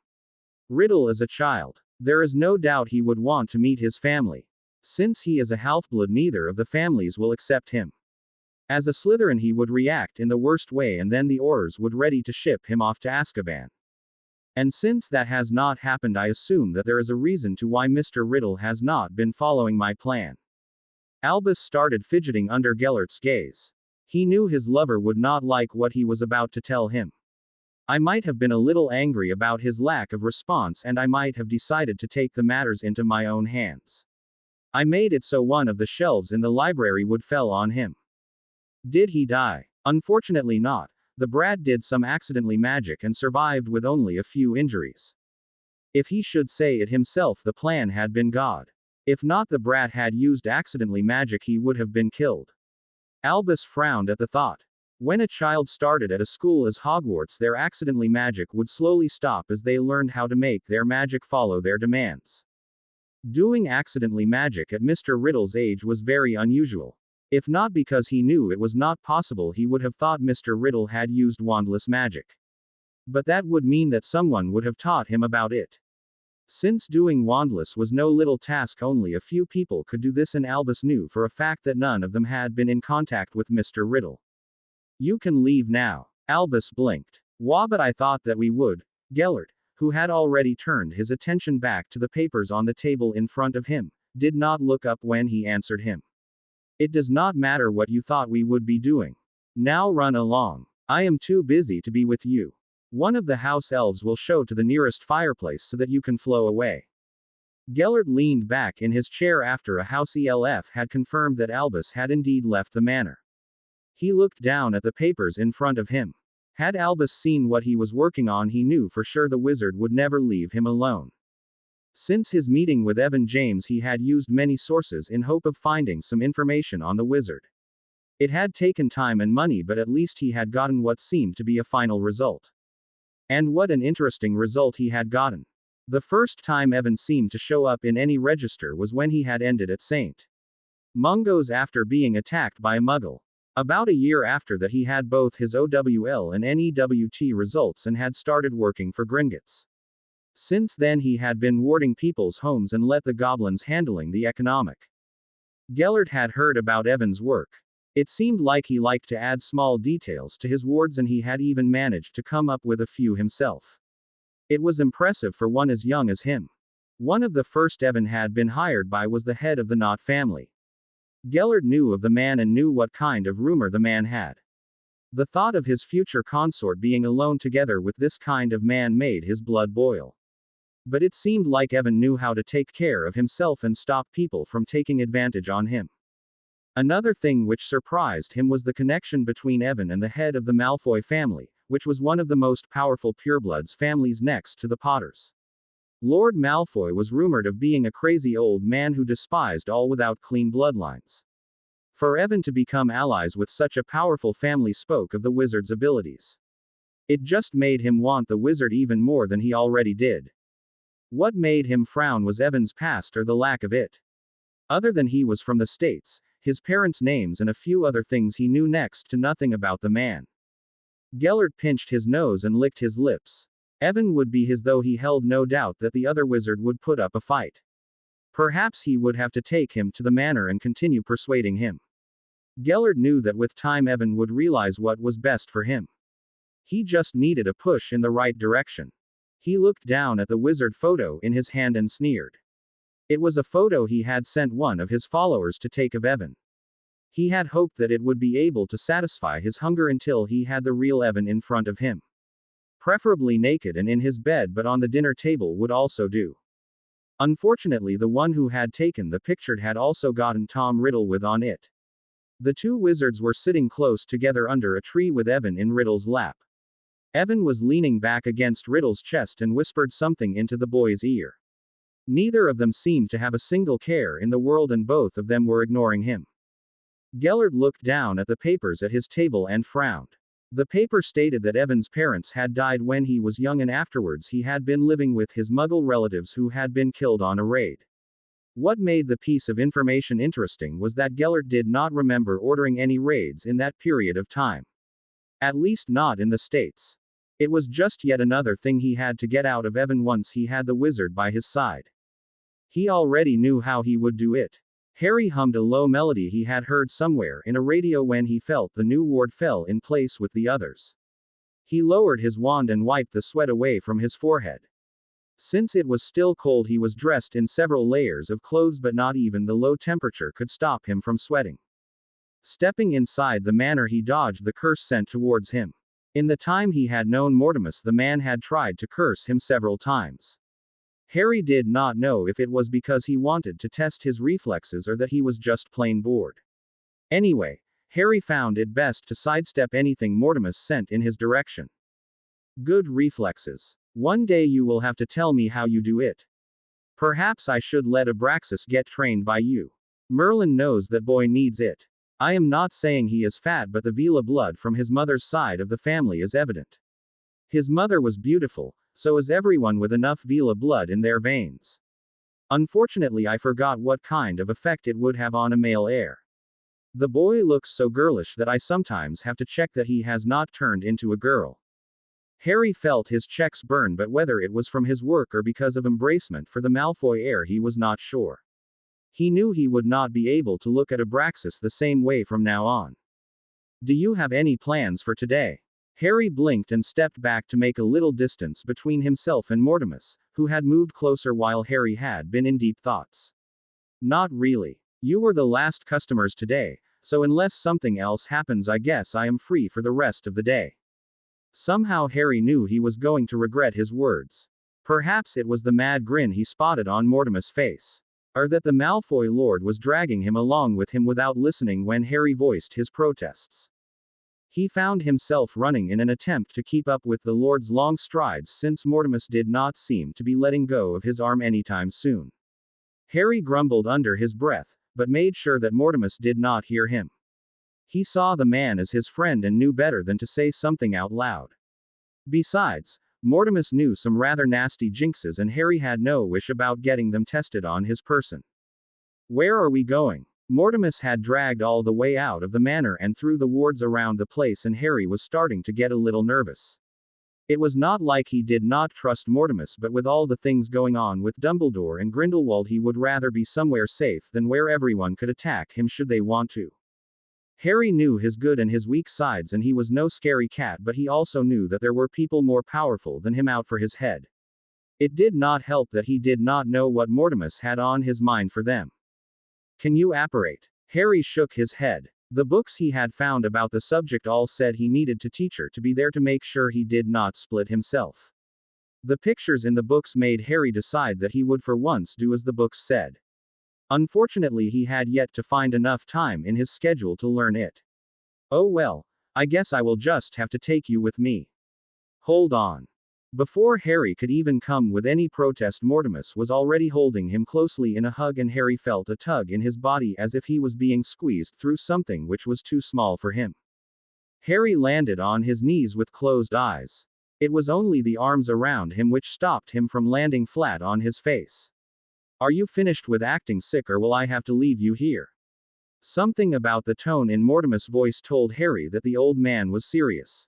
A: Riddle is a child. There is no doubt he would want to meet his family. Since he is a half-blood, neither of the families will accept him. As a Slytherin, he would react in the worst way and then the Aurors would ready to ship him off to Azkaban. And since that has not happened, I assume that there is a reason to why Mr. Riddle has not been following my plan. Albus started fidgeting under Gellert's gaze. He knew his lover would not like what he was about to tell him. I might have been a little angry about his lack of response and I might have decided to take the matters into my own hands. I made it so one of the shelves in the library would fell on him. Did he die? Unfortunately not. The brat did some accidentally magic and survived with only a few injuries. If he should say it himself, the plan had been God. If not, the brat had used accidentally magic, he would have been killed. Albus frowned at the thought. When a child started at a school as Hogwarts, their accidentally magic would slowly stop as they learned how to make their magic follow their demands. Doing accidentally magic at Mr. Riddle's age was very unusual. If not because he knew it was not possible, he would have thought Mr. Riddle had used wandless magic. But that would mean that someone would have taught him about it. Since doing wandless was no little task, only a few people could do this, and Albus knew for a fact that none of them had been in contact with Mr. Riddle. You can leave now. Albus blinked. Wah, but I thought that we would. Gellert, who had already turned his attention back to the papers on the table in front of him, did not look up when he answered him. It does not matter what you thought we would be doing. Now run along. I am too busy to be with you. One of the house elves will show to the nearest fireplace so that you can flow away. Gellert leaned back in his chair after a house ELF had confirmed that Albus had indeed left the manor. He looked down at the papers in front of him. Had Albus seen what he was working on, he knew for sure the wizard would never leave him alone. Since his meeting with Evan James, he had used many sources in hope of finding some information on the wizard. It had taken time and money, but at least he had gotten what seemed to be a final result. And what an interesting result he had gotten. The first time Evan seemed to show up in any register was when he had ended at St. Mungo's after being attacked by a muggle. About a year after that, he had both his OWL and NEWT results and had started working for Gringotts. Since then, he had been warding people's homes and let the goblins handling the economic. Gellert had heard about Evan's work. It seemed like he liked to add small details to his wards, and he had even managed to come up with a few himself. It was impressive for one as young as him. One of the first Evan had been hired by was the head of the Knott family. Gellert knew of the man and knew what kind of rumor the man had. The thought of his future consort being alone together with this kind of man made his blood boil. But it seemed like Evan knew how to take care of himself and stop people from taking advantage on him. Another thing which surprised him was the connection between Evan and the head of the Malfoy family, which was one of the most powerful purebloods families next to the Potters. Lord Malfoy was rumored of being a crazy old man who despised all without clean bloodlines. For Evan to become allies with such a powerful family spoke of the wizard's abilities. It just made him want the wizard even more than he already did. What made him frown was Evan's past or the lack of it. Other than he was from the States, his parents' names and a few other things, he knew next to nothing about the man. Gellert pinched his nose and licked his lips. Evan would be his, though he held no doubt that the other wizard would put up a fight. Perhaps he would have to take him to the manor and continue persuading him. Gellert knew that with time Evan would realize what was best for him. He just needed a push in the right direction. He looked down at the wizard photo in his hand and sneered. It was a photo he had sent one of his followers to take of Evan. He had hoped that it would be able to satisfy his hunger until he had the real Evan in front of him. Preferably naked and in his bed, but on the dinner table would also do. Unfortunately, the one who had taken the picture had also gotten Tom Riddle with on it. The two wizards were sitting close together under a tree with Evan in Riddle's lap. Evan was leaning back against Riddle's chest and whispered something into the boy's ear. Neither of them seemed to have a single care in the world, and both of them were ignoring him. Gellert looked down at the papers at his table and frowned. The paper stated that Evan's parents had died when he was young, and afterwards he had been living with his Muggle relatives who had been killed on a raid. What made the piece of information interesting was that Gellert did not remember ordering any raids in that period of time. At least not in the States. It was just yet another thing he had to get out of Evan once he had the wizard by his side. He already knew how he would do it. Harry hummed a low melody he had heard somewhere in a radio when he felt the new ward fell in place with the others. He lowered his wand and wiped the sweat away from his forehead. Since it was still cold, he was dressed in several layers of clothes, but not even the low temperature could stop him from sweating. Stepping inside the manor, he dodged the curse sent towards him. In the time he had known Mortimus, the man had tried to curse him several times. Harry did not know if it was because he wanted to test his reflexes or that he was just plain bored. Anyway, Harry found it best to sidestep anything Mortimus sent in his direction. Good reflexes. One day you will have to tell me how you do it. Perhaps I should let Abraxas get trained by you. Merlin knows that boy needs it. I am not saying he is fat, but the Vila blood from his mother's side of the family is evident. His mother was beautiful, so is everyone with enough Vila blood in their veins. Unfortunately, I forgot what kind of effect it would have on a male heir. The boy looks so girlish that I sometimes have to check that he has not turned into a girl. Harry felt his checks burn, but whether it was from his work or because of embracement for the Malfoy heir, he was not sure. He knew he would not be able to look at Abraxas the same way from now on. Do you have any plans for today? Harry blinked and stepped back to make a little distance between himself and Mortimus, who had moved closer while Harry had been in deep thoughts. Not really. You were the last customers today, so unless something else happens, I guess I am free for the rest of the day. Somehow Harry knew he was going to regret his words. Perhaps it was the mad grin he spotted on Mortimus' face. Or that the Malfoy Lord was dragging him along with him without listening when Harry voiced his protests. He found himself running in an attempt to keep up with the Lord's long strides, since Mortimus did not seem to be letting go of his arm anytime soon. Harry grumbled under his breath, but made sure that Mortimus did not hear him. He saw the man as his friend and knew better than to say something out loud. Besides, Mortimus knew some rather nasty jinxes and Harry had no wish about getting them tested on his person. Where are we going? Mortimus had dragged all the way out of the manor and through the wards around the place and Harry was starting to get a little nervous. It was not like he did not trust Mortimus, but with all the things going on with Dumbledore and Grindelwald he would rather be somewhere safe than where everyone could attack him should they want to. Harry knew his good and his weak sides and he was no scary cat, but he also knew that there were people more powerful than him out for his head. It did not help that he did not know what Mortimus had on his mind for them. Can you apparate? Harry shook his head. The books he had found about the subject all said he needed to teach her to be there to make sure he did not split himself. The pictures in the books made Harry decide that he would for once do as the books said. Unfortunately, he had yet to find enough time in his schedule to learn it. Oh well, I guess I will just have to take you with me. Hold on. Before Harry could even come with any protest, Mortimus was already holding him closely in a hug and Harry felt a tug in his body as if he was being squeezed through something which was too small for him. Harry landed on his knees with closed eyes. It was only the arms around him which stopped him from landing flat on his face. Are you finished with acting sick or will I have to leave you here? Something about the tone in Mortimus' voice told Harry that the old man was serious.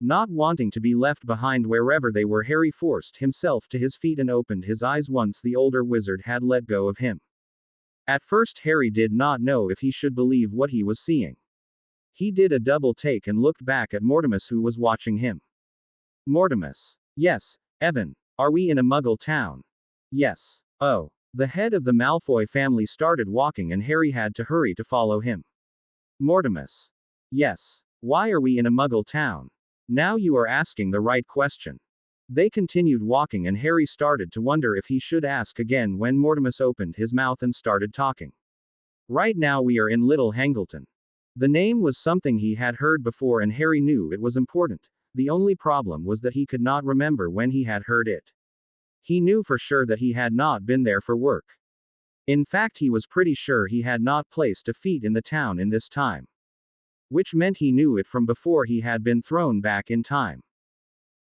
A: Not wanting to be left behind wherever they were, Harry forced himself to his feet and opened his eyes once the older wizard had let go of him. At first Harry did not know if he should believe what he was seeing. He did a double take and looked back at Mortimus who was watching him. Mortimus. Yes, Evan. Are we in a Muggle town? Yes. Oh. The head of the Malfoy family started walking and Harry had to hurry to follow him. Mortimus. Yes. Why are we in a Muggle town? Now you are asking the right question. They continued walking and Harry started to wonder if he should ask again when Mortimus opened his mouth and started talking. Right now we are in Little Hangleton. The name was something he had heard before and Harry knew it was important. The only problem was that he could not remember when he had heard it. He knew for sure that he had not been there for work. In fact, he was pretty sure he had not placed a feet in the town in this time. Which meant he knew it from before he had been thrown back in time.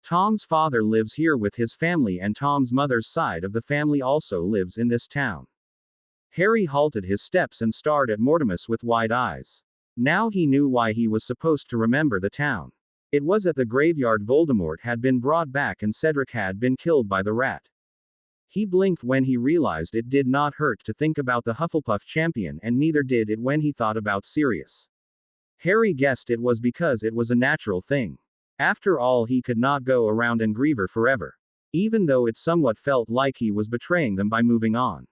A: Tom's father lives here with his family and Tom's mother's side of the family also lives in this town. Harry halted his steps and stared at Mortimus with wide eyes. Now he knew why he was supposed to remember the town. It was at the graveyard Voldemort had been brought back and Cedric had been killed by the rat. He blinked when he realized it did not hurt to think about the Hufflepuff champion and neither did it when he thought about Sirius. Harry guessed it was because it was a natural thing. After all, he could not go around and grieve her forever. Even though it somewhat felt like he was betraying them by moving on.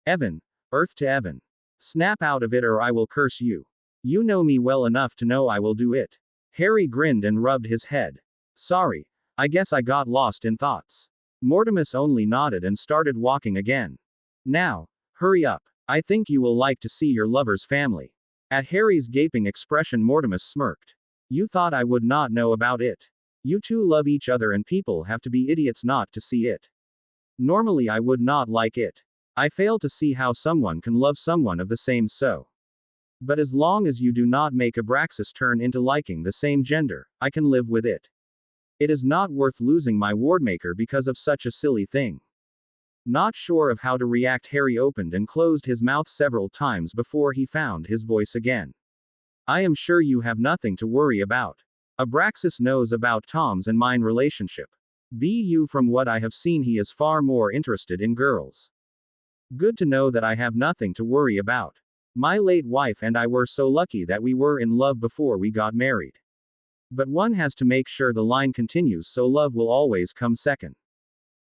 A: Evan. Earth to Evan. Snap out of it or I will curse you. You know me well enough to know I will do it. Harry grinned and rubbed his head. Sorry. I guess I got lost in thoughts. Mortimus only nodded and started walking again. Now, hurry up. I think you will like to see your lover's family. At Harry's gaping expression, Mortimus smirked. You thought I would not know about it. You two love each other and people have to be idiots not to see it. Normally I would not like it. I fail to see how someone can love someone of the same so. But as long as you do not make Abraxas turn into liking the same gender, I can live with it. It is not worth losing my wardmaker because of such a silly thing. Not sure of how to react, Harry opened and closed his mouth several times before he found his voice again. I am sure you have nothing to worry about. Abraxas knows about Tom's and mine relationship. From what I have seen, he is far more interested in girls. Good to know that I have nothing to worry about. My late wife and I were so lucky that we were in love before we got married. But one has to make sure the line continues, so love will always come second.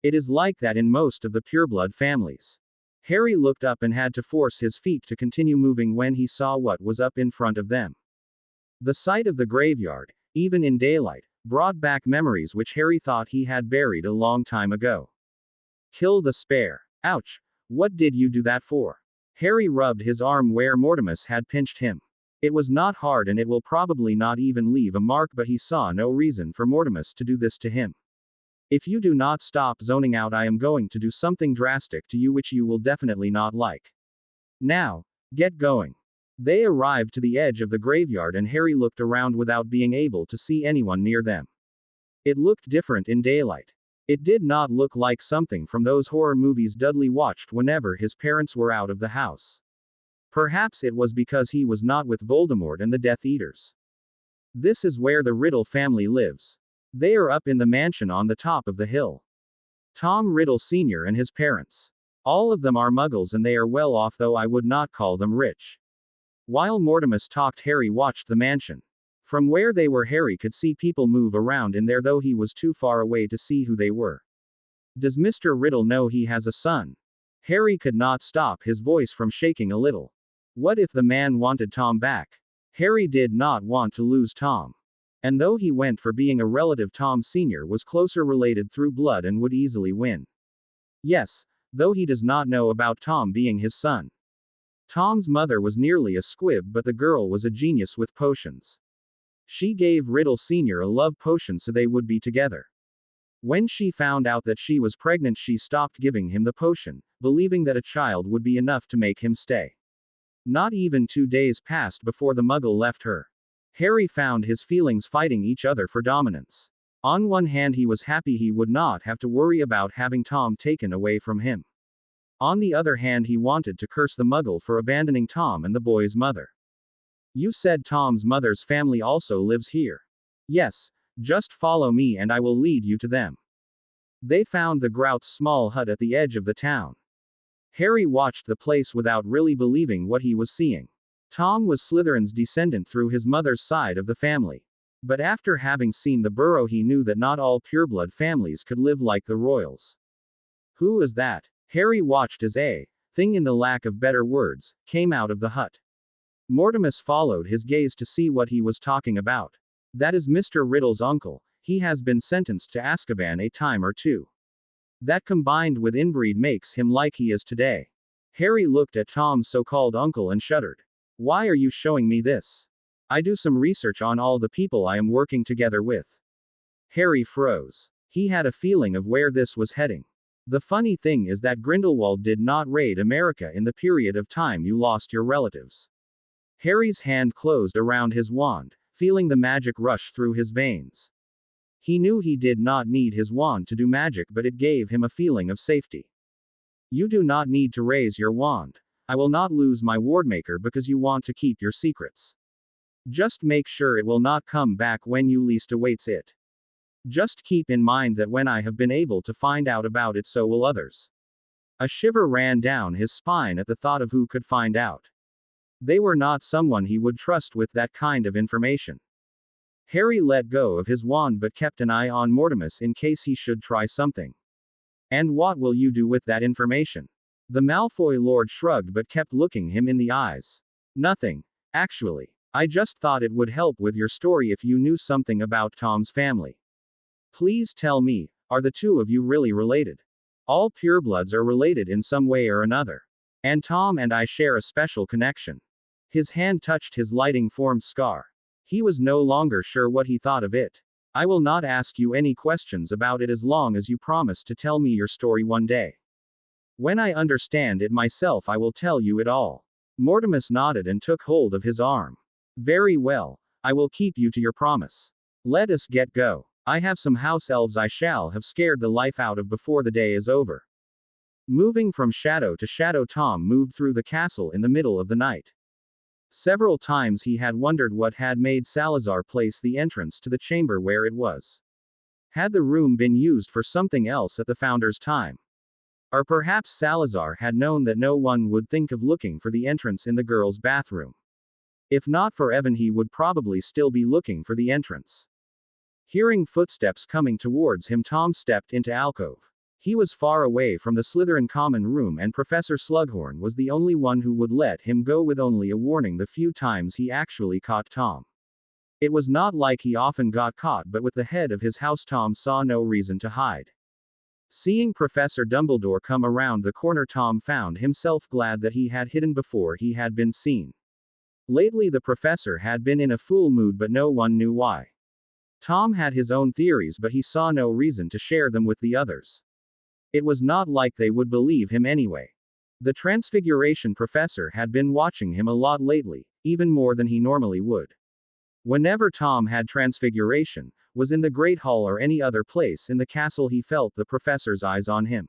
A: It is like that in most of the pureblood families. Harry looked up and had to force his feet to continue moving when he saw what was up in front of them. The sight of the graveyard, even in daylight, brought back memories which Harry thought he had buried a long time ago. Kill the spare. Ouch. What did you do that for? Harry rubbed his arm where Mortimus had pinched him. It was not hard and it will probably not even leave a mark, but he saw no reason for Mortimus to do this to him. If you do not stop zoning out, I am going to do something drastic to you which you will definitely not like. Now, get going. They arrived to the edge of the graveyard and Harry looked around without being able to see anyone near them. It looked different in daylight. It did not look like something from those horror movies Dudley watched whenever his parents were out of the house. Perhaps it was because he was not with Voldemort and the Death Eaters. This is where the Riddle family lives. They are up in the mansion on the top of the hill. Tom Riddle Sr. and his parents. All of them are muggles and they are well off, though I would not call them rich. While Mortimus talked, Harry watched the mansion. From where they were, Harry could see people move around in there, though he was too far away to see who they were. Does Mr. Riddle know he has a son? Harry could not stop his voice from shaking a little. What if the man wanted Tom back? Harry did not want to lose Tom. And though he went for being a relative, Tom Sr. was closer related through blood and would easily win. Yes, though he does not know about Tom being his son. Tom's mother was nearly a squib, but the girl was a genius with potions. She gave Riddle Sr. a love potion so they would be together. When she found out that she was pregnant, she stopped giving him the potion, believing that a child would be enough to make him stay. Not even 2 days passed before the Muggle left her. Harry found his feelings fighting each other for dominance. On one hand, he was happy he would not have to worry about having Tom taken away from him. On the other hand, he wanted to curse the Muggle for abandoning Tom and the boy's mother. You said Tom's mother's family also lives here. Yes, just follow me and I will lead you to them. They found the Grout's small hut at the edge of the town. Harry watched the place without really believing what he was seeing. Tom was Slytherin's descendant through his mother's side of the family. But after having seen the burrow, he knew that not all pureblood families could live like the royals. Who is that? Harry watched as a thing, in the lack of better words, came out of the hut. Mortimus followed his gaze to see what he was talking about. That is Mr. Riddle's uncle. He has been sentenced to Azkaban a time or two. That combined with inbreed makes him like he is today. Harry looked at Tom's so-called uncle and shuddered. Why are you showing me this? I do some research on all the people I am working together with. Harry froze. He had a feeling of where this was heading. The funny thing is that Grindelwald did not raid America in the period of time you lost your relatives. Harry's hand closed around his wand, feeling the magic rush through his veins. He knew he did not need his wand to do magic, but it gave him a feeling of safety. You do not need to raise your wand. I will not lose my Wardmaker because you want to keep your secrets. Just make sure it will not come back when you least awaits it. Just keep in mind that when I have been able to find out about it, so will others. A shiver ran down his spine at the thought of who could find out. They were not someone he would trust with that kind of information. Harry let go of his wand but kept an eye on Mortimus in case he should try something. And what will you do with that information? The Malfoy Lord shrugged but kept looking him in the eyes. Nothing. Actually. I just thought it would help with your story if you knew something about Tom's family. Please tell me, are the two of you really related? All purebloods are related in some way or another. And Tom and I share a special connection. His hand touched his lighting-formed scar. He was no longer sure what he thought of it. I will not ask you any questions about it as long as you promise to tell me your story one day. When I understand it myself, I will tell you it all. Mortimus nodded and took hold of his arm. Very well, I will keep you to your promise. Let us get go. I have some house elves I shall have scared the life out of before the day is over. Moving from shadow to shadow, Tom moved through the castle in the middle of the night. Several times he had wondered what had made Salazar place the entrance to the chamber where it was. Had the room been used for something else at the founder's time? Or perhaps Salazar had known that no one would think of looking for the entrance in the girls' bathroom. If not for Evan, he would probably still be looking for the entrance. Hearing footsteps coming towards him, Tom stepped into alcove. He was far away from the Slytherin common room, and Professor Slughorn was the only one who would let him go with only a warning the few times he actually caught Tom. It was not like he often got caught, but with the head of his house, Tom saw no reason to hide. Seeing Professor Dumbledore come around the corner, Tom found himself glad that he had hidden before he had been seen. Lately the professor had been in a fool mood, but no one knew why. Tom had his own theories, but he saw no reason to share them with the others. It was not like they would believe him anyway. The Transfiguration professor had been watching him a lot lately, even more than he normally would. Whenever Tom had Transfiguration, was in the Great Hall or any other place in the castle, he felt the professor's eyes on him.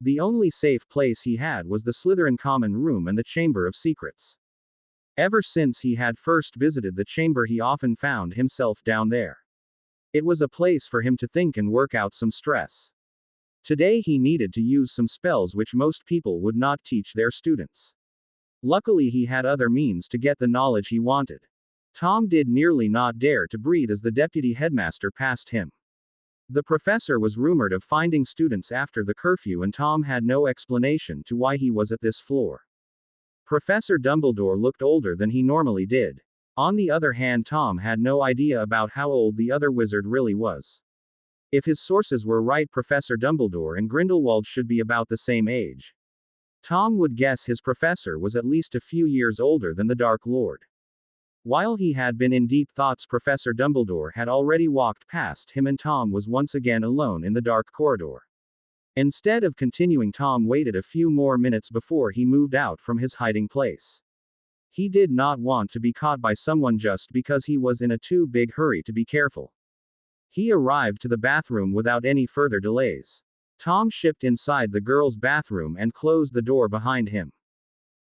A: The only safe place he had was the Slytherin common room and the Chamber of Secrets. Ever since he had first visited the chamber, he often found himself down there. It was a place for him to think and work out some stress. Today he needed to use some spells which most people would not teach their students. Luckily he had other means to get the knowledge he wanted. Tom did nearly not dare to breathe as the deputy headmaster passed him. The professor was rumored of finding students after the curfew, and Tom had no explanation to why he was at this floor. Professor Dumbledore looked older than he normally did. On the other hand, Tom had no idea about how old the other wizard really was. If his sources were right, Professor Dumbledore and Grindelwald should be about the same age. Tom would guess his professor was at least a few years older than the Dark Lord. While he had been in deep thoughts, Professor Dumbledore had already walked past him, and Tom was once again alone in the dark corridor. Instead of continuing, Tom waited a few more minutes before he moved out from his hiding place. He did not want to be caught by someone just because he was in a too big hurry to be careful. He arrived to the bathroom without any further delays. Tom shipped inside the girls' bathroom and closed the door behind him.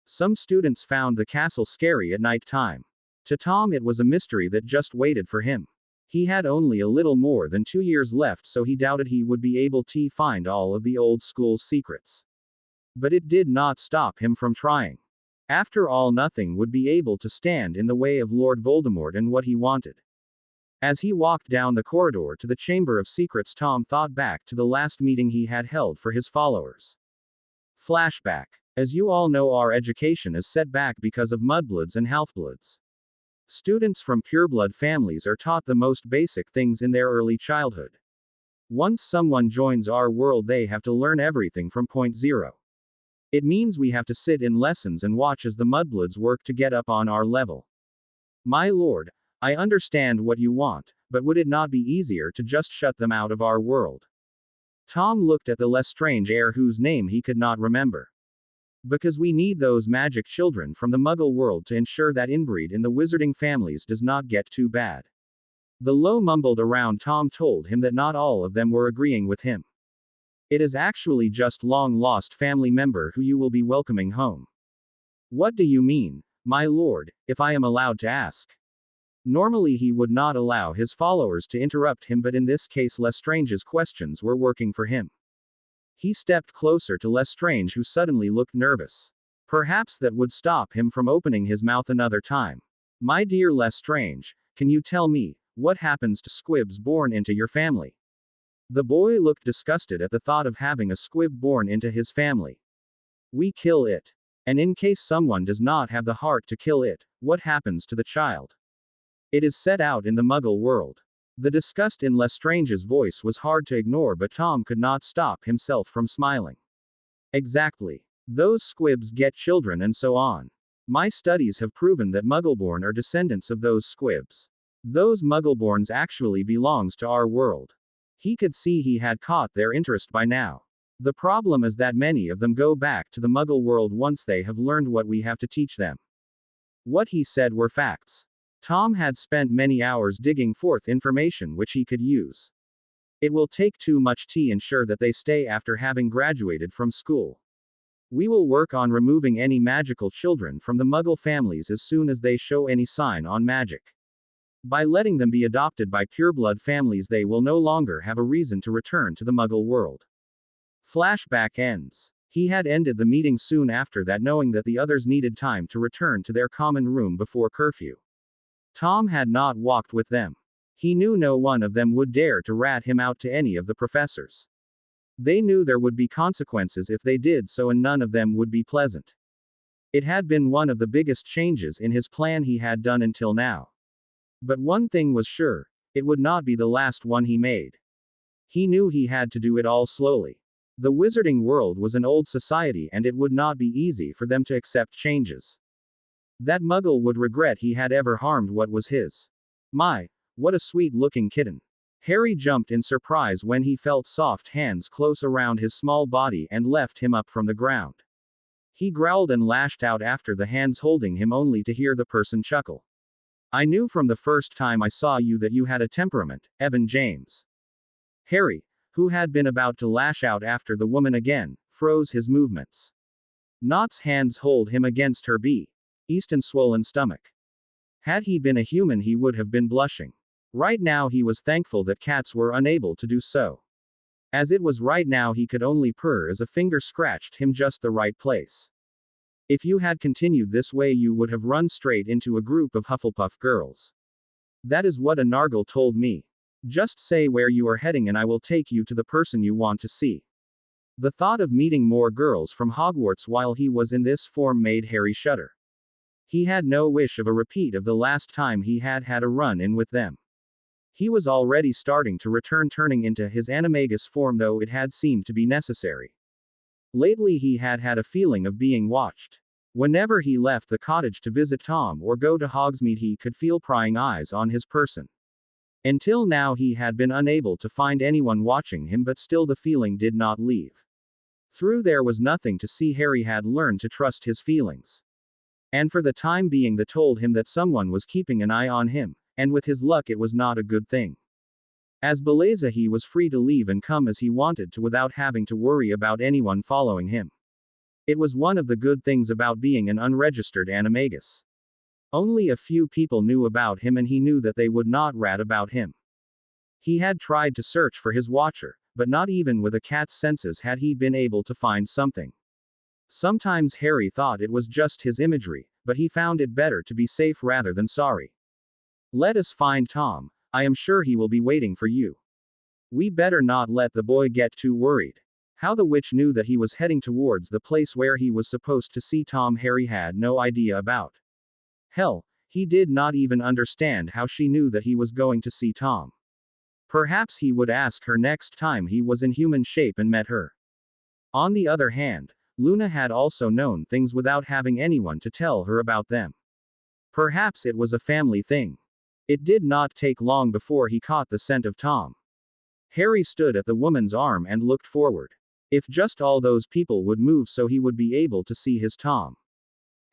A: Some students found the castle scary at night time. To Tom it was a mystery that just waited for him. He had only a little more than 2 years left, so he doubted he would be able to find all of the old school's secrets. But it did not stop him from trying. After all, nothing would be able to stand in the way of Lord Voldemort and what he wanted. As he walked down the corridor to the Chamber of Secrets, Tom thought back to the last meeting he had held for his followers. Flashback. As you all know, our education is set back because of mudbloods and halfbloods. Students from pureblood families are taught the most basic things in their early childhood. Once someone joins our world, they have to learn everything from point zero. It means we have to sit in lessons and watch as the mudbloods work to get up on our level. My lord, I understand what you want, but would it not be easier to just shut them out of our world? Tom looked at the Lestrange heir whose name he could not remember. Because we need those magic children from the Muggle world to ensure that inbreed in the wizarding families does not get too bad. The low mumbled around Tom told him that not all of them were agreeing with him. It is actually just long-lost family member who you will be welcoming home. What do you mean, my lord, if I am allowed to ask? Normally he would not allow his followers to interrupt him, but in this case Lestrange's questions were working for him. He stepped closer to Lestrange, who suddenly looked nervous. Perhaps that would stop him from opening his mouth another time. My dear Lestrange, can you tell me, what happens to squibs born into your family? The boy looked disgusted at the thought of having a squib born into his family. We kill it. And in case someone does not have the heart to kill it, what happens to the child? It is set out in the Muggle world. The disgust in Lestrange's voice was hard to ignore, but Tom could not stop himself from smiling. Exactly. Those squibs get children and so on. My studies have proven that Muggleborn are descendants of those squibs. Those Muggleborns actually belongs to our world. He could see he had caught their interest by now. The problem is that many of them go back to the Muggle world once they have learned what we have to teach them. What he said were facts. Tom had spent many hours digging forth information which he could use. It will take too much to ensure that they stay after having graduated from school. We will work on removing any magical children from the Muggle families as soon as they show any sign on magic. By letting them be adopted by pureblood families, they will no longer have a reason to return to the Muggle world. Flashback ends. He had ended the meeting soon after that, knowing that the others needed time to return to their common room before curfew. Tom had not walked with them. He knew no one of them would dare to rat him out to any of the professors. They knew there would be consequences if they did so, and none of them would be pleasant. It had been one of the biggest changes in his plan he had done until now. But one thing was sure, it would not be the last one he made. He knew he had to do it all slowly. The wizarding world was an old society, and it would not be easy for them to accept changes. That Muggle would regret he had ever harmed what was his. My, what a sweet-looking kitten. Harry jumped in surprise when he felt soft hands close around his small body and left him up from the ground. He growled and lashed out after the hands holding him only to hear the person chuckle. I knew from the first time I saw you that you had a temperament, Evan James. Harry, who had been about to lash out after the woman again, froze his movements. Knott's hands hold him against her Easton swollen stomach. Had he been a human he would have been blushing. Right now he was thankful that cats were unable to do so. As it was right now he could only purr as a finger scratched him just the right place. If you had continued this way you would have run straight into a group of Hufflepuff girls. That is what a Nargle told me. Just say where you are heading and I will take you to the person you want to see. The thought of meeting more girls from Hogwarts while he was in this form made Harry shudder. He had no wish of a repeat of the last time he had had a run-in with them. He was already starting to return turning into his animagus form though it had seemed to be necessary. Lately he had had a feeling of being watched. Whenever he left the cottage to visit Tom or go to Hogsmeade he could feel prying eyes on his person. Until now he had been unable to find anyone watching him but still the feeling did not leave. Through there was nothing to see Harry had learned to trust his feelings. And for the time being that told him that someone was keeping an eye on him, and with his luck it was not a good thing. As Beleza he was free to leave and come as he wanted to without having to worry about anyone following him. It was one of the good things about being an unregistered animagus. Only a few people knew about him and he knew that they would not rat about him. He had tried to search for his watcher, but not even with a cat's senses had he been able to find something. Sometimes Harry thought it was just his imagery, but he found it better to be safe rather than sorry. Let us find Tom. I am sure he will be waiting for you. We better not let the boy get too worried. How the witch knew that he was heading towards the place where he was supposed to see Tom Harry had no idea about. Hell, he did not even understand how she knew that he was going to see Tom. Perhaps he would ask her next time he was in human shape and met her. On the other hand, Luna had also known things without having anyone to tell her about them. Perhaps it was a family thing. It did not take long before he caught the scent of Tom. Harry stood at the woman's arm and looked forward. If just all those people would move so he would be able to see his Tom.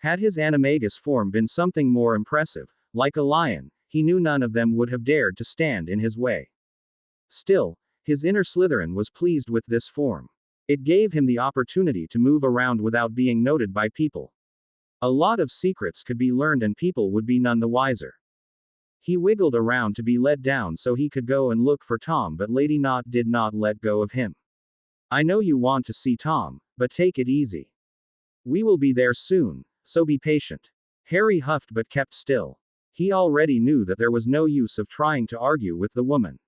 A: Had his animagus form been something more impressive, like a lion, he knew none of them would have dared to stand in his way. Still, his inner Slytherin was pleased with this form. It gave him the opportunity to move around without being noted by people. A lot of secrets could be learned and people would be none the wiser. He wiggled around to be let down so he could go and look for Tom, but Lady Knott did not let go of him. I know you want to see Tom, but take it easy. We will be there soon, so be patient. Harry huffed but kept still. He already knew that there was no use of trying to argue with the woman.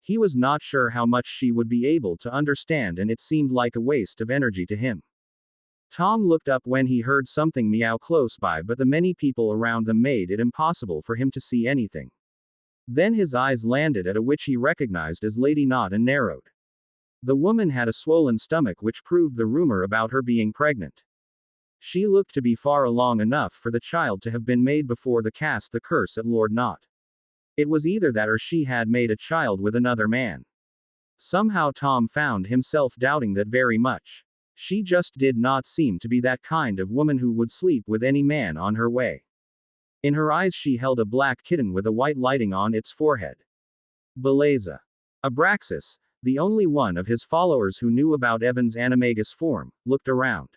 A: He was not sure how much she would be able to understand and it seemed like a waste of energy to him. Tom looked up when he heard something meow close by, but the many people around them made it impossible for him to see anything. Then his eyes landed at a witch he recognized as Lady Knott and narrowed. The woman had a swollen stomach which proved the rumor about her being pregnant. She looked to be far along enough for the child to have been made before the cast the curse at Lord Knott. It was either that or she had made a child with another man. Somehow Tom found himself doubting that very much. She just did not seem to be that kind of woman who would sleep with any man on her way. In her eyes she held a black kitten with a white lighting on its forehead. Beleza. Abraxas, the only one of his followers who knew about Evan's animagus form, looked around.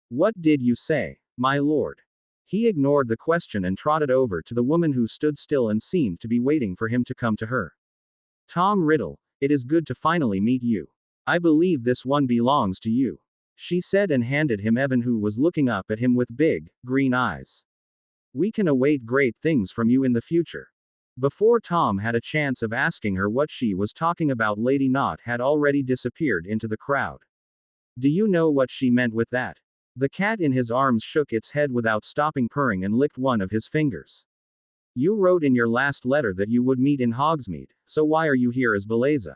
A: What did you say, my lord? He ignored the question and trotted over to the woman who stood still and seemed to be waiting for him to come to her. Tom Riddle, it is good to finally meet you. I believe this one belongs to you, she said and handed him Evan, who was looking up at him with big, green eyes. We can await great things from you in the future. Before Tom had a chance of asking her what she was talking about, Lady Knott had already disappeared into the crowd. Do you know what she meant with that? The cat in his arms shook its head without stopping purring and licked one of his fingers. You wrote in your last letter that you would meet in Hogsmeade, so why are you here as Beleza?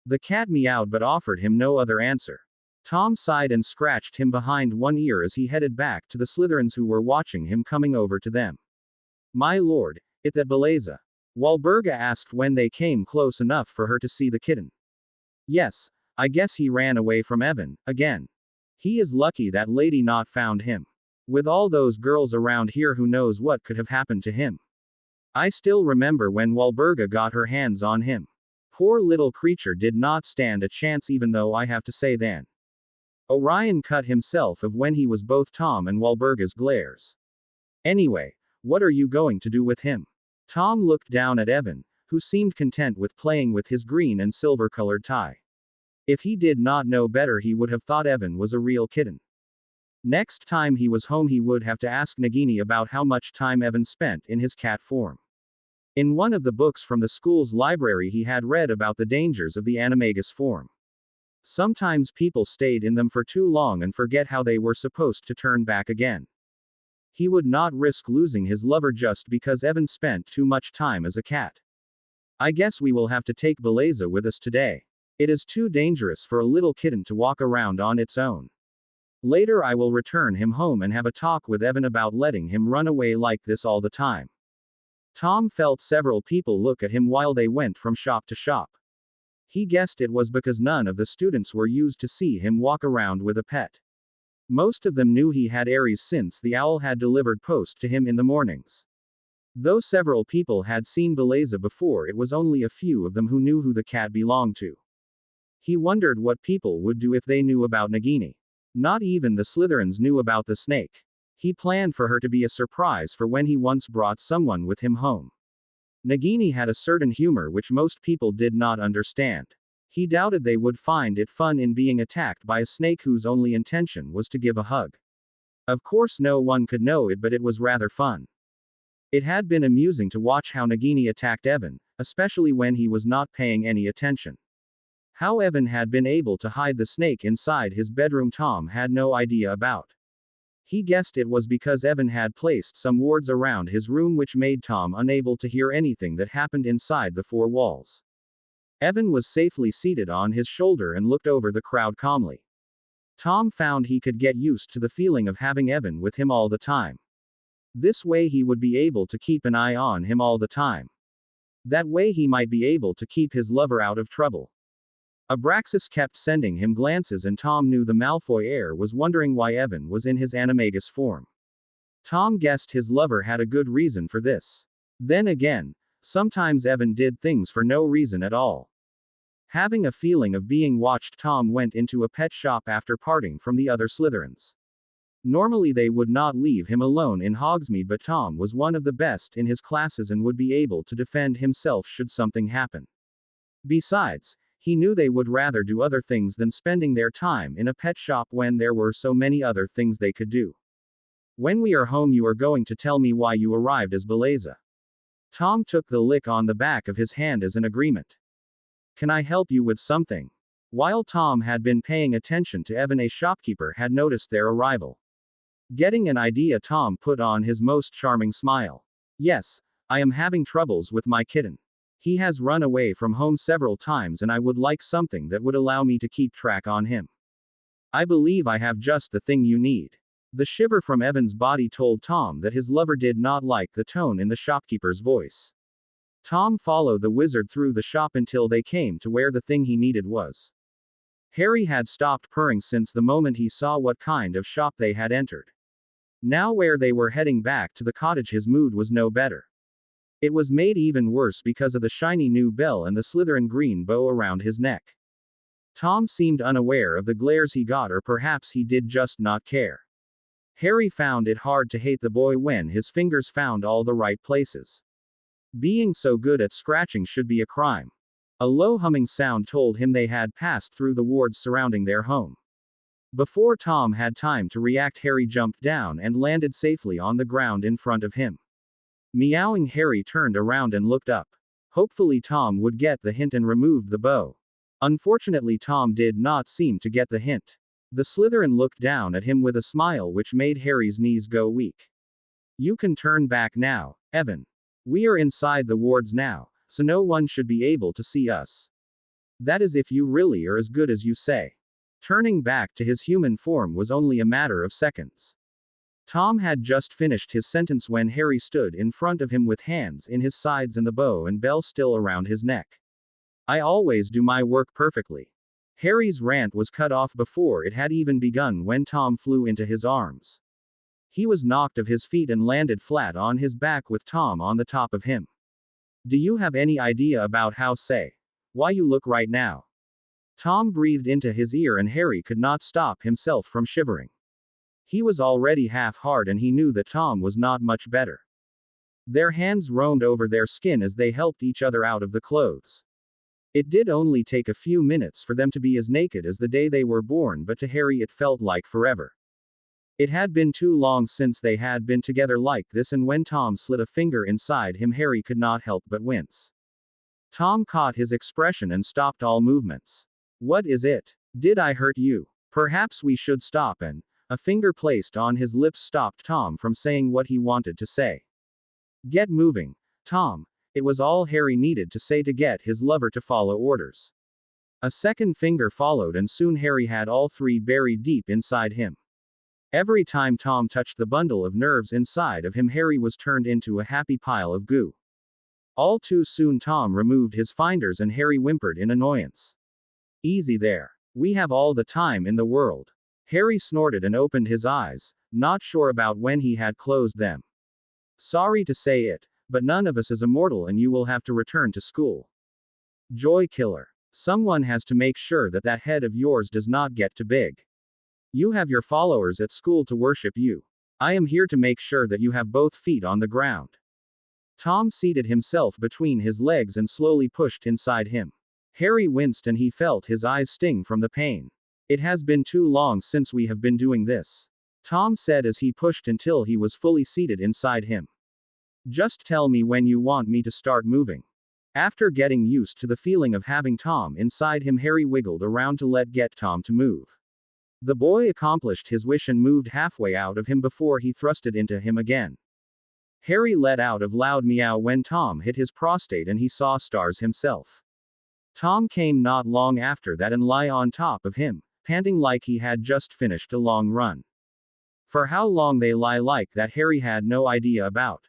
A: The cat meowed but offered him no other answer. Tom sighed and scratched him behind one ear as he headed back to the Slytherins who were watching him coming over to them. My lord, it that Beleza? Walburga asked when they came close enough for her to see the kitten. Yes, I guess he ran away from Evan, again. He is lucky that lady not found him. With all those girls around here, who knows what could have happened to him. I still remember when Walburga got her hands on him. Poor little creature did not stand a chance, even though I have to say then. Orion cut himself of when he was both Tom and Walburga's glares. Anyway, what are you going to do with him? Tom looked down at Evan, who seemed content with playing with his green and silver-colored tie. If he did not know better, he would have thought Evan was a real kitten. Next time he was home, he would have to ask Nagini about how much time Evan spent in his cat form. In one of the books from the school's library, he had read about the dangers of the animagus form. Sometimes people stayed in them for too long and forget how they were supposed to turn back again. He would not risk losing his lover just because Evan spent too much time as a cat. I guess we will have to take Beleza with us today. It is too dangerous for a little kitten to walk around on its own. Later I will return him home and have a talk with Evan about letting him run away like this all the time. Tom felt several people look at him while they went from shop to shop. He guessed it was because none of the students were used to see him walk around with a pet. Most of them knew he had Aries since the owl had delivered post to him in the mornings. Though several people had seen Beleza before, it was only a few of them who knew who the cat belonged to. He wondered what people would do if they knew about Nagini. Not even the Slytherins knew about the snake. He planned for her to be a surprise for when he once brought someone with him home. Nagini had a certain humor which most people did not understand. He doubted they would find it fun in being attacked by a snake whose only intention was to give a hug. Of course no one could know it, but it was rather fun. It had been amusing to watch how Nagini attacked Evan, especially when he was not paying any attention. How Evan had been able to hide the snake inside his bedroom, Tom had no idea about. He guessed it was because Evan had placed some wards around his room which made Tom unable to hear anything that happened inside the four walls. Evan was safely seated on his shoulder and looked over the crowd calmly. Tom found he could get used to the feeling of having Evan with him all the time. This way he would be able to keep an eye on him all the time. That way he might be able to keep his lover out of trouble. Abraxas kept sending him glances, and Tom knew the Malfoy heir was wondering why Evan was in his animagus form. Tom guessed his lover had a good reason for this. Then again, sometimes Evan did things for no reason at all. Having a feeling of being watched, Tom went into a pet shop after parting from the other Slytherins. Normally they would not leave him alone in Hogsmeade, but Tom was one of the best in his classes and would be able to defend himself should something happen. Besides, he knew they would rather do other things than spending their time in a pet shop when there were so many other things they could do. When we are home, you are going to tell me why you arrived as Beleza. Tom took the lick on the back of his hand as an agreement. Can I help you with something? While Tom had been paying attention to Evan, a shopkeeper had noticed their arrival. Getting an idea, Tom put on his most charming smile. Yes, I am having troubles with my kitten. He has run away from home several times and I would like something that would allow me to keep track on him. I believe I have just the thing you need. The shiver from Evan's body told Tom that his lover did not like the tone in the shopkeeper's voice. Tom followed the wizard through the shop until they came to where the thing he needed was. Harry had stopped purring since the moment he saw what kind of shop they had entered. Now where they were heading back to the cottage, his mood was no better. It was made even worse because of the shiny new bell and the Slytherin green bow around his neck. Tom seemed unaware of the glares he got, or perhaps he did just not care. Harry found it hard to hate the boy when his fingers found all the right places. Being so good at scratching should be a crime. A low humming sound told him they had passed through the wards surrounding their home. Before Tom had time to react, Harry jumped down and landed safely on the ground in front of him. Meowing, Harry turned around and looked up. Hopefully Tom would get the hint and removed the bow. Unfortunately, Tom did not seem to get the hint. The Slytherin looked down at him with a smile which made Harry's knees go weak. You can turn back now, Evan. We are inside the wards now, so no one should be able to see us. That is if you really are as good as you say. Turning back to his human form was only a matter of seconds. Tom had just finished his sentence when Harry stood in front of him with hands in his sides and the bow and bell still around his neck. I always do my work perfectly. Harry's rant was cut off before it had even begun when Tom flew into his arms. He was knocked off his feet and landed flat on his back with Tom on the top of him. Do you have any idea about why you look right now? Tom breathed into his ear and Harry could not stop himself from shivering. He was already half hard and he knew that Tom was not much better. Their hands roamed over their skin as they helped each other out of the clothes. It did only take a few minutes for them to be as naked as the day they were born, but to Harry it felt like forever. It had been too long since they had been together like this, and when Tom slid a finger inside him, Harry could not help but wince. Tom caught his expression and stopped all movements. What is it? Did I hurt you? Perhaps we should stop. And a finger placed on his lips stopped Tom from saying what he wanted to say. Get moving, Tom. It was all Harry needed to say to get his lover to follow orders. A second finger followed and soon Harry had all three buried deep inside him. Every time Tom touched the bundle of nerves inside of him, Harry was turned into a happy pile of goo. All too soon Tom removed his finders and Harry whimpered in annoyance. Easy there. We have all the time in the world. Harry snorted and opened his eyes, not sure about when he had closed them. Sorry to say it, but none of us is immortal and you will have to return to school. Joy killer. Someone has to make sure that that head of yours does not get too big. You have your followers at school to worship you. I am here to make sure that you have both feet on the ground. Tom seated himself between his legs and slowly pushed inside him. Harry winced and he felt his eyes sting from the pain. It has been too long since we have been doing this, Tom said as he pushed until he was fully seated inside him. Just tell me when you want me to start moving. After getting used to the feeling of having Tom inside him, Harry wiggled around to get Tom to move. The boy accomplished his wish and moved halfway out of him before he thrust it into him again. Harry let out a loud meow when Tom hit his prostate and he saw stars himself. Tom came not long after that and lay on top of him, panting like he had just finished a long run. For how long they lie like that Harry had no idea about.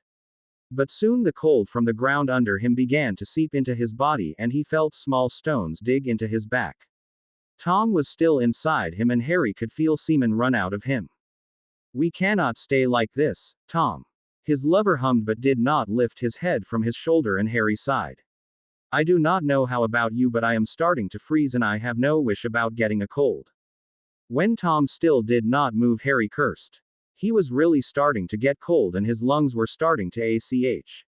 A: But soon the cold from the ground under him began to seep into his body and he felt small stones dig into his back. Tom was still inside him and Harry could feel semen run out of him. We cannot stay like this, Tom. His lover hummed but did not lift his head from his shoulder and Harry sighed. I do not know how about you, but I am starting to freeze and I have no wish about getting a cold. When Tom still did not move, Harry cursed. He was really starting to get cold and his lungs were starting to ach.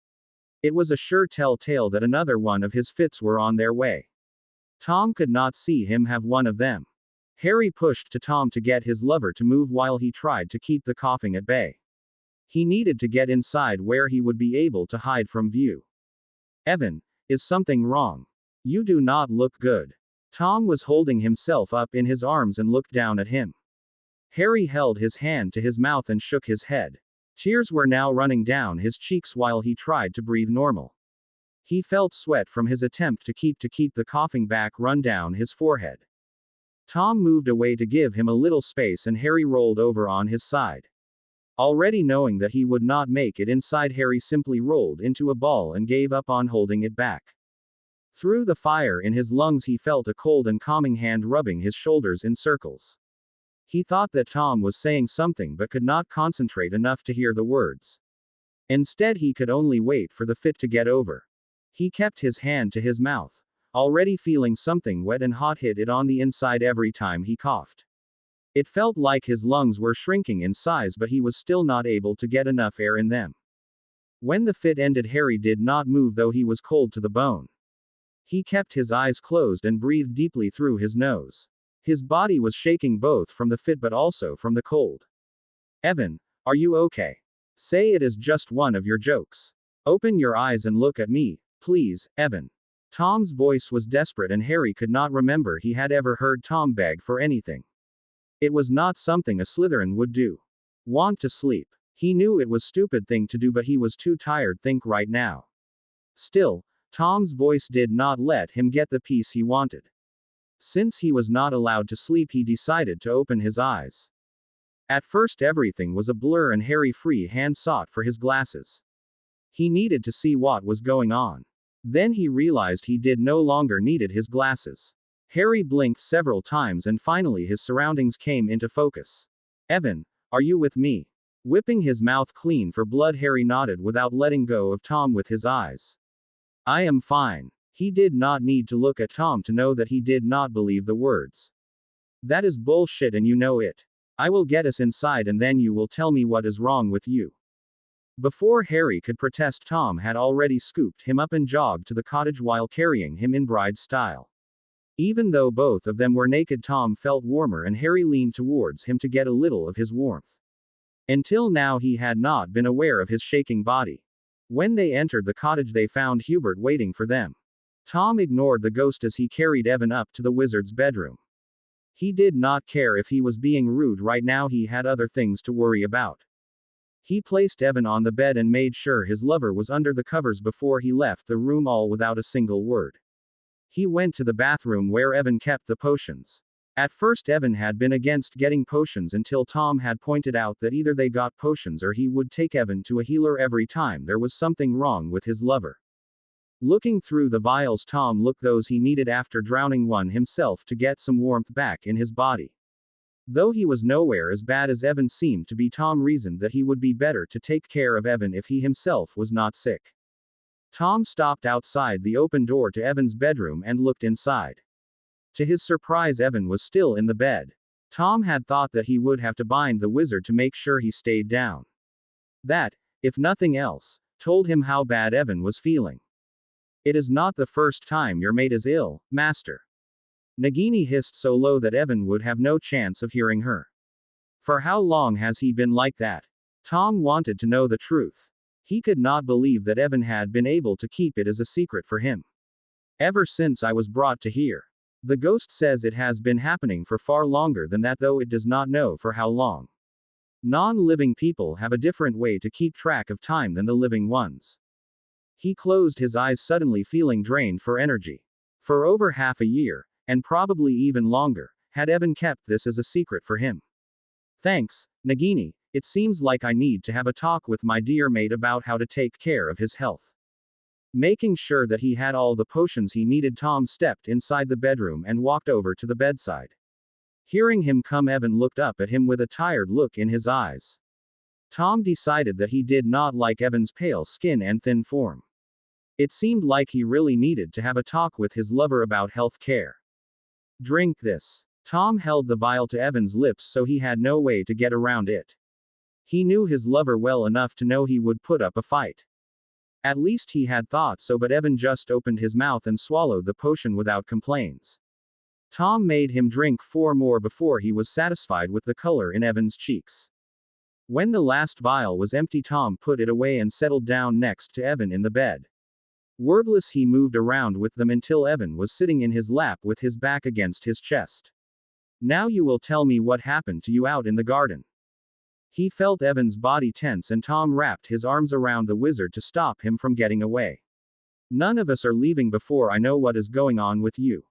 A: It was a sure telltale that another one of his fits were on their way. Tom could not see him have one of them. Harry pushed to Tom to get his lover to move while he tried to keep the coughing at bay. He needed to get inside where he would be able to hide from view. Evan, is something wrong? You do not look good. Tom was holding himself up in his arms and looked down at him. Harry held his hand to his mouth and shook his head. Tears were now running down his cheeks while he tried to breathe normal. He felt sweat from his attempt to keep the coughing back run down his forehead. Tom moved away to give him a little space and Harry rolled over on his side. Already knowing that he would not make it inside, Harry simply rolled into a ball and gave up on holding it back. Through the fire in his lungs he felt a cold and calming hand rubbing his shoulders in circles. He thought that Tom was saying something but could not concentrate enough to hear the words. Instead he could only wait for the fit to get over. He kept his hand to his mouth, already feeling something wet and hot hit it on the inside every time he coughed. It felt like his lungs were shrinking in size, but he was still not able to get enough air in them. When the fit ended, Harry did not move though he was cold to the bone. He kept his eyes closed and breathed deeply through his nose. His body was shaking both from the fit but also from the cold. Evan, are you okay? Say it is just one of your jokes. Open your eyes and look at me, please, Evan. Tom's voice was desperate and Harry could not remember he had ever heard Tom beg for anything. It was not something a Slytherin would do. Want to sleep. He knew it was a stupid thing to do, but he was too tired to think right now. Still, Tom's voice did not let him get the peace he wanted. Since he was not allowed to sleep, he decided to open his eyes. At first everything was a blur and Harry free hand sought for his glasses. He needed to see what was going on. Then he realized he did no longer needed his glasses. Harry blinked several times and finally his surroundings came into focus. Evan, are you with me? Whipping his mouth clean for blood, Harry nodded without letting go of Tom with his eyes. I am fine. He did not need to look at Tom to know that he did not believe the words. That is bullshit and you know it. I will get us inside and then you will tell me what is wrong with you. Before Harry could protest, Tom had already scooped him up and jogged to the cottage while carrying him in bride style. Even though both of them were naked, Tom felt warmer and Harry leaned towards him to get a little of his warmth. Until now he had not been aware of his shaking body. When they entered the cottage they found Hubert waiting for them. Tom ignored the ghost as he carried Evan up to the wizard's bedroom. He did not care if he was being rude right now, he had other things to worry about. He placed Evan on the bed and made sure his lover was under the covers before he left the room, all without a single word. He went to the bathroom where Evan kept the potions. At first Evan had been against getting potions until Tom had pointed out that either they got potions or he would take Evan to a healer every time there was something wrong with his lover. Looking through the vials, Tom looked those he needed after drowning one himself to get some warmth back in his body. Though he was nowhere as bad as Evan seemed to be, Tom reasoned that he would be better to take care of Evan if he himself was not sick. Tom stopped outside the open door to Evan's bedroom and looked inside. To his surprise, Evan was still in the bed. Tom had thought that he would have to bind the wizard to make sure he stayed down. That, if nothing else, told him how bad Evan was feeling. It is not the first time your mate is ill, master. Nagini hissed so low that Evan would have no chance of hearing her. For how long has he been like that? Tom wanted to know the truth. He could not believe that Evan had been able to keep it as a secret for him. Ever since I was brought to here. The ghost says it has been happening for far longer than that, though it does not know for how long. Non-living people have a different way to keep track of time than the living ones. He closed his eyes, suddenly feeling drained for energy. For over half a year, and probably even longer, had Evan kept this as a secret for him. Thanks, Nagini, it seems like I need to have a talk with my dear mate about how to take care of his health. Making sure that he had all the potions he needed, Tom stepped inside the bedroom and walked over to the bedside. Hearing him come, Evan looked up at him with a tired look in his eyes. Tom decided that he did not like Evan's pale skin and thin form. It seemed like he really needed to have a talk with his lover about health care. Drink this. Tom held the vial to Evan's lips so he had no way to get around it. He knew his lover well enough to know he would put up a fight. At least he had thought so, but Evan just opened his mouth and swallowed the potion without complaints. Tom made him drink 4 more before he was satisfied with the color in Evan's cheeks. When the last vial was empty, Tom put it away and settled down next to Evan in the bed. Wordless, he moved around with them until Evan was sitting in his lap with his back against his chest. Now you will tell me what happened to you out in the garden. He felt Evan's body tense and Tom wrapped his arms around the wizard to stop him from getting away. None of us are leaving before I know what is going on with you.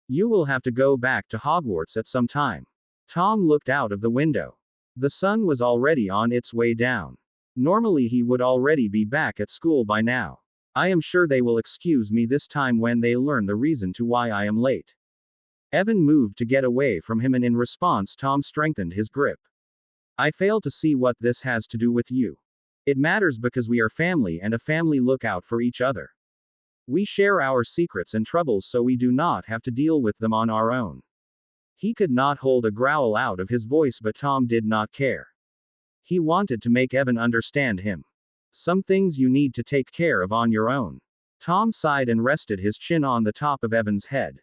A: You will have to go back to Hogwarts at some time. Tom looked out of the window. The sun was already on its way down. Normally he would already be back at school by now. I am sure they will excuse me this time when they learn the reason to why I am late. Evan moved to get away from him and in response Tom strengthened his grip. I fail to see what this has to do with you. It matters because we are family and a family look out for each other. We share our secrets and troubles so we do not have to deal with them on our own. He could not hold a growl out of his voice, but Tom did not care. He wanted to make Evan understand him. Some things you need to take care of on your own. Tom sighed and rested his chin on the top of Evan's head.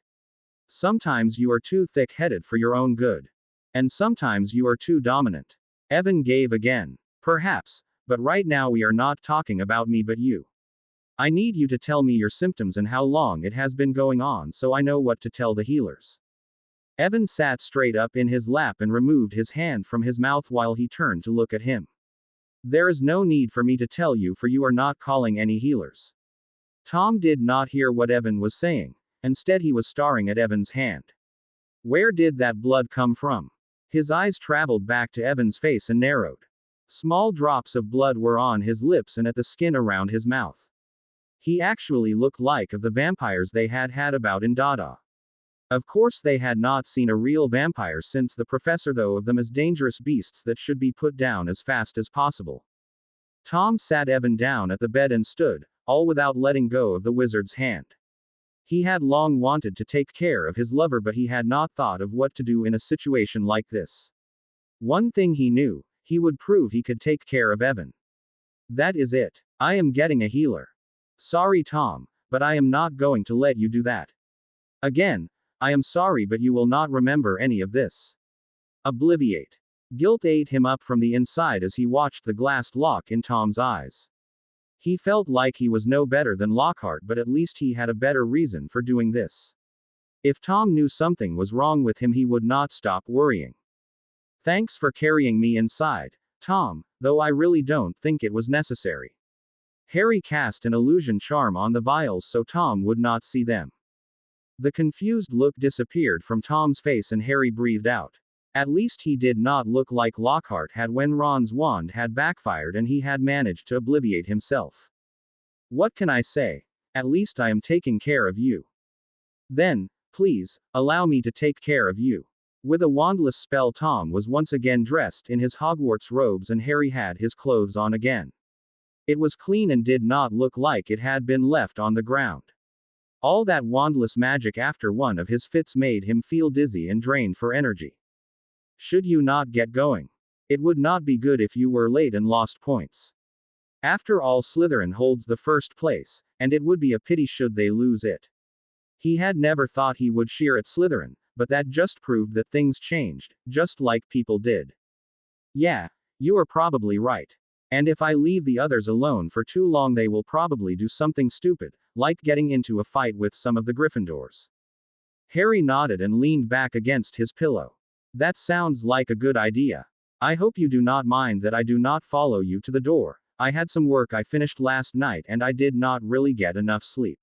A: Sometimes you are too thick-headed for your own good. And sometimes you are too dominant. Evan gave again. Perhaps, but right now we are not talking about me but you. I need you to tell me your symptoms and how long it has been going on so I know what to tell the healers. Evan sat straight up in his lap and removed his hand from his mouth while he turned to look at him. There is no need for me to tell you, for you are not calling any healers. Tom did not hear what Evan was saying. Instead he was staring at Evan's hand. Where did that blood come from? His eyes traveled back to Evan's face and narrowed. Small drops of blood were on his lips and at the skin around his mouth. He actually looked like of the vampires they had about in Dada. Of course, they had not seen a real vampire since the professor thought of them as dangerous beasts that should be put down as fast as possible. Tom sat Evan down at the bed and stood, all without letting go of the wizard's hand. He had long wanted to take care of his lover, but he had not thought of what to do in a situation like this. One thing he knew, he would prove he could take care of Evan. That is it. I am getting a healer. Sorry, Tom, but I am not going to let you do that. Again, I am sorry, but you will not remember any of this. Obliviate. Guilt ate him up from the inside as he watched the glass lock in Tom's eyes. He felt like he was no better than Lockhart, but at least he had a better reason for doing this. If Tom knew something was wrong with him, he would not stop worrying. Thanks for carrying me inside, Tom, though I really don't think it was necessary. Harry cast an illusion charm on the vials so Tom would not see them. The confused look disappeared from Tom's face and Harry breathed out. At least he did not look like Lockhart had when Ron's wand had backfired and he had managed to obliviate himself. What can I say? At least I am taking care of you. Then, please, allow me to take care of you. With a wandless spell, Tom was once again dressed in his Hogwarts robes and Harry had his clothes on again. It was clean and did not look like it had been left on the ground. All that wandless magic after one of his fits made him feel dizzy and drained for energy. Should you not get going? It would not be good if you were late and lost points. After all, Slytherin holds the first place, and it would be a pity should they lose it. He had never thought he would cheer at Slytherin, but that just proved that things changed, just like people did. Yeah, you are probably right. And if I leave the others alone for too long, they will probably do something stupid, like getting into a fight with some of the Gryffindors. Harry nodded and leaned back against his pillow. That sounds like a good idea. I hope you do not mind that I do not follow you to the door. I had some work I finished last night and I did not really get enough sleep.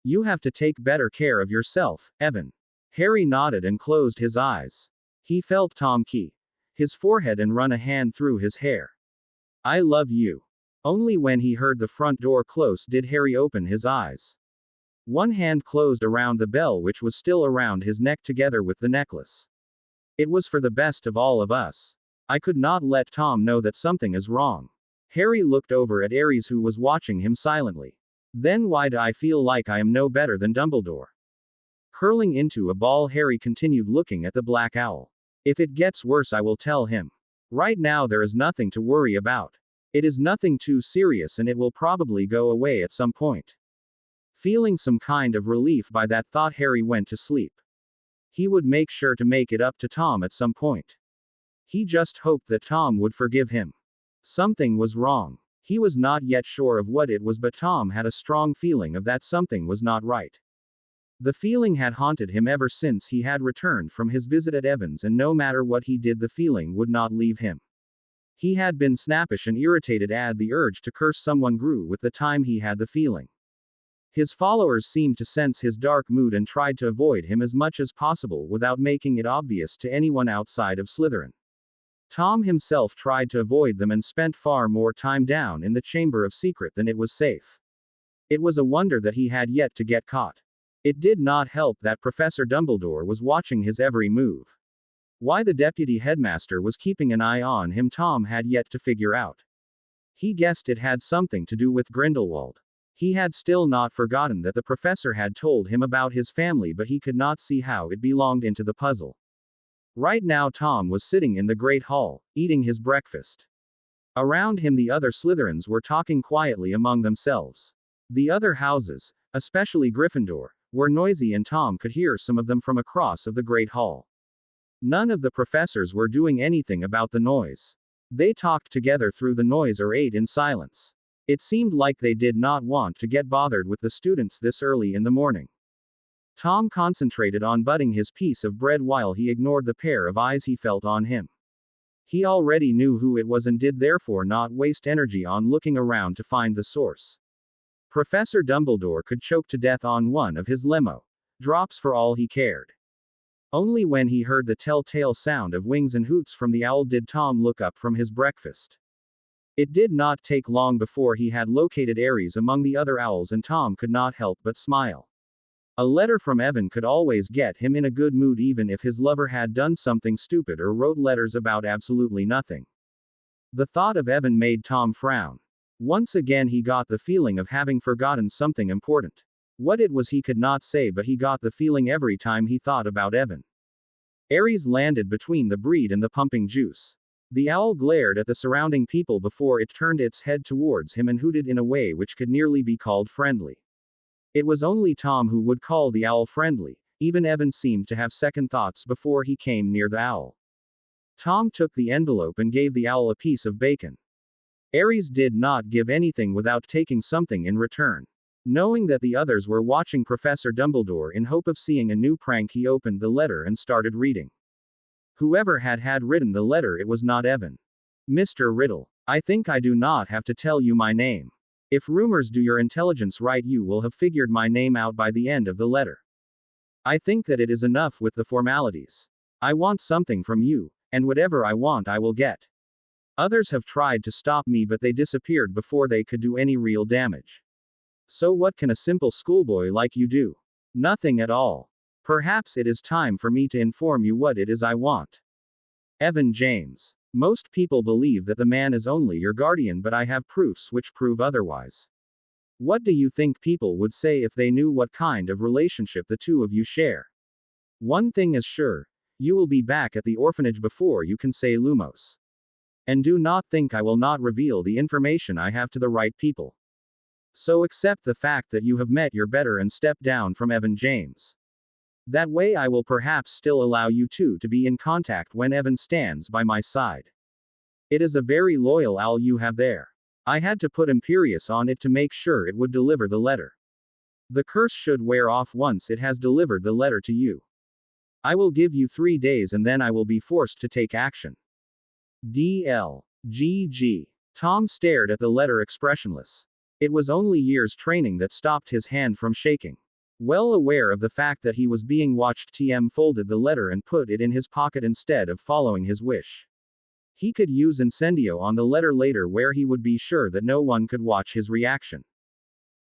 A: You have to take better care of yourself, Evan. Harry nodded and closed his eyes. He felt Tom key his forehead and run a hand through his hair. I love you. Only when he heard the front door close did Harry open his eyes. One hand closed around the bell which was still around his neck together with the necklace. It was for the best of all of us. I could not let Tom know that something is wrong. Harry looked over at Aries who was watching him silently. Then why do I feel like I am no better than Dumbledore? Curling into a ball, Harry continued looking at the black owl. If it gets worse, I will tell him. Right now there is nothing to worry about. It is nothing too serious and it will probably go away at some point. Feeling some kind of relief by that thought, Harry went to sleep. He would make sure to make it up to Tom at some point. He just hoped that Tom would forgive him. Something was wrong. He was not yet sure of what it was, but Tom had a strong feeling of that something was not right. The feeling had haunted him ever since he had returned from his visit at Evans, and no matter what he did, the feeling would not leave him. He had been snappish and irritated, and the urge to curse someone grew with the time he had the feeling. His followers seemed to sense his dark mood and tried to avoid him as much as possible without making it obvious to anyone outside of Slytherin. Tom himself tried to avoid them and spent far more time down in the Chamber of Secret than it was safe. It was a wonder that he had yet to get caught. It did not help that Professor Dumbledore was watching his every move. Why the deputy headmaster was keeping an eye on him, Tom had yet to figure out. He guessed it had something to do with Grindelwald. He had still not forgotten that the professor had told him about his family, but he could not see how it belonged into the puzzle. Right now Tom was sitting in the Great Hall, eating his breakfast. Around him the other Slytherins were talking quietly among themselves. The other houses, especially Gryffindor, were noisy and Tom could hear some of them from across of the Great Hall. None of the professors were doing anything about the noise. They talked together through the noise or ate in silence. It seemed like they did not want to get bothered with the students this early in the morning. Tom concentrated on butting his piece of bread while he ignored the pair of eyes he felt on him. He already knew who it was and did therefore not waste energy on looking around to find the source. Professor Dumbledore could choke to death on one of his limo drops for all he cared. Only when he heard the telltale sound of wings and hoots from the owl did Tom look up from his breakfast. It did not take long before he had located Aries among the other owls, and Tom could not help but smile. A letter from Evan could always get him in a good mood even if his lover had done something stupid or wrote letters about absolutely nothing. The thought of Evan made Tom frown. Once again he got the feeling of having forgotten something important. What it was he could not say, but he got the feeling every time he thought about Evan. Aries landed between the breed and the pumping juice. The owl glared at the surrounding people before it turned its head towards him and hooted in a way which could nearly be called friendly. It was only Tom who would call the owl friendly. Even Evan seemed to have second thoughts before he came near the owl. Tom took the envelope and gave the owl a piece of bacon. Aries did not give anything without taking something in return. Knowing that the others were watching Professor Dumbledore in hope of seeing a new prank, he opened the letter and started reading. Whoever had written the letter, it was not Evan. Mr. Riddle, I think I do not have to tell you my name. If rumors do your intelligence right, you will have figured my name out by the end of the letter. I think that it is enough with the formalities. I want something from you, and whatever I want I will get. Others have tried to stop me, but they disappeared before they could do any real damage. So what can a simple schoolboy like you do? Nothing at all. Perhaps it is time for me to inform you what it is I want. Evan James. Most people believe that the man is only your guardian, but I have proofs which prove otherwise. What do you think people would say if they knew what kind of relationship the two of you share? One thing is sure, you will be back at the orphanage before you can say Lumos. And do not think I will not reveal the information I have to the right people. So accept the fact that you have met your better and step down from Evan James. That way I will perhaps still allow you two to be in contact when Evan stands by my side. It is a very loyal owl you have there. I had to put Imperius on it to make sure it would deliver the letter. The curse should wear off once it has delivered the letter to you. I will give you 3 days and then I will be forced to take action. DLGG. Tom stared at the letter expressionless. It was only years training that stopped his hand from shaking. Well aware of the fact that he was being watched, TM folded the letter and put it in his pocket instead of following his wish. He could use Incendio on the letter later, where he would be sure that no one could watch his reaction.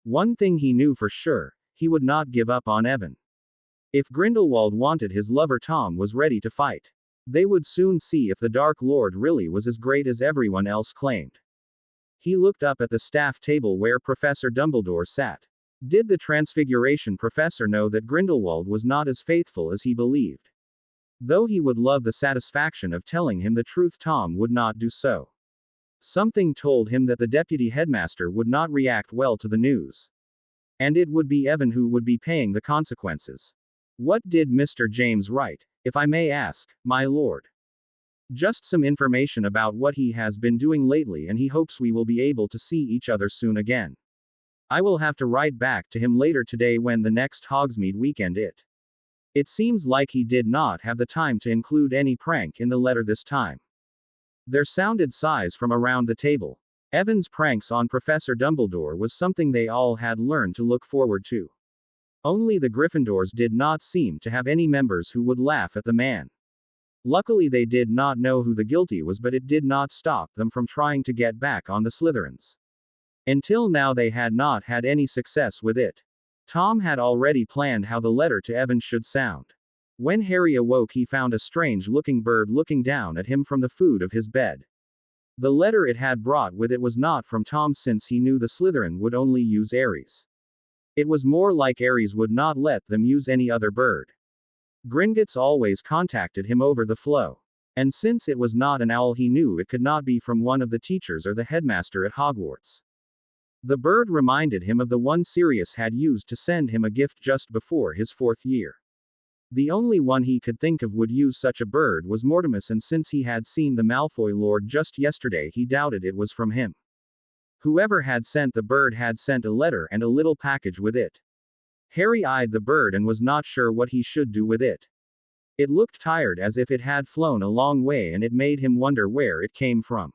A: One thing he knew for sure, he would not give up on Evan. If Grindelwald wanted his lover, Tom was ready to fight. They would soon see if the Dark Lord really was as great as everyone else claimed. He looked up at the staff table where Professor Dumbledore sat. Did the Transfiguration Professor know that Grindelwald was not as faithful as he believed? Though he would love the satisfaction of telling him the truth, Tom would not do so. Something told him that the deputy headmaster would not react well to the news. And it would be Evan who would be paying the consequences. What did Mr. James write, if I may ask, my lord? Just some information about what he has been doing lately, and he hopes we will be able to see each other soon again. I will have to write back to him later today when the next Hogsmeade weekend It seems like he did not have the time to include any prank in the letter this time. There sounded sighs from around the table. Evan's pranks on Professor Dumbledore was something they all had learned to look forward to. Only the Gryffindors did not seem to have any members who would laugh at the man. Luckily they did not know who the guilty was, but it did not stop them from trying to get back on the Slytherins. Until now they had not had any success with it. Tom had already planned how the letter to Evan should sound. When Harry awoke, he found a strange-looking bird looking down at him from the foot of his bed. The letter it had brought with it was not from Tom, since he knew the Slytherin would only use Aries. It was more like Aries would not let them use any other bird. Gringotts always contacted him over the flow. And since it was not an owl, he knew it could not be from one of the teachers or the headmaster at Hogwarts. The bird reminded him of the one Sirius had used to send him a gift just before his 4th year. The only one he could think of would use such a bird was Mortimus, and since he had seen the Malfoy Lord just yesterday, he doubted it was from him. Whoever had sent the bird had sent a letter and a little package with it. Harry eyed the bird and was not sure what he should do with it. It looked tired, as if it had flown a long way, and it made him wonder where it came from.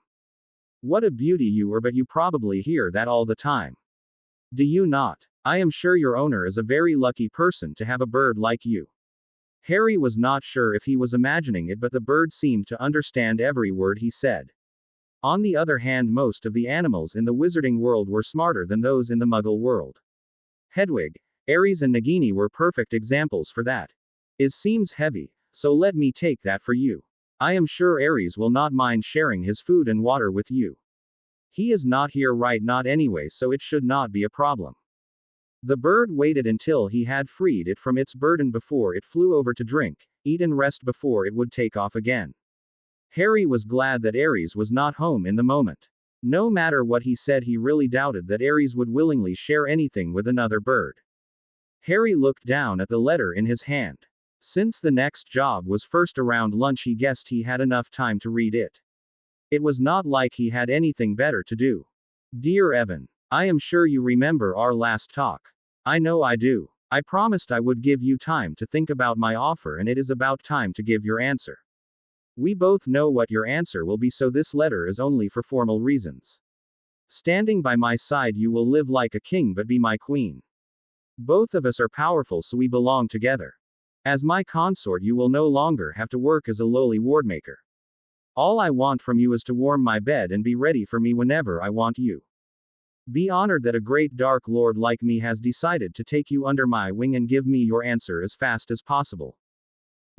A: What a beauty you are, but you probably hear that all the time. Do you not? I am sure your owner is a very lucky person to have a bird like you. Harry was not sure if he was imagining it, but the bird seemed to understand every word he said. On the other hand, most of the animals in the wizarding world were smarter than those in the Muggle world. Hedwig, Aries and Nagini were perfect examples for that. It seems heavy, so let me take that for you. I am sure Aries will not mind sharing his food and water with you. He is not here right not anyway, so it should not be a problem. The bird waited until he had freed it from its burden before it flew over to drink, eat and rest before it would take off again. Harry was glad that Aries was not home in the moment. No matter what he said, he really doubted that Aries would willingly share anything with another bird. Harry looked down at the letter in his hand. Since the next job was first around lunch, he guessed he had enough time to read it. It was not like he had anything better to do. Dear Evan, I am sure you remember our last talk. I know I do. I promised I would give you time to think about my offer, and it is about time to give your answer. We both know what your answer will be, so this letter is only for formal reasons. Standing by my side, you will live like a king but be my queen. Both of us are powerful, so we belong together. As my consort, you will no longer have to work as a lowly wardmaker. All I want from you is to warm my bed and be ready for me whenever I want you. Be honored that a great dark lord like me has decided to take you under my wing and give me your answer as fast as possible.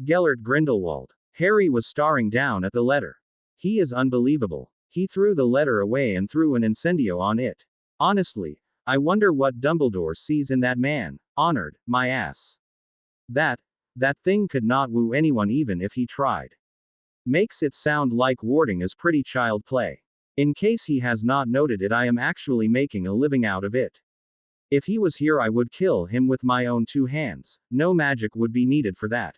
A: Gellert Grindelwald. Harry was staring down at the letter. He is unbelievable. He threw the letter away and threw an incendio on it. Honestly, I wonder what Dumbledore sees in that man. Honored, my ass. That thing could not woo anyone even if he tried. Makes it sound like warding is pretty child play. In case he has not noted it, I am actually making a living out of it. If he was here, I would kill him with my own 2 hands. No magic would be needed for that.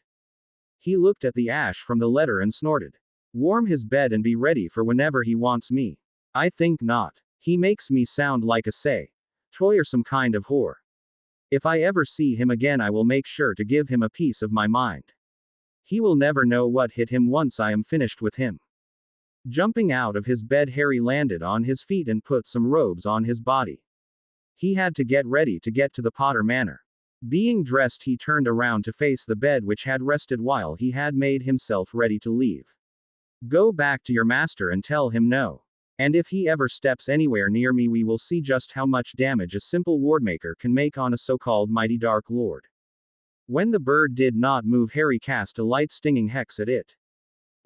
A: He looked at the ash from the letter and snorted. Warm his bed and be ready for whenever he wants me. I think not. He makes me sound like a toyersome kind of whore. If I ever see him again, I will make sure to give him a piece of my mind. He will never know what hit him once I am finished with him. Jumping out of his bed, Harry landed on his feet and put some robes on his body. He had to get ready to get to the Potter Manor. Being dressed, he turned around to face the bed which had rested while he had made himself ready to leave. Go back to your master and tell him no. And if he ever steps anywhere near me, we will see just how much damage a simple wardmaker can make on a so-called mighty dark lord. When the bird did not move, Harry cast a light stinging hex at it.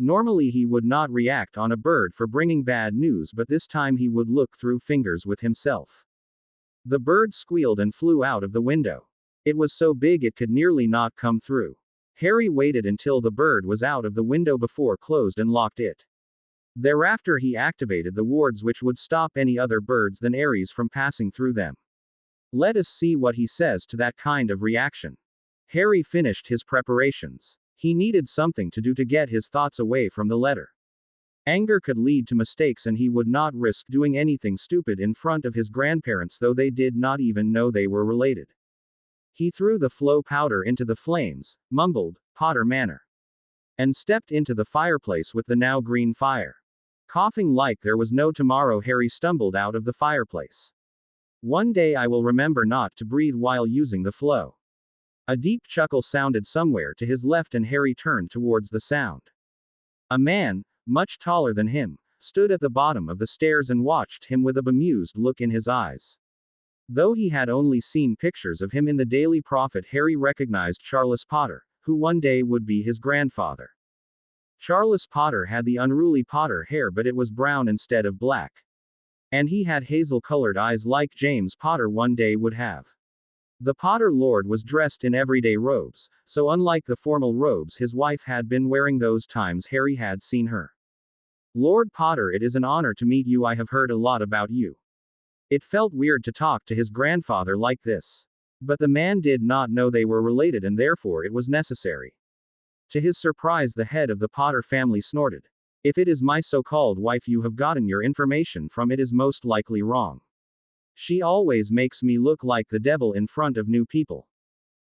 A: Normally he would not react on a bird for bringing bad news, but this time he would look through fingers with himself. The bird squealed and flew out of the window. It was so big it could nearly not come through. Harry waited until the bird was out of the window before closed and locked it. Thereafter he activated the wards which would stop any other birds than Aries from passing through them. Let us see what he says to that kind of reaction. Harry finished his preparations. He needed something to do to get his thoughts away from the letter. Anger could lead to mistakes, and he would not risk doing anything stupid in front of his grandparents, though they did not even know they were related. He threw the flow powder into the flames, mumbled, Potter Manor, and stepped into the fireplace with the now green fire. Coughing like there was no tomorrow, Harry stumbled out of the fireplace. One day I will remember not to breathe while using the flow. A deep chuckle sounded somewhere to his left, and Harry turned towards the sound. A man, much taller than him, stood at the bottom of the stairs and watched him with a bemused look in his eyes. Though he had only seen pictures of him in the Daily Prophet, Harry recognized Charles Potter, who one day would be his grandfather. Charles Potter had the unruly Potter hair, but it was brown instead of black. And he had hazel-colored eyes like James Potter one day would have. The Potter Lord was dressed in everyday robes, so unlike the formal robes his wife had been wearing those times Harry had seen her. Lord Potter, it is an honor to meet you. I have heard a lot about you. It felt weird to talk to his grandfather like this. But the man did not know they were related, and therefore it was necessary. To his surprise, the head of the Potter family snorted. If it is my so-called wife you have gotten your information from, it is most likely wrong. She always makes me look like the devil in front of new people.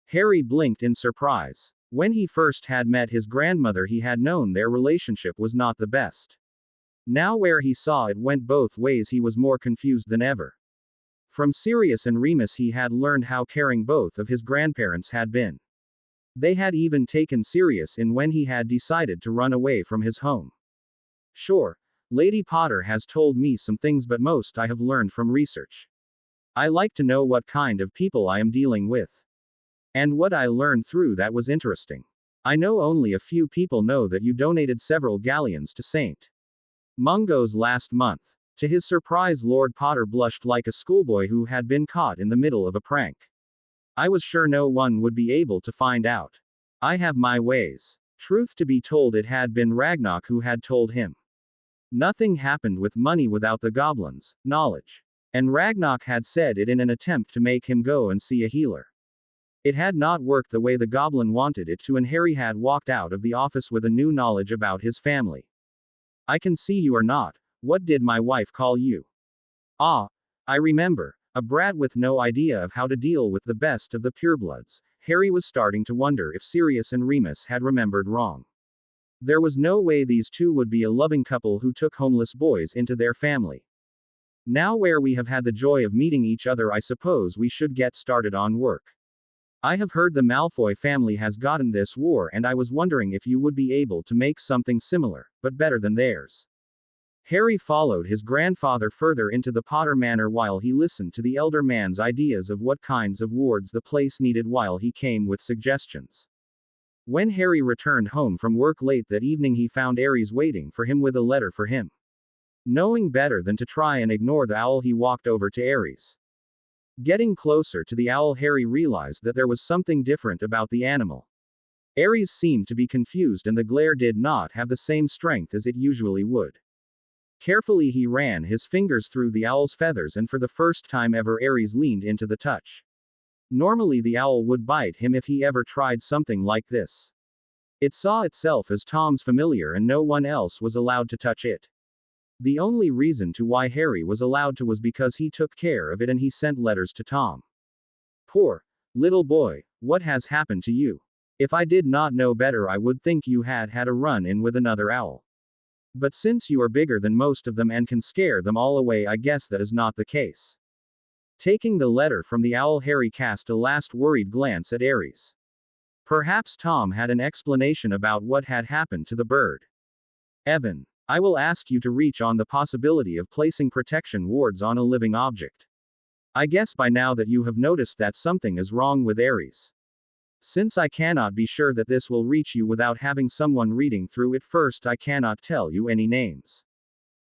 A: Harry blinked in surprise. When he first had met his grandmother, he had known their relationship was not the best. Now where he saw it went both ways, he was more confused than ever. From Sirius and Remus he had learned how caring both of his grandparents had been. They had even taken Sirius in when he had decided to run away from his home. Sure, Lady Potter has told me some things, but most I have learned from research. I like to know what kind of people I am dealing with. And what I learned through that was interesting. I know only a few people know that you donated several galleons to St. Mungo's last month. To his surprise, Lord Potter blushed like a schoolboy who had been caught in the middle of a prank. I was sure no one would be able to find out. I have my ways. Truth to be told, it had been Ragnarok who had told him. Nothing happened with money without the goblin's knowledge. And Ragnarok had said it in an attempt to make him go and see a healer. It had not worked the way the goblin wanted it to, and Harry had walked out of the office with a new knowledge about his family. I can see you are not. What did my wife call you? Ah, I remember. A brat with no idea of how to deal with the best of the purebloods. Harry was starting to wonder if Sirius and Remus had remembered wrong. There was no way these two would be a loving couple who took homeless boys into their family. Now, where we have had the joy of meeting each other, I suppose we should get started on work. I have heard the Malfoy family has gotten this war, and I was wondering if you would be able to make something similar, but better than theirs. Harry followed his grandfather further into the Potter Manor while he listened to the elder man's ideas of what kinds of wards the place needed while he came with suggestions. When Harry returned home from work late that evening, he found Aries waiting for him with a letter for him. Knowing better than to try and ignore the owl, he walked over to Aries. Getting closer to the owl, Harry realized that there was something different about the animal. Aries seemed to be confused, and the glare did not have the same strength as it usually would. Carefully he ran his fingers through the owl's feathers, and for the first time ever Aries leaned into the touch. Normally the owl would bite him if he ever tried something like this. It saw itself as Tom's familiar, and no one else was allowed to touch it. The only reason to why Harry was allowed to was because he took care of it and he sent letters to Tom. Poor little boy, what has happened to you? If I did not know better, I would think you had had a run-in with another owl. But since you are bigger than most of them and can scare them all away, I guess that is not the case. Taking the letter from the owl, Harry cast a last worried glance at Aries. Perhaps Tom had an explanation about what had happened to the bird. Evan, I will ask you to reach on the possibility of placing protection wards on a living object. I guess by now that you have noticed that something is wrong with Aries. Since I cannot be sure that this will reach you without having someone reading through it first, I cannot tell you any names.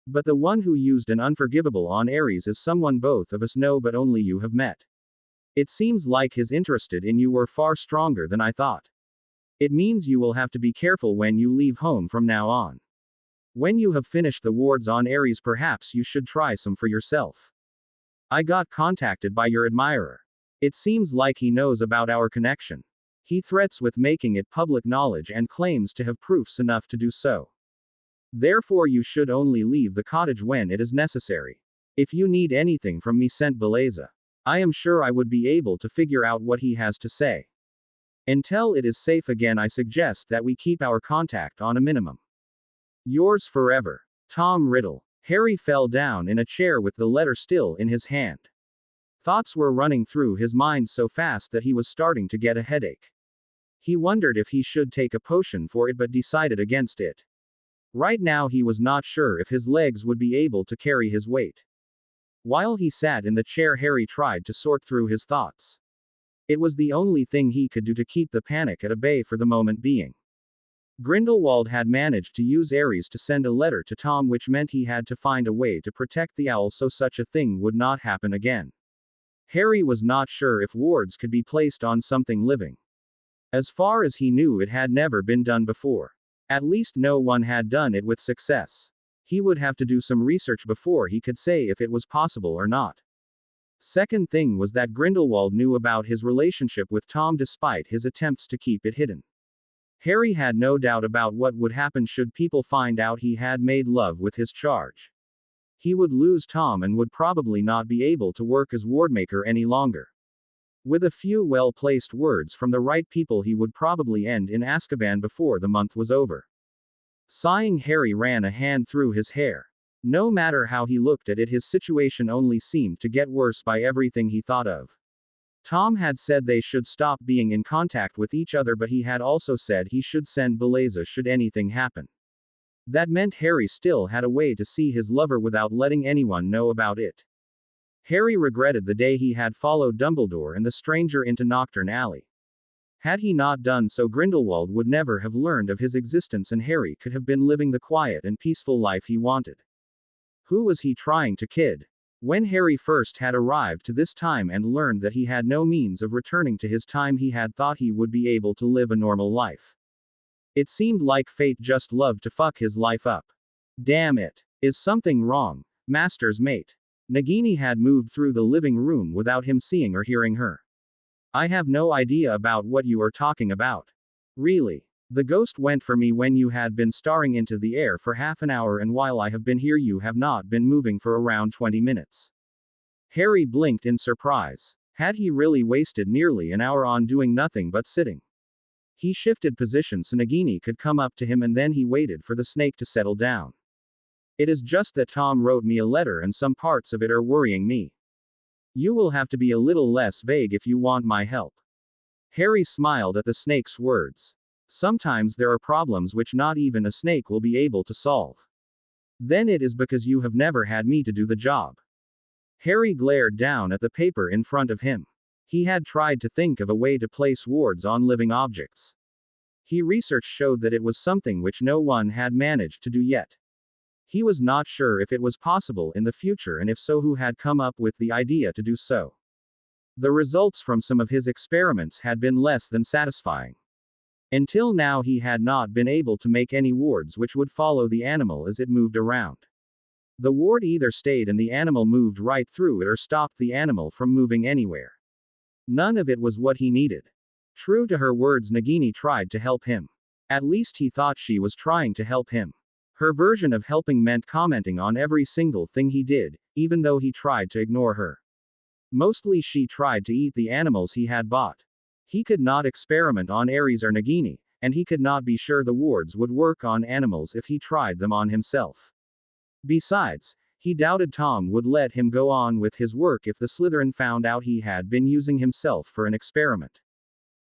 A: But the one who used an unforgivable on Aries is someone both of us know, but only you have met. It seems like his interested in you were far stronger than I thought. It means you will have to be careful when you leave home from now on. When you have finished the wards on Aries, perhaps you should try some for yourself. I got contacted by your admirer. It seems like he knows about our connection. He threats with making it public knowledge and claims to have proofs enough to do so. Therefore you should only leave the cottage when it is necessary. If you need anything from me, send Beleza. I am sure I would be able to figure out what he has to say. Until it is safe again, I suggest that we keep our contact on a minimum. Yours forever, Tom Riddle. Harry fell down in a chair with the letter still in his hand. Thoughts were running through his mind so fast that he was starting to get a headache. He wondered if he should take a potion for it, but decided against it. Right now he was not sure if his legs would be able to carry his weight. While he sat in the chair, Harry tried to sort through his thoughts. It was the only thing he could do to keep the panic at bay for the moment being. Grindelwald had managed to use Aries to send a letter to Tom, which meant he had to find a way to protect the owl so such a thing would not happen again. Harry was not sure if wards could be placed on something living. As far as he knew, it had never been done before. At least no one had done it with success. He would have to do some research before he could say if it was possible or not. Second thing was that Grindelwald knew about his relationship with Tom despite his attempts to keep it hidden. Harry had no doubt about what would happen should people find out he had made love with his charge. He would lose Tom and would probably not be able to work as wardmaker any longer. With a few well-placed words from the right people, he would probably end in Azkaban before the month was over. Sighing, Harry ran a hand through his hair. No matter how he looked at it, his situation only seemed to get worse by everything he thought of. Tom had said they should stop being in contact with each other, but he had also said he should send Beleza should anything happen. That meant Harry still had a way to see his lover without letting anyone know about it. Harry regretted the day he had followed Dumbledore and the stranger into Knockturn Alley. Had he not done so, Grindelwald would never have learned of his existence and Harry could have been living the quiet and peaceful life he wanted. Who was he trying to kid? When Harry first had arrived to this time and learned that he had no means of returning to his time, he had thought he would be able to live a normal life. It seemed like fate just loved to fuck his life up. Damn it. Is something wrong, Master's mate? Nagini had moved through the living room without him seeing or hearing her. I have no idea about what you are talking about. Really? The ghost went for me when you had been staring into the air for half an hour, and while I have been here you have not been moving for around 20 minutes. Harry blinked in surprise. Had he really wasted nearly an hour on doing nothing but sitting? He shifted position so Nagini could come up to him, and then he waited for the snake to settle down. It is just that Tom wrote me a letter and some parts of it are worrying me. You will have to be a little less vague if you want my help. Harry smiled at the snake's words. Sometimes there are problems which not even a snake will be able to solve. Then it is because you have never had me to do the job. Harry glared down at the paper in front of him. He had tried to think of a way to place wards on living objects. Research showed that it was something which no one had managed to do yet. He was not sure if it was possible in the future, and if so, who had come up with the idea to do so. The results from some of his experiments had been less than satisfying. Until now he had not been able to make any wards which would follow the animal as it moved around. The ward either stayed and the animal moved right through it, or stopped the animal from moving anywhere. None of it was what he needed. True to her words, Nagini tried to help him. At least he thought she was trying to help him. Her version of helping meant commenting on every single thing he did, even though he tried to ignore her. Mostly she tried to eat the animals he had bought. He could not experiment on Ares or Nagini, and he could not be sure the wards would work on animals if he tried them on himself. Besides, he doubted Tom would let him go on with his work if the Slytherin found out he had been using himself for an experiment.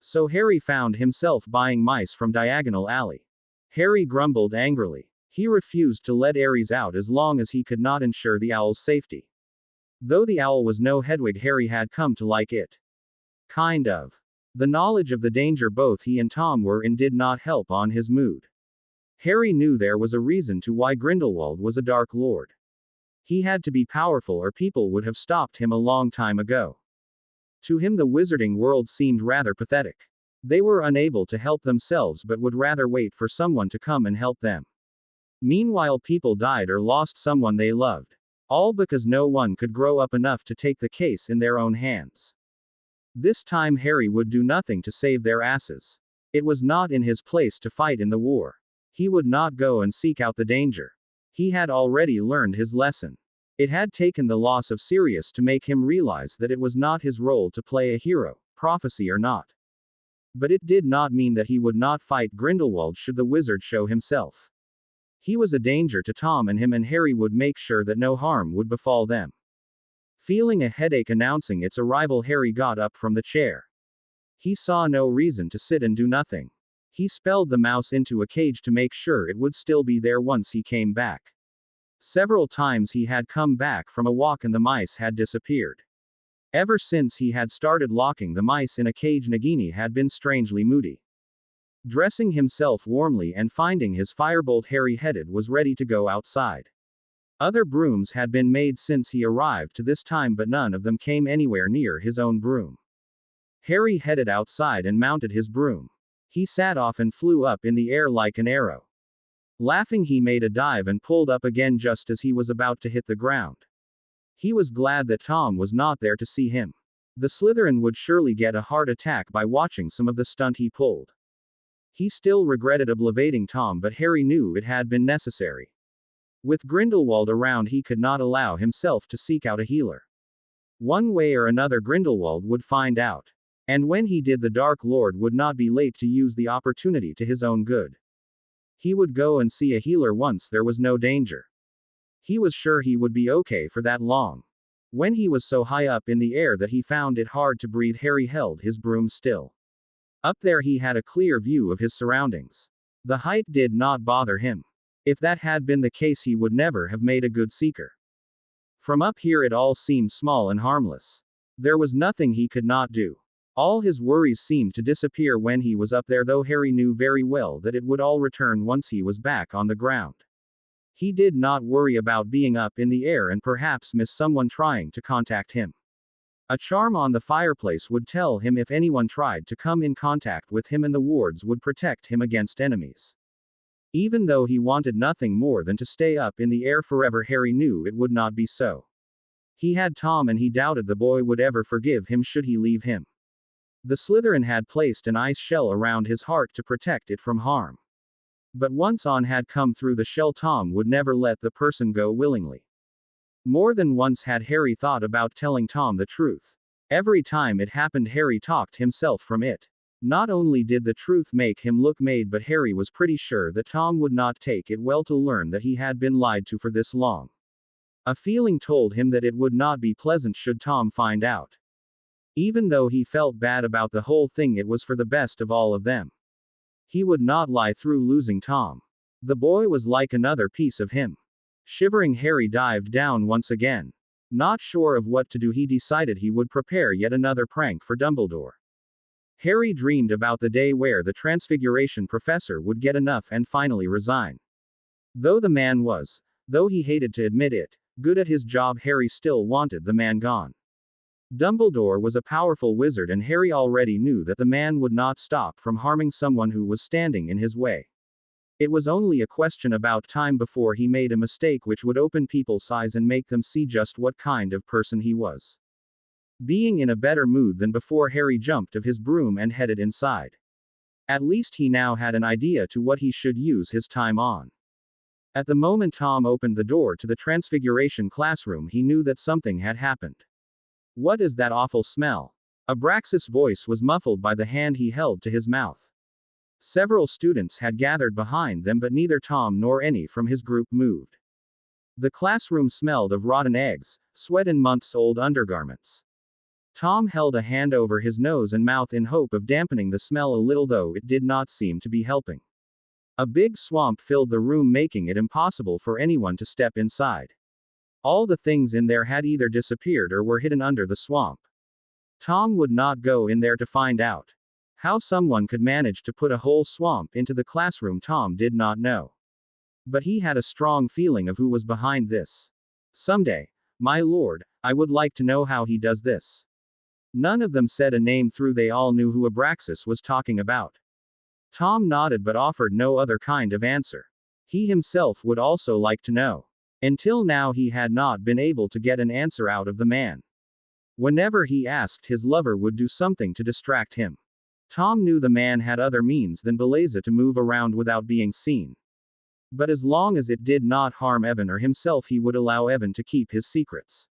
A: So Harry found himself buying mice from Diagonal Alley. Harry grumbled angrily. He refused to let Ares out as long as he could not ensure the owl's safety. Though the owl was no Hedwig, Harry had come to like it. Kind of. The knowledge of the danger both he and Tom were in did not help on his mood. Harry knew there was a reason to why Grindelwald was a Dark Lord. He had to be powerful or people would have stopped him a long time ago. To him the wizarding world seemed rather pathetic. They were unable to help themselves but would rather wait for someone to come and help them. Meanwhile people died or lost someone they loved. All because no one could grow up enough to take the case in their own hands. This time Harry would do nothing to save their asses. It was not in his place to fight in the war. He would not go and seek out the danger. He had already learned his lesson. It had taken the loss of Sirius to make him realize that it was not his role to play a hero, prophecy or not. But it did not mean that he would not fight Grindelwald should the wizard show himself. He was a danger to Tom and him, and Harry would make sure that no harm would befall them. Feeling a headache announcing its arrival, Harry got up from the chair. He saw no reason to sit and do nothing. He spelled the mouse into a cage to make sure it would still be there once he came back. Several times he had come back from a walk and the mice had disappeared. Ever since he had started locking the mice in a cage, Nagini had been strangely moody. Dressing himself warmly and finding his firebolt, Harry headed was ready to go outside. Other brooms had been made since he arrived to this time, but none of them came anywhere near his own broom. Harry headed outside and mounted his broom. He sat off and flew up in the air like an arrow. Laughing, he made a dive and pulled up again just as he was about to hit the ground. He was glad that Tom was not there to see him. The Slytherin would surely get a heart attack by watching some of the stunt he pulled. He still regretted obliviating Tom, but Harry knew it had been necessary. With Grindelwald around, he could not allow himself to seek out a healer. One way or another Grindelwald would find out. And when he did, the Dark Lord would not be late to use the opportunity to his own good. He would go and see a healer once there was no danger. He was sure he would be okay for that long. When he was so high up in the air that he found it hard to breathe, Harry held his broom still. Up there he had a clear view of his surroundings. The height did not bother him. If that had been the case, he would never have made a good seeker. From up here it all seemed small and harmless. There was nothing he could not do. All his worries seemed to disappear when he was up there, though Harry knew very well that it would all return once he was back on the ground. He did not worry about being up in the air and perhaps miss someone trying to contact him. A charm on the fireplace would tell him if anyone tried to come in contact with him, and the wards would protect him against enemies. Even though he wanted nothing more than to stay up in the air forever, Harry knew it would not be so. He had Tom, and he doubted the boy would ever forgive him should he leave him. The Slytherin had placed an ice shell around his heart to protect it from harm. But once on had come through the shell, Tom would never let the person go willingly. More than once had Harry thought about telling Tom the truth. Every time it happened, Harry talked himself from it. Not only did the truth make him look mad, but Harry was pretty sure that Tom would not take it well to learn that he had been lied to for this long. A feeling told him that it would not be pleasant should Tom find out. Even though he felt bad about the whole thing, it was for the best of all of them. He would not lie through losing Tom. The boy was like another piece of him. Shivering, Harry dived down once again. Not sure of what to do, he decided he would prepare yet another prank for Dumbledore. Harry dreamed about the day where the Transfiguration Professor would get enough and finally resign. Though the man was, though he hated to admit it, good at his job, Harry still wanted the man gone. Dumbledore was a powerful wizard, and Harry already knew that the man would not stop from harming someone who was standing in his way. It was only a question about time before he made a mistake which would open people's eyes and make them see just what kind of person he was. Being in a better mood than before, Harry jumped off his broom and headed inside. At least he now had an idea to what he should use his time on. At the moment Tom opened the door to the Transfiguration classroom, he knew that something had happened. "What is that awful smell?" Abraxas' voice was muffled by the hand he held to his mouth. Several students had gathered behind them, but neither Tom nor any from his group moved. The classroom smelled of rotten eggs, sweat, and months-old undergarments. Tom held a hand over his nose and mouth in hope of dampening the smell a little, though it did not seem to be helping. A big swamp filled the room, making it impossible for anyone to step inside. All the things in there had either disappeared or were hidden under the swamp. Tom would not go in there to find out. How someone could manage to put a whole swamp into the classroom, Tom did not know. But he had a strong feeling of who was behind this. Someday, my lord, I would like to know how he does this. None of them said a name, though they all knew who Abraxas was talking about. Tom nodded but offered no other kind of answer. He himself would also like to know. Until now he had not been able to get an answer out of the man. Whenever he asked, his lover would do something to distract him. Tom knew the man had other means than Belleza to move around without being seen. But as long as it did not harm Evan or himself, he would allow Evan to keep his secrets.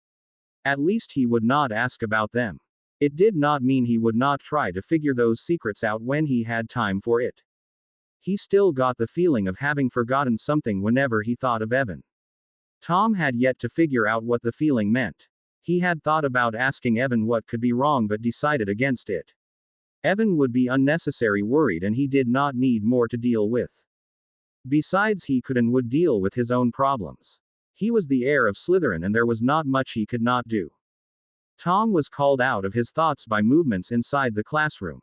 A: At least he would not ask about them. It did not mean he would not try to figure those secrets out when he had time for it. He still got the feeling of having forgotten something whenever he thought of Evan. Tom had yet to figure out what the feeling meant. He had thought about asking Evan what could be wrong but decided against it. Evan would be unnecessarily worried, and he did not need more to deal with. Besides, he could and would deal with his own problems. He was the heir of Slytherin, and there was not much he could not do. Tom was called out of his thoughts by movements inside the classroom.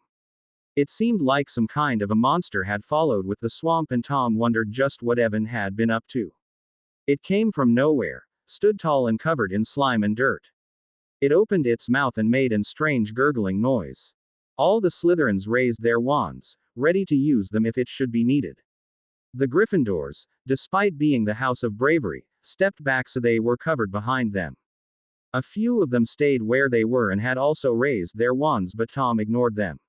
A: It seemed like some kind of a monster had followed with the swamp, and Tom wondered just what Evan had been up to. It came from nowhere, stood tall and covered in slime and dirt. It opened its mouth and made a strange gurgling noise. All the Slytherins raised their wands, ready to use them if it should be needed. The Gryffindors, despite being the House of Bravery, stepped back so they were covered behind them. A few of them stayed where they were and had also raised their wands, but Tom ignored them.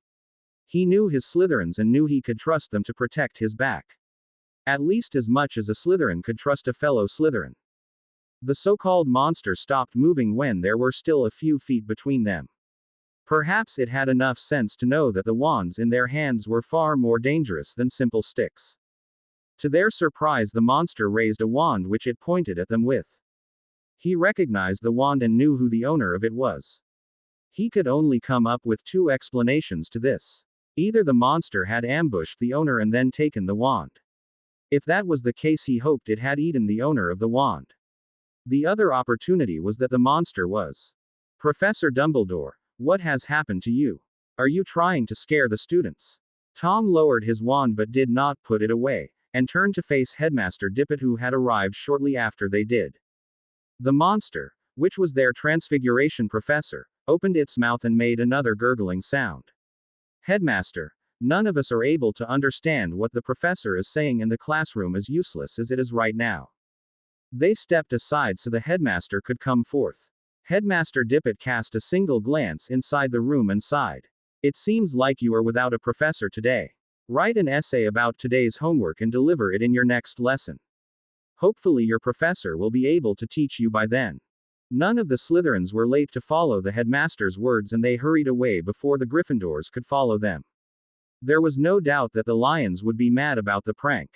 A: He knew his Slytherins and knew he could trust them to protect his back. At least as much as a Slytherin could trust a fellow Slytherin. The so-called monster stopped moving when there were still a few feet between them. Perhaps it had enough sense to know that the wands in their hands were far more dangerous than simple sticks. To their surprise, the monster raised a wand which it pointed at them with. He recognized the wand and knew who the owner of it was. He could only come up with two explanations to this. Either the monster had ambushed the owner and then taken the wand. If that was the case, he hoped it had eaten the owner of the wand. The other opportunity was that the monster was. Professor Dumbledore, what has happened to you? Are you trying to scare the students? Tom lowered his wand but did not put it away, and turned to face Headmaster Dippet, who had arrived shortly after they did. The monster, which was their transfiguration professor, opened its mouth and made another gurgling sound. Headmaster, none of us are able to understand what the professor is saying, and the classroom is useless as it is right now. They stepped aside so the headmaster could come forth. Headmaster Dippet cast a single glance inside the room and sighed. It seems like you are without a professor today. Write an essay about today's homework and deliver it in your next lesson. Hopefully your professor will be able to teach you by then. None of the Slytherins were late to follow the headmaster's words, and they hurried away before the Gryffindors could follow them. There was no doubt that the Lions would be mad about the prank.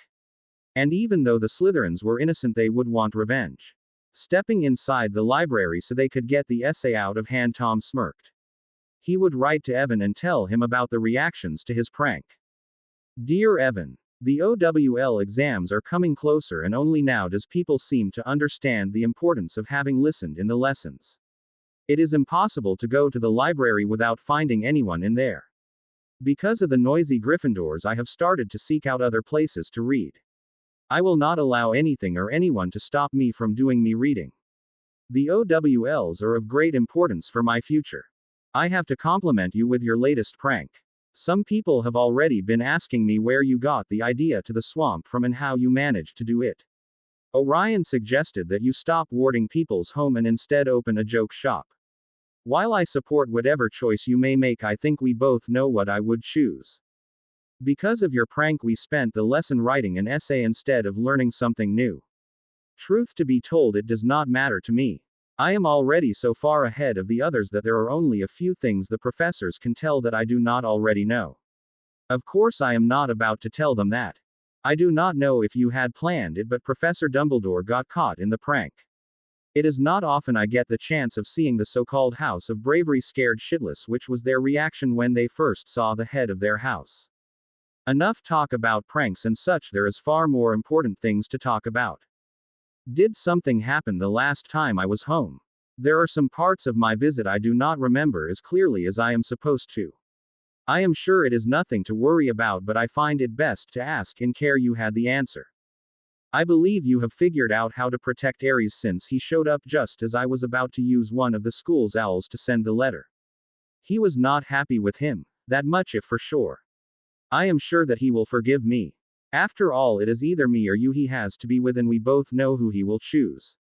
A: And even though the Slytherins were innocent, they would want revenge. Stepping inside the library so they could get the essay out of hand, Tom smirked. He would write to Evan and tell him about the reactions to his prank. Dear Evan, the OWL exams are coming closer, and only now does people seem to understand the importance of having listened in the lessons. It is impossible to go to the library without finding anyone in there. Because of the noisy Gryffindors, I have started to seek out other places to read. I will not allow anything or anyone to stop me from doing me reading. The OWLs are of great importance for my future. I have to compliment you with your latest prank. Some people have already been asking me where you got the idea to the swamp from and how you managed to do it. Orion suggested that you stop warding people's home and instead open a joke shop. While I support whatever choice you may make, I think we both know what I would choose. Because of your prank, we spent the lesson writing an essay instead of learning something new. Truth to be told, it does not matter to me. I am already so far ahead of the others that there are only a few things the professors can tell that I do not already know. Of course, I am not about to tell them that. I do not know if you had planned it, but Professor Dumbledore got caught in the prank. It is not often I get the chance of seeing the so-called House of Bravery scared shitless, which was their reaction when they first saw the head of their house. Enough talk about pranks and such, there is far more important things to talk about. Did something happen the last time I was home? There are some parts of my visit I do not remember as clearly as I am supposed to. I am sure it is nothing to worry about, but I find it best to ask in care you had the answer. I believe you have figured out how to protect Aries, since he showed up just as I was about to use one of the school's owls to send the letter. He was not happy with him, that much if for sure. I am sure that he will forgive me. After all, it is either me or you he has to be with, and we both know who he will choose.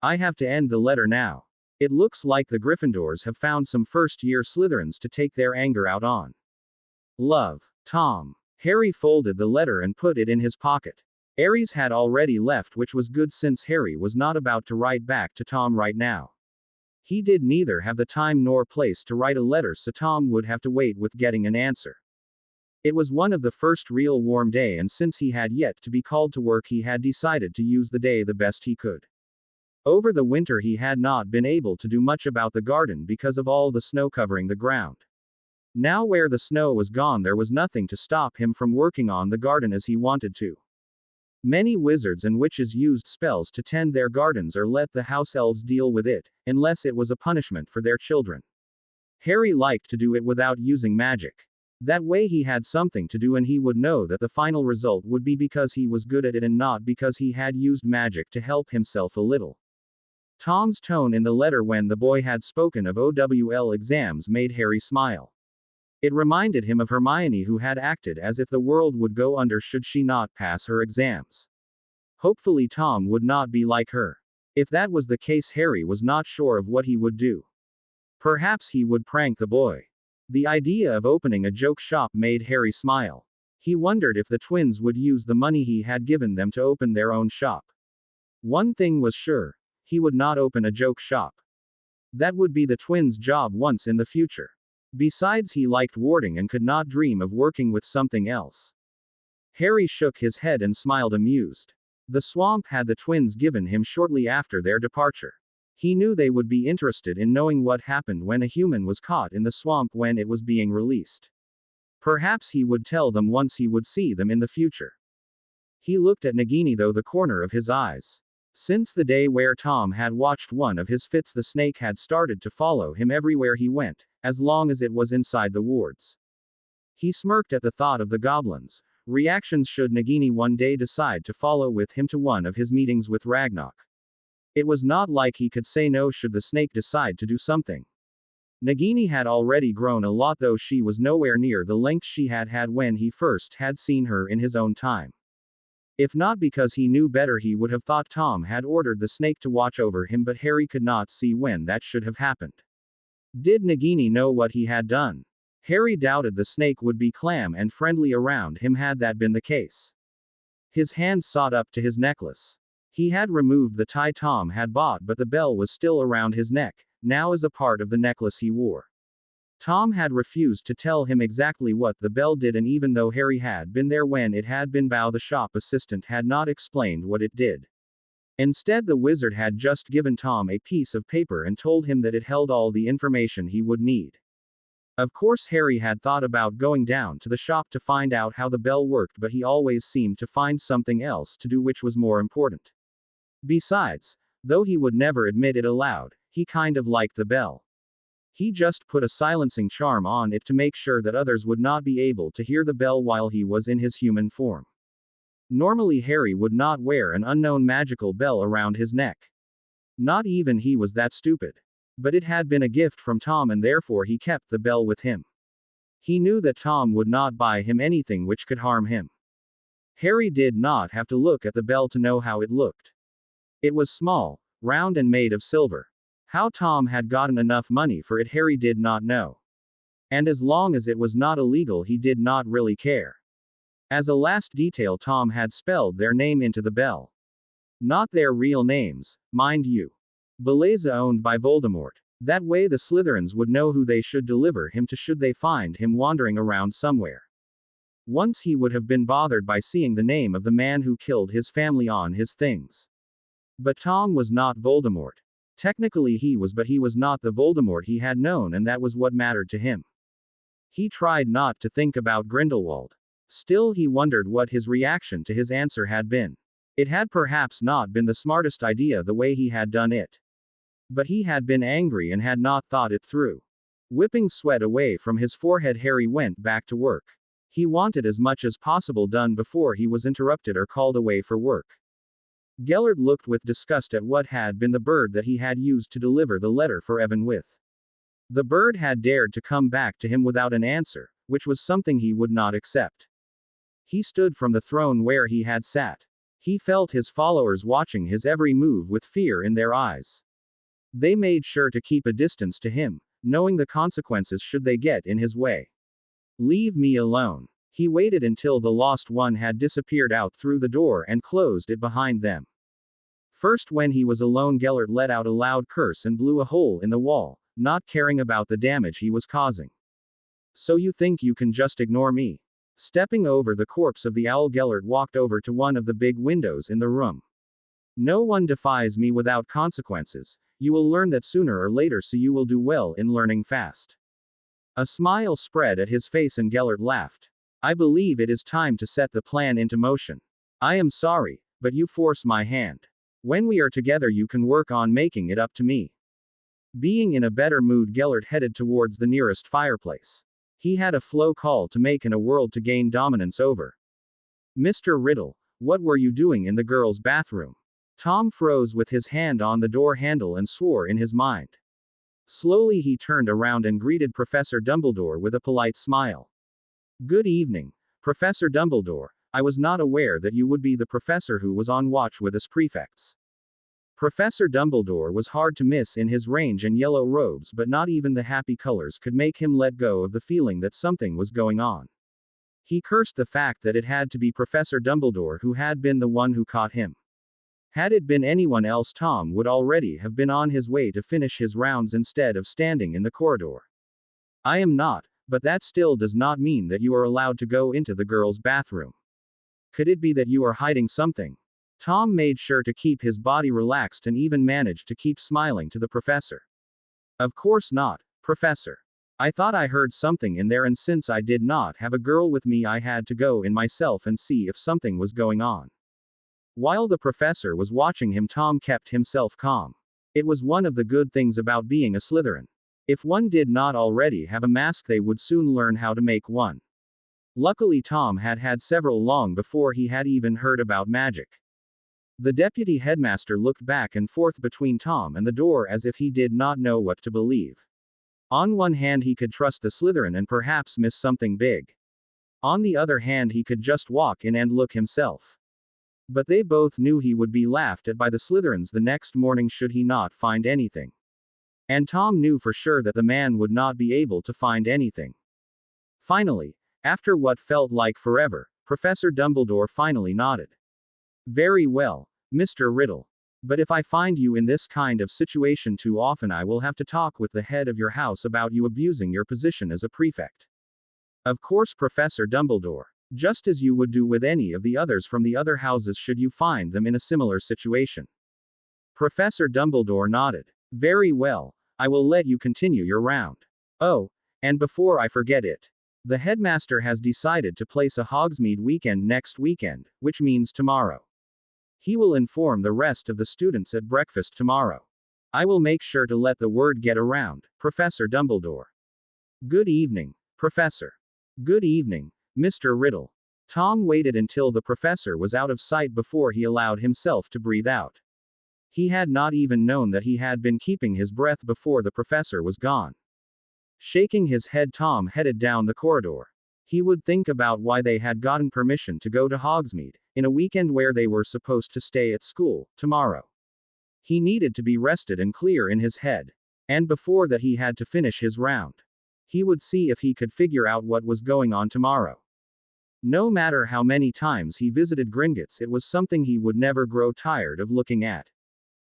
A: I have to end the letter now. It looks like the Gryffindors have found some first-year Slytherins to take their anger out on. Love, Tom. Harry folded the letter and put it in his pocket. Aries had already left, which was good since Harry was not about to write back to Tom right now. He did neither have the time nor place to write a letter, so Tom would have to wait with getting an answer. It was one of the first real warm day, and since he had yet to be called to work, he had decided to use the day the best he could. Over the winter he had not been able to do much about the garden because of all the snow covering the ground. Now where the snow was gone, there was nothing to stop him from working on the garden as he wanted to. Many wizards and witches used spells to tend their gardens or let the house elves deal with it, unless it was a punishment for their children. Harry liked to do it without using magic. That way he had something to do, and he would know that the final result would be because he was good at it and not because he had used magic to help himself a little. Tom's tone in the letter when the boy had spoken of OWL exams made Harry smile. It reminded him of Hermione, who had acted as if the world would go under should she not pass her exams. Hopefully Tom would not be like her. If that was the case, Harry was not sure of what he would do. Perhaps he would prank the boy. The idea of opening a joke shop made Harry smile. He wondered if the twins would use the money he had given them to open their own shop. One thing was sure, he would not open a joke shop. That would be the twins' job once in the future. Besides, he liked warding and could not dream of working with something else. Harry shook his head and smiled, amused. The swamp had the twins given him shortly after their departure. He knew they would be interested in knowing what happened when a human was caught in the swamp when it was being released. Perhaps he would tell them once he would see them in the future. He looked at Nagini through the corner of his eyes. Since the day where Tom had watched one of his fits, the snake had started to follow him everywhere he went, as long as it was inside the wards. He smirked at the thought of the goblins' reactions should Nagini one day decide to follow with him to one of his meetings with Ragnarok. It was not like he could say no should the snake decide to do something. Nagini had already grown a lot, though she was nowhere near the length she had had when he first had seen her in his own time. If not because he knew better, he would have thought Tom had ordered the snake to watch over him, but Harry could not see when that should have happened. Did Nagini know what he had done? Harry doubted the snake would be calm and friendly around him had that been the case. His hand sought up to his necklace. He had removed the tie Tom had bought, but the bell was still around his neck, now as a part of the necklace he wore. Tom had refused to tell him exactly what the bell did, and even though Harry had been there when it had been Bao, the shop assistant had not explained what it did. Instead, the wizard had just given Tom a piece of paper and told him that it held all the information he would need. Of course, Harry had thought about going down to the shop to find out how the bell worked, but he always seemed to find something else to do which was more important. Besides, though he would never admit it aloud, he kind of liked the bell. He just put a silencing charm on it to make sure that others would not be able to hear the bell while he was in his human form. Normally, Harry would not wear an unknown magical bell around his neck. Not even he was that stupid. But it had been a gift from Tom, and therefore he kept the bell with him. He knew that Tom would not buy him anything which could harm him. Harry did not have to look at the bell to know how it looked. It was small, round, and made of silver. How Tom had gotten enough money for it, Harry did not know. And as long as it was not illegal, he did not really care. As a last detail, Tom had spelled their name into the bell. Not their real names, mind you. Beleza owned by Voldemort. That way the Slytherins would know who they should deliver him to should they find him wandering around somewhere. Once he would have been bothered by seeing the name of the man who killed his family on his things. But Tom was not Voldemort. Technically he was, but he was not the Voldemort he had known, and that was what mattered to him. He tried not to think about Grindelwald. Still, he wondered what his reaction to his answer had been. It had perhaps not been the smartest idea the way he had done it. But he had been angry and had not thought it through. Whipping sweat away from his forehead, Harry went back to work. He wanted as much as possible done before he was interrupted or called away for work. Gellert looked with disgust at what had been the bird that he had used to deliver the letter for Evan with. The bird had dared to come back to him without an answer, which was something he would not accept. He stood from the throne where he had sat. He felt his followers watching his every move with fear in their eyes. They made sure to keep a distance to him, knowing the consequences should they get in his way. Leave me alone. He waited until the lost one had disappeared out through the door and closed it behind them. First, when he was alone, Gellert let out a loud curse and blew a hole in the wall, not caring about the damage he was causing. So you think you can just ignore me? Stepping over the corpse of the owl, Gellert walked over to one of the big windows in the room. No one defies me without consequences. You will learn that sooner or later, so you will do well in learning fast. A smile spread at his face and Gellert laughed. I believe it is time to set the plan into motion. I am sorry, but you force my hand. When we are together, you can work on making it up to me. Being in a better mood, Gellert headed towards the nearest fireplace. He had a flow call to make in a world to gain dominance over. Mr. Riddle, what were you doing in the girls' bathroom? Tom froze with his hand on the door handle and swore in his mind. Slowly he turned around and greeted Professor Dumbledore with a polite smile. Good evening, Professor Dumbledore. I was not aware that you would be the professor who was on watch with us prefects. Professor Dumbledore was hard to miss in his range and yellow robes, but not even the happy colors could make him let go of the feeling that something was going on. He cursed the fact that it had to be Professor Dumbledore who had been the one who caught him. Had it been anyone else, Tom would already have been on his way to finish his rounds instead of standing in the corridor. I am not, but that still does not mean that you are allowed to go into the girls' bathroom. Could it be that you are hiding something? Tom made sure to keep his body relaxed and even managed to keep smiling to the professor. Of course not, Professor. I thought I heard something in there, and since I did not have a girl with me, I had to go in myself and see if something was going on. While the professor was watching him, Tom kept himself calm. It was one of the good things about being a Slytherin. If one did not already have a mask, they would soon learn how to make one. Luckily, Tom had had several long before he had even heard about magic. The deputy headmaster looked back and forth between Tom and the door as if he did not know what to believe. On one hand, he could trust the Slytherin and perhaps miss something big. On the other hand, he could just walk in and look himself. But they both knew he would be laughed at by the Slytherins the next morning should he not find anything. And Tom knew for sure that the man would not be able to find anything. Finally, after what felt like forever, Professor Dumbledore finally nodded. Very well, Mr. Riddle. But if I find you in this kind of situation too often, I will have to talk with the head of your house about you abusing your position as a prefect. Of course, Professor Dumbledore. Just as you would do with any of the others from the other houses should you find them in a similar situation. Professor Dumbledore nodded. Very well, I will let you continue your round. Oh, and before I forget it, the headmaster has decided to place a Hogsmeade weekend next weekend, which means tomorrow. He will inform the rest of the students at breakfast tomorrow. I will make sure to let the word get around, Professor Dumbledore. Good evening, Professor. Good evening, Mr. Riddle. Tom waited until the professor was out of sight before he allowed himself to breathe out. He had not even known that he had been keeping his breath before the professor was gone. Shaking his head, Tom headed down the corridor. He would think about why they had gotten permission to go to Hogsmeade, in a weekend where they were supposed to stay at school, tomorrow. He needed to be rested and clear in his head. And before that, he had to finish his round. He would see if he could figure out what was going on tomorrow. No matter how many times he visited Gringotts, it was something he would never grow tired of looking at.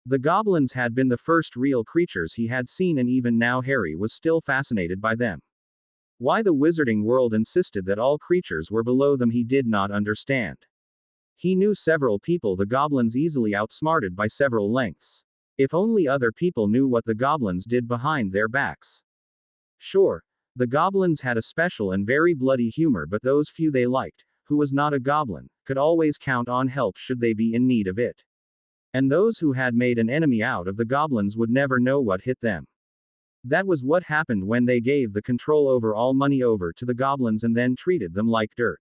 A: The goblins had been the first real creatures he had seen, and even now Harry was still fascinated by them. Why the wizarding world insisted that all creatures were below them, he did not understand. He knew several people the goblins easily outsmarted by several lengths. If only other people knew what the goblins did behind their backs. Sure, the goblins had a special and very bloody humor, but those few they liked, who was not a goblin, could always count on help should they be in need of it. And those who had made an enemy out of the goblins would never know what hit them. That was what happened when they gave the control over all money over to the goblins and then treated them like dirt.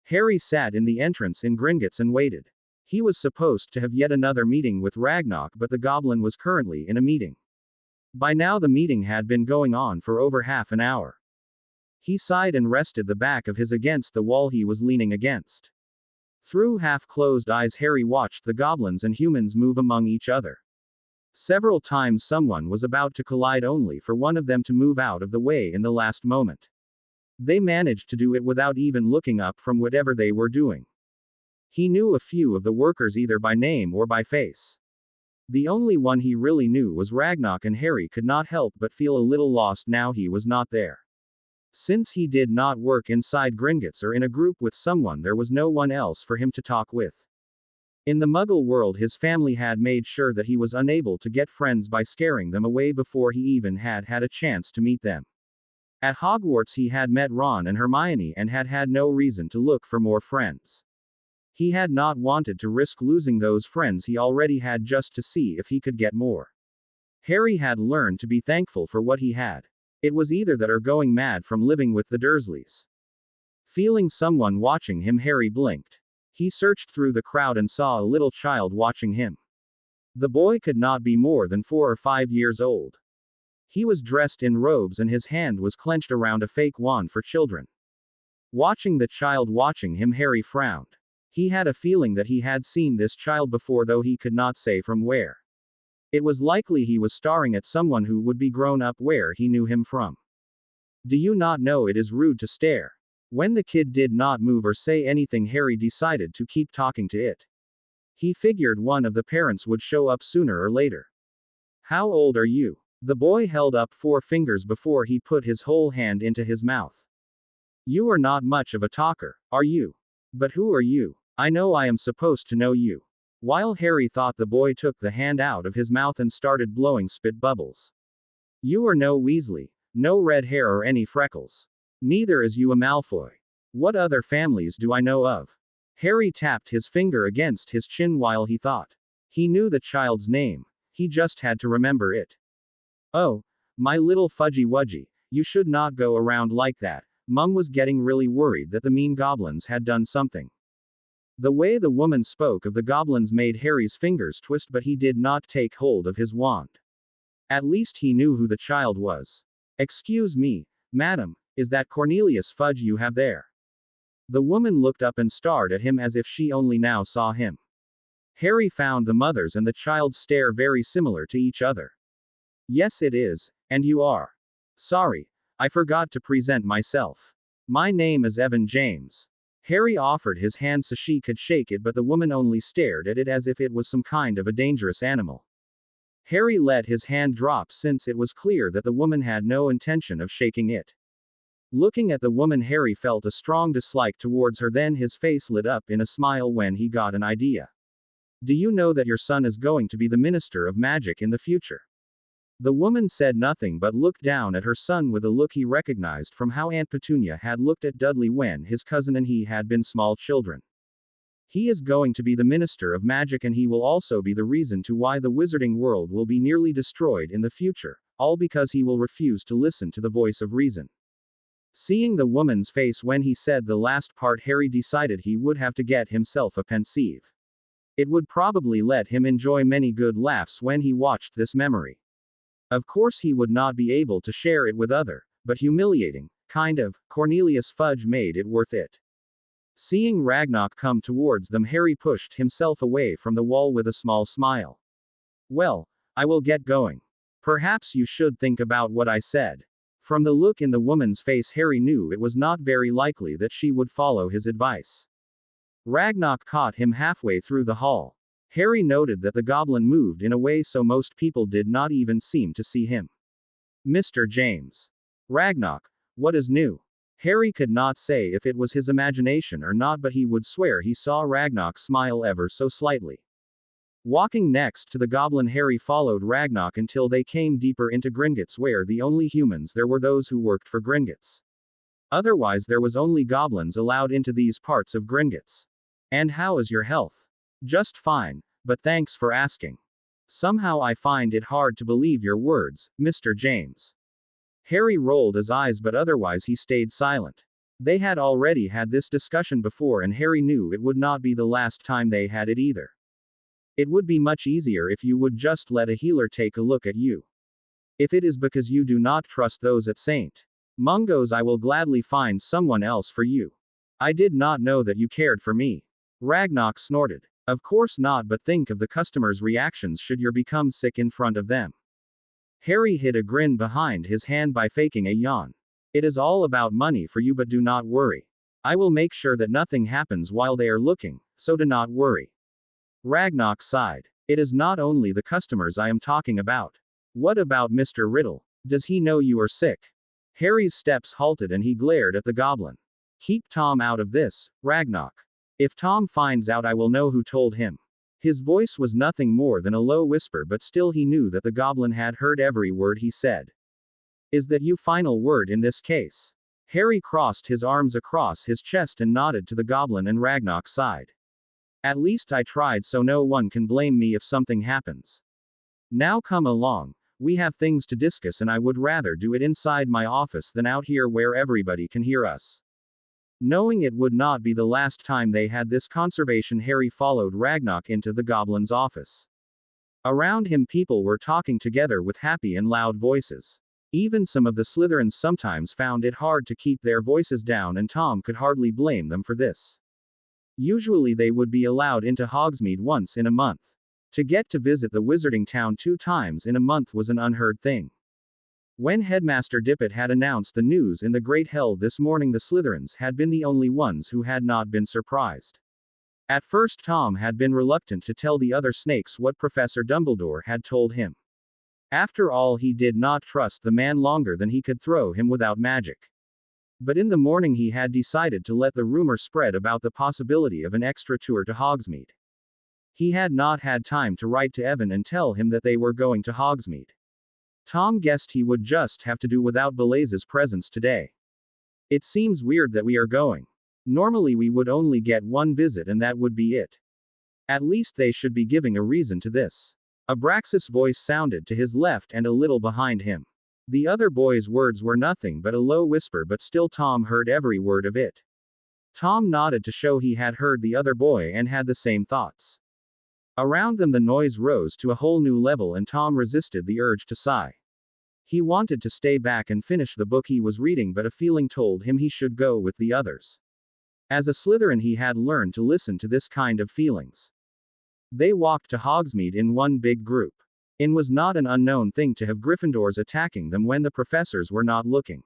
A: Harry sat in the entrance in Gringotts and waited. He was supposed to have yet another meeting with Ragnarok, but the goblin was currently in a meeting. By now the meeting had been going on for over half an hour. He sighed and rested the back of his against the wall he was leaning against. Through half-closed eyes Harry watched the goblins and humans move among each other. Several times someone was about to collide only for one of them to move out of the way in the last moment. They managed to do it without even looking up from whatever they were doing. He knew a few of the workers either by name or by face. The only one he really knew was Ragnarok, and Harry could not help but feel a little lost now he was not there. Since he did not work inside Gringotts or in a group with someone, there was no one else for him to talk with. In the Muggle world, his family had made sure that he was unable to get friends by scaring them away before he even had a chance to meet them. At Hogwarts he had met Ron and Hermione and had no reason to look for more friends. He had not wanted to risk losing those friends he already had just to see if he could get more. Harry had learned to be thankful for what he had. It was either that or going mad from living with the Dursleys. Feeling someone watching him, Harry blinked. He searched through the crowd and saw a little child watching him. The boy could not be more than 4 or 5 years old. He was dressed in robes and his hand was clenched around a fake wand for children. Watching the child watching him, Harry frowned. He had a feeling that he had seen this child before, though he could not say from where. It was likely he was staring at someone who would be grown up where he knew him from. Do you not know it is rude to stare? When the kid did not move or say anything, Harry decided to keep talking to it. He figured one of the parents would show up sooner or later. How old are you? The boy held up 4 fingers before he put his whole hand into his mouth. You are not much of a talker, are you? But who are you? I know I am supposed to know you. While Harry thought, the boy took the hand out of his mouth and started blowing spit bubbles. You are no Weasley, no red hair or any freckles. Neither is you a Malfoy. What other families do I know of? Harry tapped his finger against his chin while he thought. He knew the child's name. He just had to remember it. Oh, my little Fudgy Wudgy, you should not go around like that. Mung was getting really worried that the mean goblins had done something. The way the woman spoke of the goblins made Harry's fingers twist, but he did not take hold of his wand. At least he knew who the child was. Excuse me, madam, is that Cornelius Fudge you have there? The woman looked up and stared at him as if she only now saw him. Harry found the mother's and the child's stare very similar to each other. Yes, it is, and you are. Sorry, I forgot to present myself. My name is Evan James. Harry offered his hand so she could shake it, but the woman only stared at it as if it was some kind of a dangerous animal. Harry let his hand drop since it was clear that the woman had no intention of shaking it. Looking at the woman, Harry felt a strong dislike towards her, then his face lit up in a smile when he got an idea. Do you know that your son is going to be the Minister of Magic in the future? The woman said nothing but looked down at her son with a look he recognized from how Aunt Petunia had looked at Dudley when his cousin and he had been small children. He is going to be the Minister of Magic, and he will also be the reason to why the wizarding world will be nearly destroyed in the future, all because he will refuse to listen to the voice of reason. Seeing the woman's face when he said the last part, Harry decided he would have to get himself a pensieve. It would probably let him enjoy many good laughs when he watched this memory. Of course he would not be able to share it with other, but humiliating, kind of, Cornelius Fudge made it worth it. Seeing Ragnarok come towards them, Harry pushed himself away from the wall with a small smile. Well, I will get going. Perhaps you should think about what I said. From the look in the woman's face, Harry knew it was not very likely that she would follow his advice. Ragnarok caught him halfway through the hall. Harry noted that the goblin moved in a way so most people did not even seem to see him. Mr. James. Ragnarok, what is new? Harry could not say if it was his imagination or not, but he would swear he saw Ragnarok smile ever so slightly. Walking next to the goblin, Harry followed Ragnarok until they came deeper into Gringotts, where the only humans there were those who worked for Gringotts. Otherwise there was only goblins allowed into these parts of Gringotts. And how is your health? Just fine, but thanks for asking. Somehow I find it hard to believe your words, Mr. James. Harry rolled his eyes, but otherwise he stayed silent. They had already had this discussion before, and Harry knew it would not be the last time they had it either. It would be much easier if you would just let a healer take a look at you. If it is because you do not trust those at St. Mungo's, I will gladly find someone else for you. I did not know that you cared for me. Ragnarok snorted. Of course not, but think of the customers' reactions should you become sick in front of them. Harry hid a grin behind his hand by faking a yawn. It is all about money for you, but do not worry. I will make sure that nothing happens while they are looking, so do not worry. Ragnarok sighed. It is not only the customers I am talking about. What about Mr. Riddle? Does he know you are sick? Harry's steps halted and he glared at the goblin. Keep Tom out of this, Ragnarok. If Tom finds out, I will know who told him. His voice was nothing more than a low whisper, but still he knew that the goblin had heard every word he said. Is that your final word in this case? Harry crossed his arms across his chest and nodded to the goblin, and Ragnarok sighed. At least I tried, so no one can blame me if something happens. Now come along, we have things to discuss, and I would rather do it inside my office than out here where everybody can hear us. Knowing it would not be the last time they had this conversation, Harry followed Ragnarok into the goblin's office. Around him people were talking together with happy and loud voices. Even some of the Slytherins sometimes found it hard to keep their voices down, and Tom could hardly blame them for this. Usually they would be allowed into Hogsmeade once in a month. To get to visit the Wizarding Town 2 times in a month was an unheard thing. When Headmaster Dippet had announced the news in the Great Hall this morning, the Slytherins had been the only ones who had not been surprised. At first Tom had been reluctant to tell the other snakes what Professor Dumbledore had told him. After all, he did not trust the man longer than he could throw him without magic. But in the morning he had decided to let the rumor spread about the possibility of an extra tour to Hogsmeade. He had not had time to write to Evan and tell him that they were going to Hogsmeade. Tom guessed he would just have to do without Belaze's presence today. It seems weird that we are going. Normally we would only get one visit and that would be it. At least they should be giving a reason to this. Abraxas' voice sounded to his left and a little behind him. The other boy's words were nothing but a low whisper, but still Tom heard every word of it. Tom nodded to show he had heard the other boy and had the same thoughts. Around them the noise rose to a whole new level and Tom resisted the urge to sigh. He wanted to stay back and finish the book he was reading, but a feeling told him he should go with the others. As a Slytherin he had learned to listen to this kind of feelings. They walked to Hogsmeade in one big group. It was not an unknown thing to have Gryffindors attacking them when the professors were not looking.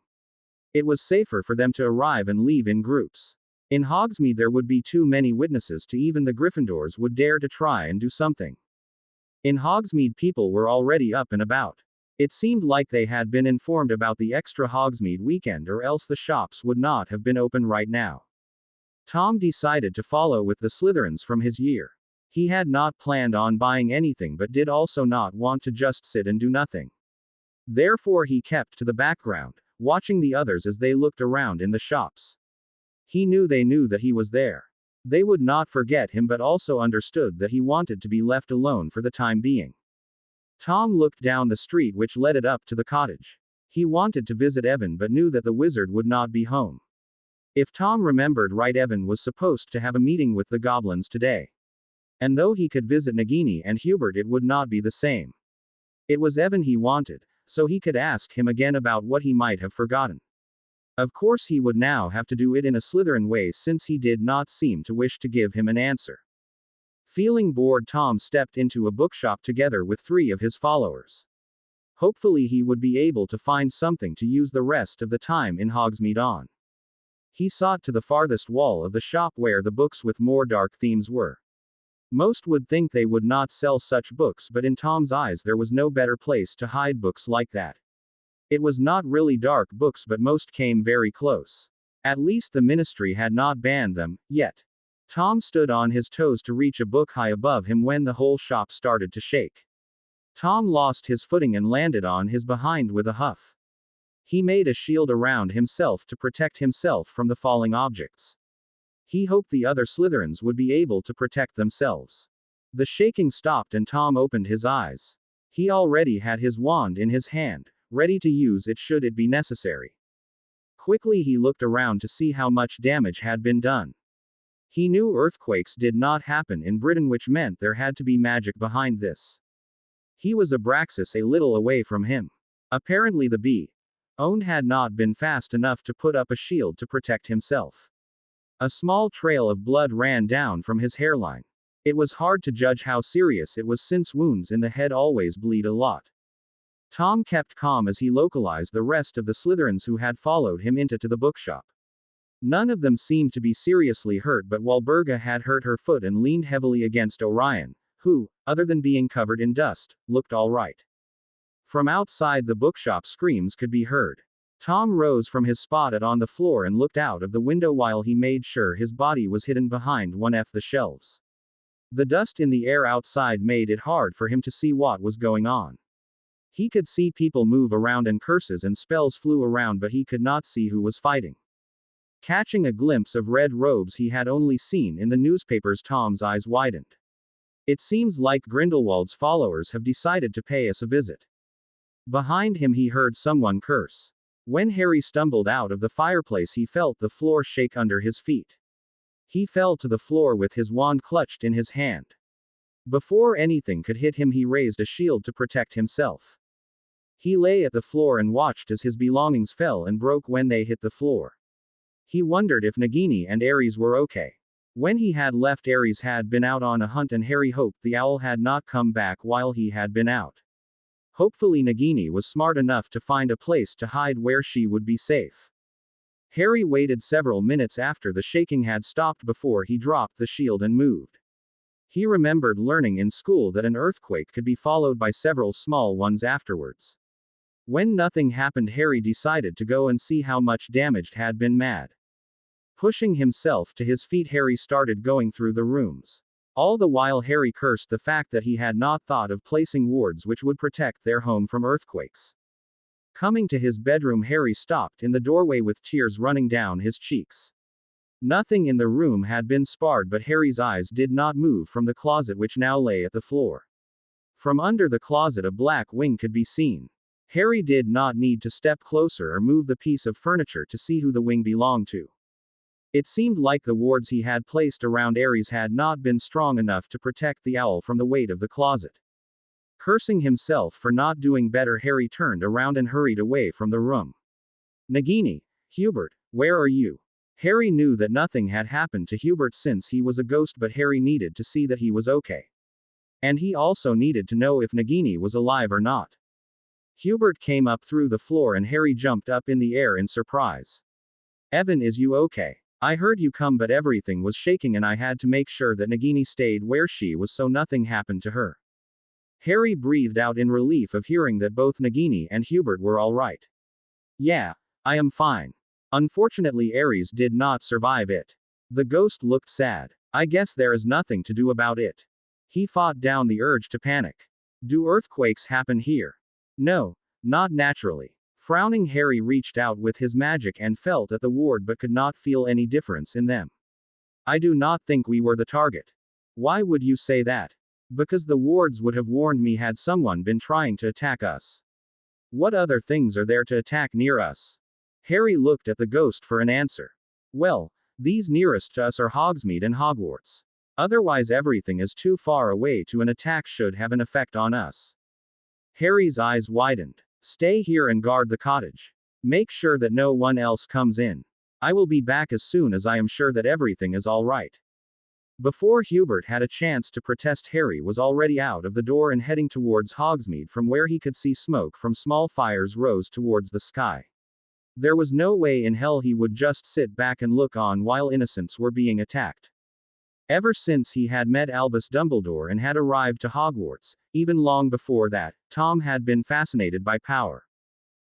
A: It was safer for them to arrive and leave in groups. In Hogsmeade there would be too many witnesses to even the Gryffindors would dare to try and do something. In Hogsmeade people were already up and about. It seemed like they had been informed about the extra Hogsmeade weekend, or else the shops would not have been open right now. Tom decided to follow with the Slytherins from his year. He had not planned on buying anything but did also not want to just sit and do nothing. Therefore he kept to the background, watching the others as they looked around in the shops. He knew they knew that he was there. They would not forget him, but also understood that he wanted to be left alone for the time being. Tom looked down the street which led it up to the cottage. He wanted to visit Evan but knew that the wizard would not be home. If Tom remembered right, Evan was supposed to have a meeting with the goblins today. And though he could visit Nagini and Hubert, it would not be the same. It was Evan he wanted, so he could ask him again about what he might have forgotten. Of course he would now have to do it in a Slytherin way, since he did not seem to wish to give him an answer. Feeling bored, Tom stepped into a bookshop together with 3 of his followers. Hopefully he would be able to find something to use the rest of the time in Hogsmeade on. He sought to the farthest wall of the shop where the books with more dark themes were. Most would think they would not sell such books, but in Tom's eyes there was no better place to hide books like that. It was not really dark books, but most came very close. At least the Ministry had not banned them, yet. Tom stood on his toes to reach a book high above him when the whole shop started to shake. Tom lost his footing and landed on his behind with a huff. He made a shield around himself to protect himself from the falling objects. He hoped the other Slytherins would be able to protect themselves. The shaking stopped and Tom opened his eyes. He already had his wand in his hand, ready to use it should it be necessary. Quickly he looked around to see how much damage had been done. He knew earthquakes did not happen in Britain, which meant there had to be magic behind this. He was Abraxas a little away from him. Apparently the bee-owned had not been fast enough to put up a shield to protect himself. A small trail of blood ran down from his hairline. It was hard to judge how serious it was, since wounds in the head always bleed a lot. Tom kept calm as he localized the rest of the Slytherins who had followed him into the bookshop. None of them seemed to be seriously hurt, but Walburga had hurt her foot and leaned heavily against Orion, who, other than being covered in dust, looked all right. From outside the bookshop screams could be heard. Tom rose from his spot on the floor and looked out of the window while he made sure his body was hidden behind one of the shelves. The dust in the air outside made it hard for him to see what was going on. He could see people move around and curses and spells flew around, but he could not see who was fighting. Catching a glimpse of red robes he had only seen in the newspapers, Tom's eyes widened. It seems like Grindelwald's followers have decided to pay us a visit. Behind him he heard someone curse. When Harry stumbled out of the fireplace he felt the floor shake under his feet. He fell to the floor with his wand clutched in his hand. Before anything could hit him he raised a shield to protect himself. He lay at the floor and watched as his belongings fell and broke when they hit the floor. He wondered if Nagini and Ares were okay. When he had left, Ares had been out on a hunt and Harry hoped the owl had not come back while he had been out. Hopefully Nagini was smart enough to find a place to hide where she would be safe. Harry waited several minutes after the shaking had stopped before he dropped the shield and moved. He remembered learning in school that an earthquake could be followed by several small ones afterwards. When nothing happened, Harry decided to go and see how much damage had been made. Pushing himself to his feet, Harry started going through the rooms. All the while Harry cursed the fact that he had not thought of placing wards which would protect their home from earthquakes. Coming to his bedroom, Harry stopped in the doorway with tears running down his cheeks. Nothing in the room had been sparred, but Harry's eyes did not move from the closet which now lay at the floor. From under the closet a black wing could be seen. Harry did not need to step closer or move the piece of furniture to see who the wing belonged to. It seemed like the wards he had placed around Ares had not been strong enough to protect the owl from the weight of the closet. Cursing himself for not doing better, Harry turned around and hurried away from the room. Nagini, Hubert, where are you? Harry knew that nothing had happened to Hubert since he was a ghost, but Harry needed to see that he was okay. And he also needed to know if Nagini was alive or not. Hubert came up through the floor and Harry jumped up in the air in surprise. Evan, is you okay? I heard you come, but everything was shaking and I had to make sure that Nagini stayed where she was so nothing happened to her. Harry breathed out in relief of hearing that both Nagini and Hubert were all right. Yeah, I am fine. Unfortunately, Ares did not survive it. The ghost looked sad. I guess there is nothing to do about it. He fought down the urge to panic. Do earthquakes happen here? No, not naturally. Frowning, Harry reached out with his magic and felt at the ward but could not feel any difference in them. I do not think we were the target. Why would you say that? Because the wards would have warned me had someone been trying to attack us. What other things are there to attack near us? Harry looked at the ghost for an answer. Well, these nearest to us are Hogsmeade and Hogwarts. Otherwise everything is too far away to an attack should have an effect on us. Harry's eyes widened. Stay here and guard the cottage. Make sure that no one else comes in. I will be back as soon as I am sure that everything is all right. Before Hubert had a chance to protest, Harry was already out of the door and heading towards Hogsmeade, from where he could see smoke from small fires rose towards the sky. There was no way in hell he would just sit back and look on while innocents were being attacked. Ever since he had met Albus Dumbledore and had arrived to Hogwarts, even long before that, Tom had been fascinated by power.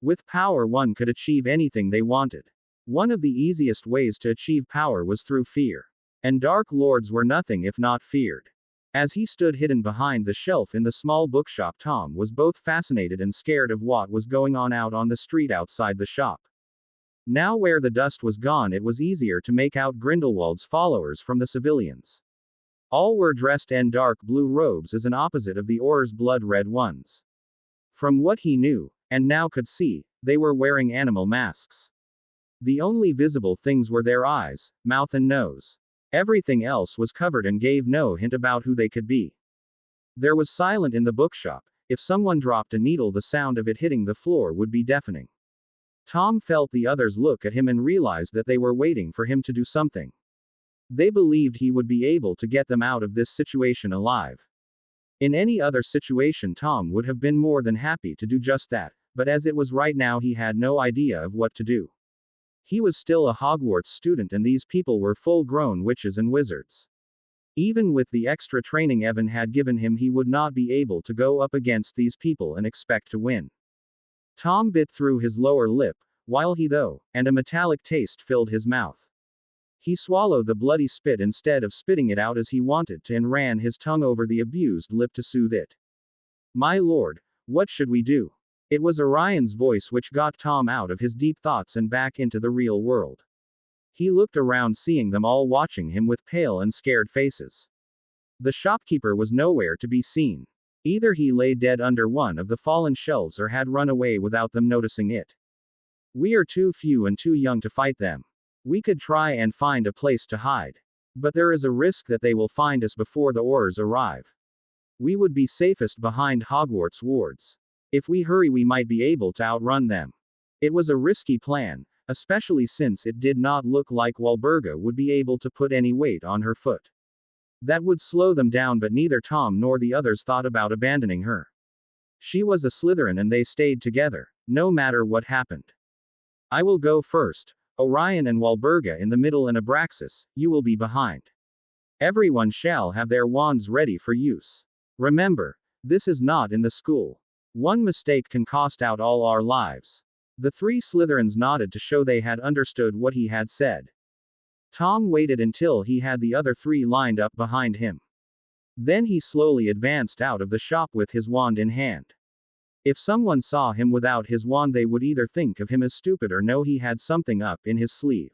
A: With power one could achieve anything they wanted. One of the easiest ways to achieve power was through fear. And Dark Lords were nothing if not feared. As he stood hidden behind the shelf in the small bookshop, Tom was both fascinated and scared of what was going on out on the street outside the shop. Now where the dust was gone, it was easier to make out Grindelwald's followers from the civilians. All were dressed in dark blue robes as an opposite of the Auror's blood-red ones. From what he knew, and now could see, they were wearing animal masks. The only visible things were their eyes, mouth and nose. Everything else was covered and gave no hint about who they could be. There was silence in the bookshop. If someone dropped a needle, the sound of it hitting the floor would be deafening. Tom felt the others look at him and realized that they were waiting for him to do something. They believed he would be able to get them out of this situation alive. In any other situation, Tom would have been more than happy to do just that, but as it was right now, he had no idea of what to do. He was still a Hogwarts student and these people were full-grown witches and wizards. Even with the extra training Evan had given him, he would not be able to go up against these people and expect to win. Tom bit through his lower lip, while and a metallic taste filled his mouth. He swallowed the bloody spit instead of spitting it out as he wanted to and ran his tongue over the abused lip to soothe it. My lord, what should we do? It was Orion's voice which got Tom out of his deep thoughts and back into the real world. He looked around, seeing them all watching him with pale and scared faces. The shopkeeper was nowhere to be seen. Either he lay dead under one of the fallen shelves or had run away without them noticing it. We are too few and too young to fight them. We could try and find a place to hide. But there is a risk that they will find us before the Aurors arrive. We would be safest behind Hogwarts wards. If we hurry, we might be able to outrun them. It was a risky plan, especially since it did not look like Walburga would be able to put any weight on her foot. That would slow them down, but neither Tom nor the others thought about abandoning her. She was a Slytherin and they stayed together, no matter what happened. I will go first, Orion, and Walburga in the middle, and Abraxas, you will be behind. Everyone shall have their wands ready for use. Remember, this is not in the school. One mistake can cost out all our lives. The three Slytherins nodded to show they had understood what he had said. Tom waited until he had the other three lined up behind him. Then he slowly advanced out of the shop with his wand in hand. If someone saw him without his wand, they would either think of him as stupid or know he had something up in his sleeve.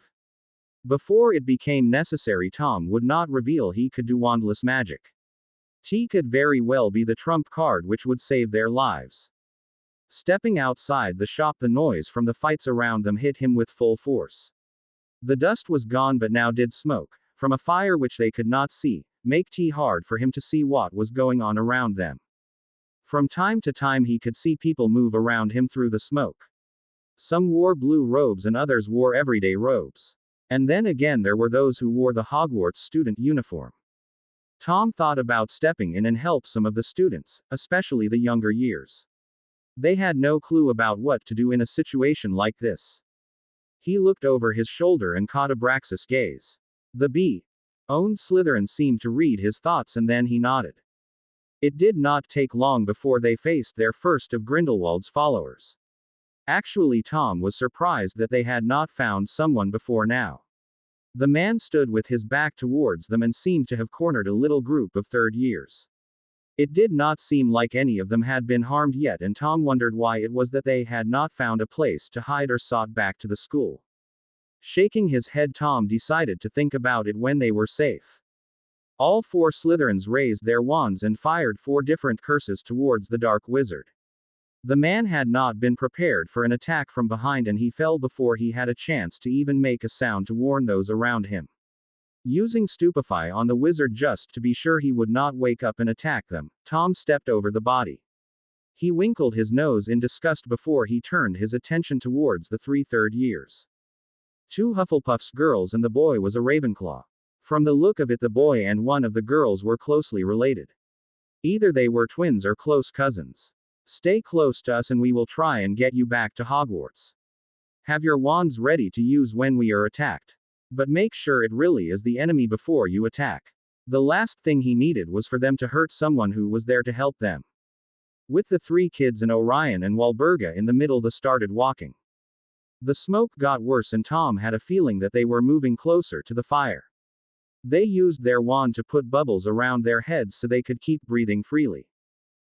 A: Before it became necessary, Tom would not reveal he could do wandless magic. T could very well be the trump card which would save their lives. Stepping outside the shop, the noise from the fights around them hit him with full force. The dust was gone, but now did smoke, from a fire which they could not see, make T hard for him to see what was going on around them. From time to time he could see people move around him through the smoke. Some wore blue robes and others wore everyday robes. And then again there were those who wore the Hogwarts student uniform. Tom thought about stepping in and help some of the students, especially the younger years. They had no clue about what to do in a situation like this. He looked over his shoulder and caught Abraxas' gaze. The B-owned Slytherin seemed to read his thoughts, and then he nodded. It did not take long before they faced their first of Grindelwald's followers. Actually, Tom was surprised that they had not found someone before now. The man stood with his back towards them and seemed to have cornered a little group of third years. It did not seem like any of them had been harmed yet, and Tom wondered why it was that they had not found a place to hide or sought back to the school. Shaking his head, Tom decided to think about it when they were safe. All 4 Slytherins raised their wands and fired 4 different curses towards the Dark Wizard. The man had not been prepared for an attack from behind, and he fell before he had a chance to even make a sound to warn those around him. Using Stupefy on the wizard just to be sure he would not wake up and attack them, Tom stepped over the body. He winkled his nose in disgust before he turned his attention towards the 3 third years. 2 Hufflepuff's girls, and the boy was a Ravenclaw. From the look of it, the boy and one of the girls were closely related. Either they were twins or close cousins. Stay close to us and we will try and get you back to Hogwarts. Have your wands ready to use when we are attacked. But make sure it really is the enemy before you attack. The last thing he needed was for them to hurt someone who was there to help them. With the 3 kids and Orion and Walburga in the middle, they started walking. The smoke got worse, and Tom had a feeling that they were moving closer to the fire. They used their wand to put bubbles around their heads so they could keep breathing freely.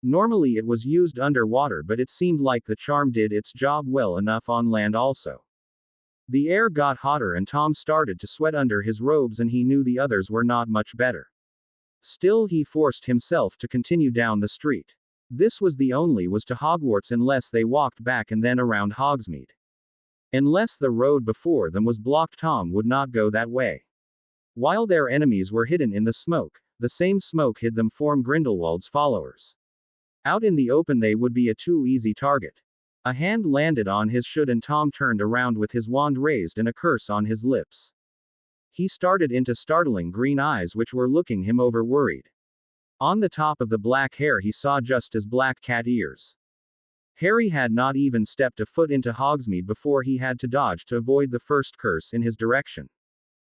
A: Normally it was used underwater, but it seemed like the charm did its job well enough on land also. The air got hotter and Tom started to sweat under his robes, and he knew the others were not much better. Still, he forced himself to continue down the street. This was the only way to Hogwarts unless they walked back and then around Hogsmeade. Unless the road before them was blocked, Tom would not go that way. While their enemies were hidden in the smoke, the same smoke hid them from Grindelwald's followers. Out in the open they would be a too easy target. A hand landed on his shoulder and Tom turned around with his wand raised and a curse on his lips. He started into startling green eyes which were looking him over worried. On the top of the black hair he saw just as black cat ears. Harry had not even stepped a foot into Hogsmeade before he had to dodge to avoid the first curse in his direction.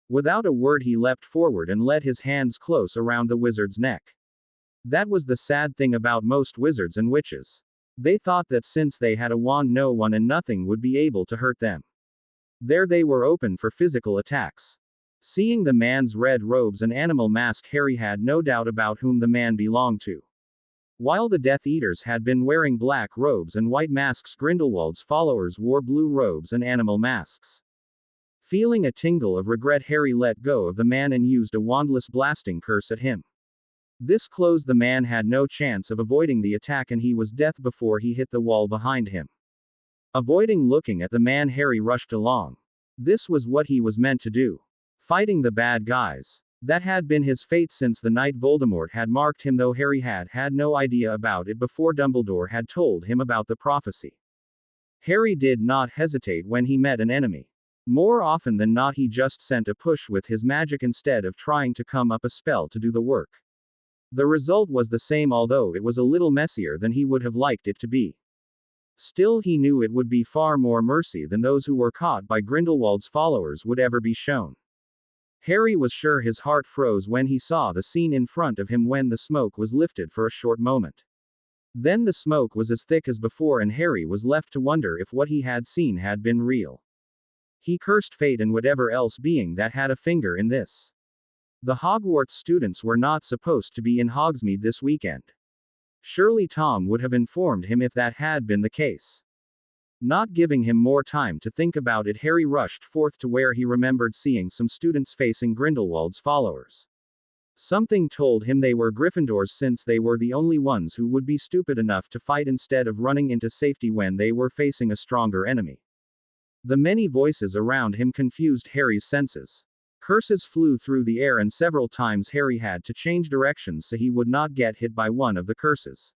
A: Without a word he leapt forward and let his hands close around the wizard's neck. That was the sad thing about most wizards and witches. They thought that since they had a wand, no one and nothing would be able to hurt them. There they were open for physical attacks. Seeing the man's red robes and animal mask, Harry had no doubt about whom the man belonged to. While the Death Eaters had been wearing black robes and white masks, Grindelwald's followers wore blue robes and animal masks. Feeling a tingle of regret, Harry let go of the man and used a wandless blasting curse at him. This closed. The man had no chance of avoiding the attack, and he was death before he hit the wall behind him. Avoiding looking at the man, Harry rushed along. This was what he was meant to do. Fighting the bad guys. That had been his fate since the night Voldemort had marked him, though Harry had had no idea about it before Dumbledore had told him about the prophecy. Harry did not hesitate when he met an enemy. More often than not he just sent a push with his magic instead of trying to come up a spell to do the work. The result was the same, although it was a little messier than he would have liked it to be. Still, he knew it would be far more mercy than those who were caught by Grindelwald's followers would ever be shown. Harry was sure his heart froze when he saw the scene in front of him when the smoke was lifted for a short moment. Then the smoke was as thick as before, and Harry was left to wonder if what he had seen had been real. He cursed fate and whatever else being that had a finger in this. The Hogwarts students were not supposed to be in Hogsmeade this weekend. Surely Tom would have informed him if that had been the case. Not giving him more time to think about it, Harry rushed forth to where he remembered seeing some students facing Grindelwald's followers. Something told him they were Gryffindors since they were the only ones who would be stupid enough to fight instead of running into safety when they were facing a stronger enemy. The many voices around him confused Harry's senses. Curses flew through the air and several times Harry had to change directions so he would not get hit by one of the curses.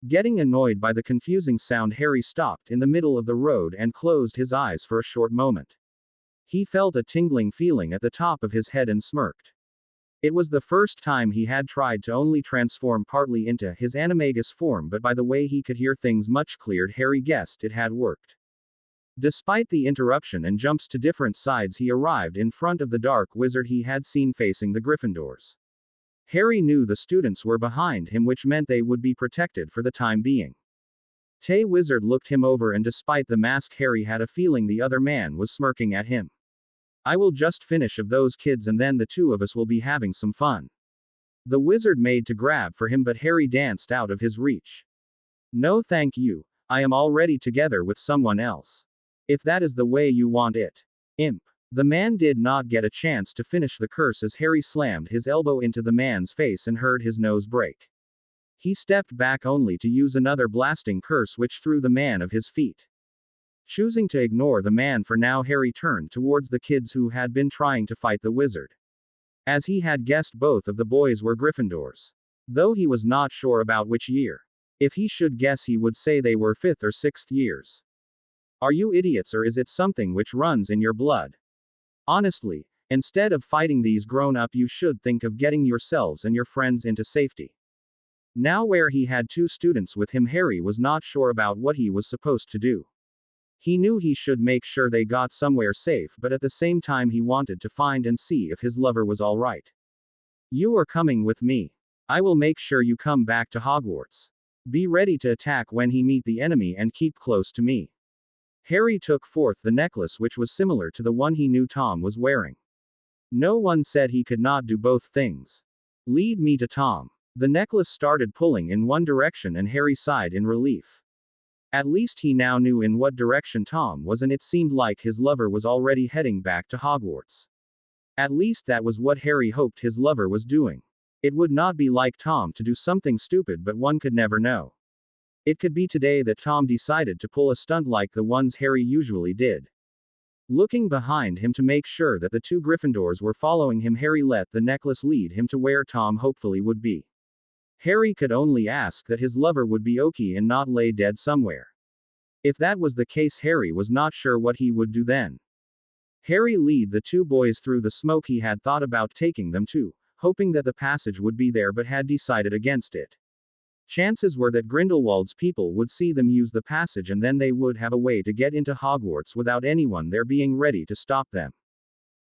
A: Getting annoyed by the confusing sound, Harry stopped in the middle of the road and closed his eyes for a short moment. He felt a tingling feeling at the top of his head and smirked. It was the first time he had tried to only transform partly into his animagus form, but by the way he could hear things much clearer, Harry guessed it had worked. Despite the interruption and jumps to different sides, he arrived in front of the dark wizard he had seen facing the Gryffindors. Harry knew the students were behind him, which meant they would be protected for the time being. Tay Wizard looked him over, and despite the mask, Harry had a feeling the other man was smirking at him. "I will just finish of those kids and then the two of us will be having some fun." The wizard made to grab for him, but Harry danced out of his reach. "No thank you, I am already together with someone else. If that is the way you want it. Imp." The man did not get a chance to finish the curse as Harry slammed his elbow into the man's face and heard his nose break. He stepped back only to use another blasting curse which threw the man off his feet. Choosing to ignore the man for now, Harry turned towards the kids who had been trying to fight the wizard. As he had guessed, both of the boys were Gryffindors. Though he was not sure about which year. If he should guess, he would say they were 5th or 6th years. Are you idiots, or is it something which runs in your blood? Honestly, instead of fighting these grown-up, you should think of getting yourselves and your friends into safety. Now where he had two students with him, Harry was not sure about what he was supposed to do. He knew he should make sure they got somewhere safe, but at the same time he wanted to find and see if his lover was all right. "You are coming with me. I will make sure you come back to Hogwarts. Be ready to attack when he meet the enemy and keep close to me." Harry took forth the necklace, which was similar to the one he knew Tom was wearing. No one said he could not do both things. "Lead me to Tom." The necklace started pulling in one direction and Harry sighed in relief. At least he now knew in what direction Tom was, and it seemed like his lover was already heading back to Hogwarts. At least that was what Harry hoped his lover was doing. It would not be like Tom to do something stupid, but one could never know. It could be today that Tom decided to pull a stunt like the ones Harry usually did. Looking behind him to make sure that the two Gryffindors were following him, Harry let the necklace lead him to where Tom hopefully would be. Harry could only ask that his lover would be okay and not lay dead somewhere. If that was the case, Harry was not sure what he would do then. Harry led the two boys through the smoke he had thought about taking them to, hoping that the passage would be there, but had decided against it. Chances were that Grindelwald's people would see them use the passage and then they would have a way to get into Hogwarts without anyone there being ready to stop them.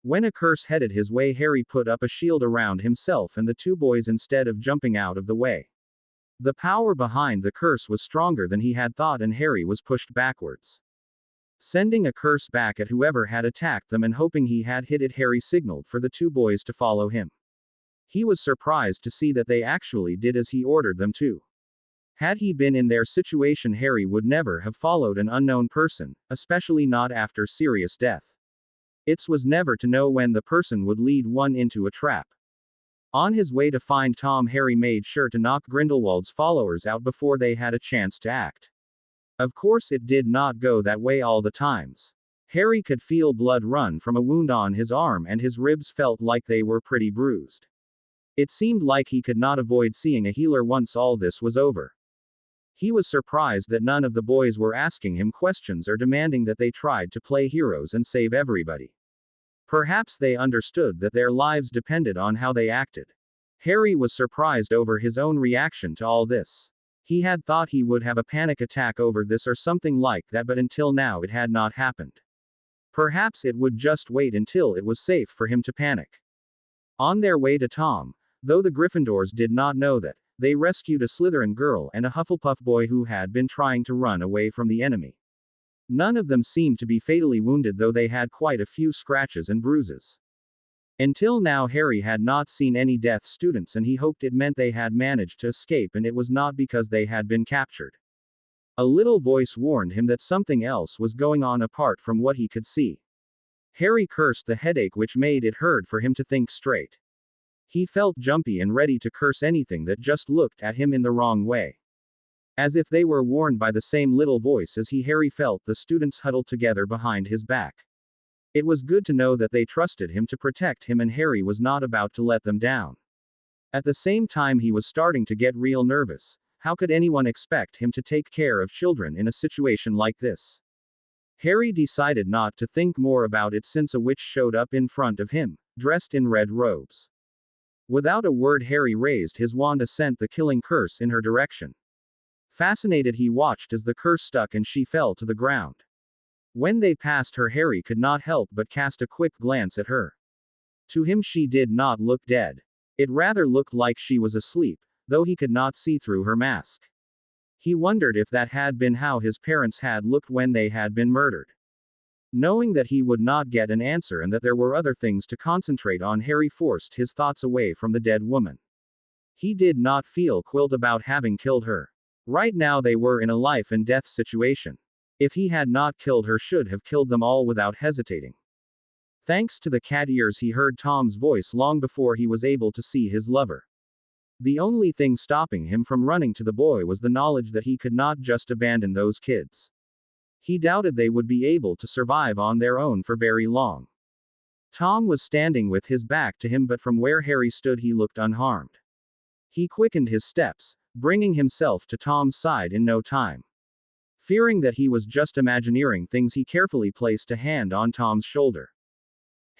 A: When a curse headed his way, Harry put up a shield around himself and the two boys instead of jumping out of the way. The power behind the curse was stronger than he had thought, and Harry was pushed backwards. Sending a curse back at whoever had attacked them and hoping he had hit it, Harry signaled for the two boys to follow him. He was surprised to see that they actually did as he ordered them to. Had he been in their situation, Harry would never have followed an unknown person, especially not after serious death. It was never to know when the person would lead one into a trap. On his way to find Tom, Harry made sure to knock Grindelwald's followers out before they had a chance to act. Of course, it did not go that way all the times. Harry could feel blood run from a wound on his arm and his ribs felt like they were pretty bruised. It seemed like he could not avoid seeing a healer once all this was over. He was surprised that none of the boys were asking him questions or demanding that they tried to play heroes and save everybody. Perhaps they understood that their lives depended on how they acted. Harry was surprised over his own reaction to all this. He had thought he would have a panic attack over this or something like that, but until now it had not happened. Perhaps it would just wait until it was safe for him to panic. On their way to Tom, though the Gryffindors did not know that, they rescued a Slytherin girl and a Hufflepuff boy who had been trying to run away from the enemy. None of them seemed to be fatally wounded, though they had quite a few scratches and bruises. Until now, Harry had not seen any death students, and he hoped it meant they had managed to escape and it was not because they had been captured. A little voice warned him that something else was going on apart from what he could see. Harry cursed the headache which made it hard for him to think straight. He felt jumpy and ready to curse anything that just looked at him in the wrong way. As if they were warned by the same little voice as he, Harry felt the students huddled together behind his back. It was good to know that they trusted him to protect him, and Harry was not about to let them down. At the same time, he was starting to get real nervous. How could anyone expect him to take care of children in a situation like this? Harry decided not to think more about it since a witch showed up in front of him, dressed in red robes. Without a word, Harry raised his wand and sent the killing curse in her direction. Fascinated, he watched as the curse stuck and she fell to the ground. When they passed her, Harry could not help but cast a quick glance at her. To him, she did not look dead. It rather looked like she was asleep, though he could not see through her mask. He wondered if that had been how his parents had looked when they had been murdered. Knowing that he would not get an answer and that there were other things to concentrate on, Harry forced his thoughts away from the dead woman. He did not feel guilt about having killed her. Right now they were in a life and death situation. If he had not killed her, should have killed them all without hesitating. Thanks to the cat ears, he heard Tom's voice long before he was able to see his lover. The only thing stopping him from running to the boy was the knowledge that he could not just abandon those kids. He doubted they would be able to survive on their own for very long. Tom was standing with his back to him, but from where Harry stood he looked unharmed. He quickened his steps, bringing himself to Tom's side in no time. Fearing that he was just imagining things, he carefully placed a hand on Tom's shoulder.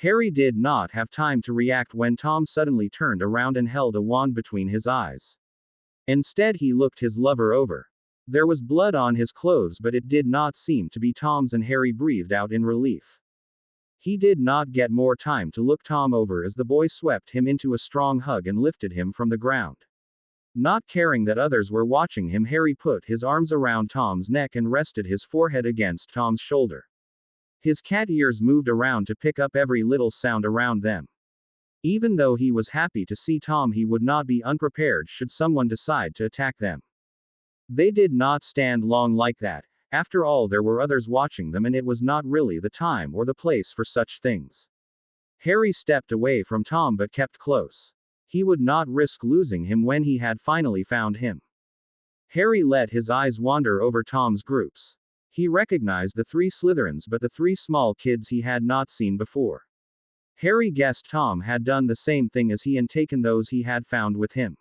A: Harry did not have time to react when Tom suddenly turned around and held a wand between his eyes. Instead, he looked his lover over. There was blood on his clothes, but it did not seem to be Tom's, and Harry breathed out in relief. He did not get more time to look Tom over as the boy swept him into a strong hug and lifted him from the ground. Not caring that others were watching him, Harry put his arms around Tom's neck and rested his forehead against Tom's shoulder. His cat ears moved around to pick up every little sound around them. Even though he was happy to see Tom, he would not be unprepared should someone decide to attack them. They did not stand long like that. After all, there were others watching them, and it was not really the time or the place for such things. Harry stepped away from Tom but kept close. He would not risk losing him when he had finally found him. Harry let his eyes wander over Tom's groups. He recognized the 3 Slytherins, but the 3 small kids he had not seen before. Harry guessed Tom had done the same thing as he and taken those he had found with him.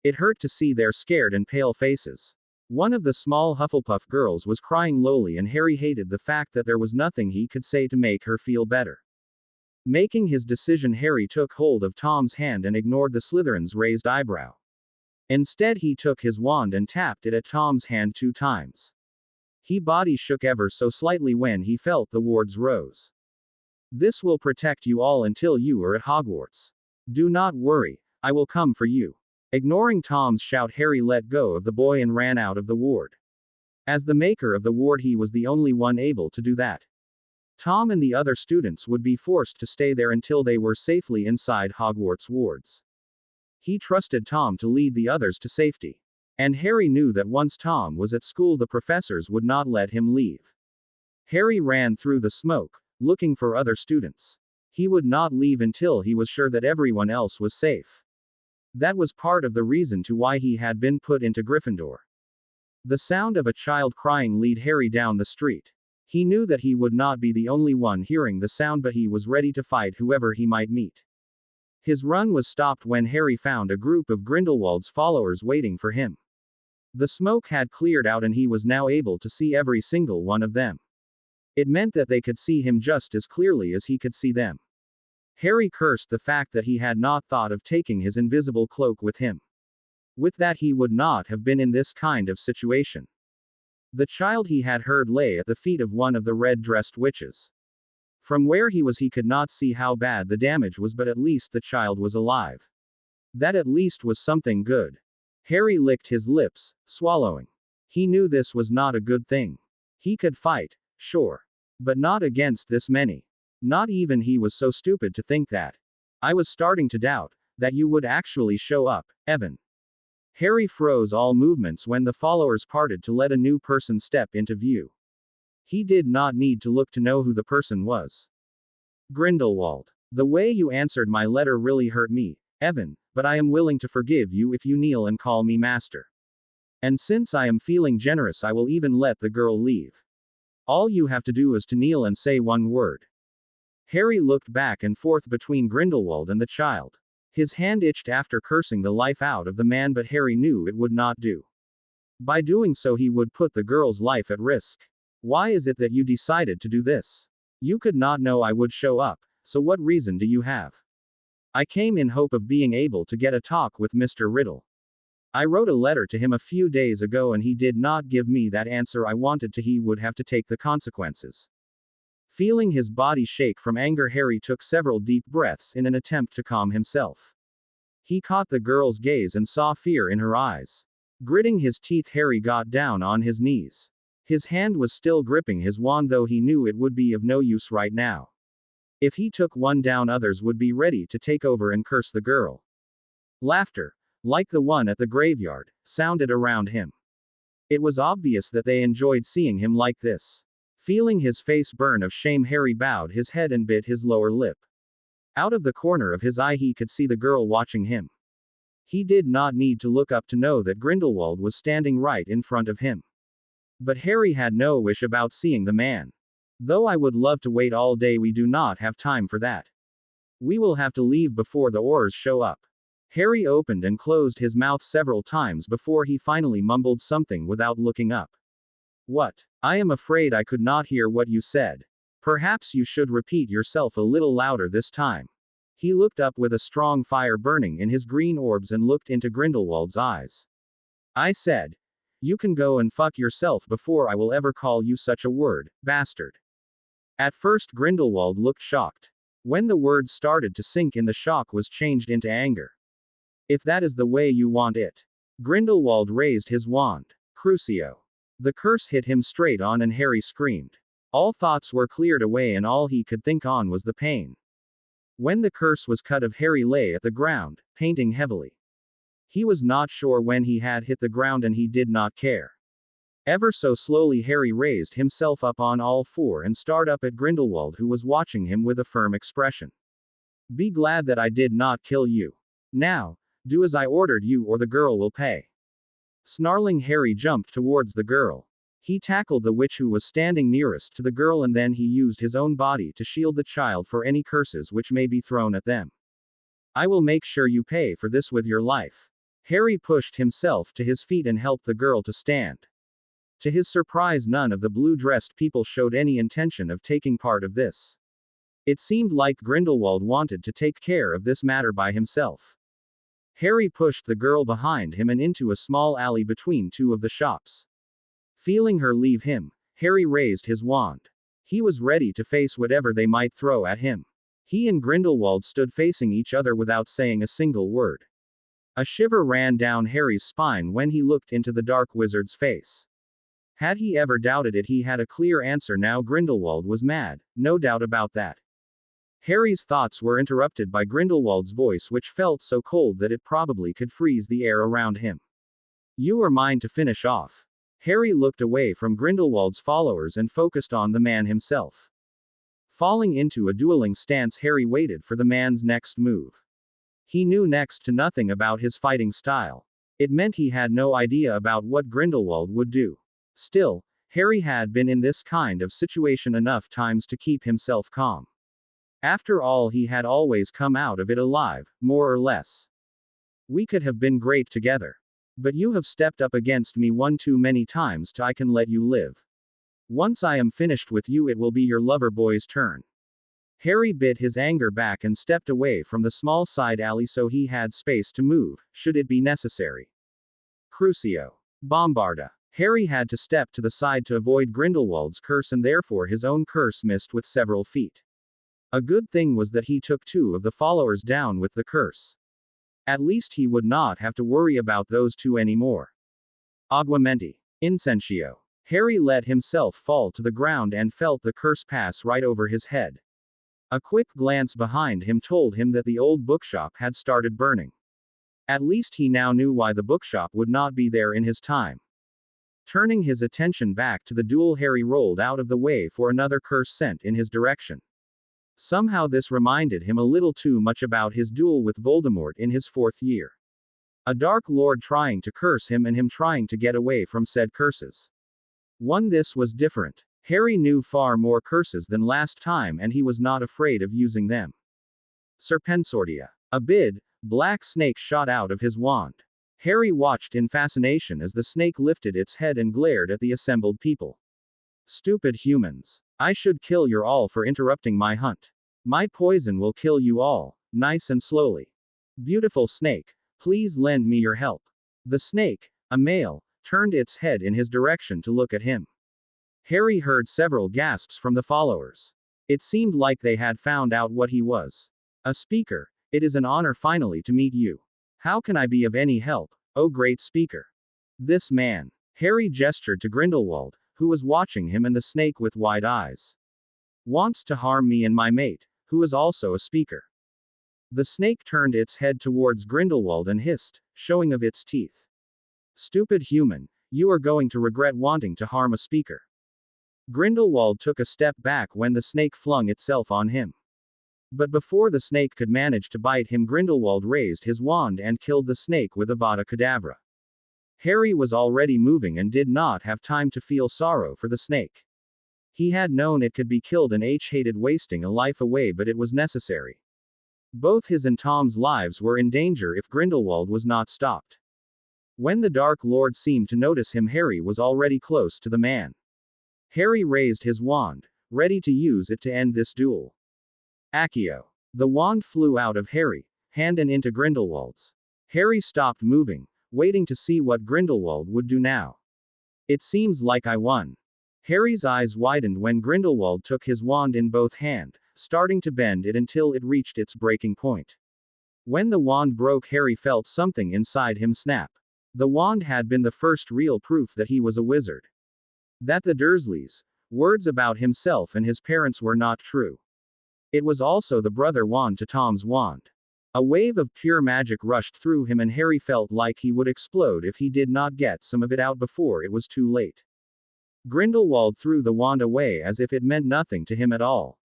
A: It hurt to see their scared and pale faces. One of the small Hufflepuff girls was crying lowly, and Harry hated the fact that there was nothing he could say to make her feel better. Making his decision, Harry took hold of Tom's hand and ignored the Slytherin's raised eyebrow. Instead, he took his wand and tapped it at Tom's hand 2 times. His body shook ever so slightly when he felt the words rose. "This will protect you all until you are at Hogwarts. Do not worry, I will come for you." Ignoring Tom's shout, Harry let go of the boy and ran out of the ward. As the maker of the ward, he was the only one able to do that. Tom and the other students would be forced to stay there until they were safely inside Hogwarts wards. He trusted Tom to lead the others to safety. And Harry knew that once Tom was at school, the professors would not let him leave. Harry ran through the smoke, looking for other students. He would not leave until he was sure that everyone else was safe. That was part of the reason to why he had been put into Gryffindor. The sound of a child crying led Harry down the street. He knew that he would not be the only one hearing the sound, but he was ready to fight whoever he might meet. His run was stopped when Harry found a group of Grindelwald's followers waiting for him. The smoke had cleared out and he was now able to see every single one of them. It meant that they could see him just as clearly as he could see them. Harry cursed the fact that he had not thought of taking his invisible cloak with him. With that, he would not have been in this kind of situation. The child he had heard lay at the feet of one of the red-dressed witches. From where he was, he could not see how bad the damage was, but at least the child was alive. That at least was something good. Harry licked his lips, swallowing. He knew this was not a good thing. He could fight, sure. But not against this many. Not even he was so stupid to think that. "I was starting to doubt that you would actually show up, Evan." Harry froze all movements when the followers parted to let a new person step into view. He did not need to look to know who the person was. Grindelwald. The way you answered my letter really hurt me, Evan, but I am willing to forgive you if you kneel and call me master. And since I am feeling generous, I will even let the girl leave. All you have to do is to kneel and say one word. Harry looked back and forth between Grindelwald and the child. His hand itched after cursing the life out of the man, but Harry knew it would not do. By doing so, he would put the girl's life at risk. Why is it that you decided to do this? You could not know I would show up, so what reason do you have? I came in hope of being able to get a talk with Mr. Riddle. I wrote a letter to him a few days ago and he did not give me that answer I wanted to. He would have to take the consequences. Feeling his body shake from anger, Harry took several deep breaths in an attempt to calm himself. He caught the girl's gaze and saw fear in her eyes. Gritting his teeth, Harry got down on his knees. His hand was still gripping his wand, though he knew it would be of no use right now. If he took one down, others would be ready to take over and curse the girl. Laughter, like the one at the graveyard, sounded around him. It was obvious that they enjoyed seeing him like this. Feeling his face burn of shame, Harry bowed his head and bit his lower lip. Out of the corner of his eye, he could see the girl watching him. He did not need to look up to know that Grindelwald was standing right in front of him. But Harry had no wish about seeing the man. Though I would love to wait all day, we do not have time for that. We will have to leave before the Aurors show up. Harry opened and closed his mouth several times before he finally mumbled something without looking up. What? I am afraid I could not hear what you said. Perhaps you should repeat yourself a little louder this time. He looked up with a strong fire burning in his green orbs and looked into Grindelwald's eyes. I said, you can go and fuck yourself before I will ever call you such a word, bastard. At first Grindelwald looked shocked. When the words started to sink in, the shock was changed into anger. If that is the way you want it. Grindelwald raised his wand. Crucio. The curse hit him straight on and Harry screamed. All thoughts were cleared away and all he could think on was the pain. When the curse was cut off, Harry lay at the ground, panting heavily. He was not sure when he had hit the ground and he did not care. Ever so slowly Harry raised himself up on all four and stared up at Grindelwald, who was watching him with a firm expression. Be glad that I did not kill you. Now, do as I ordered you or the girl will pay. Snarling, Harry jumped towards the girl. He tackled the witch who was standing nearest to the girl and then he used his own body to shield the child for any curses which may be thrown at them. I will make sure you pay for this with your life. Harry pushed himself to his feet and helped the girl to stand. To his surprise, none of the blue-dressed people showed any intention of taking part of this. It seemed like Grindelwald wanted to take care of this matter by himself. Harry pushed the girl behind him and into a small alley between two of the shops. Feeling her leave him, Harry raised his wand. He was ready to face whatever they might throw at him. He and Grindelwald stood facing each other without saying a single word. A shiver ran down Harry's spine when he looked into the dark wizard's face. Had he ever doubted it, he had a clear answer now. Grindelwald was mad, no doubt about that. Harry's thoughts were interrupted by Grindelwald's voice, which felt so cold that it probably could freeze the air around him. You are mine to finish off. Harry looked away from Grindelwald's followers and focused on the man himself. Falling into a dueling stance, Harry waited for the man's next move. He knew next to nothing about his fighting style. It meant he had no idea about what Grindelwald would do. Still, Harry had been in this kind of situation enough times to keep himself calm. After all, he had always come out of it alive, more or less. We could have been great together. But you have stepped up against me one too many times to I can let you live. Once I am finished with you, it will be your lover boy's turn. Harry bit his anger back and stepped away from the small side alley so he had space to move, should it be necessary. Crucio. Bombarda. Harry had to step to the side to avoid Grindelwald's curse and therefore his own curse missed with several feet. A good thing was that he took two of the followers down with the curse. At least he would not have to worry about those two anymore. Aguamenti. Incensio. Harry let himself fall to the ground and felt the curse pass right over his head. A quick glance behind him told him that the old bookshop had started burning. At least he now knew why the bookshop would not be there in his time. Turning his attention back to the duel, Harry rolled out of the way for another curse sent in his direction. Somehow this reminded him a little too much about his duel with Voldemort in his 4th year. A Dark Lord trying to curse him and him trying to get away from said curses. This was different. Harry knew far more curses than last time and he was not afraid of using them. Serpensortia. A big, black snake shot out of his wand. Harry watched in fascination as the snake lifted its head and glared at the assembled people. Stupid humans. I should kill you all for interrupting my hunt. My poison will kill you all, nice and slowly. Beautiful snake, please lend me your help. The snake, a male, turned its head in his direction to look at him. Harry heard several gasps from the followers. It seemed like they had found out what he was. A speaker. It is an honor finally to meet you. How can I be of any help, oh great speaker? This man. Harry gestured to Grindelwald, who was watching him and the snake with wide eyes. Wants to harm me and my mate, who is also a speaker. The snake turned its head towards Grindelwald and hissed, showing of its teeth. Stupid human, you are going to regret wanting to harm a speaker. Grindelwald took a step back when the snake flung itself on him. But before the snake could manage to bite him, Grindelwald raised his wand and killed the snake with Avada Kedavra. Harry was already moving and did not have time to feel sorrow for the snake. He had known it could be killed and hated wasting a life away, but it was necessary. Both his and Tom's lives were in danger if Grindelwald was not stopped. When the Dark Lord seemed to notice him, Harry was already close to the man. Harry raised his wand, ready to use it to end this duel. Accio. The wand flew out of Harry's hand and into Grindelwald's. Harry stopped moving, waiting to see what Grindelwald would do now. It seems like I won. Harry's eyes widened when Grindelwald took his wand in both hands, starting to bend it until it reached its breaking point. When the wand broke, Harry felt something inside him snap. The wand had been the first real proof that he was a wizard. That the Dursleys' words about himself and his parents were not true. It was also the brother wand to Tom's wand. A wave of pure magic rushed through him and Harry felt like he would explode if he did not get some of it out before it was too late. Grindelwald threw the wand away as if it meant nothing to him at all.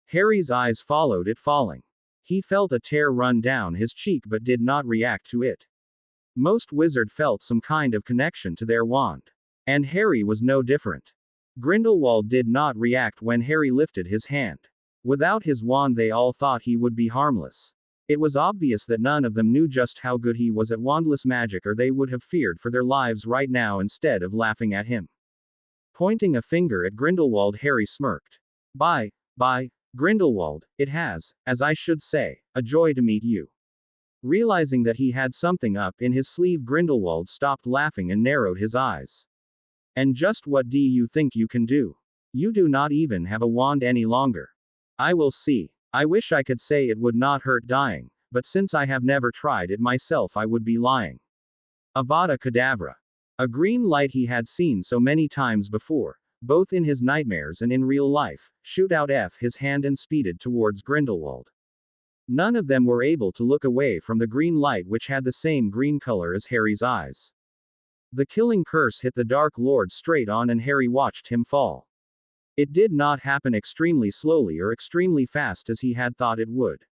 A: Harry's eyes followed it falling. He felt a tear run down his cheek but did not react to it. Most wizards felt some kind of connection to their wand. And Harry was no different. Grindelwald did not react when Harry lifted his hand. Without his wand they all thought he would be harmless. It was obvious that none of them knew just how good he was at wandless magic, or they would have feared for their lives right now instead of laughing at him. Pointing a finger at Grindelwald, Harry smirked. Bye, Grindelwald, it has, as I should say, a joy to meet you. Realizing that he had something up in his sleeve, Grindelwald stopped laughing and narrowed his eyes. And just what do you think you can do? You do not even have a wand any longer. I will see. I wish I could say it would not hurt dying, but since I have never tried it myself I would be lying. Avada Kedavra. A green light he had seen so many times before, both in his nightmares and in real life, shoot out his hand and speeded towards Grindelwald. None of them were able to look away from the green light, which had the same green color as Harry's eyes. The killing curse hit the Dark Lord straight on and Harry watched him fall. It did not happen extremely slowly or extremely fast as he had thought it would.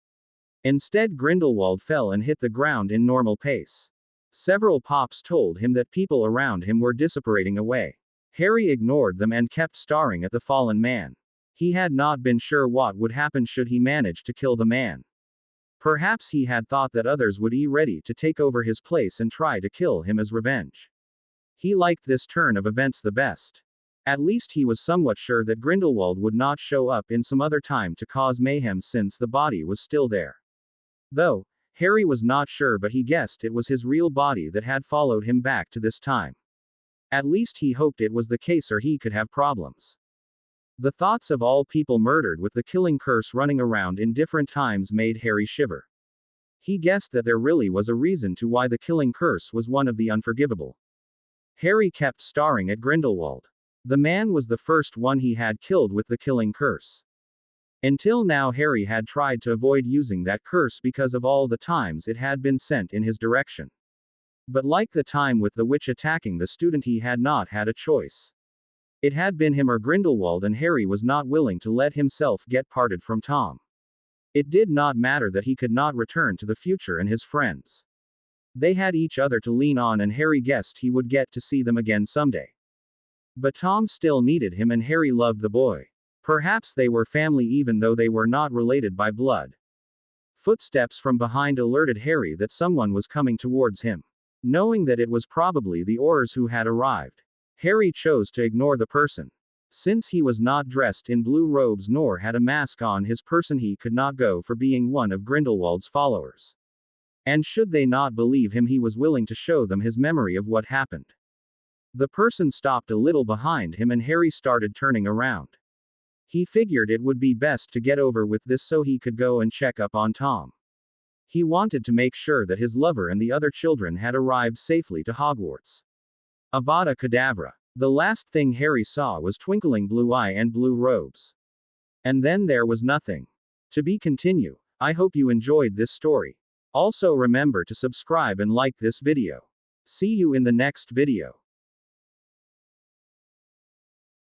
A: Instead, Grindelwald fell and hit the ground in normal pace. Several pops told him that people around him were dissipating away. Harry ignored them and kept staring at the fallen man. He had not been sure what would happen should he manage to kill the man. Perhaps he had thought that others would be ready to take over his place and try to kill him as revenge. He liked this turn of events the best. At least he was somewhat sure that Grindelwald would not show up in some other time to cause mayhem since the body was still there. Though, Harry was not sure, but he guessed it was his real body that had followed him back to this time. At least he hoped it was the case, or he could have problems. The thoughts of all people murdered with the killing curse running around in different times made Harry shiver. He guessed that there really was a reason to why the killing curse was one of the unforgivable. Harry kept staring at Grindelwald. The man was the first one he had killed with the killing curse. Until now, Harry had tried to avoid using that curse because of all the times it had been sent in his direction. But like the time with the witch attacking the student, he had not had a choice. It had been him or Grindelwald, and Harry was not willing to let himself get parted from Tom. It did not matter that he could not return to the future and his friends. They had each other to lean on, and Harry guessed he would get to see them again someday. But Tom still needed him, and Harry loved the boy. Perhaps they were family even though they were not related by blood. Footsteps from behind alerted Harry that someone was coming towards him. Knowing that it was probably the Aurors who had arrived, Harry chose to ignore the person. Since he was not dressed in blue robes nor had a mask on his person, he could not go for being one of Grindelwald's followers. And should they not believe him, he was willing to show them his memory of what happened. The person stopped a little behind him, and Harry started turning around. He figured it would be best to get over with this so he could go and check up on Tom. He wanted to make sure that his lover and the other children had arrived safely to Hogwarts. Avada Kedavra. The last thing Harry saw was twinkling blue eye and blue robes. And then there was nothing. To be continued. I hope you enjoyed this story. Also remember to subscribe and like this video. See you in the next video.